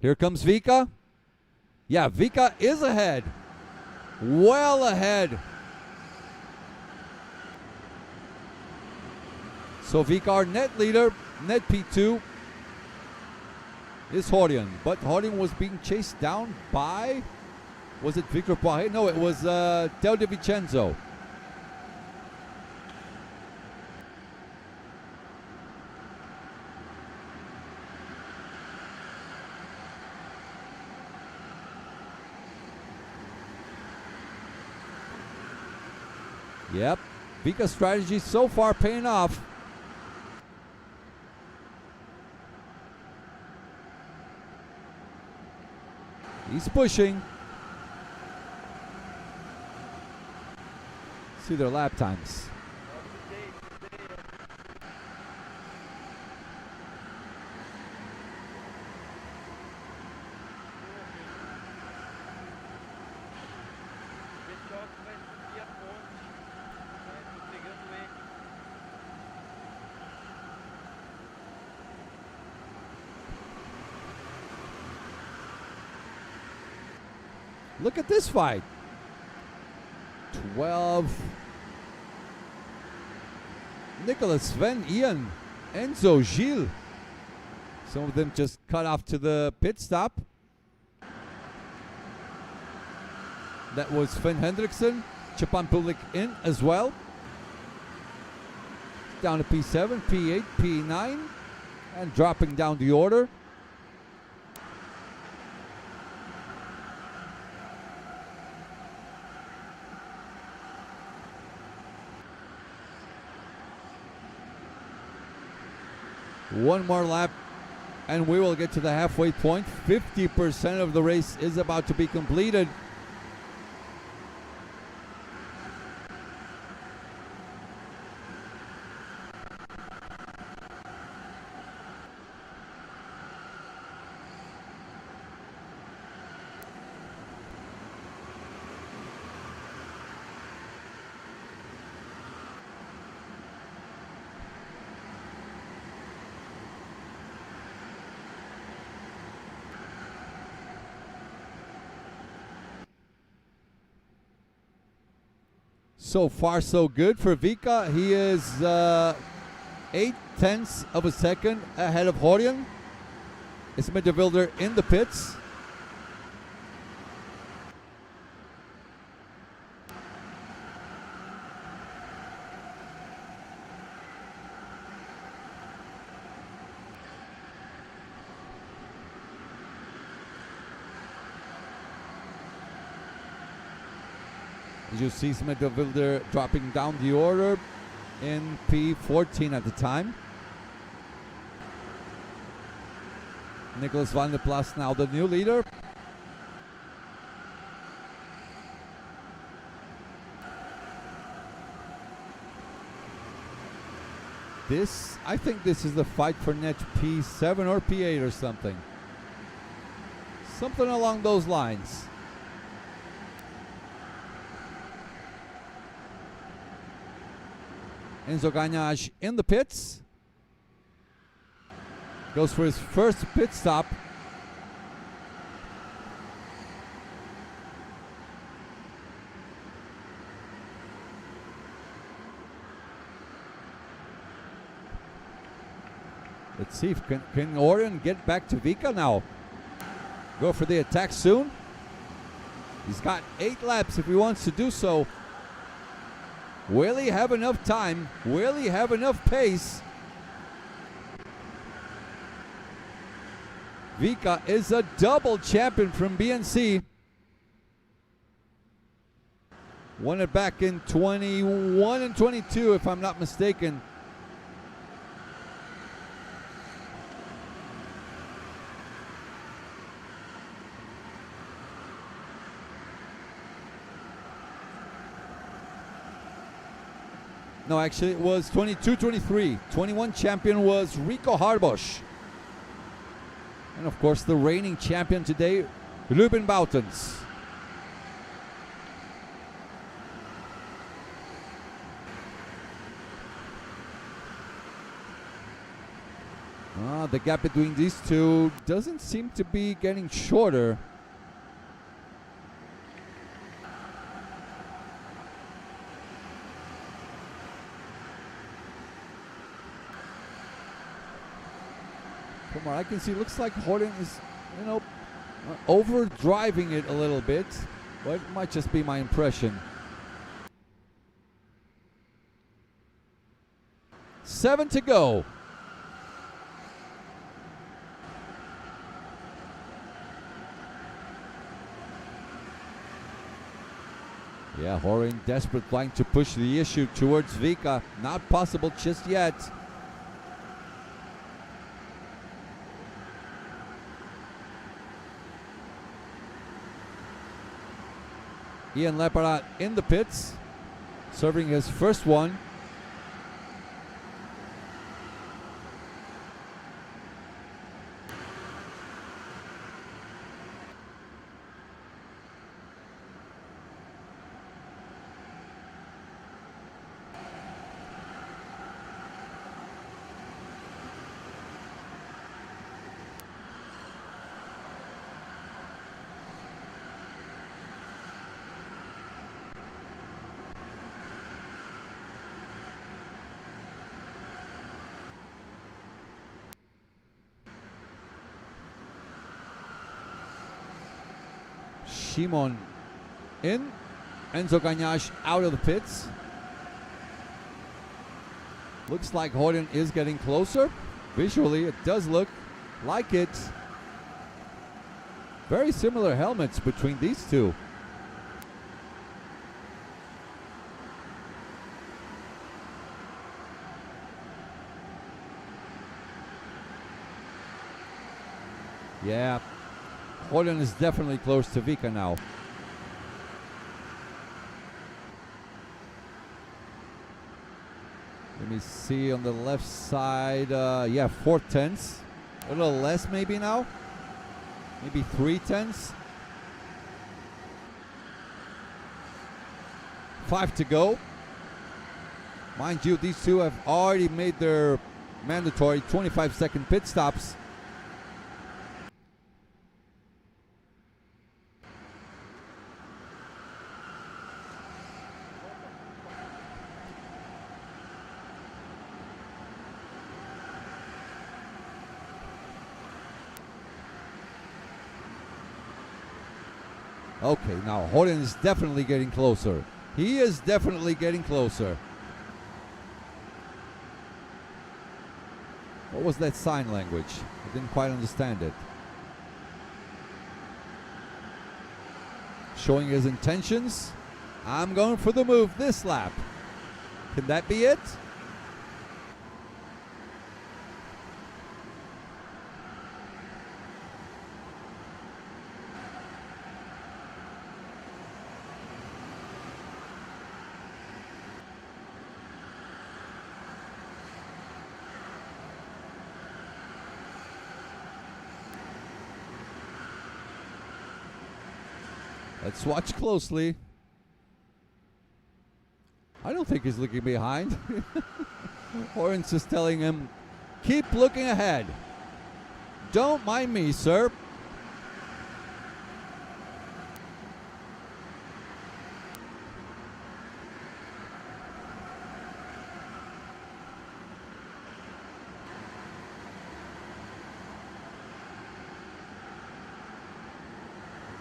Speaker 2: Here comes Vika. Yeah, Vika is ahead. Well ahead. So Vika, our net leader, net P2, is Horion. But Horion was being chased down by, was it Victor Poirier? No, it was Teo De Vincenzo. Yep, Vika's strategy so far paying off. He's pushing. See their lap times. Look at this fight. 12. Nicholas, Sven, Ian, Enzo, Gilles. Some of them just cut off to the pit stop. That was Sven Hendrickson. Japan Public in as well. Down to P7, P8, P9. And dropping down the order. One more lap and we will get to the halfway point. 50% of the race is about to be completed. So far, so good for Vika. He is 0.8 of a second ahead of Horion. It's midfielder in the pits. As you see, midfielder dropping down the order in P14 at the time. Nicholas van der Plas now the new leader. I think this is the fight for net P7 or P8 or something. Something along those lines. Enzo Gagnage in the pits. Goes for his first pit stop. Let's see if can Orion get back to Vika now. Go for the attack soon. He's got 8 laps if he wants to do so. Will he have enough time? Will he have enough pace? Vika is a double champion from BNC. Won it back in 21 and 22 if I'm not mistaken. No, actually it was 22-23. 21 champion was Rico Harbosch. And of course the reigning champion today, Ruben Boutens. The gap between these two doesn't seem to be getting shorter. From what I can see, looks like Horton is, over driving it a little bit, but it might just be my impression. 7 to go. Yeah, Horton desperate, trying to push the issue towards Vika. Not possible just yet. Ian Lepara in the pits, serving his first one. Shimon in, Enzo Gagnache out of the pits. Looks like Horton is getting closer. Visually, it does look like it. Very similar helmets between these two. Yeah. Horton is definitely close to Vika now. Let me see on the left side. Yeah, 4/10. A little less maybe now. Maybe 3/10. 5 to go. Mind you, these two have already made their mandatory 25-second pit stops. Okay, now Horton is definitely getting closer. He is definitely getting closer. What was that sign language? I didn't quite understand it. Showing his intentions. I'm going for the move this lap. Can that be it? Let's watch closely. I don't think he's looking behind. Horton's just telling him, keep looking ahead. Don't mind me, sir.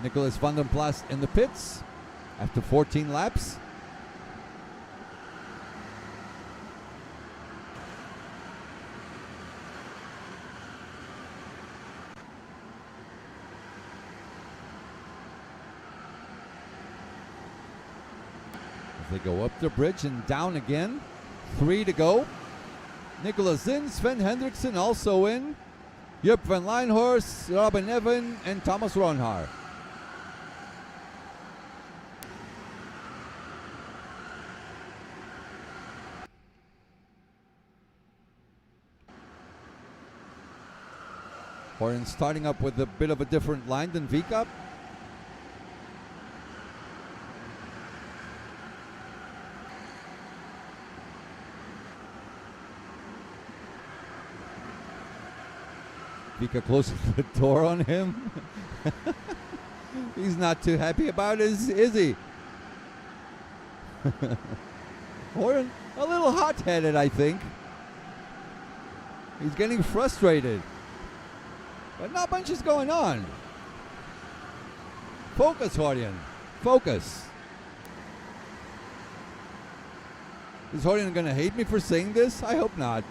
Speaker 2: Nicholas van den Plas in the pits after 14 laps. As they go up the bridge and down again. 3 to go. Nicholas in, Sven Hendrickson also in. Jupp van Leinhorst, Robin Evan, and Thomas Ronhaar. Horan starting up with a bit of a different line than Vika. Vika closing the door on him. He's not too happy about it, is he? Horan a little hot-headed, I think. He's getting frustrated. But not much is going on. Focus, Hordian. Focus. Is Hordian going to hate me for saying this? I hope not.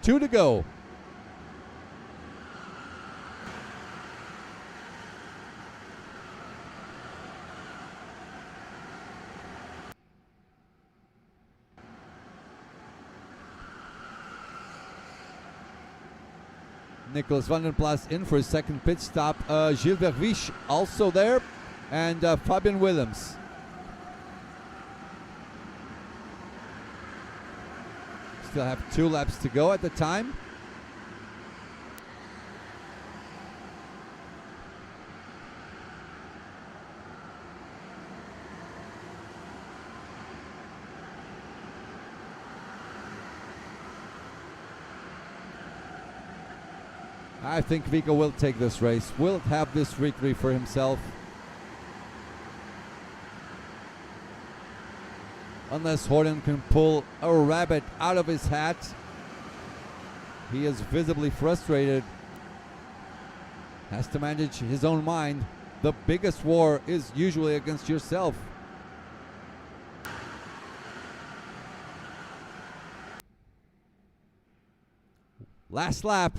Speaker 2: Two to go. Nicholas van den Plas in for his second pit stop. Gilles Verviche also there. And Fabian Willems. Still have 2 laps to go at the time. I think Vika will take this race, will have this victory for himself. Unless Horton can pull a rabbit out of his hat. He is visibly frustrated. Has to manage his own mind. The biggest war is usually against yourself. Last lap.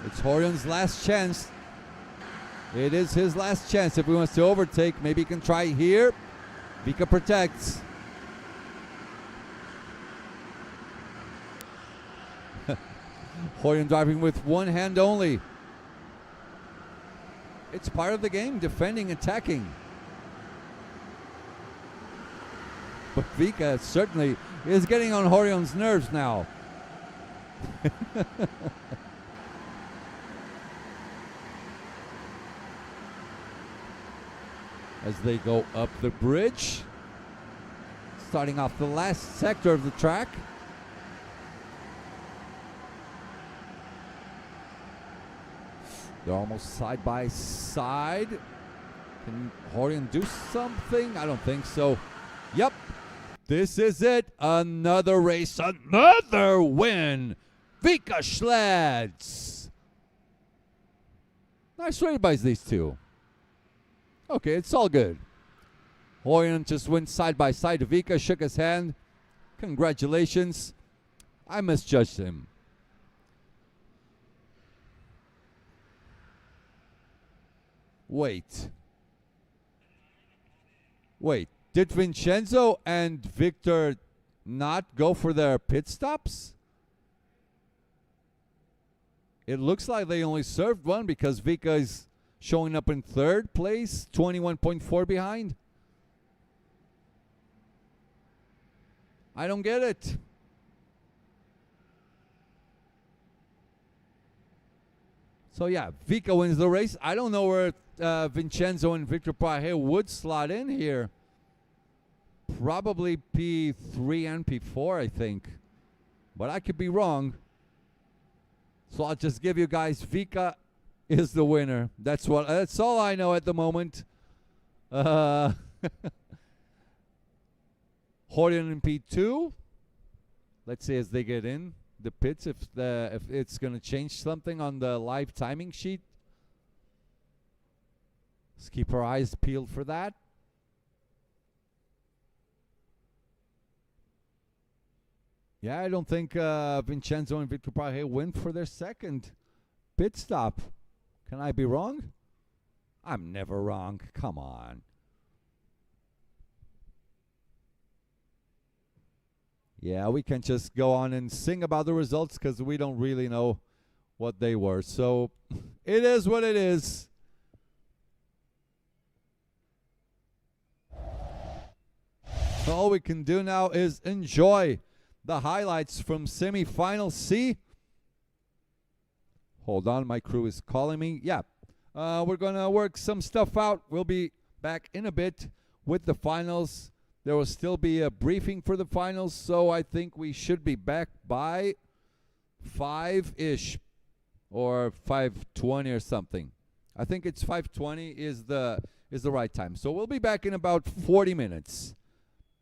Speaker 2: It's Horion's last chance. It is his last chance if he wants to overtake. Maybe he can try here. Vika protects. Horion driving with one hand only. It's part of the game, defending, attacking. But Vika certainly is getting on Horion's nerves now. As they go up the bridge, starting off the last sector of the track. They're almost side by side. Can Horion do something? I don't think so. Yep, this is it. Another race, another win. Vika Schlads. Nice race by these two. Okay, it's all good. Horion just went side by side to Vika, shook his hand. Congratulations. I misjudged him. Wait. Did Vincenzo and Victor not go for their pit stops? It looks like they only served one because Vika is showing up in third place, 21.4 behind. I don't get it. So yeah, Vika wins the race. I don't know where Vincenzo and Victor Paje would slot in here. Probably P3 and P4, I think. But I could be wrong. So I'll just give you guys Vika is the winner. That's all I know at the moment. Horion in P2. Let's see as they get in the pits if it's going to change something on the live timing sheet. Let's keep our eyes peeled for that. Yeah, I don't think Vincenzo and Victor Paje went for their second pit stop. Can I be wrong? I'm never wrong. Come on. Yeah, we can just go on and sing about the results because we don't really know what they were. So it is what it is. So all we can do now is enjoy the highlights from semi-final C. Hold on, my crew is calling me. Yeah, we're going to work some stuff out. We'll be back in a bit with the finals. There will still be a briefing for the finals, so I think we should be back by 5-ish or 5:20 or something. I think it's 5:20 is the right time. So we'll be back in about 40 minutes.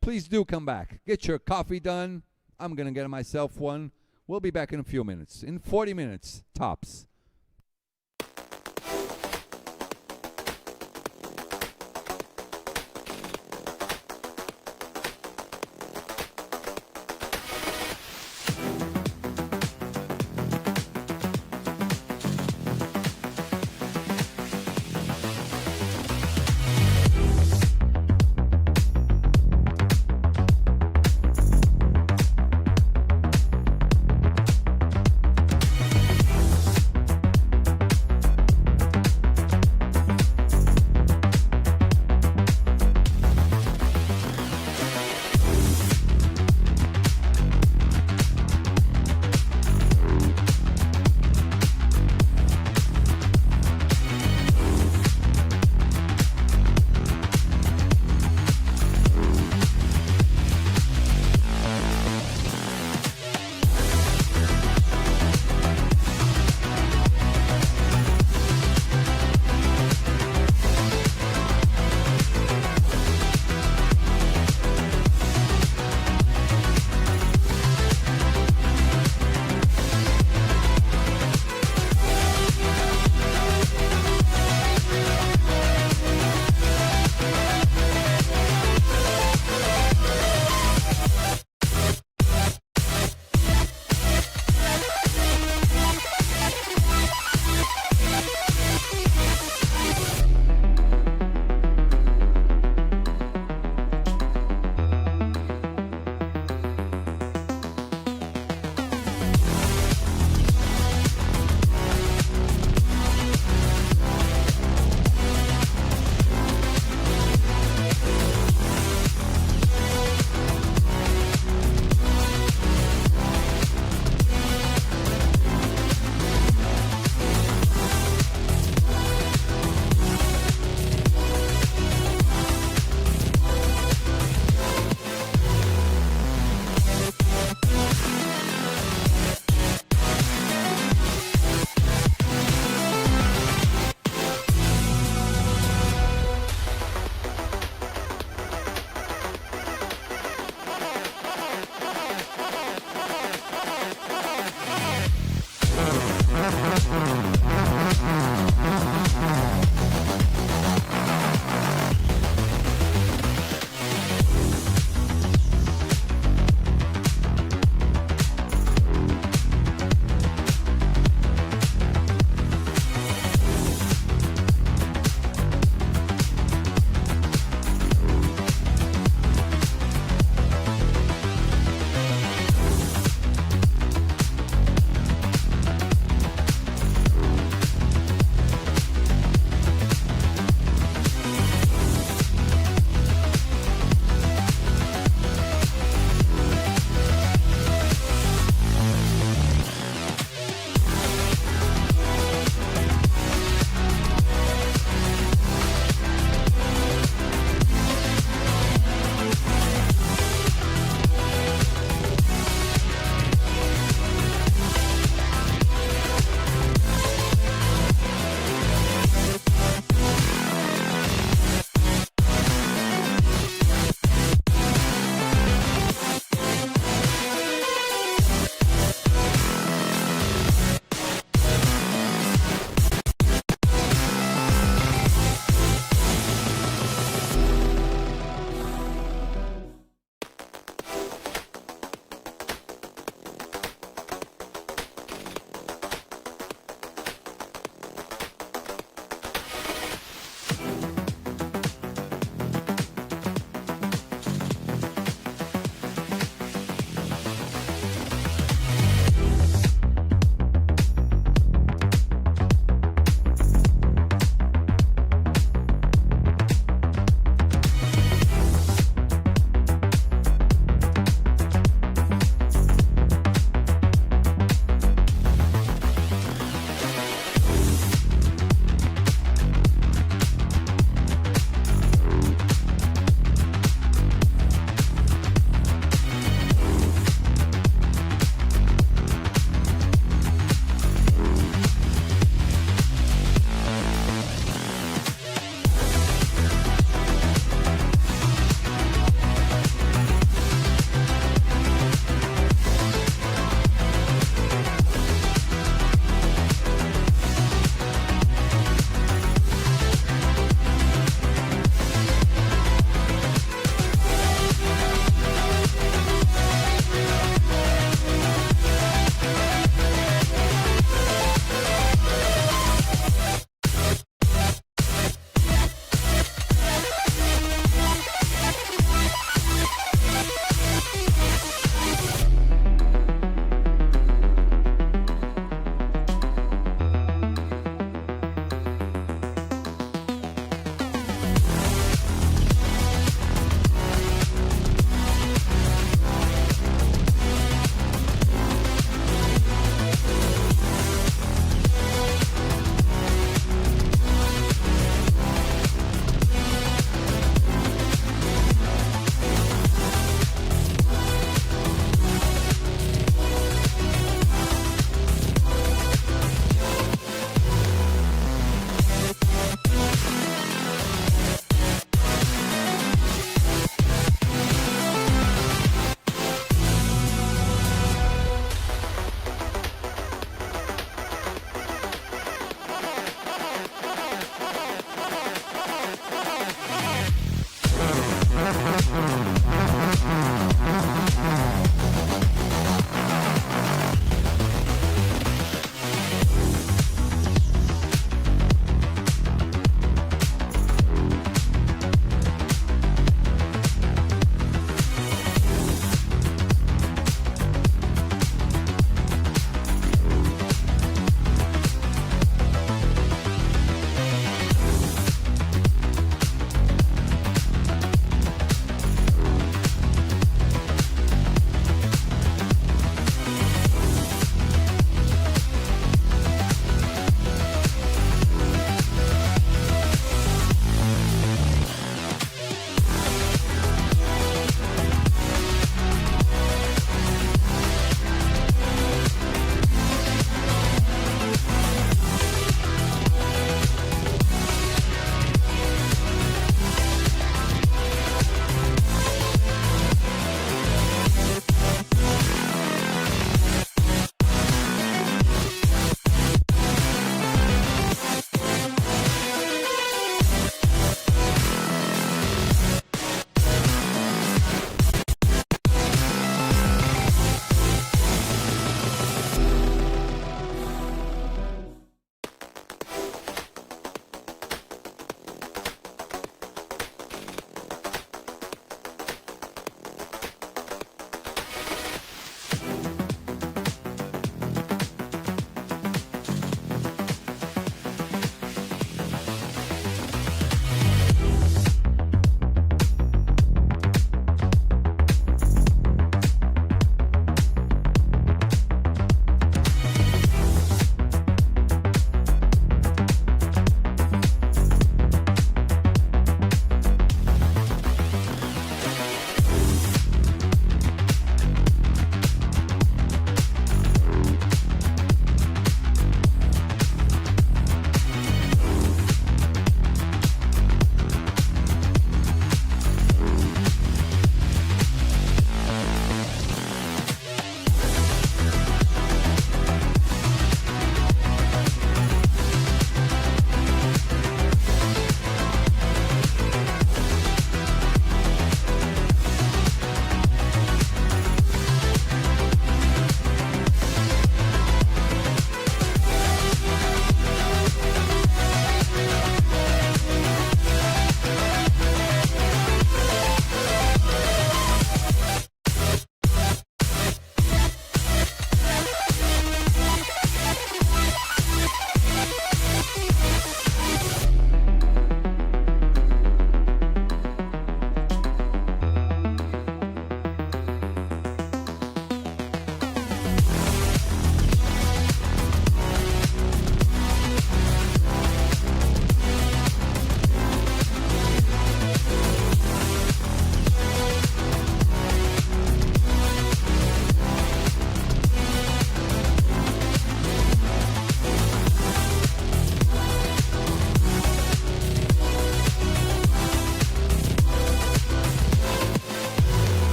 Speaker 2: Please do come back. Get your coffee done. I'm going to get myself one. We'll be back in a few minutes. In 40 minutes, tops.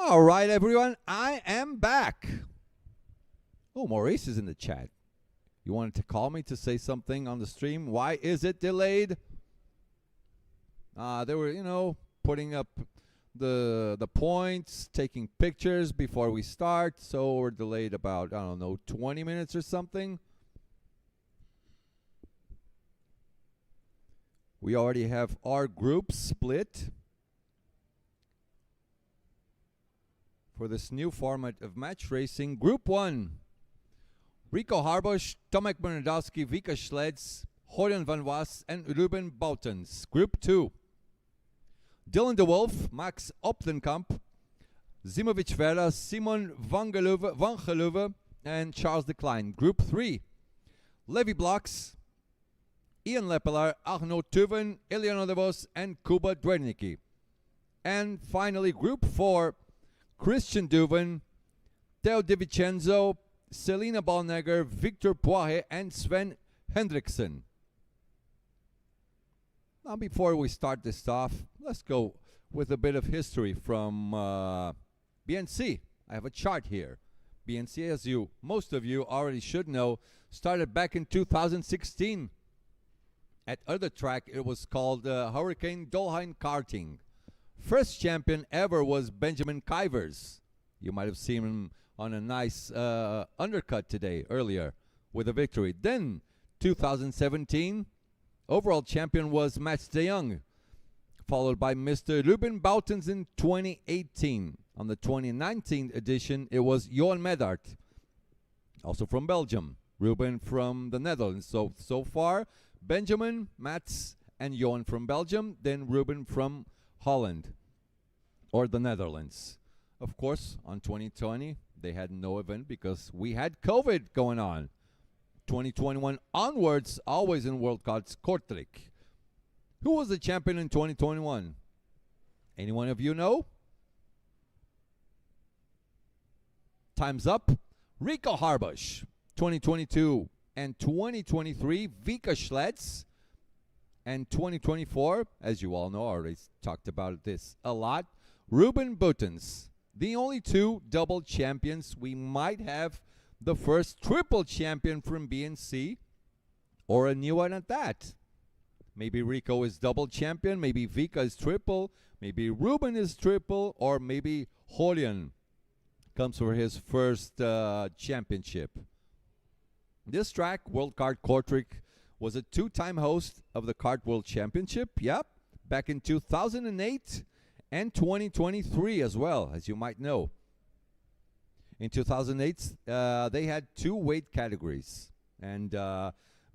Speaker 2: All right, everyone, I am back. Oh, Maurice is in the chat. You wanted to call me to say something on the stream? Why is it delayed? They were, putting up the points, taking pictures before we start. So we're delayed about, 20 minutes or something. We already have our group split for this new format of match racing. Group 1. Rico Harbusch, Tomek Bernardowski, Vika Schleds, Julian Van Was, and Ruben Boutens. Group 2. Dylan de Wolf, Max Optenkamp, Zimovic Vera, Simon Van Geluwe, and Charles de Klein. Group 3. Levi Blocks, Ian Lepelaar, Arnaud Tuven, Iliano de Vos, and Kuba Dwernicki. And finally, Group 4. Christian Duven, Theo Di Vincenzo, Selina Ballnegger, Victor Poirier, and Sven Hendrickson. Now, before we start this off, let's go with a bit of history from BNC. I have a chart here. BNC, as most of you already should know, started back in 2016. At other track, it was called Hurricane Dolheim Karting. First champion ever was Benjamin Kuyvers. You might have seen him on a nice undercut earlier, with a victory. Then, 2017, overall champion was Mats de Jong, followed by Mr. Ruben Boutens in 2018. On the 2019 edition, it was Johan Medart, also from Belgium. Ruben from the Netherlands. So far, Benjamin, Mats, and Johan from Belgium, then Ruben from Holland or the Netherlands. Of course, on 2020, they had no event because we had COVID going on. 2021 onwards, always in Worldkarts Kortrijk. Who was the champion in 2021? Anyone of you know? Time's up. Rico Harbusch, 2022 and 2023, Vika Schleds. And 2024, as you all know, I already talked about this a lot, Ruben Boutens. The only two double champions. We might have the first triple champion from BNC, or a new one at that. Maybe Rico is double champion, maybe Vika is triple, maybe Ruben is triple, or maybe Julian comes for his first championship. This track, Worldkarts Kortrijk, was a two-time host of the Kart World Championship, back in 2008 and 2023 as well, as you might know. In 2008, they had two weight categories, and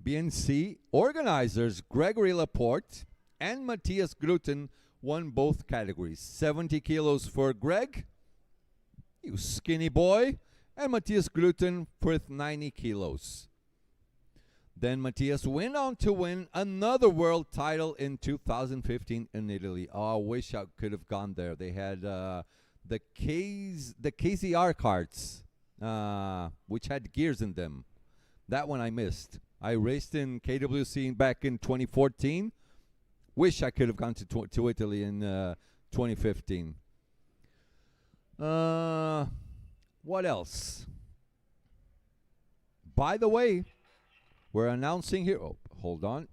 Speaker 2: BNC organizers Gregory Laporte and Matthias Gruten won both categories. 70 kilos for Greg, you skinny boy, and Matthias Gruten with 90 kilos. Then Matthias went on to win another world title in 2015 in Italy. Oh, I wish I could have gone there. They had the KZR carts, which had gears in them. That one I missed. I raced in KWC back in 2014. Wish I could have gone to Italy in 2015. What else? By the way, we're announcing here. Oh, hold on.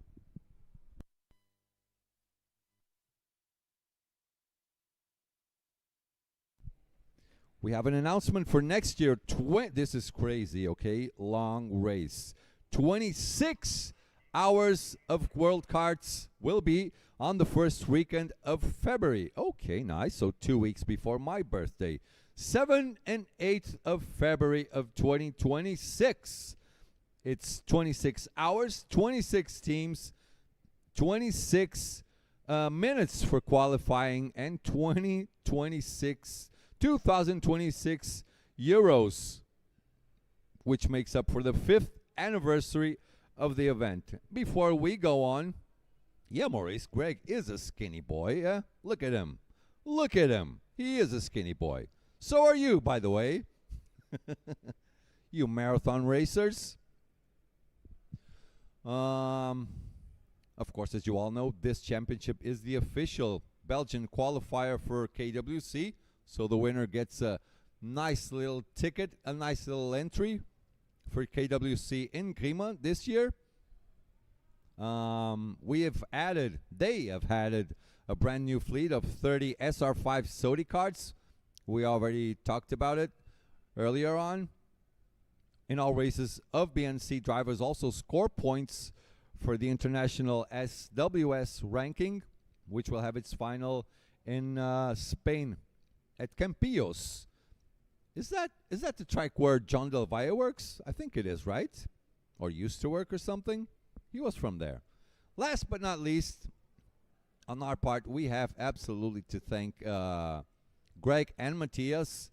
Speaker 2: We have an announcement for next year. This is crazy, okay? Long race. 26 hours of World Karts will be on the first weekend of February. Okay, nice. So 2 weeks before my birthday. 7th and 8th of February of 2026. It's 26 hours, 26 teams, 26 minutes for qualifying, and 2026 euros, which makes up for the 5th anniversary of the event. Before we go on, Maurice, Greg is a skinny boy. Yeah, look at him. Look at him. He is a skinny boy. So are you, by the way. You marathon racers. Of course, as you all know, this championship is the official Belgian qualifier for KWC, So the winner gets a nice little ticket, a nice little entry for KWC in Grima this year. They have added a brand new fleet of 30 SR5 Sodi cards. We already talked about it earlier on. In all races of BNC, drivers also score points for the international SWS ranking, which will have its final in Spain at Campillos. Is that the track where John Del Valle works? I think it is, right? Or used to work or something. He was from there. Last but not least, on our part, we have absolutely to thank Greg and Matthias,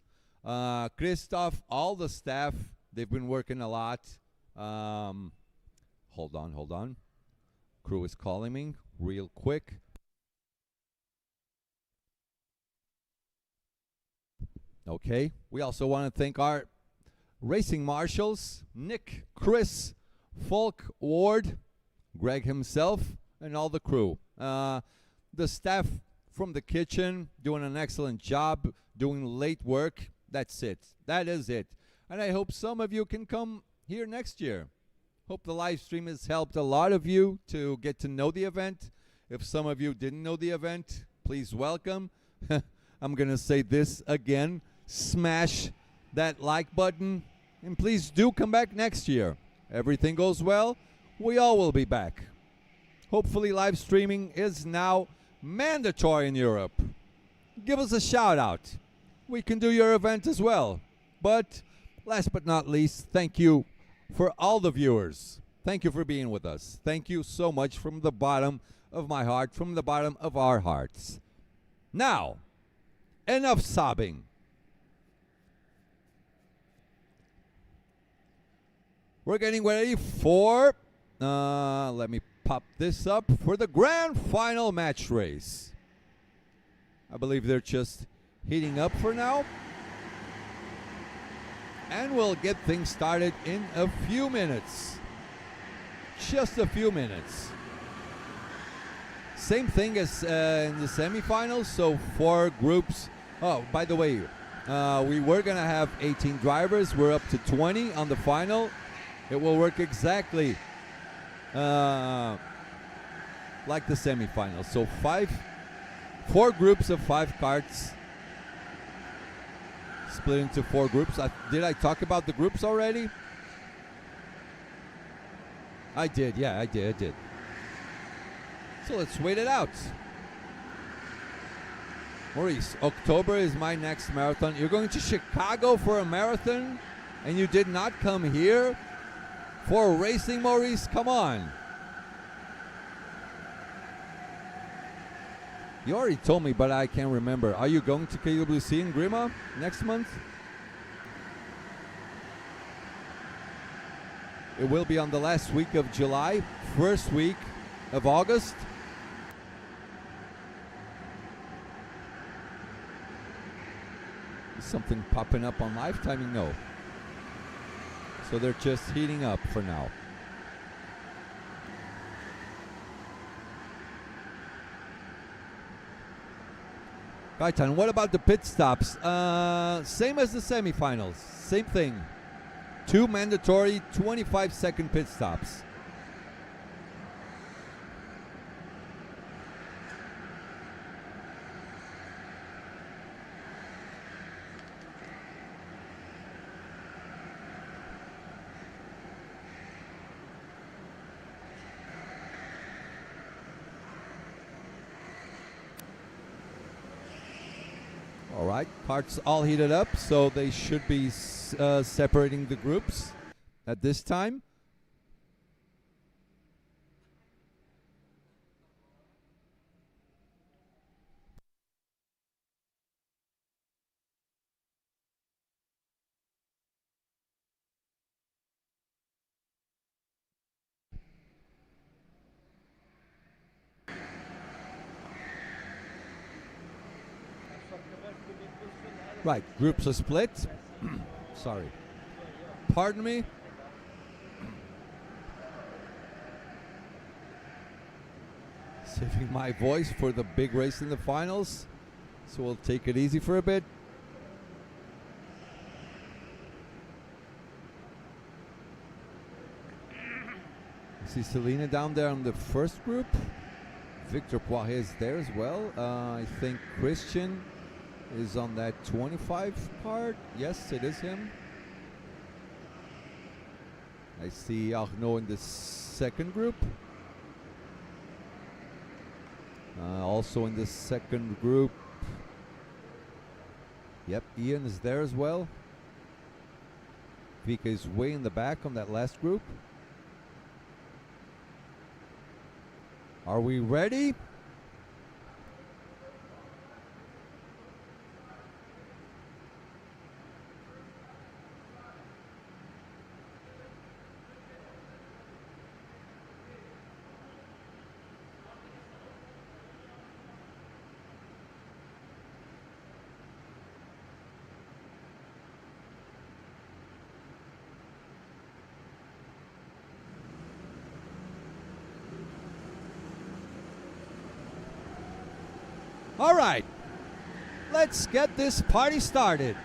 Speaker 2: Christoph, all the staff. They've been working a lot. Hold on. Crew is calling me real quick. Okay. We also want to thank our racing marshals, Nick, Chris, Falk, Ward, Greg himself, and all the crew. The staff from the kitchen doing an excellent job, doing late work. That's it. That is it. And I hope some of you can come here next year. Hope the live stream has helped a lot of you to get to know the event. If some of you didn't know the event, please welcome. I'm going to say this again. Smash that like button. And please do come back next year. Everything goes well, we all will be back. Hopefully live streaming is now mandatory in Europe. Give us a shout out. We can do your event as well. But last but not least, thank you for all the viewers. Thank you for being with us. Thank you so much from the bottom of my heart, from the bottom of our hearts. Now, enough sobbing. We're getting ready for, let me pop this up, for the grand final match race. I believe they're just heating up for now. And we'll get things started in a few minutes. Just a few minutes. Same thing as in the semifinals, so 4 groups. Oh, by the way, we were going to have 18 drivers. We're up to 20 on the final. It will work exactly like the semifinals. So 4 groups of 5 carts. Split into 4 groups. Did I talk about the groups already? I did, yeah, I did. So let's wait it out. Maurice, October is my next marathon. You're going to Chicago for a marathon and you did not come here for racing, Maurice? Come on. You already told me, but I can't remember. Are you going to KWC in Grima next month? It will be on the last week of July, first week of August. Is something popping up on live timing? No. So they're just heating up for now. Gaitan, what about the pit stops? Same as the semifinals. Same thing. 2 mandatory 25-second pit stops. All right, carts all heated up, so they should be separating the groups at this time. Right, groups are split. Sorry. Pardon me. Saving my voice for the big race in the finals. So we'll take it easy for a bit. See Selena down there on the first group. Victor Poirier is there as well. I think Christian is on that 25 card. Yes, it is him. I see Arnaud in the second group. Also in the second group. Yep, Ian is there as well. Vika is way in the back on that last group. Are we ready? All right, let's get this party started.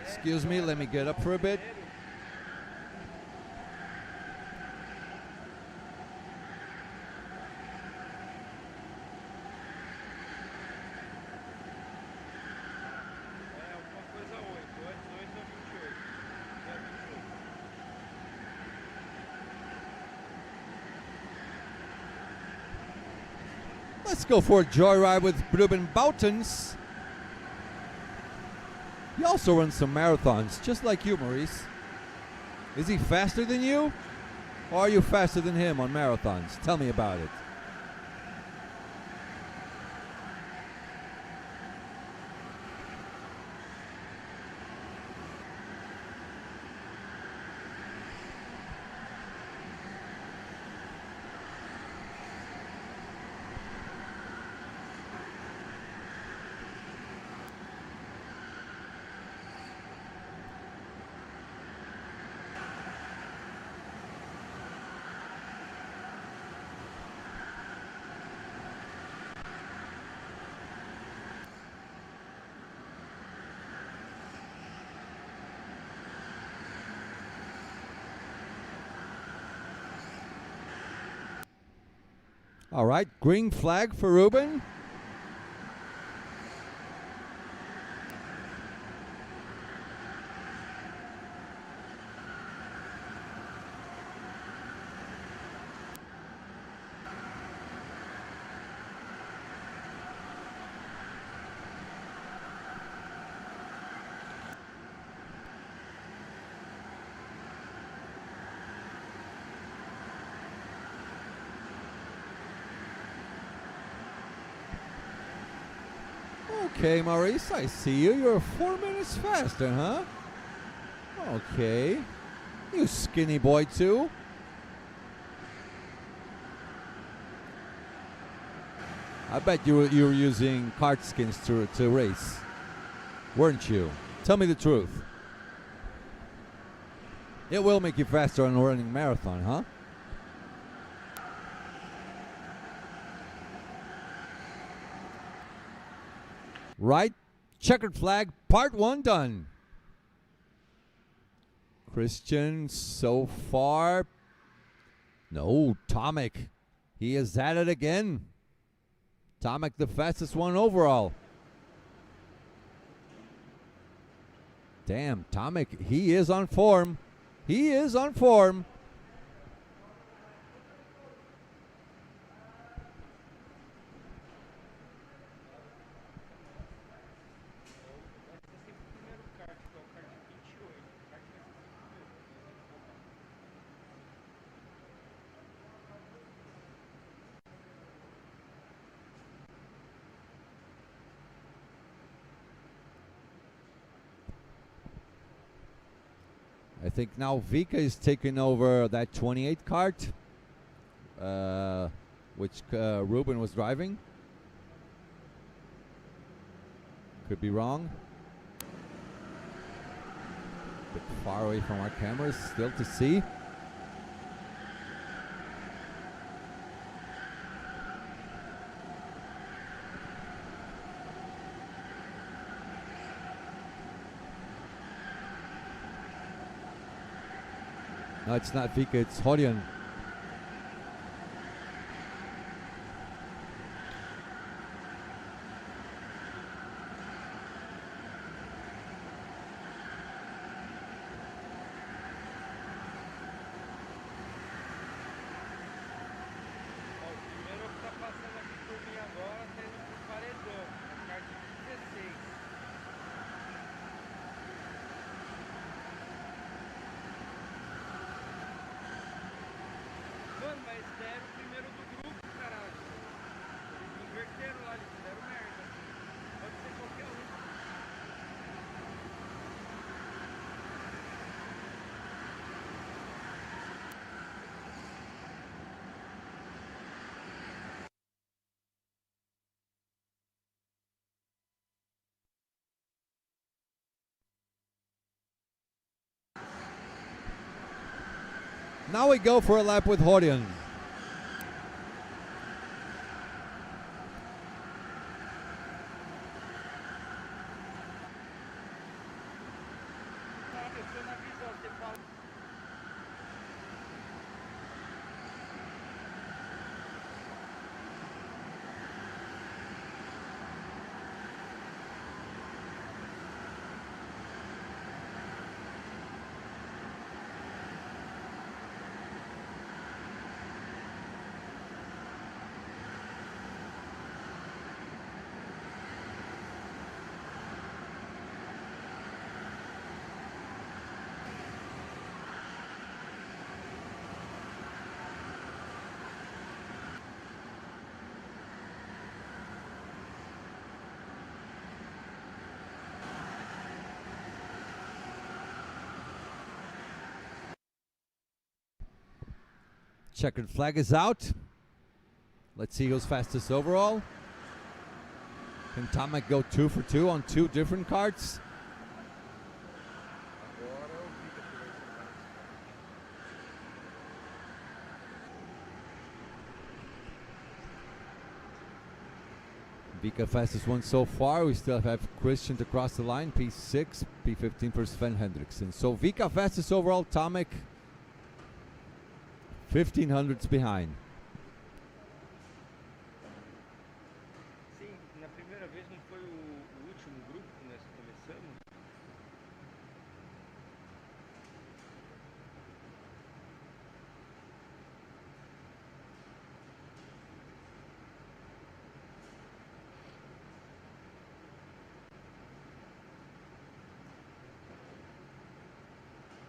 Speaker 2: Excuse me, let me get up for a bit. Let's go for a joyride with Ruben Boutens. He also runs some marathons, just like you, Maurice. Is he faster than you? Or are you faster than him on marathons? Tell me about it. All right, green flag for Ruben. Okay, Maurice, I see you. You're 4 minutes faster, huh? Okay. You skinny boy, too. I bet you were using cart skins to race, weren't you? Tell me the truth. It will make you faster on running marathon, huh? Right, checkered flag, part 1 done. Christian so far. No, Tomek. He is at it again. Tomek the fastest one overall. Damn, Tomek, he is on form. He is on form. I think now Vika is taking over that 28 cart, which Ruben was driving. Could be wrong. Bit far away from our cameras, still to see. No, it's not Vika, it's Horion.
Speaker 3: Ó, o primeiro que tá passando aqui por mim agora tá indo pro paredão. A kart 16. Mano, mas deram o primeiro do grupo, caralho. Eles inverteram lá, eles fizeram merda. Pode ser qualquer um.
Speaker 2: Now we go for a lap with Horion.
Speaker 3: Sabe, eu tô na visão, você fala.
Speaker 2: Checkered flag is out. Let's see who's fastest overall. Can Tomek go 2 for 2 on 2 different carts?
Speaker 4: Agora o Vika que vai ser
Speaker 2: Vika fastest one so far. We still have Christian to cross the line. P6, P15 for Sven Hendrickson. So Vika fastest overall. Tomek 1500s behind.
Speaker 3: Sim, na primeira vez não foi o último grupo que nós começamos?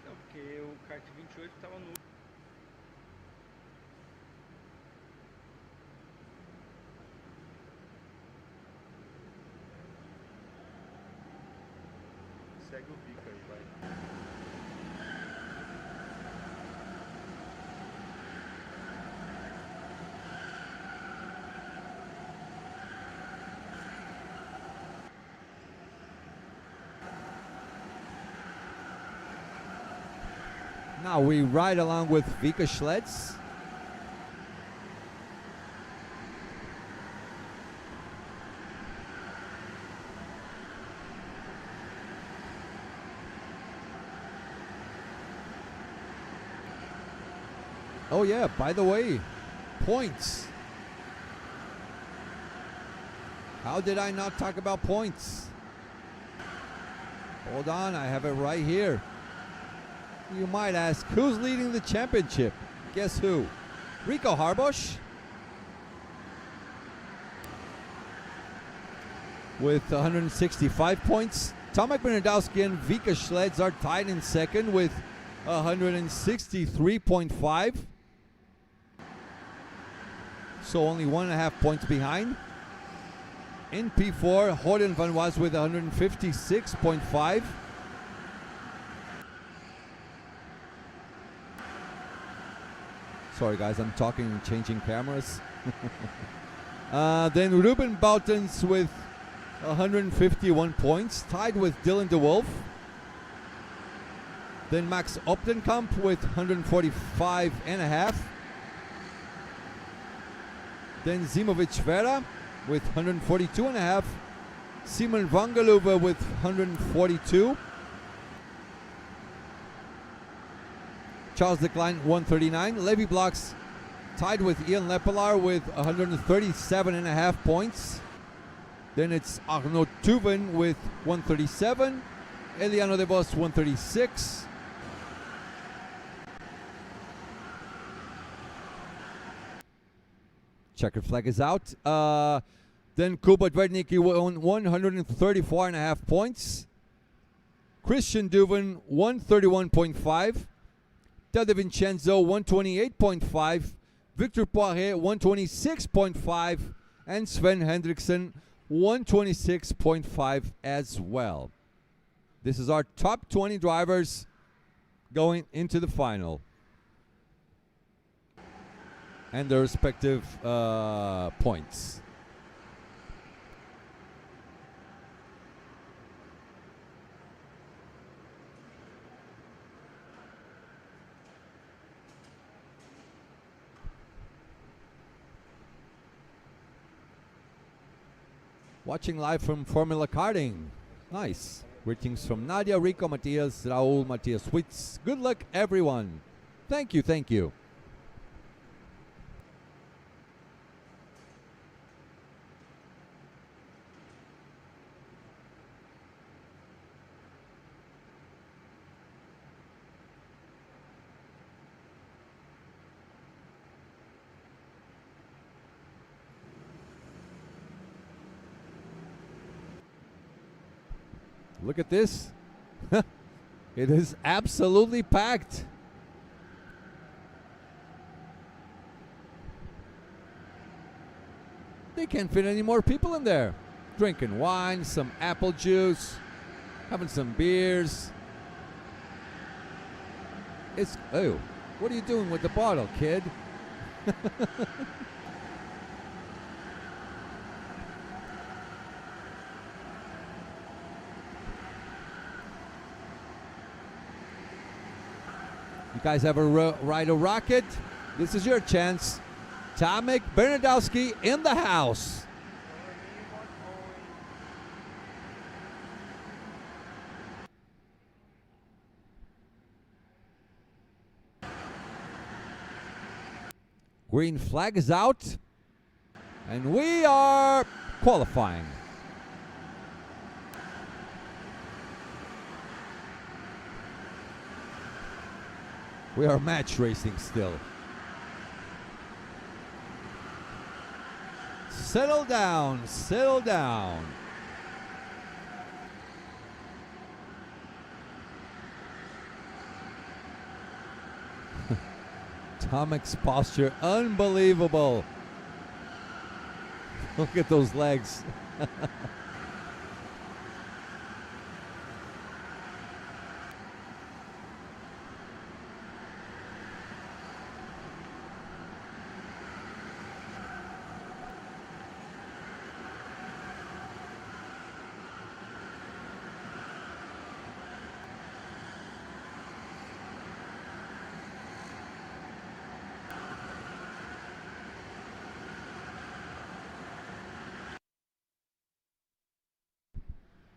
Speaker 3: Não, porque o kart 28 tava no.
Speaker 4: segue o Vika aí, vai.
Speaker 2: Now we ride along with Vika Schlitz. Oh yeah, by the way, points. How did I not talk about points? Hold on, I have it right here. You might ask, who's leading the championship? Guess who? Rico Harbosch with 165 points. Tomek Bernardowski and Vika Schlitz are tied in second with 163.5. So only 1.5 points behind. In P4, Horden van Was with 156.5. Sorry guys, I'm talking and changing cameras. Then Ruben Boutens with 151 points, tied with Dylan DeWolf. Then Max Optenkamp with 145.5. Then Zimovic Vera with 142.5. Simon Vangeluwe with 142. Charles Decline 139. Levy Blocks tied with Ian Lepelaar with 137.5 points. Then it's Arnaud Tuven with 137. Eliano De Vos 136. Checkered flag is out. Then Kuba Drednicki won 134.5 points. Christian Duven 131.5. Del De Vincenzo 128.5. Victor Poirier 126.5. And Sven Hendrickson 126.5 as well. This is our top 20 drivers going into the final. And their respective points. Watching live from Formula Karting. Nice. Greetings from Nadia, Rico, Matthias, Raul, Matthias Witz. Good luck, everyone. Thank you, thank you. Look at this. It is absolutely packed. They can't fit any more people in there. Drinking wine, some apple juice, having some beers. It's, oh, what are you doing with the bottle, kid? You guys ever ride a rocket? This is your chance. Tomek Bernadowski in the house. Green flag is out. And we are qualifying. We are match racing still. Settle down, settle down. Tomek's posture, unbelievable. Look at those legs.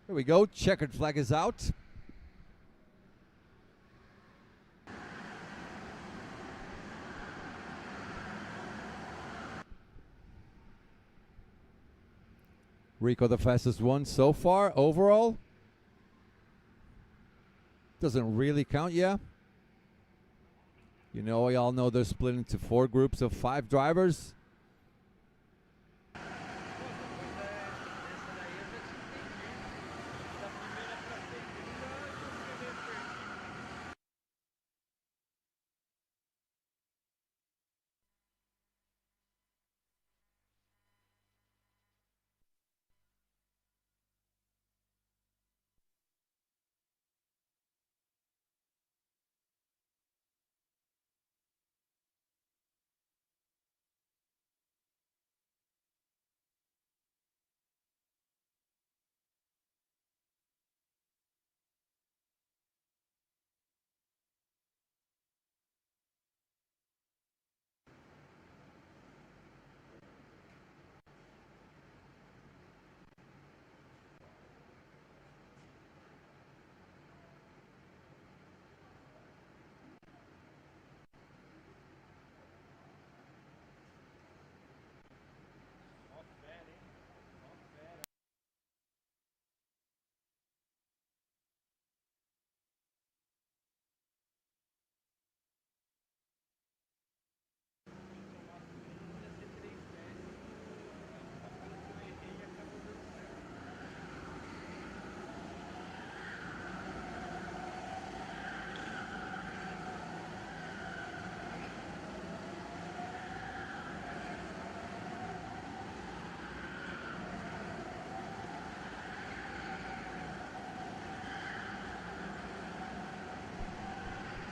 Speaker 2: Here we go. Checkered flag is out. Rico the fastest one so far overall. Doesn't really count, yeah. You know, we all know they're split into 4 groups of 5 drivers.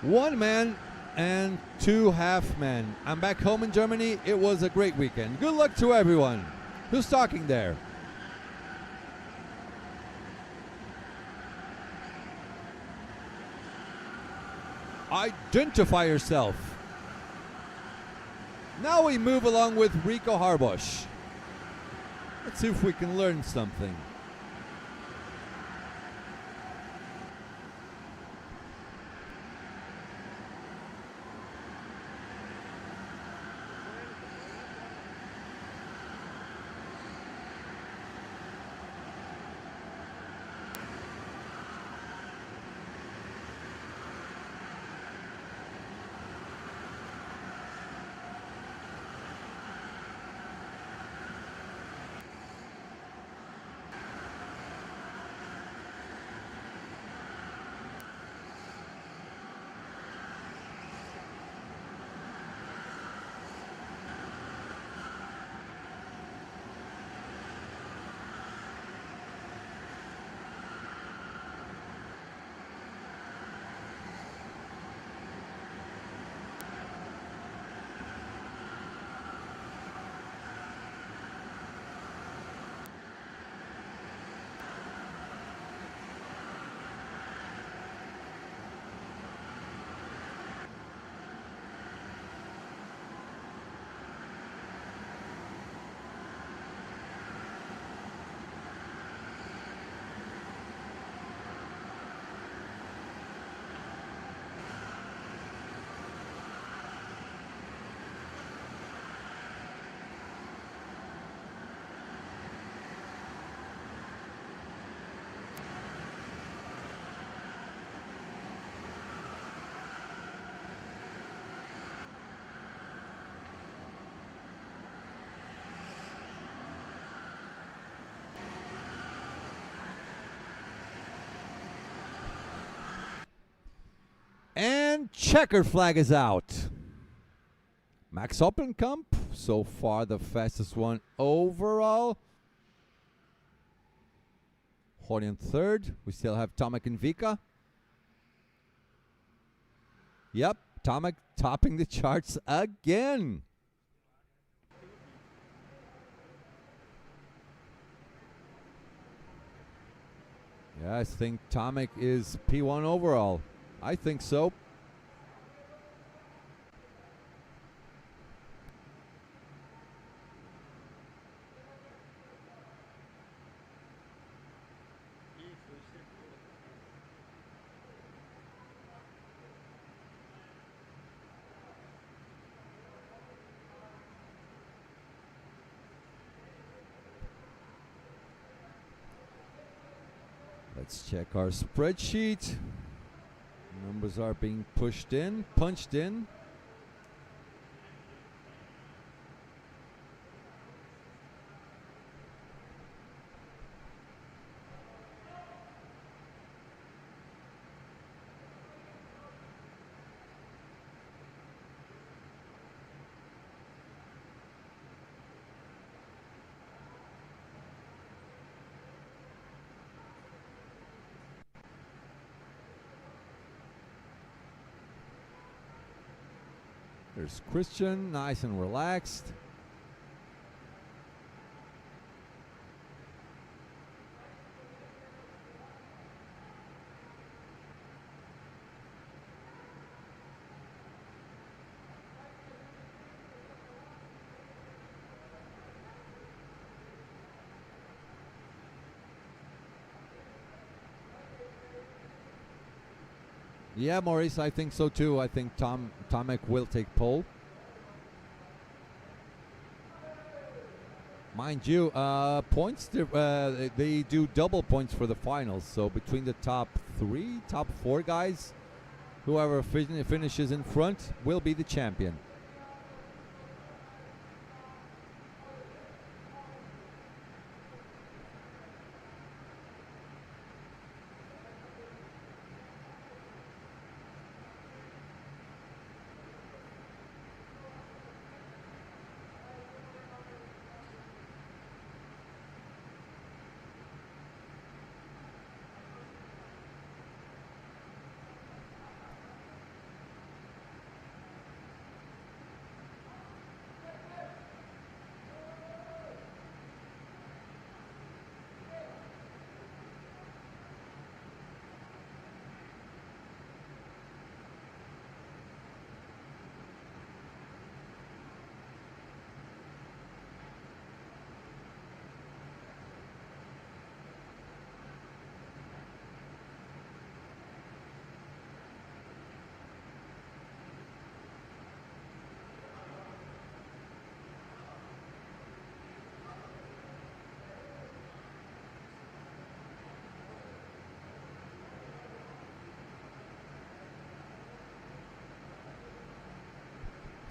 Speaker 2: One man and two half men. I'm back home in Germany. It was a great weekend. Good luck to everyone. Who's talking there? Identify yourself. Now we move along with Rico Harbosh. Let's see if we can learn something. And checkered flag is out. Max Oppenkamp, so far the fastest one overall. Hornian third. We still have Tomek and Vika. Yep, Tomek topping the charts again. Yeah, I think Tomek is P1 overall. I think so. Let's check our spreadsheet. Numbers are being punched in. There's Christian, nice and relaxed. Yeah, Maurice, I think so too. I think Tomek will take pole. Mind you, points, they do double points for the finals. So between the top four guys, whoever finishes in front will be the champion.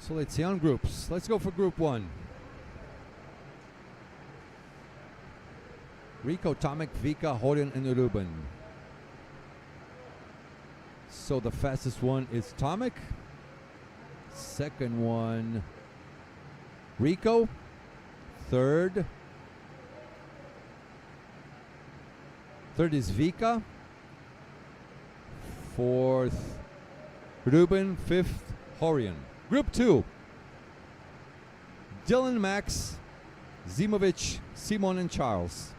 Speaker 2: So let's see on groups. Let's go for group 1. Rico, Tomek, Vika, Horion, and Ruben. So the fastest one is Tomek. Second one, Rico. Third is Vika. Fourth, Ruben. Fifth, Horion. Group 2. Dylan, Max, Zimovic, Simon, and Charles.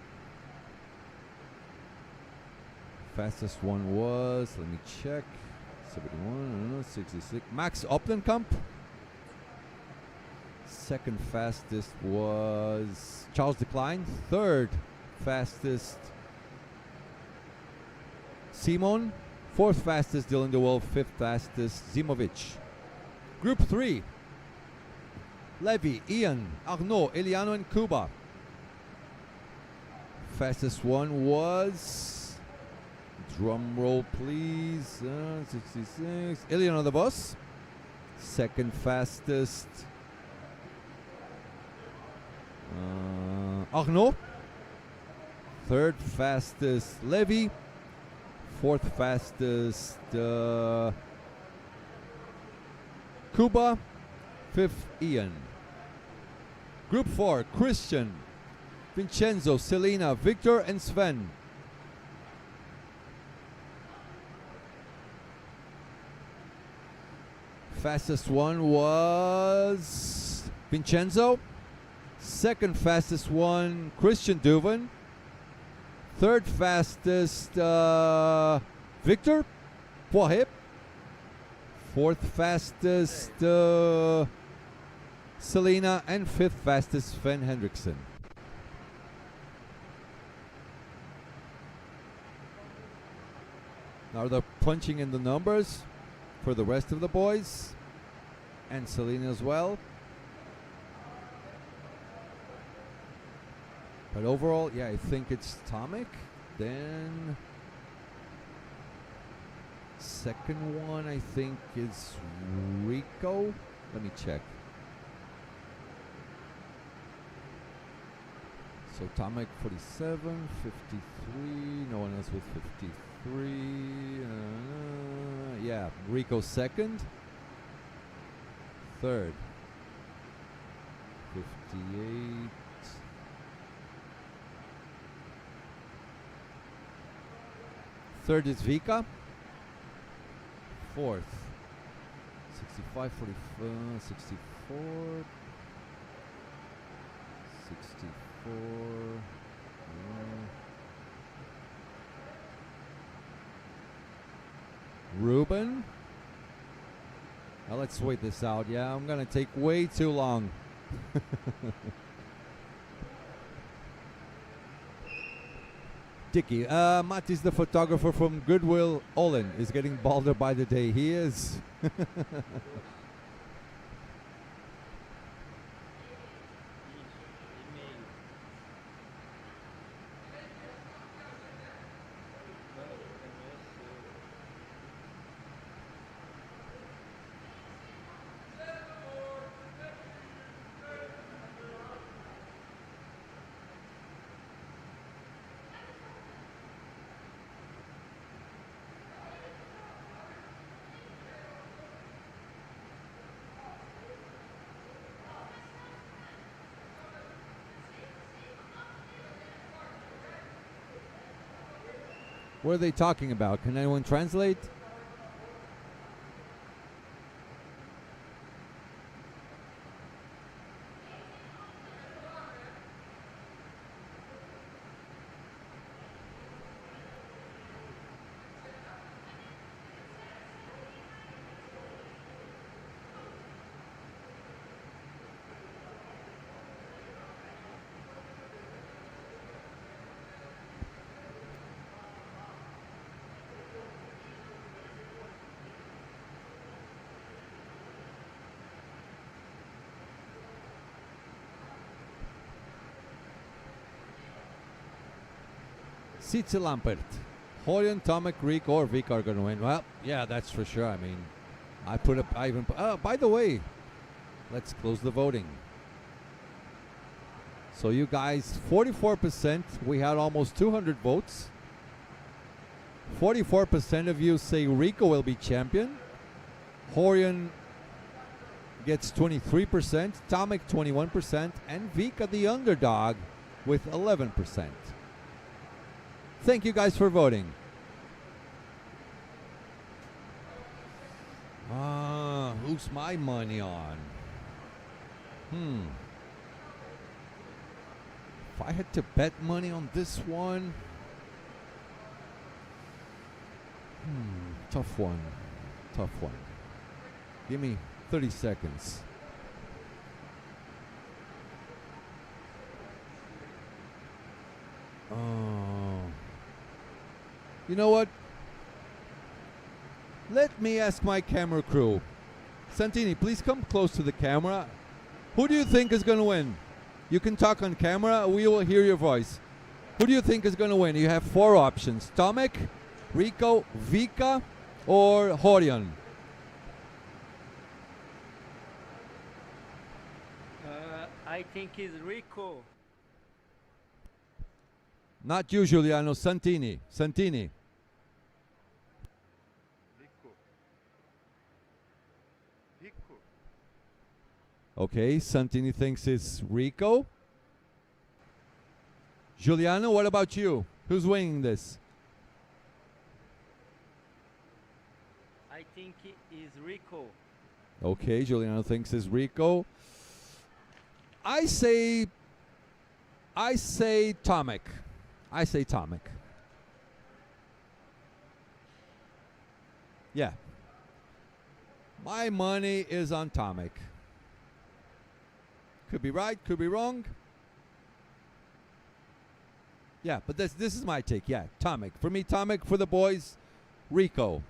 Speaker 2: Fastest one was, let me check, 71, 66. Max Optenkamp. Second fastest was Charles Decline. Third fastest, Simon. Fourth fastest, Dylan DeWolf. Fifth fastest, Zimovic. Group 3. Levi, Ian, Arnaud, Eliano, and Kuba. Fastest one was, drum roll please, 66. Eliano the boss. Second fastest, Arnaud. Third fastest, Levi. Fourth fastest, Kuba. Fifth, Ian. Group 4, Christian, Vincenzo, Selena, Victor, and Sven. Fastest one was Vincenzo. Second fastest one, Christian Duven. Third fastest, Victor Poiré. Fourth fastest, Selena. And fifth fastest, Sven Hendrickson. Now they're punching in the numbers for the rest of the boys and Selena as well. But overall, yeah, I think it's Tomek. Then second one, I think, is Rico. Let me check. So Tomek 47, 53. No one else with 53. Yeah, Rico second. Third, 58. Third is Vika. Fourth, 65, 44, 64. 64. Ruben. Now let's wait this out. Yeah, I'm gonna take way too long. Dicky, Matt is the photographer from Goodwill. Olin is getting balder by the day. He is. What are they talking about? Can anyone translate? Sitze Lampert, Horion, Tomek, Rick, or Vic are going to win. Well, yeah, that's for sure. I mean, I even. Oh, by the way, Let's close the voting. So you guys, 44%. We had almost 200 votes. 44% of you say Rico will be champion. Horian gets 23%, Tomek 21%, and Vika the underdog with 11%. Thank you guys for voting. Who's my money on? If I had to bet money on this one, tough one. Give me 30 seconds. You know what? Let me ask my camera crew. Santini, please come close to the camera. Who do you think is going to win? You can talk on camera. We will hear your voice. Who do you think is going to win? You have 4 options. Tomek, Rico, Vika, or Horian.
Speaker 3: I think it's Rico.
Speaker 2: Not you, Giuliano. Santini.
Speaker 4: Rico.
Speaker 2: Okay, Santini thinks it's Rico. Giuliano, what about you? Who's winning this?
Speaker 3: I think it is Rico.
Speaker 2: Okay, Giuliano thinks it's Rico. I say Tomek. I say Tomek. Yeah. My money is on Tomek. Could be right, could be wrong. Yeah, but this is my take. Yeah, Tomek. For me, Tomek. For the boys, Rico.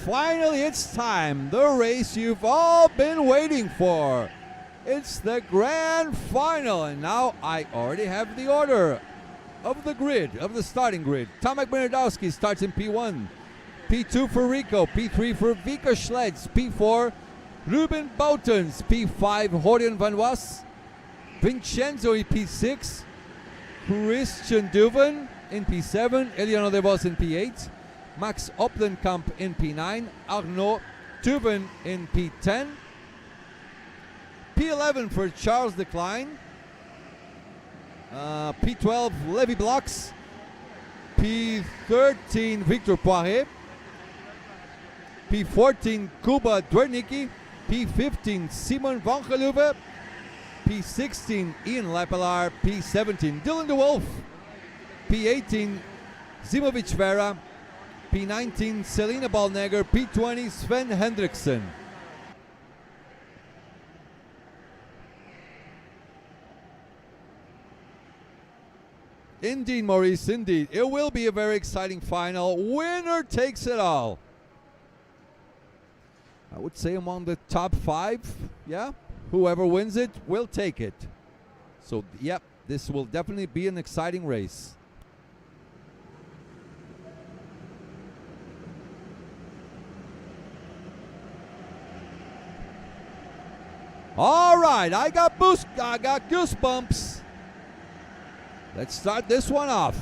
Speaker 2: finally it's time. The race you've all been waiting for. It's the Grand Final, and now I already have the order of the grid, of the starting grid. Tomek Bernardowski starts in P1. P2 for Rico. P3 for Vika Schleds. P4, Ruben Boutens. P5, Horian van Was. Vincenzo in P6. Christian Duven in P7. Eliano de Vos in P8. Max Opdenkamp in P9. Arnaud Tuven in P10. P11 for Charles Decline. P12 Levi Bloks. P13 Victor Poiré. P14 Kuba Dwernicki. P15 Simon van Geluwe. P16 Ian Lapelaar. P17 Dylan de Wolf. P18 Zimovic Vera. P19 Selina Balnegger. P20 Sven Hendrickson. Indeed, Maurice, indeed. It will be a very exciting final. Winner takes it all. I would say among the top 5, yeah. Whoever wins it will take it. So, yep, this will definitely be an exciting race. All right, I got goosebumps. Let's start this one off.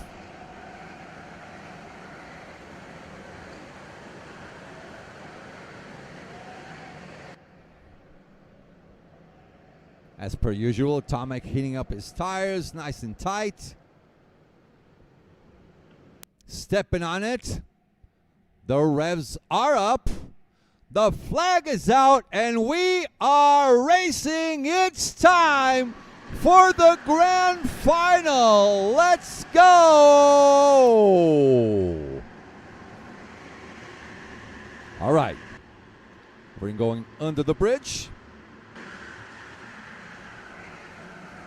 Speaker 2: As per usual, Tomek heating up his tires nice and tight. Stepping on it. The revs are up. The flag is out, and we are racing. It's time for the Grand Final. Let's go. All right. We're going under the bridge.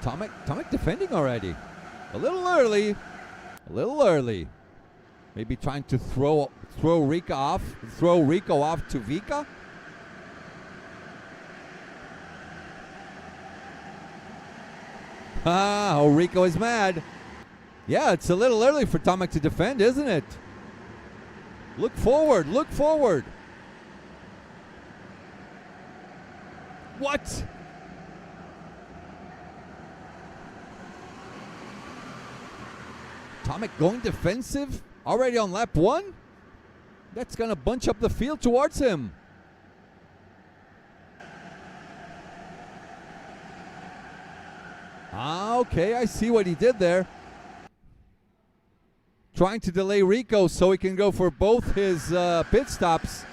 Speaker 2: Tomek defending already. A little early. Maybe trying to throw Rico off to Vika. Oh, Rico is mad. Yeah, it's a little early for Tomek to defend, isn't it? Look forward. What? Tomek going defensive already on lap 1? That's going to bunch up the field towards him. Okay, I see what he did there. Trying to delay Rico so he can go for both his pit stops.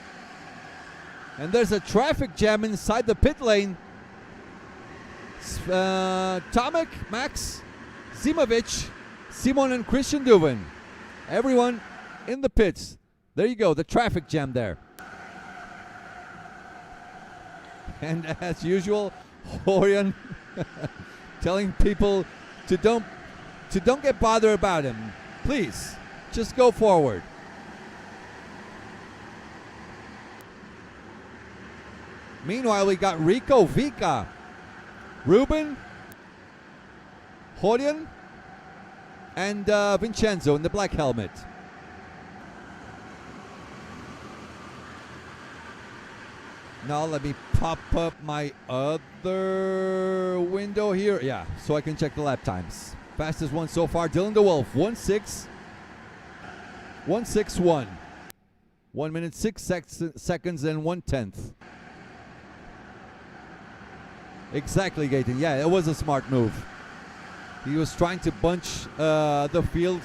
Speaker 2: And there's a traffic jam inside the pit lane. Tomek, Max, Zimovic, Simon and Christian Duven. Everyone in the pits. There you go, the traffic jam there. And as usual, Horian telling people to don't get bothered about him. Please, just go forward. Meanwhile, we got Rico, Vika, Ruben, Horian, and Vincenzo in the black helmet. Now let me pop up my other window here. Yeah, so I can check the lap times. Fastest one so far, Dylan de Wolf, 1:6.1. 1 minute 6 seconds and 1/10. Exactly, Gaten. Yeah, it was a smart move. He was trying to bunch the field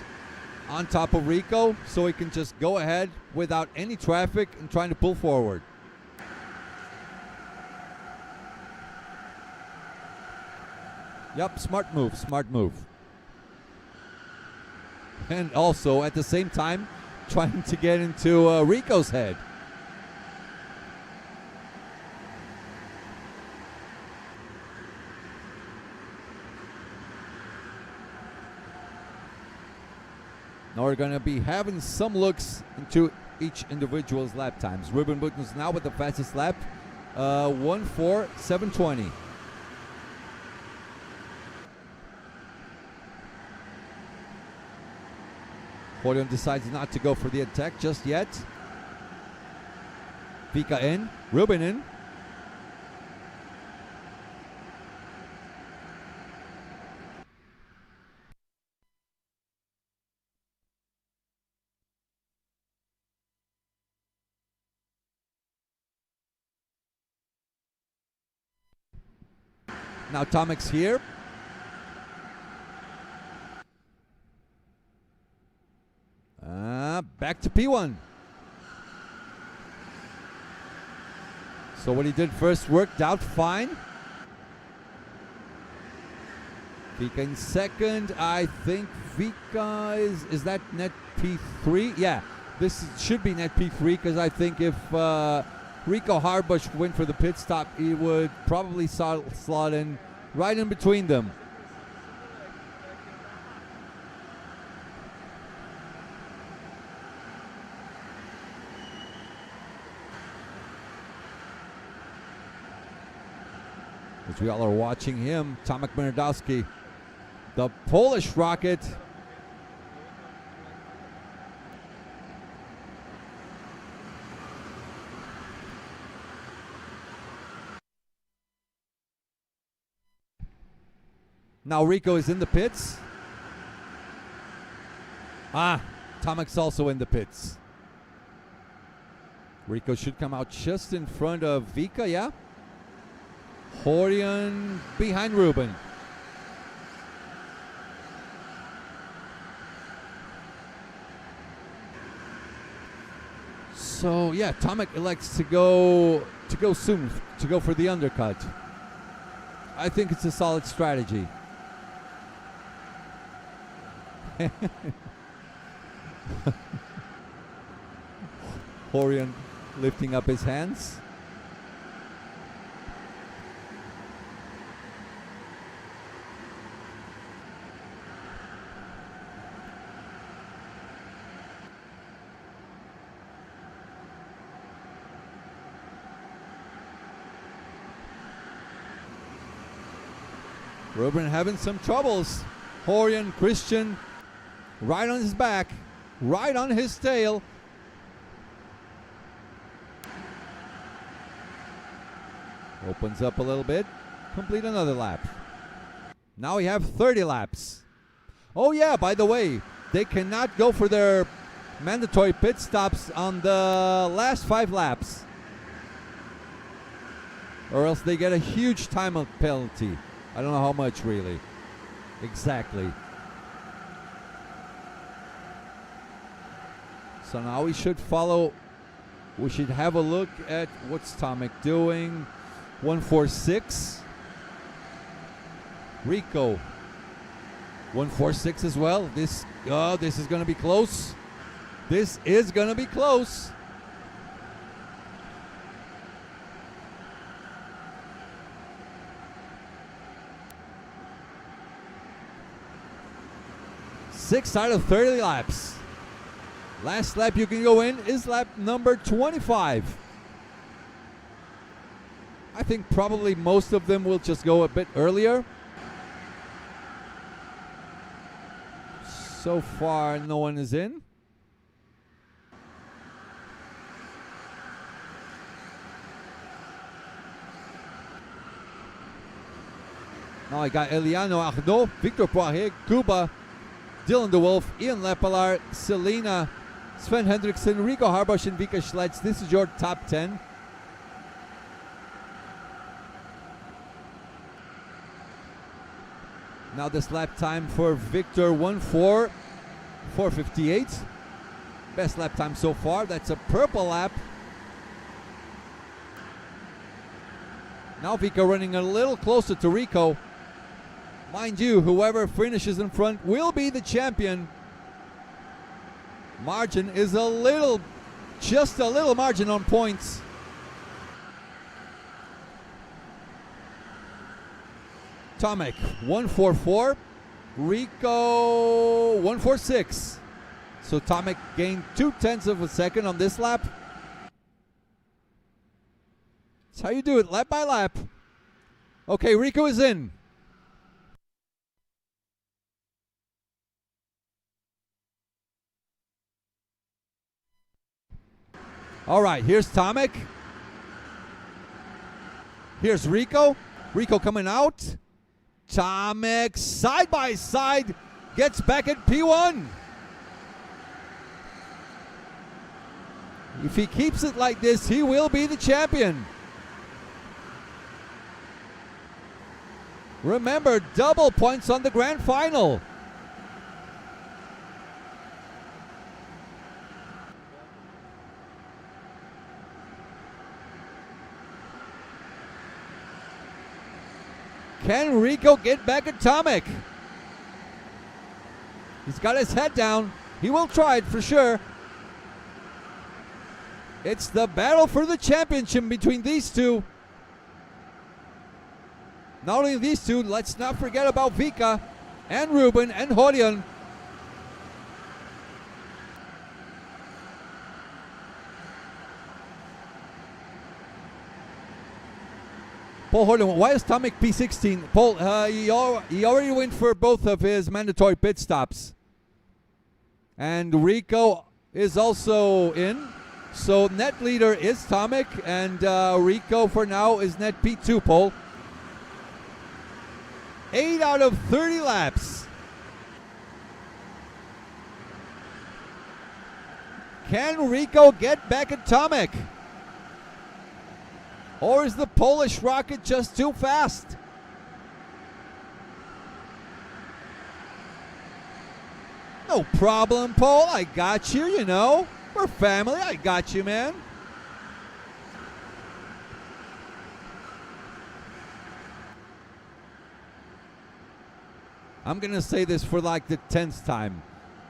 Speaker 2: on top of Rico so he can just go ahead without any traffic and trying to pull forward. Yep, smart move. And also, at the same time, trying to get into Rico's head. Now we're going to be having some looks into each individual's lap times. Ruben Buttons now with the fastest lap, 1:4:7:20. Podium decides not to go for the attack just yet. Vika in, Ruben in. Now Tomic's here. Back to P1. So what he did first worked out fine. Vika in second. I think Vika is that net P3? Yeah, this should be net P3 because I think if Rico Harbush went for the pit stop, he would probably slot in right in between them. As we all are watching him, Tomek Bernardowski, the Polish rocket. Now Rico is in the pits. Tomek's also in the pits. Rico should come out just in front of Vika, yeah? Horian behind Ruben. So yeah, Tomek elects to go soon, to go for the undercut. I think it's a solid strategy. Horian lifting up his hands. Ruben having some troubles. Horian, Christian, right on his back, right on his tail. Opens up a little bit. Complete another lap. Now we have 30 laps. Oh yeah, by the way, they cannot go for their mandatory pit stops on the last 5 laps, or else they get a huge time penalty. I don't know how much really. Exactly. So now we should follow. We should have a look at what's Tomek doing. 1:46. Rico 1:46 as well. This is going to be close. This is going to be close. Six out of 30 laps. Last lap you can go in is lap number 25. I think probably most of them will just go a bit earlier. So far, no one is in. Now I got Eliano Arnaud, Victor Poirier, Kuba, Dylan De Wolf, Ian Lepelaar, Selena, Sven Hendrickson, Rico Harbush, and Vika Schletz. This is your top 10. Now this lap time for Victor 1:4:458. Best lap time so far. That's a purple lap. Now Vika running a little closer to Rico. Mind you, whoever finishes in front will be the champion. Margin is just a little margin on points. Tomek 1:44, Rico 1:46. So Tomek gained 0.2 of a second on this lap. That's how you do it, lap by lap. Okay, Rico is in. All right, here's Tomek. Here's Rico. Rico coming out. Tomek side by side gets back at P1. If he keeps it like this, he will be the champion. Remember, double points on the Grand Final. Can Rico get back at Tomek? He's got his head down. He will try it for sure. It's the battle for the championship between these two. Not only these two, let's not forget about Vika and Ruben and Horion. Paul Horion, why is Tomek P16? Paul, he already went for both of his mandatory pit stops. And Rico is also in. So net leader is Tomek, and Rico for now is net P2, Paul. 8 out of 30 laps. Can Rico get back at Tomek? Or is the Polish rocket just too fast? No problem, Paul. I got you, you know. We're family. I got you, man. I'm going to say this for like the 10th time.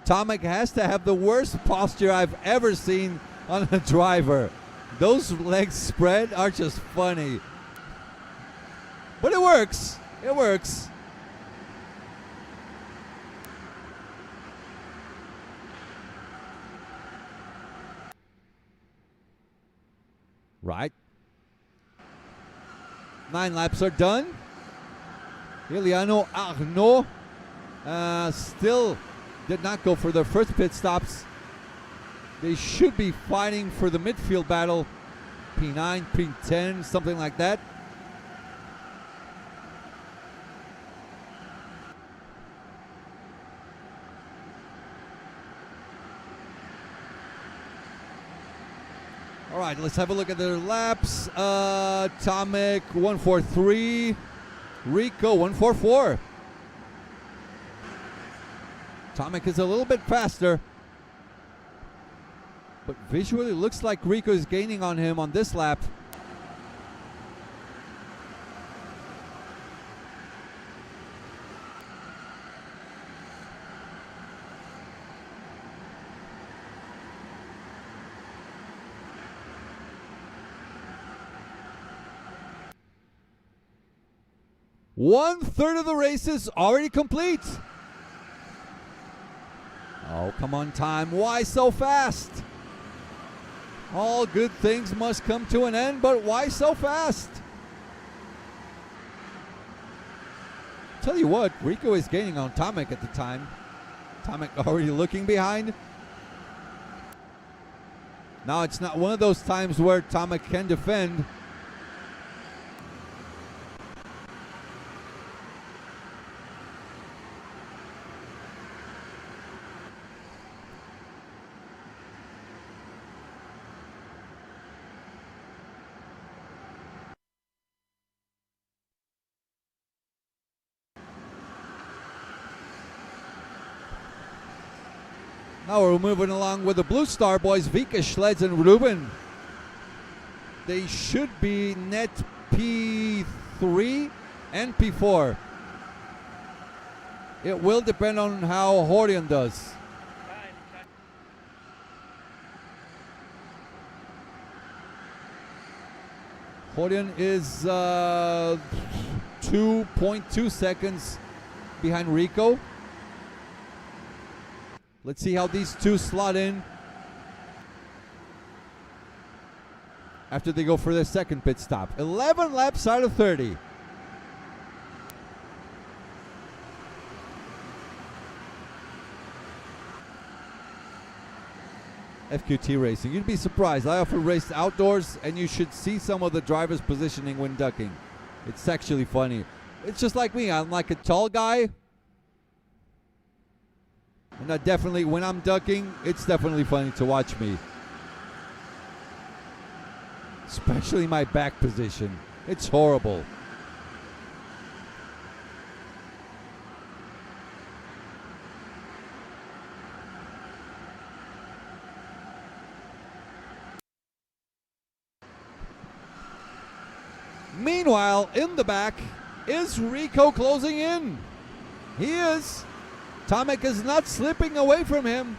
Speaker 2: Tomek has to have the worst posture I've ever seen on a driver. Those legs spread are just funny. But it works. It works. Right. 9 laps are done. Iliano Arnaud still did not go for their first pit stops. They should be fighting for the midfield battle. P9, P10, something like that. All right, let's have a look at their laps. Tomek 143, Rico 144. Tomek is a little bit faster, but visually it looks like Rico is gaining on him on this lap. One-third of the race is already complete. Oh, come on, time. Why so fast? All good things must come to an end, but why so fast? Tell you what, Rico is gaining on Tomek at the time. Tomek already looking behind. Now it's not one of those times where Tomek can defend. Now we're moving along with the Blue Star boys, Vika, Schleds, and Ruben. They should be net P3 and P4. It will depend on how Horion does. Horion is 2.2 seconds behind Rico. Let's see how these two slot in after they go for their second pit stop. 11 laps out of 30. FQT racing. You'd be surprised. I often race outdoors, and you should see some of the drivers' positioning when ducking. It's actually funny. It's just like me. I'm like a tall guy. And I definitely, when I'm ducking, it's definitely funny to watch me. Especially my back position. It's horrible. Meanwhile, in the back, is Rico closing in? He is. Tomek is not slipping away from him.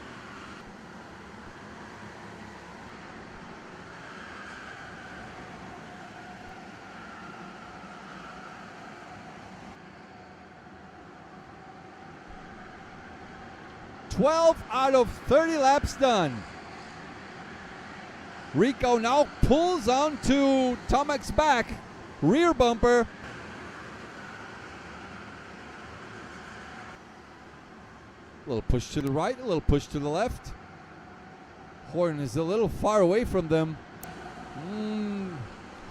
Speaker 2: "12 out of 30 laps done." Rico now pulls onto Tomek's back. Rear bumper. A little push to the right, a little push to the left. Horn is a little far away from them.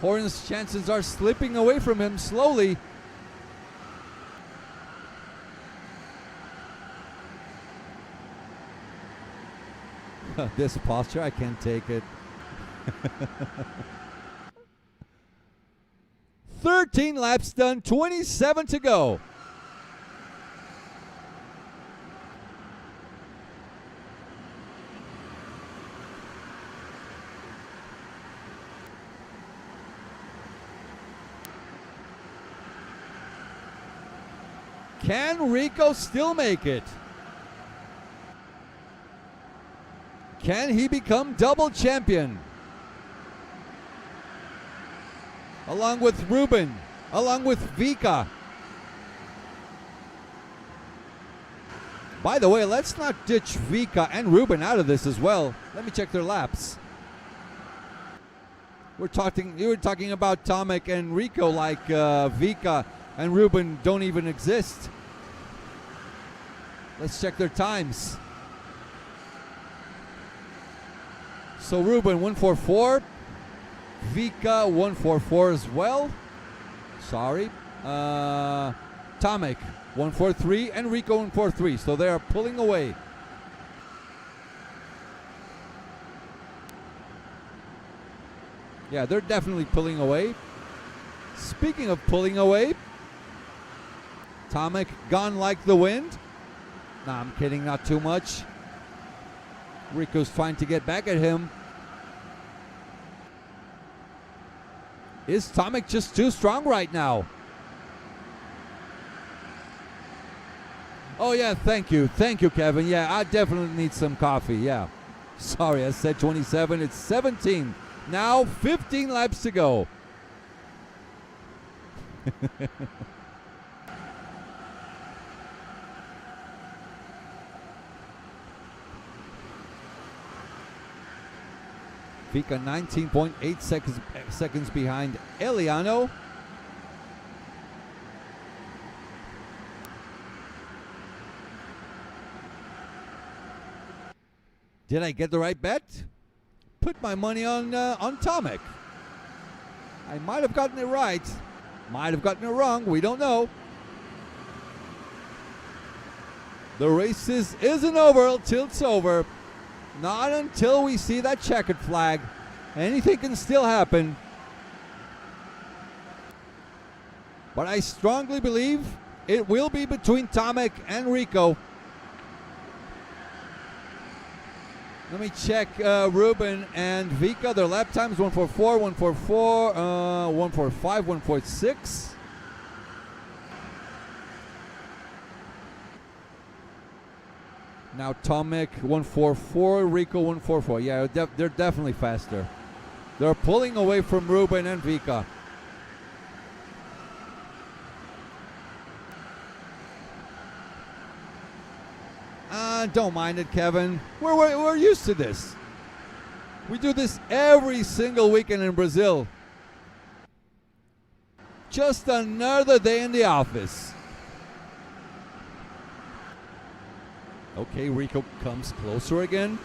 Speaker 2: Horn's chances are slipping away from him slowly. This posture, I can't take it. 13 laps done, 27 to go. Can Rico still make it? Can he become double champion? Along with Ruben, along with Vika. By the way, let's not ditch Vika and Ruben out of this as well. Let me check their laps. You were talking about Tomek and Rico like Vika and Ruben don't even exist. Let's check their times. So Ruben 144. Vika 144 as well. Sorry. Tomek 143 and Rico 143. So they are pulling away. Yeah, they're definitely pulling away. Speaking of pulling away, Tomek gone like the wind. Nah, I'm kidding, not too much. Rico's trying to get back at him. Is Tomek just too strong right now? Oh yeah, thank you, Kevin. Yeah, I definitely need some coffee. Yeah, sorry, I said 27. It's 17 now. 15 laps to go. Vika 19.8 seconds behind Eliano. Did I get the right bet? Put my money on Tomek. I might have gotten it right. Might have gotten it wrong. We don't know. The race isn't over until it's over. Not until we see that checkered flag. Anything can still happen. But I strongly believe it will be between Tomek and Rico. Let me check Ruben and Vika. Their lap times 144, 144, 145, 146. Now Tomek 144, Rico 144. Yeah, they're definitely faster. They're pulling away from Ruben and Vika. on, don't mind it, Kevin. We're used to this. We do this every single weekend in Brazil. Just another day in the office. Okay, Rico comes closer again.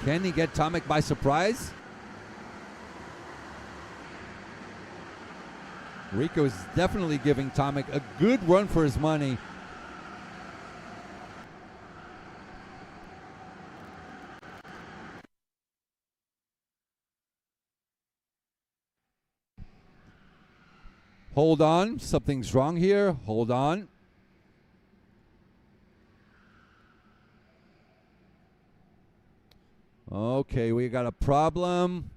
Speaker 2: Can he get Tomek by surprise? Rico is definitely giving Tomek a good run for his money. Hold on, something's wrong here. Hold on. Okay, we got a problem.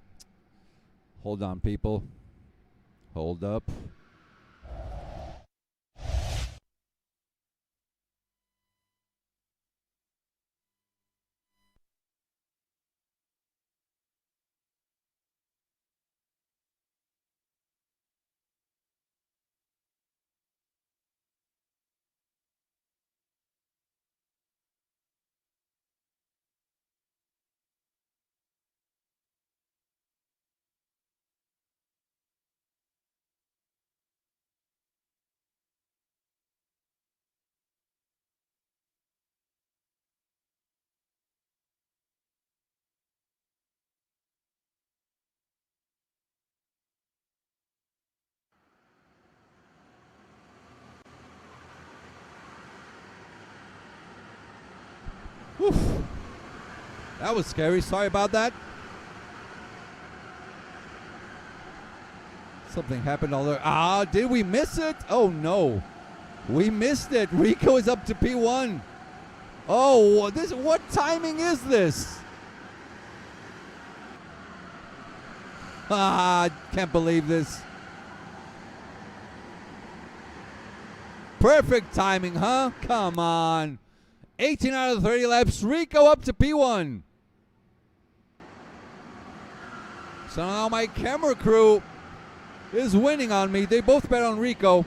Speaker 2: Hold on, people. Hold up. Oof. That was scary. Sorry about that. Something happened all there. Ah, did we miss it? Oh no. We missed it. Rico is up to P1. Oh, what timing is this? Ah, can't believe this. Perfect timing, huh? Come on. 18 out of 30 laps. Rico up to P1. So now my camera crew is winning on me. They both bet on Rico.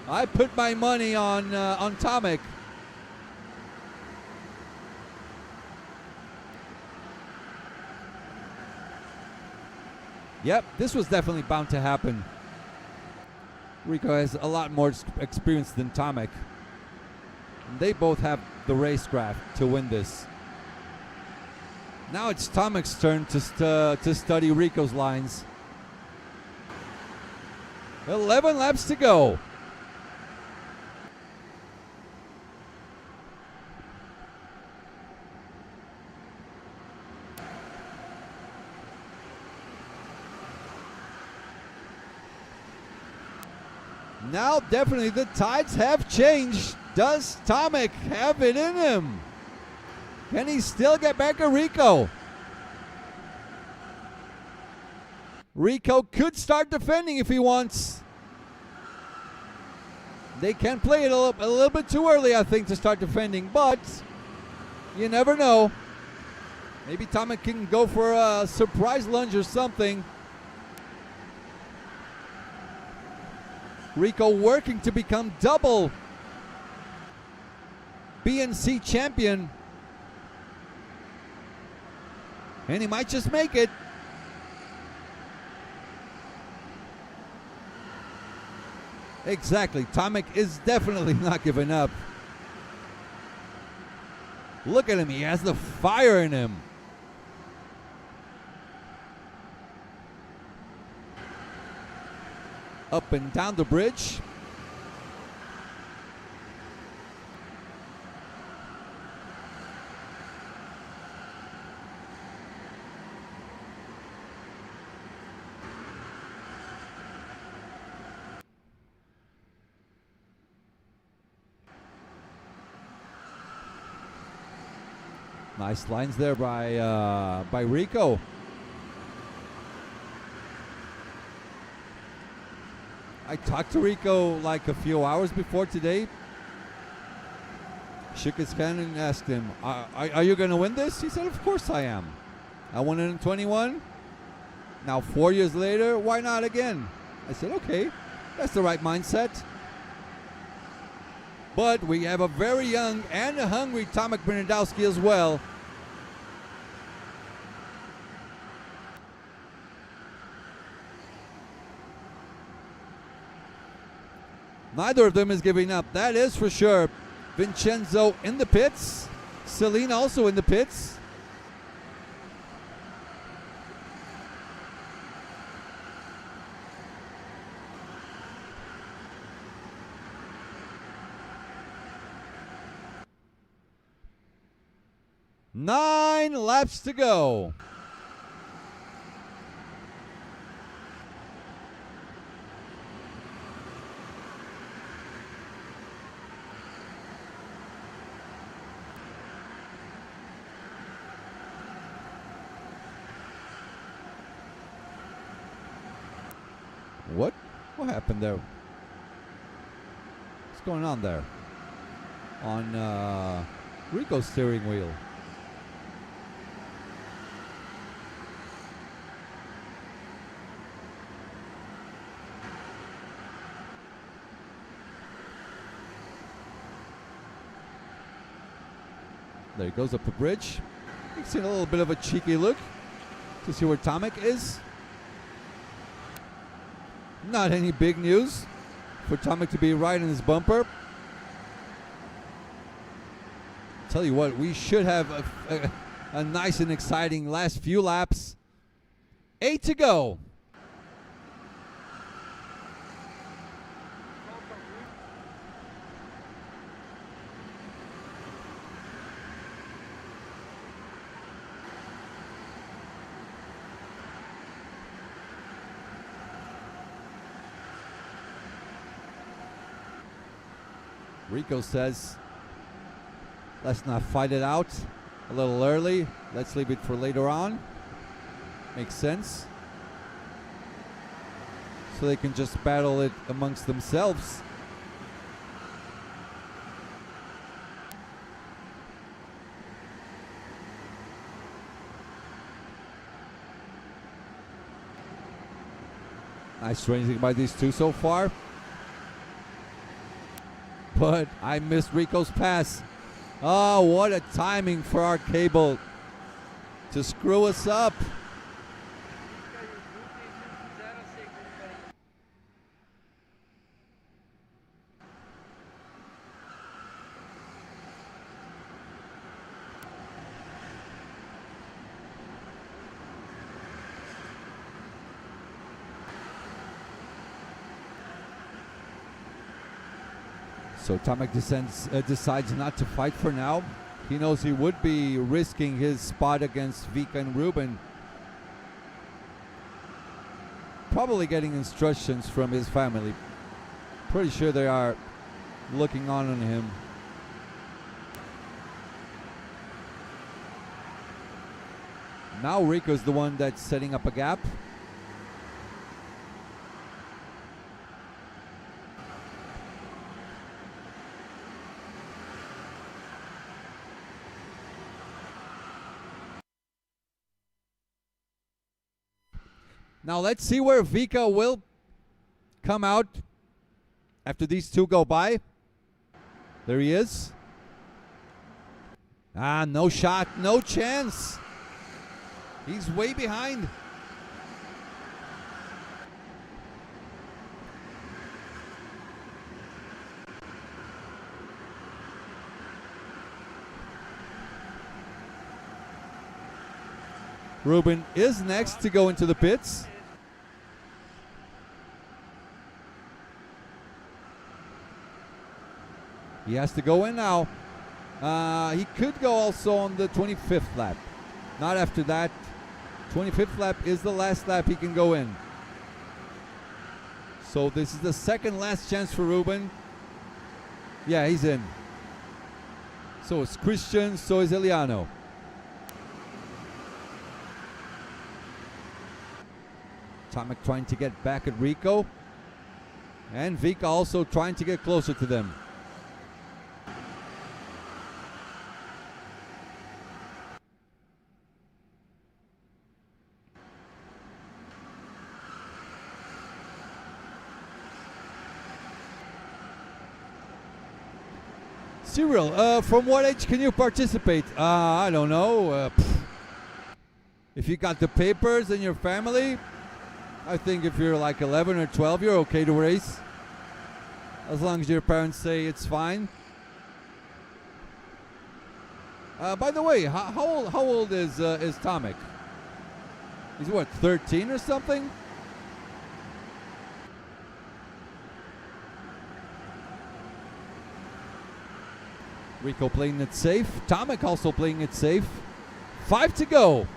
Speaker 2: I put my money on Tomek. Yep, this was definitely bound to happen. Rico has a lot more experience than Tomek. They both have the racecraft to win this. Now it's Tomek's turn to study Rico's lines. 11 laps to go. Now definitely the tides have changed. Does Tomek have it in him? Can he still get back at Rico? Rico could start defending if he wants. They can play it a little bit too early, I think, to start defending, but you never know. Maybe Tomek can go for a surprise lunge or something. Rico working to become double BNC champion. And he might just make it. Exactly. Tomek is definitely not giving up. Look at him. He has the fire in him. Up and down the bridge. Nice lines there by Rico. I talked to Rico like a few hours before today. Shook his hand and asked him, are you going to win this? He said, of course I am. I won it in 21. Now 4 years later, why not again? I said, okay, that's the right mindset. But we have a very young and a hungry Tomek Bernardowski as well. Neither of them is giving up, that is for sure. Vincenzo in the pits. Celine also in the pits. Nine laps to go. What happened there? What's going on there? On Rico's steering wheel. There he goes up the bridge. You can see a little bit of a cheeky look to see where Tomek is. Not any big news for Tomek to be right in his bumper. Tell you what, we should have a nice and exciting last few laps. 8 to go. Rico says, let's not fight it out a little early. Let's leave it for later on. Makes sense. So they can just battle it amongst themselves. Nice racing by these two so far. But I missed Rico's pass. Oh, what a timing for our cable to screw us up. So Tomek decides not to fight for now. He knows he would be risking his spot against Vika and Ruben. Probably getting instructions from his family. Pretty sure they are looking on him. Now Rico's the one that's setting up a gap. Now let's see where Vika will come out after these two go by. There he is. Ah, no shot, no chance. He's way behind. Ruben is next to go into the pits. He has to go in now. He could go also on the 25th lap. Not after that. 25th lap is the last lap he can go in. So this is the second last chance for Ruben. Yeah, he's in. So it's Christian, so is Eliano. Tomek trying to get back at Rico. And Vika also trying to get closer to them. Cyril, from what age can you participate? I don't know. If you got the papers in your family, I think if you're like 11 or 12, you're okay to race. As long as your parents say it's fine. By the way, how old is Tomek? He's what, 13 or something? Rico playing it safe. Tomek also playing it safe. 5 to go.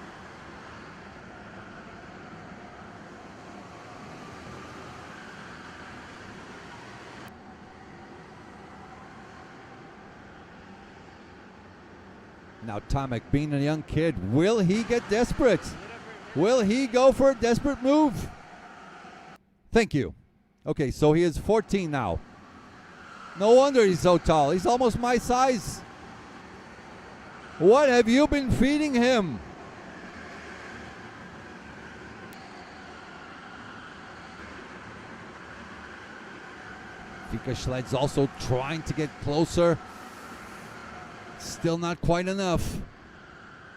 Speaker 2: Now Tomek, being a young kid, will he get desperate? Will he go for a desperate move? Thank you. Okay, so he is 14 now. No wonder he's so tall. He's almost my size. What have you been feeding him? Vika Schled's also trying to get closer. Still not quite enough.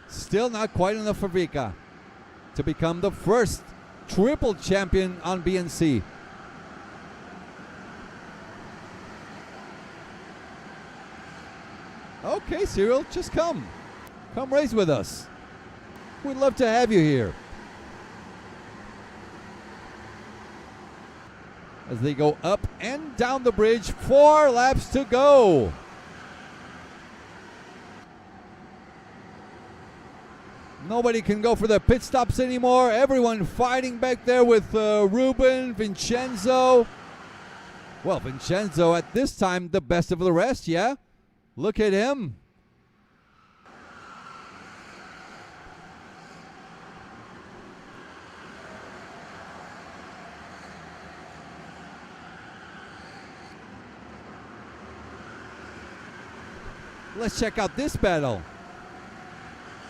Speaker 2: Still not quite enough for Vika to become the first triple champion on BNC. Okay, Cyril, just come. Come race with us. We'd love to have you here. As they go up and down the bridge, 4 laps to go. Nobody can go for the pit stops anymore. Everyone fighting back there with Ruben, Vincenzo. Well, Vincenzo at this time the best of the rest, yeah? Look at him. Let's check out this battle.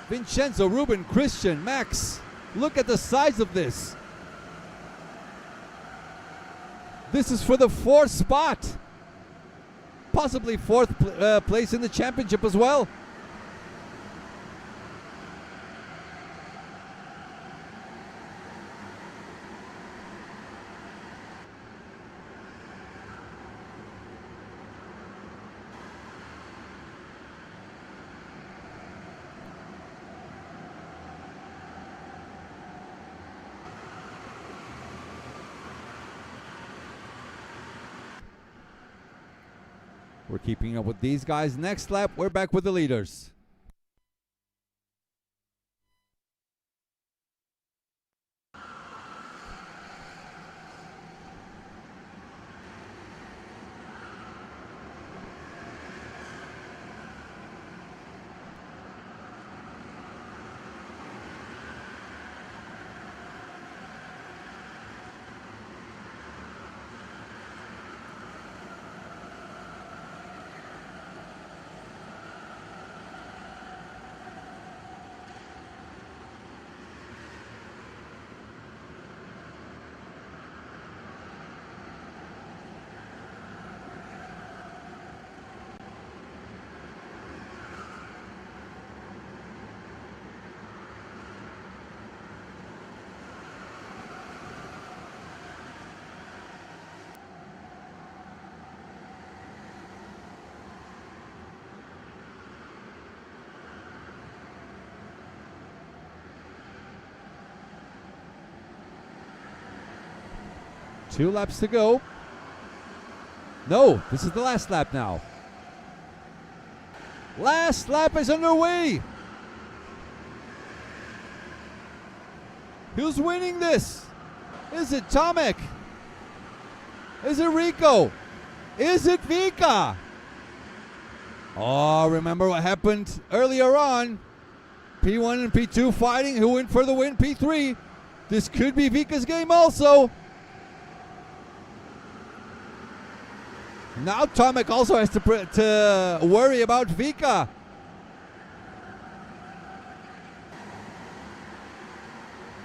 Speaker 2: Vincenzo, Ruben, Christian, Max. Look at the size of this. This is for the 4th spot. Possibly 4th place in the championship as well. We're keeping up with these guys. Next lap, we're back with the leaders. Two laps to go. No, this is the last lap now. Last lap is underway. Who's winning this? Is it Tomek? Is it Rico? Is it Vika? Oh, remember what happened earlier on? P1 and P2 fighting. Who went for the win? P3. This could be Vika's game also. Now Tomek also has to worry about Vika.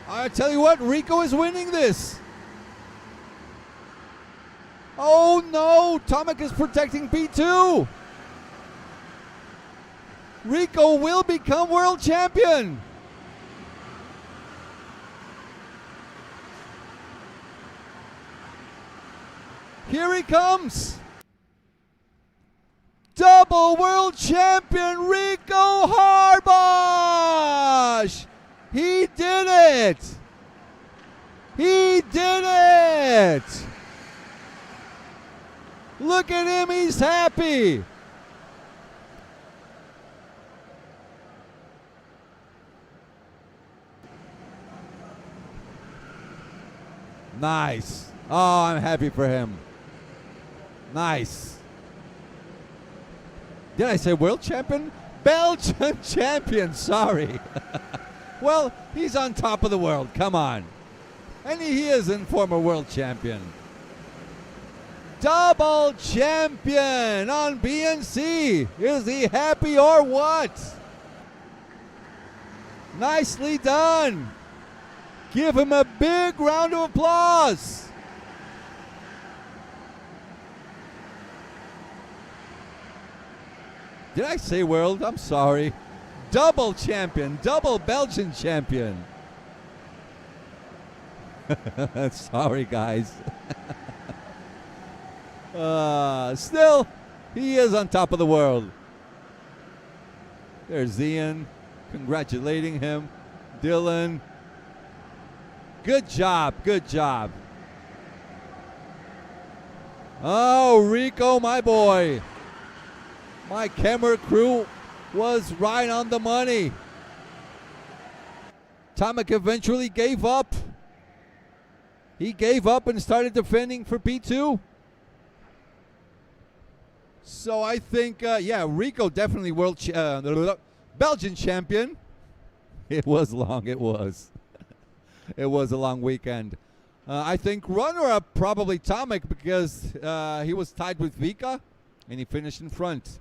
Speaker 2: I tell you what, Rico is winning this. Oh no, Tomek is protecting P2. Rico will become world champion. Here he comes. Double world champion Rico Harbosh. He did it. He did it. Look at him, he's happy. Nice. Oh, I'm happy for him. Nice. Did I say world champion? Belgian champion, sorry. Well, he's on top of the world, come on. And he is in former world champion. Double champion on BNC. Is he happy or what? Nicely done. Give him a big round of applause. Did I say world? I'm sorry. Double champion, double Belgian champion. Sorry, guys. Still, he is on top of the world. There's Ian congratulating him. Dylan. Good job, good job. Oh, Rico, my boy. My camera crew was right on the money. Tomek eventually gave up. He gave up and started defending for P2. So I think, yeah, Rico definitely Belgian champion. It was long, it was. It was a long weekend. I think runner-up probably Tomek because he was tied with Vika and he finished in front.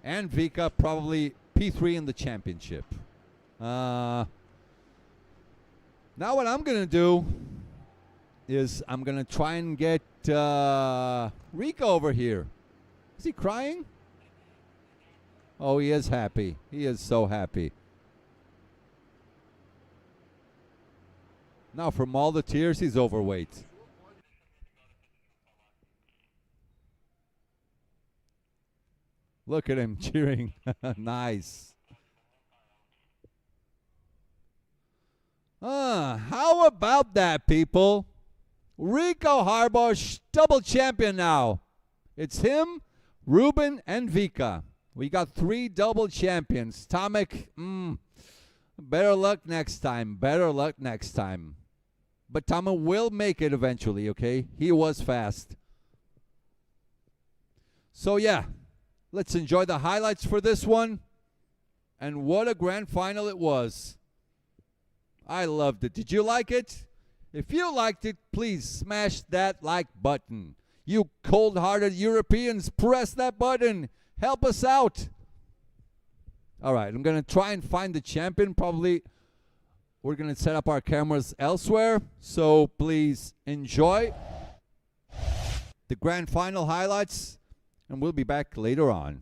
Speaker 2: And Vika probably P3 in the championship. Now what I'm going to do is I'm going to try and get Rico over here. Is he crying? Oh, he is happy. He is so happy. Now, from all the tears, he's overweight. Look at him cheering. Nice. How about that, people? Rico Harbosh, double champion now. It's him, Ruben, and Vika. We got 3 double champions. Tomek, better luck next time. Better luck next time. But Tomek will make it eventually, okay? He was fast. So, yeah. Let's enjoy the highlights for this one. And what a grand final it was. I loved it. Did you like it? If you liked it, please smash that like button. You cold-hearted Europeans, press that button. Help us out. All right, I'm going to try and find the champion. Probably we're going to set up our cameras elsewhere. So please enjoy the grand final highlights. And we'll be back later on.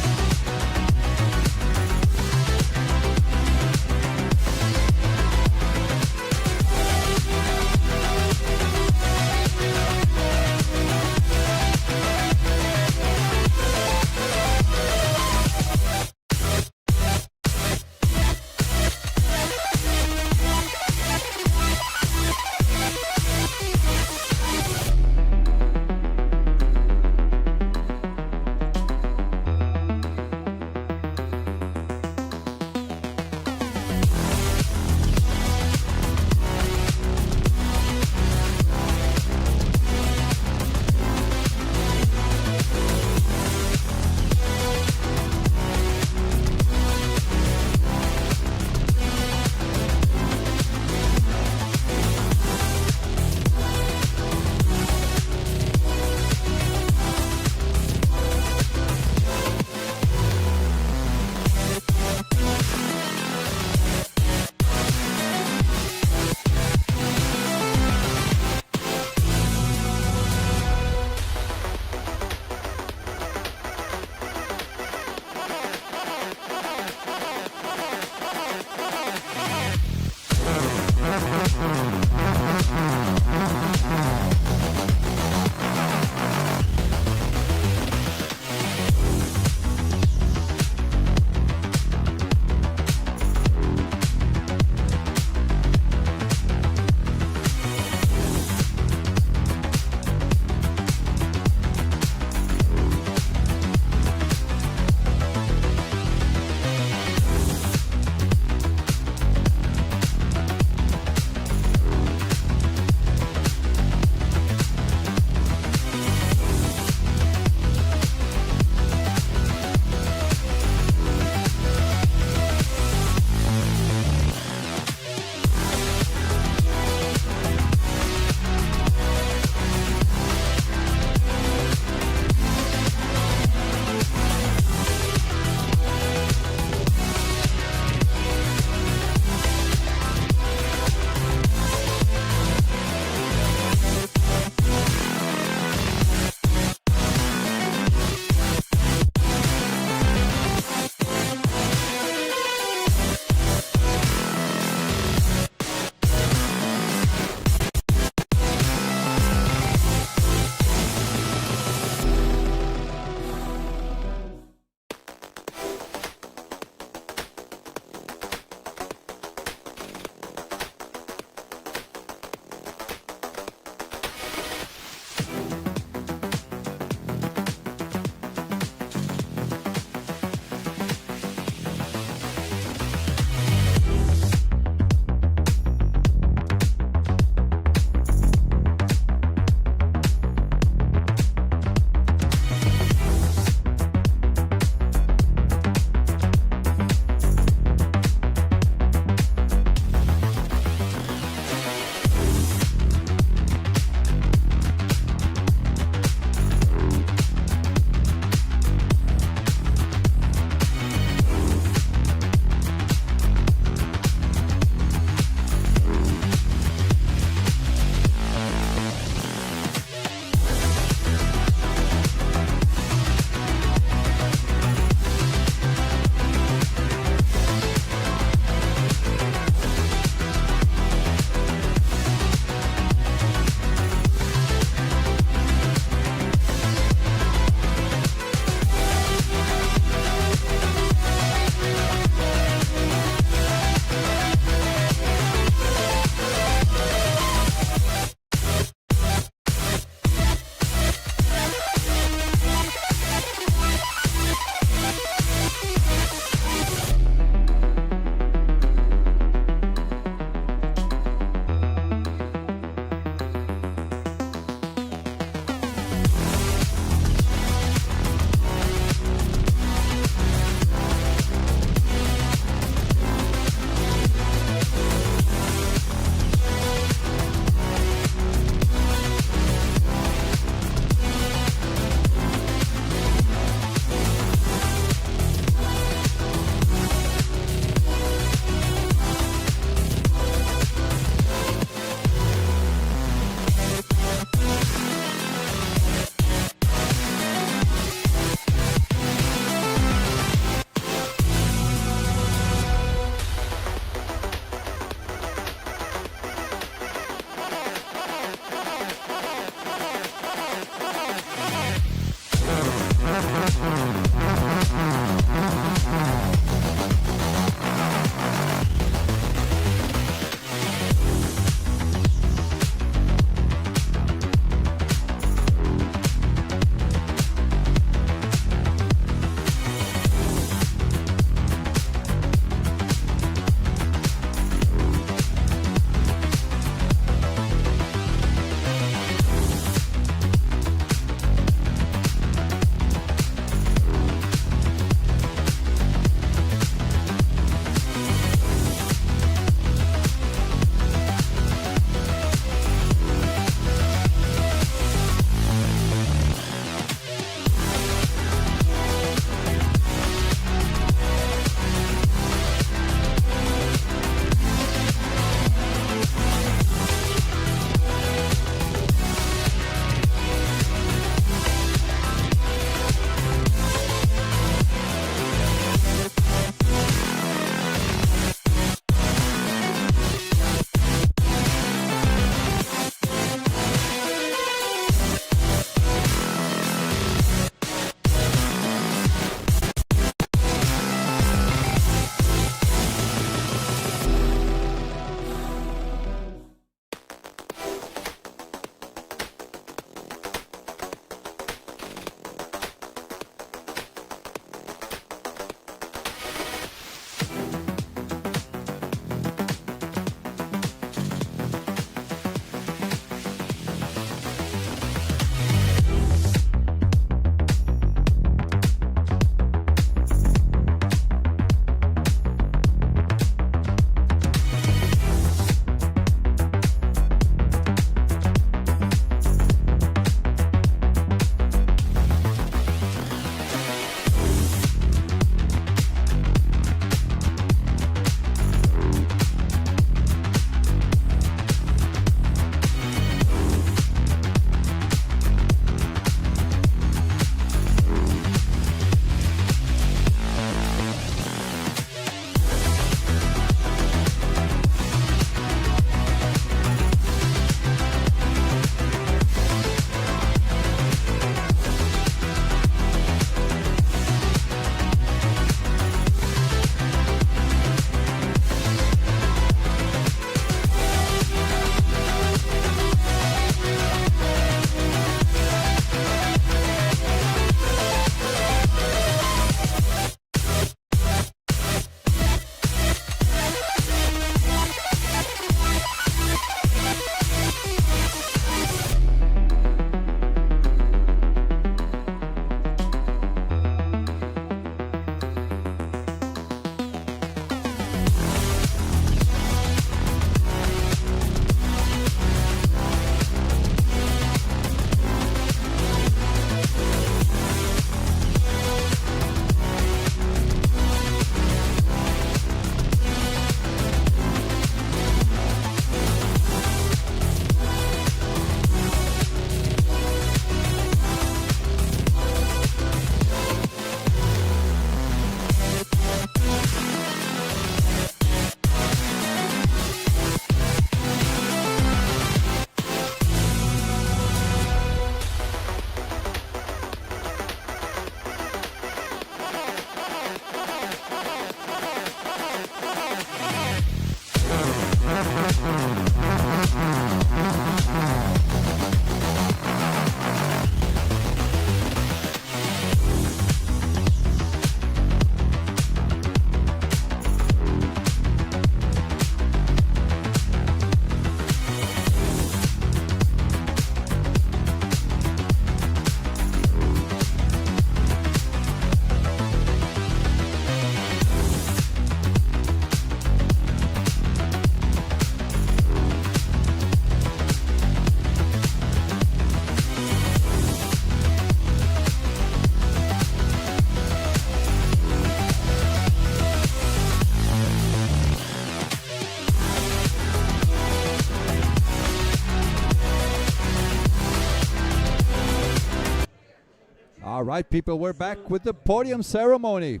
Speaker 2: All right, people, we're back with the podium ceremony.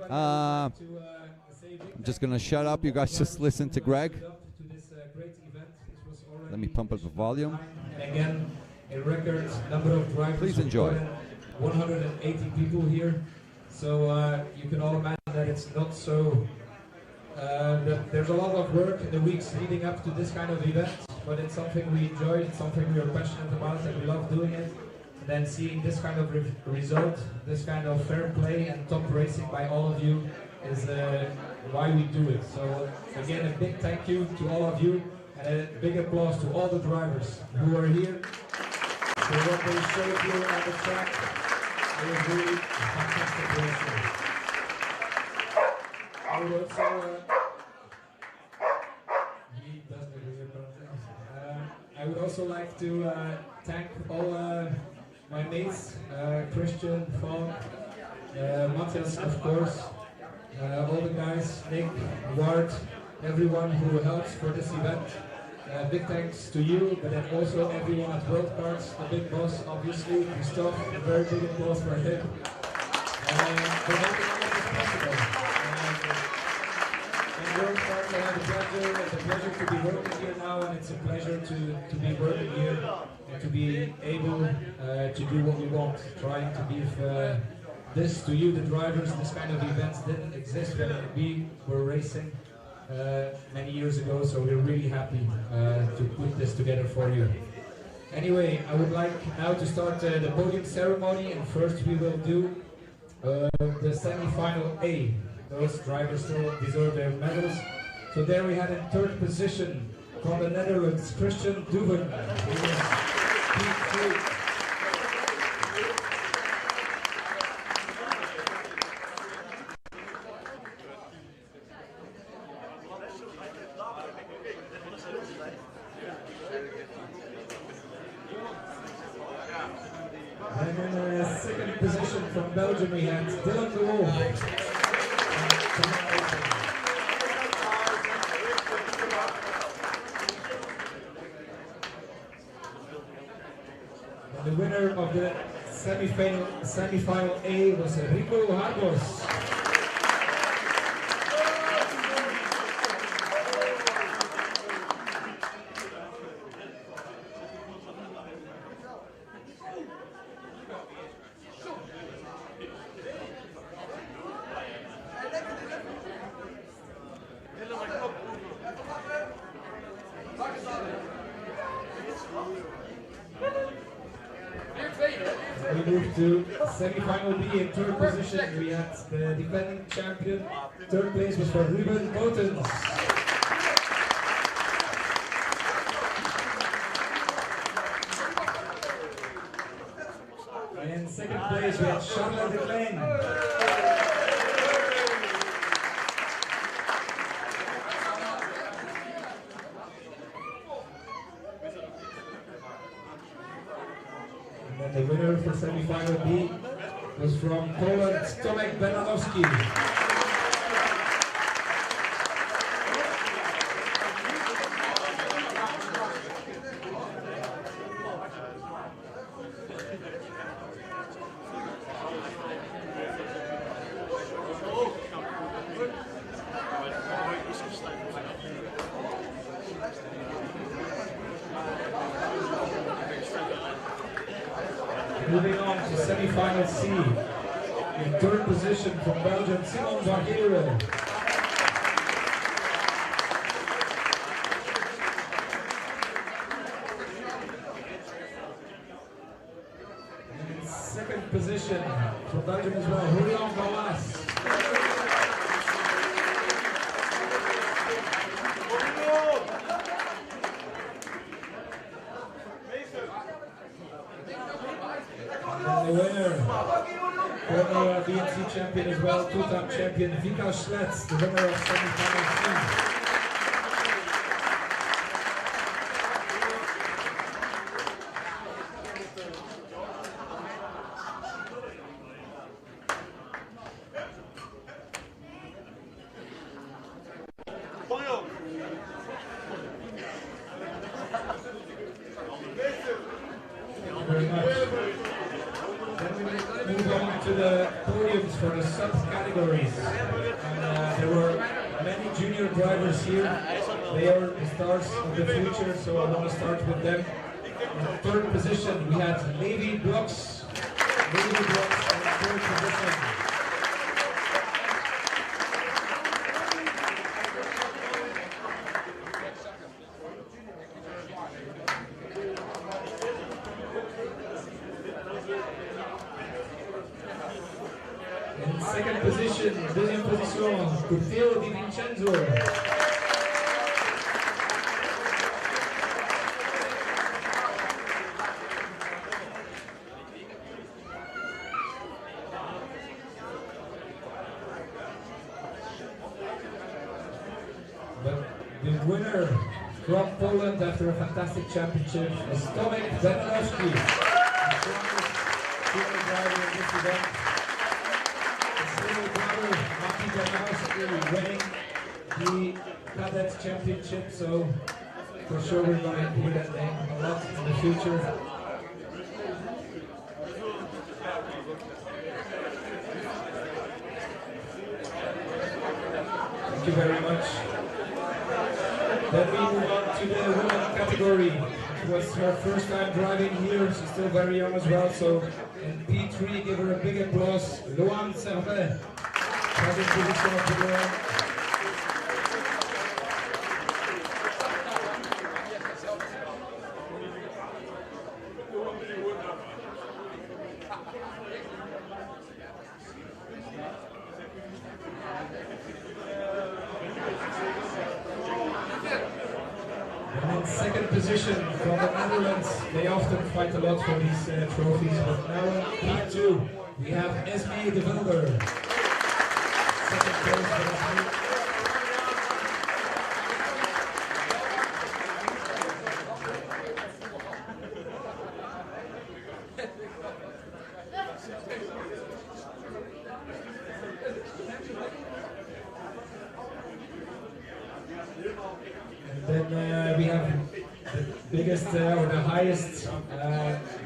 Speaker 2: I'm just going to shut up. You guys just listen to Greg. Let me pump up the volume.
Speaker 5: And again, a record number of drivers.
Speaker 2: Please enjoy.
Speaker 5: 180 people here. So you can all imagine that it's not so... that there's a lot of work in the weeks leading up to this kind of event, but it's something we enjoy, it's something we are passionate about, and we love doing it. And then seeing this kind of result, this kind of fair play and top racing by all of you is why we do it. So again, a big thank you to all of you, and a big applause to all the drivers who are here for what they showed you on the track. It was really fantastic racing. I would also, he doesn't agree about things. I would also like to thank all my mates, Christian, Falk, Matthias, of course, all the guys, Nick, Ward, everyone who helps for this event. Big thanks to you, but then also everyone at Worldkarts, the big boss, obviously, Christophe, a very big applause for him. For making all of this possible. And Worldkarts, I have it's a pleasure to be working here now, and it's a pleasure to be working here and to be able to do what we want, trying to give this to you, the drivers. This kind of events didn't exist when we were racing many years ago, so we're really happy to put this together for you. Anyway, I would like now to start the podium ceremony, and first we will do the semi-final A. Those drivers still deserve their medals. So there we had in third position from the Netherlands, Christian Duven. And in second position from Belgium we had Dylan de Wolf. The winner of the semi-final A was Rico Harbos. We move to semi-final B in third position. We had the defending champion. Third place was for Ruben Botens. And in second place we had Charlotte de Klein. The winner for semi-final B was from Poland, Tomek Benanowski. Moving on to semi-final C, in third position from Belgium, Simon van Geeren. And in second position from Belgium as well, Julian Balas. The winner, former BNC champion as well, two-time champion Vika Schlets, the winner of semi-final C. Thank you very much. Then we move to the podiums for the sub-categories. And there were many junior drivers here. They are the stars of the future, so I want to start with them. In third position, we had Levi Blocks. Levi Blocks in third position. In second position, deuxième position, Curteo Di Vincenzo. But the winner from Poland after a fantastic championship is Tomek Benalowski, the strongest junior driver in this event. His little brother, Maki Benalowski, winning the cadet championship, so for sure we're going to hear that name a lot in the future. Thank you very much. Then we move on to the women category. It was her first time driving here. She's still very young as well. So in P3, give her a big applause. Loan Servet, second position of the world. Second position from the Netherlands. They often fight a lot for these trophies, but now in P2 we have Esme de Wilder. Second place for Esme. And then we have the biggest or the highest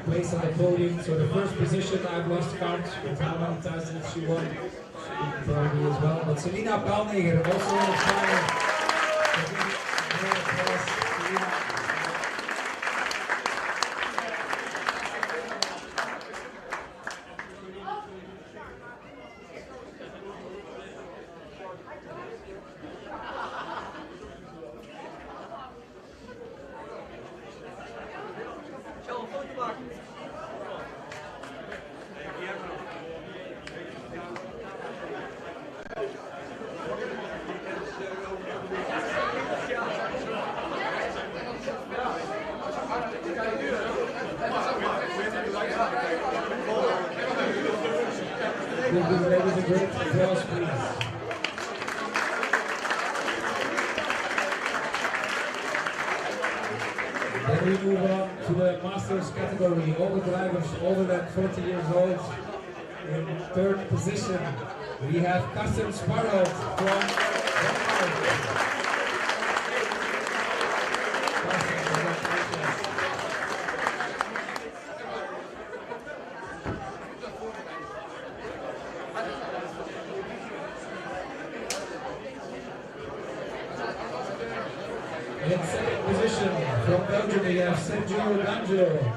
Speaker 5: place on the podium. So the first position, I've lost count with how many times she won. She probably as well. But Selina Palneger also on the final. Give the ladies a great applause, please. Then we move on to the Masters category. All the drivers older than 40 years old. In third position, we have Carsten Sparrow from Denmark. In second position, from Belgium, we have Sergio D'Angelo.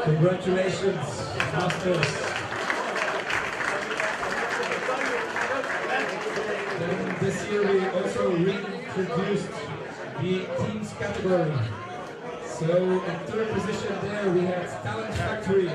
Speaker 5: Congratulations, Masters. And this year we also reintroduced the teams category. So in third position there we had Talent Factory.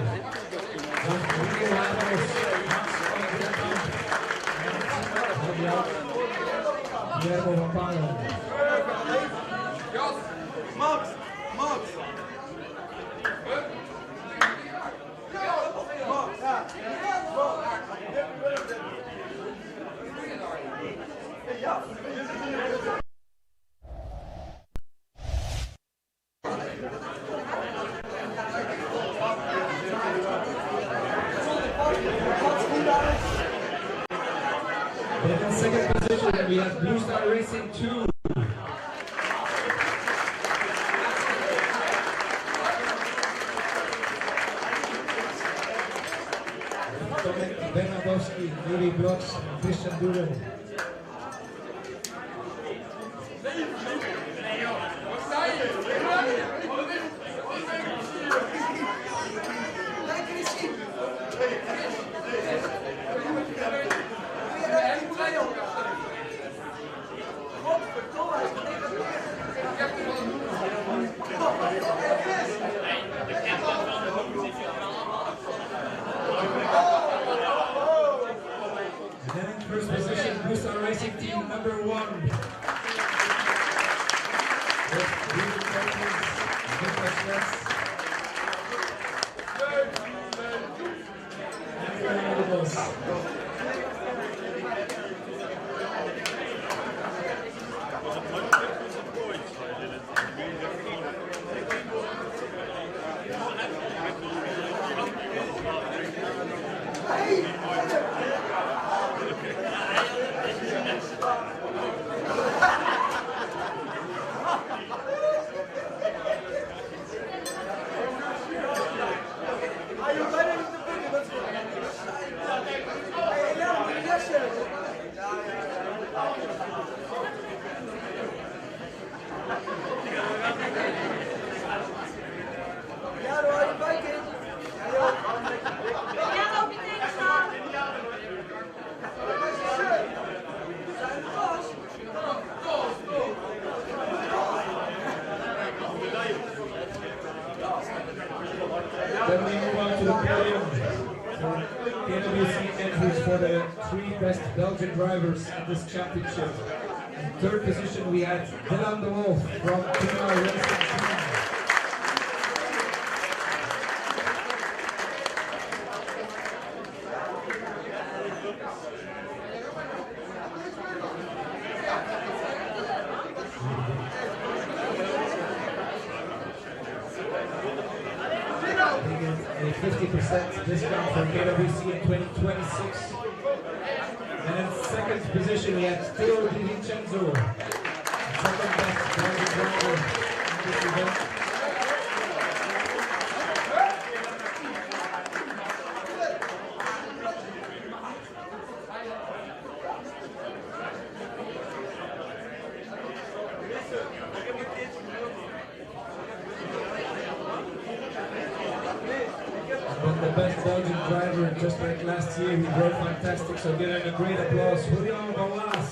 Speaker 5: In second position we have Blue Star Racing 2. Benabowski, Yuri Blocks, Christian Duren. First position, Blue Star Racing Team number 1. Then we move on to the podium for KWC entries for the 3 best Belgian drivers in this championship. In third position we had Dylan de Wolf from Puma Racing Team. A 50% discount for KWC in 2026. And in second position we had Theo Di Vincenzo, second best Belgian driver in this event. The best Belgian driver, just like last year, he drove fantastic, so give him a great applause. Julian Ballas.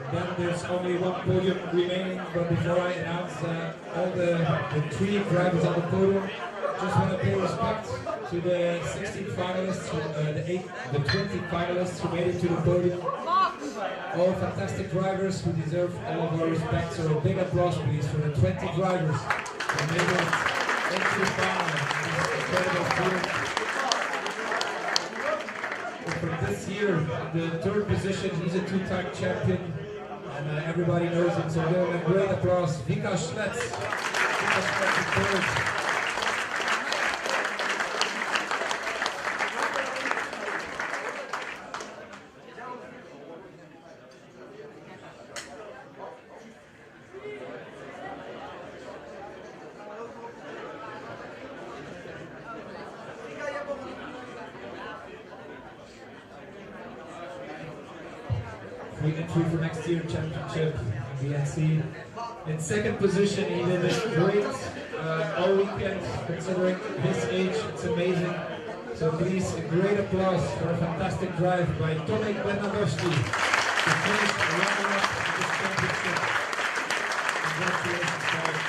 Speaker 5: Then there's only one podium remaining, but before I announce all the 3 drivers on the podium, just want to pay respect to the 16 finalists, the 20 finalists who made it to the podium. All fantastic drivers who deserve all of our respect, so a big applause please for the 20 drivers who made it into the final in this incredible field. For this year, the 3rd position, he's a 2-time champion. And everybody knows him, so give him a great applause. Vika Schletz. Vika Schletz is third. entry for next year championship in BNC. In second position, he did a great all weekend, considering his age. It's amazing. So please, a great applause for a fantastic drive by Tomek Bernadowski, the first runner-up in this championship. Congratulations, guys.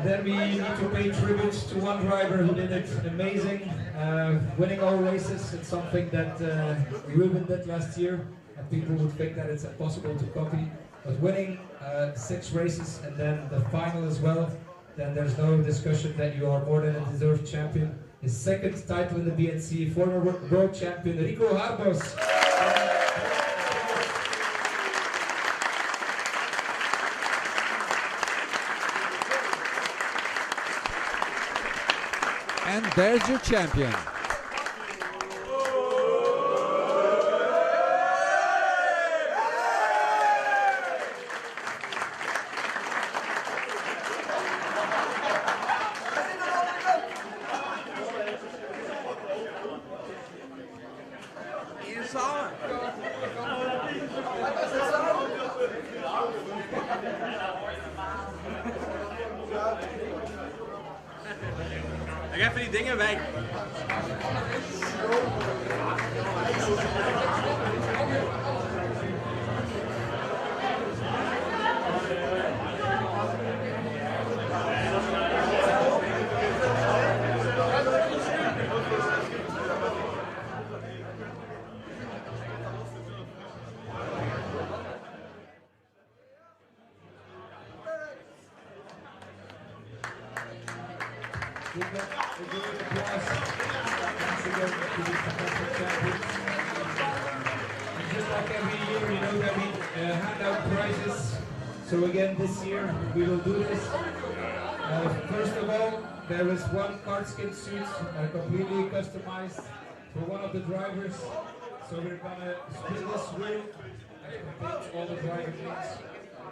Speaker 5: Then we need to pay tribute to one driver who did it amazing, winning all races. It's something that Ruben did last year, and people would think that it's impossible to copy. But winning 6 races and then the final as well, then there's no discussion that you are more than a deserved champion. His second title in the BNC, former world champion Rico Harbos.
Speaker 2: And there's your champion.
Speaker 3: Ik heb die dingen weg.
Speaker 5: Just like every year, you know that we hand out prizes. So again, this year we will do this. First of all, there is one card skin suit completely customized for one of the drivers. So we're gonna split this wheel and complete all the driver names.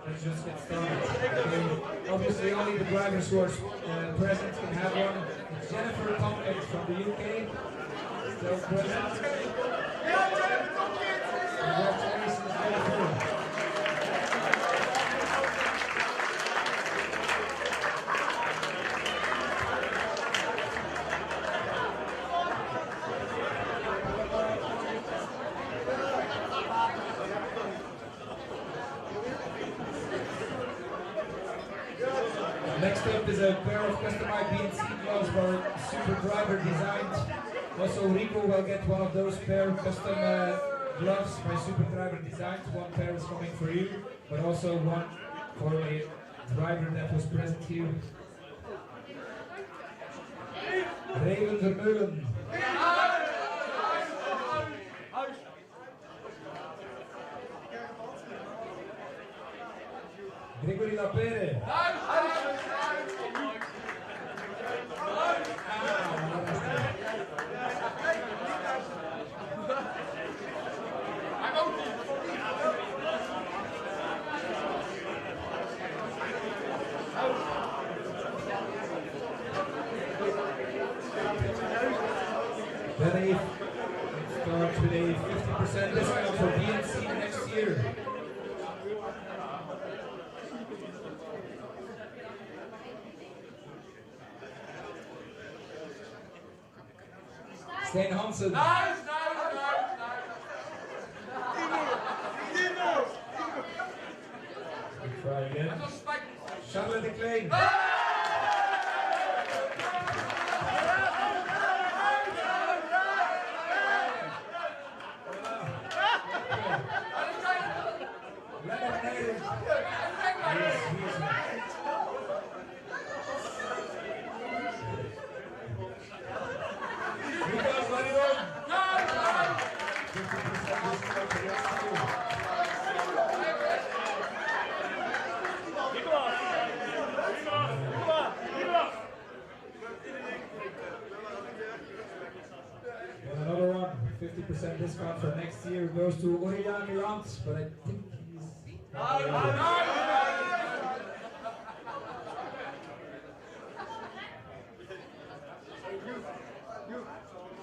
Speaker 5: Let's just get started. Okay. Obviously, only the drivers who are present can have one. It's Jennifer Tompkins from the UK, still present. Congratulations, Jennifer. Next up is a pair of customized BNC gloves for Super Driver designed. Also, Rico will get one of those pair of custom gloves by Super Driver designed. One pair is coming for you, but also one for a driver that was present here. Raven Vermeulen. Gregory Lapere. Then start with a 50% discount for BNC next year. Steen Hansen.
Speaker 3: Nice.
Speaker 5: Try again. Charles de Klein. 50% discount for next year goes to Orion Milant, but I think he's...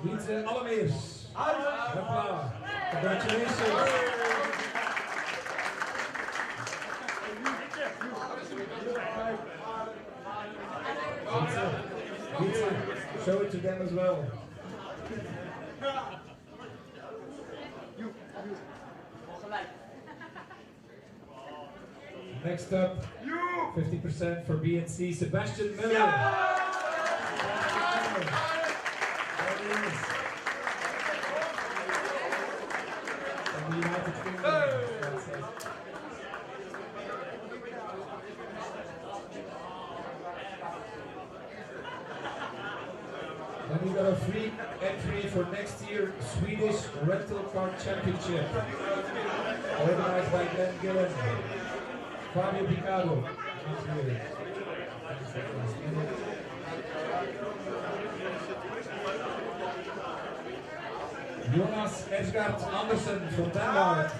Speaker 5: Wietse Allemeers. Hopla. Congratulations. Wietse, show it to them as well. Next up, 50% for BNC, Sebastian Miller. There he is. From the United Kingdom. Then we got a free entry for next year Swedish Rental Car Championship, organized by Glenn Gillen. Fabio Picado. Jonas Esgard Andersen from Denmark.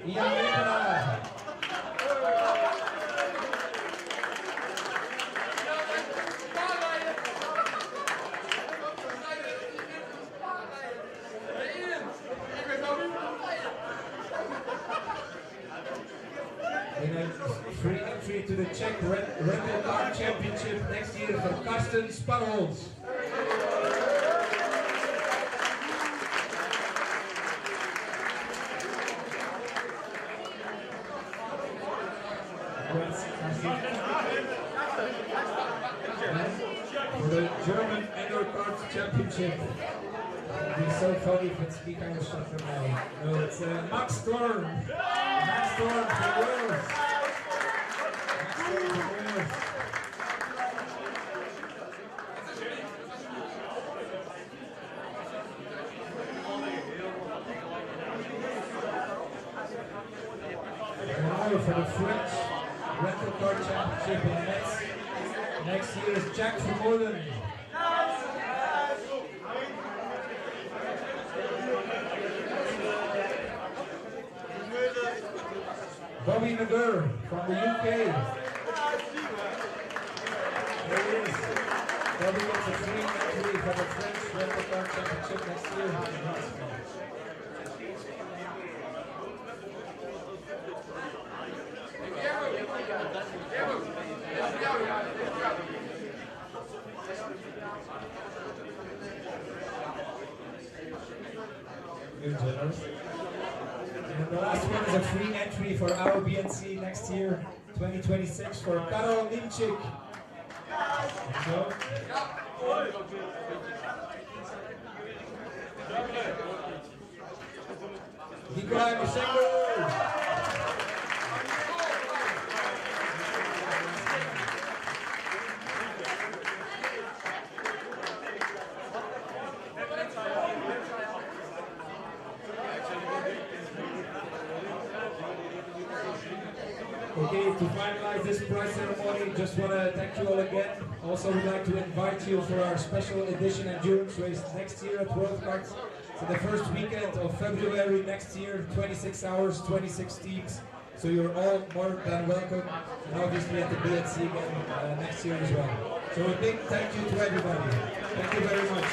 Speaker 5: Ian Wegener. Free entry to the Czech Rental Car Championship next year for Karsten Sparholz. For the German Indoor Karts Championship. It'd be so funny if it's kind of shut from now. No, it's Max Storm. Max Storm for Wales. Max Storm for Wales. Now for the French Rental Car Championship in Metz. Next year is Jack Vermeulen. Bobby Nagur from the UK. There he is. Bobby gets a free entry for the French Rental Car Championship next year. Good generous. And the last one is a free entry for our BNC next year, 2026, for Karol Nimczyk. So, Nikolai Mosenko. Okay, to finalize this prize ceremony, just want to thank you all again. Also, we'd like to invite you for our special edition endurance race next year at Worldkarts. So the first weekend of February next year, 26 hours, 26 teams. So you're all more than welcome. And obviously at the BNC again next year as well. So a big thank you to everybody. Thank you very much.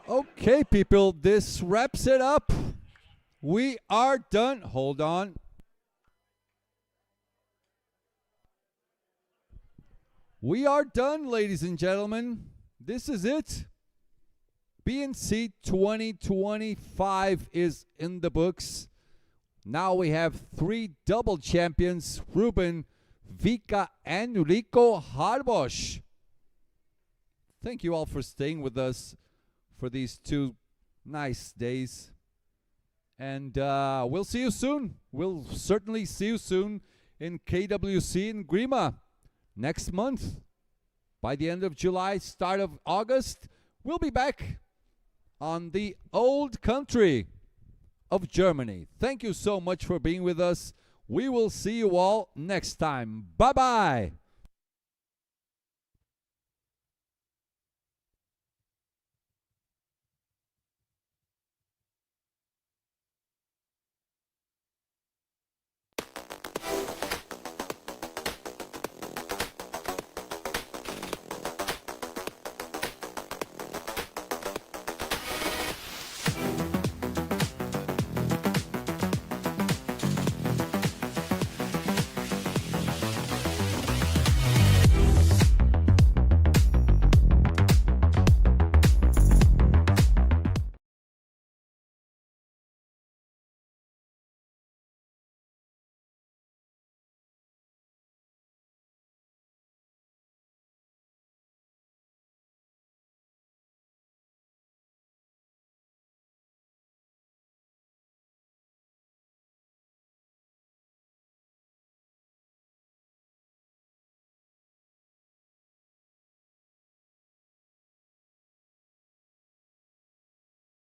Speaker 2: Okay, people, this wraps it up. We are done. Hold on. We are done, ladies and gentlemen. This is it. BNC 2025 is in the books. Now we have 3 double champions, Ruben, Vika, and Rico Harbosch. Thank you all for staying with us for these 2 nice days. And we'll see you soon. We'll certainly see you soon in KWC in Grima next month. By the end of July, start of August, we'll be back on the old country of Germany. Thank you so much for being with us. We will see you all next time. Bye-bye.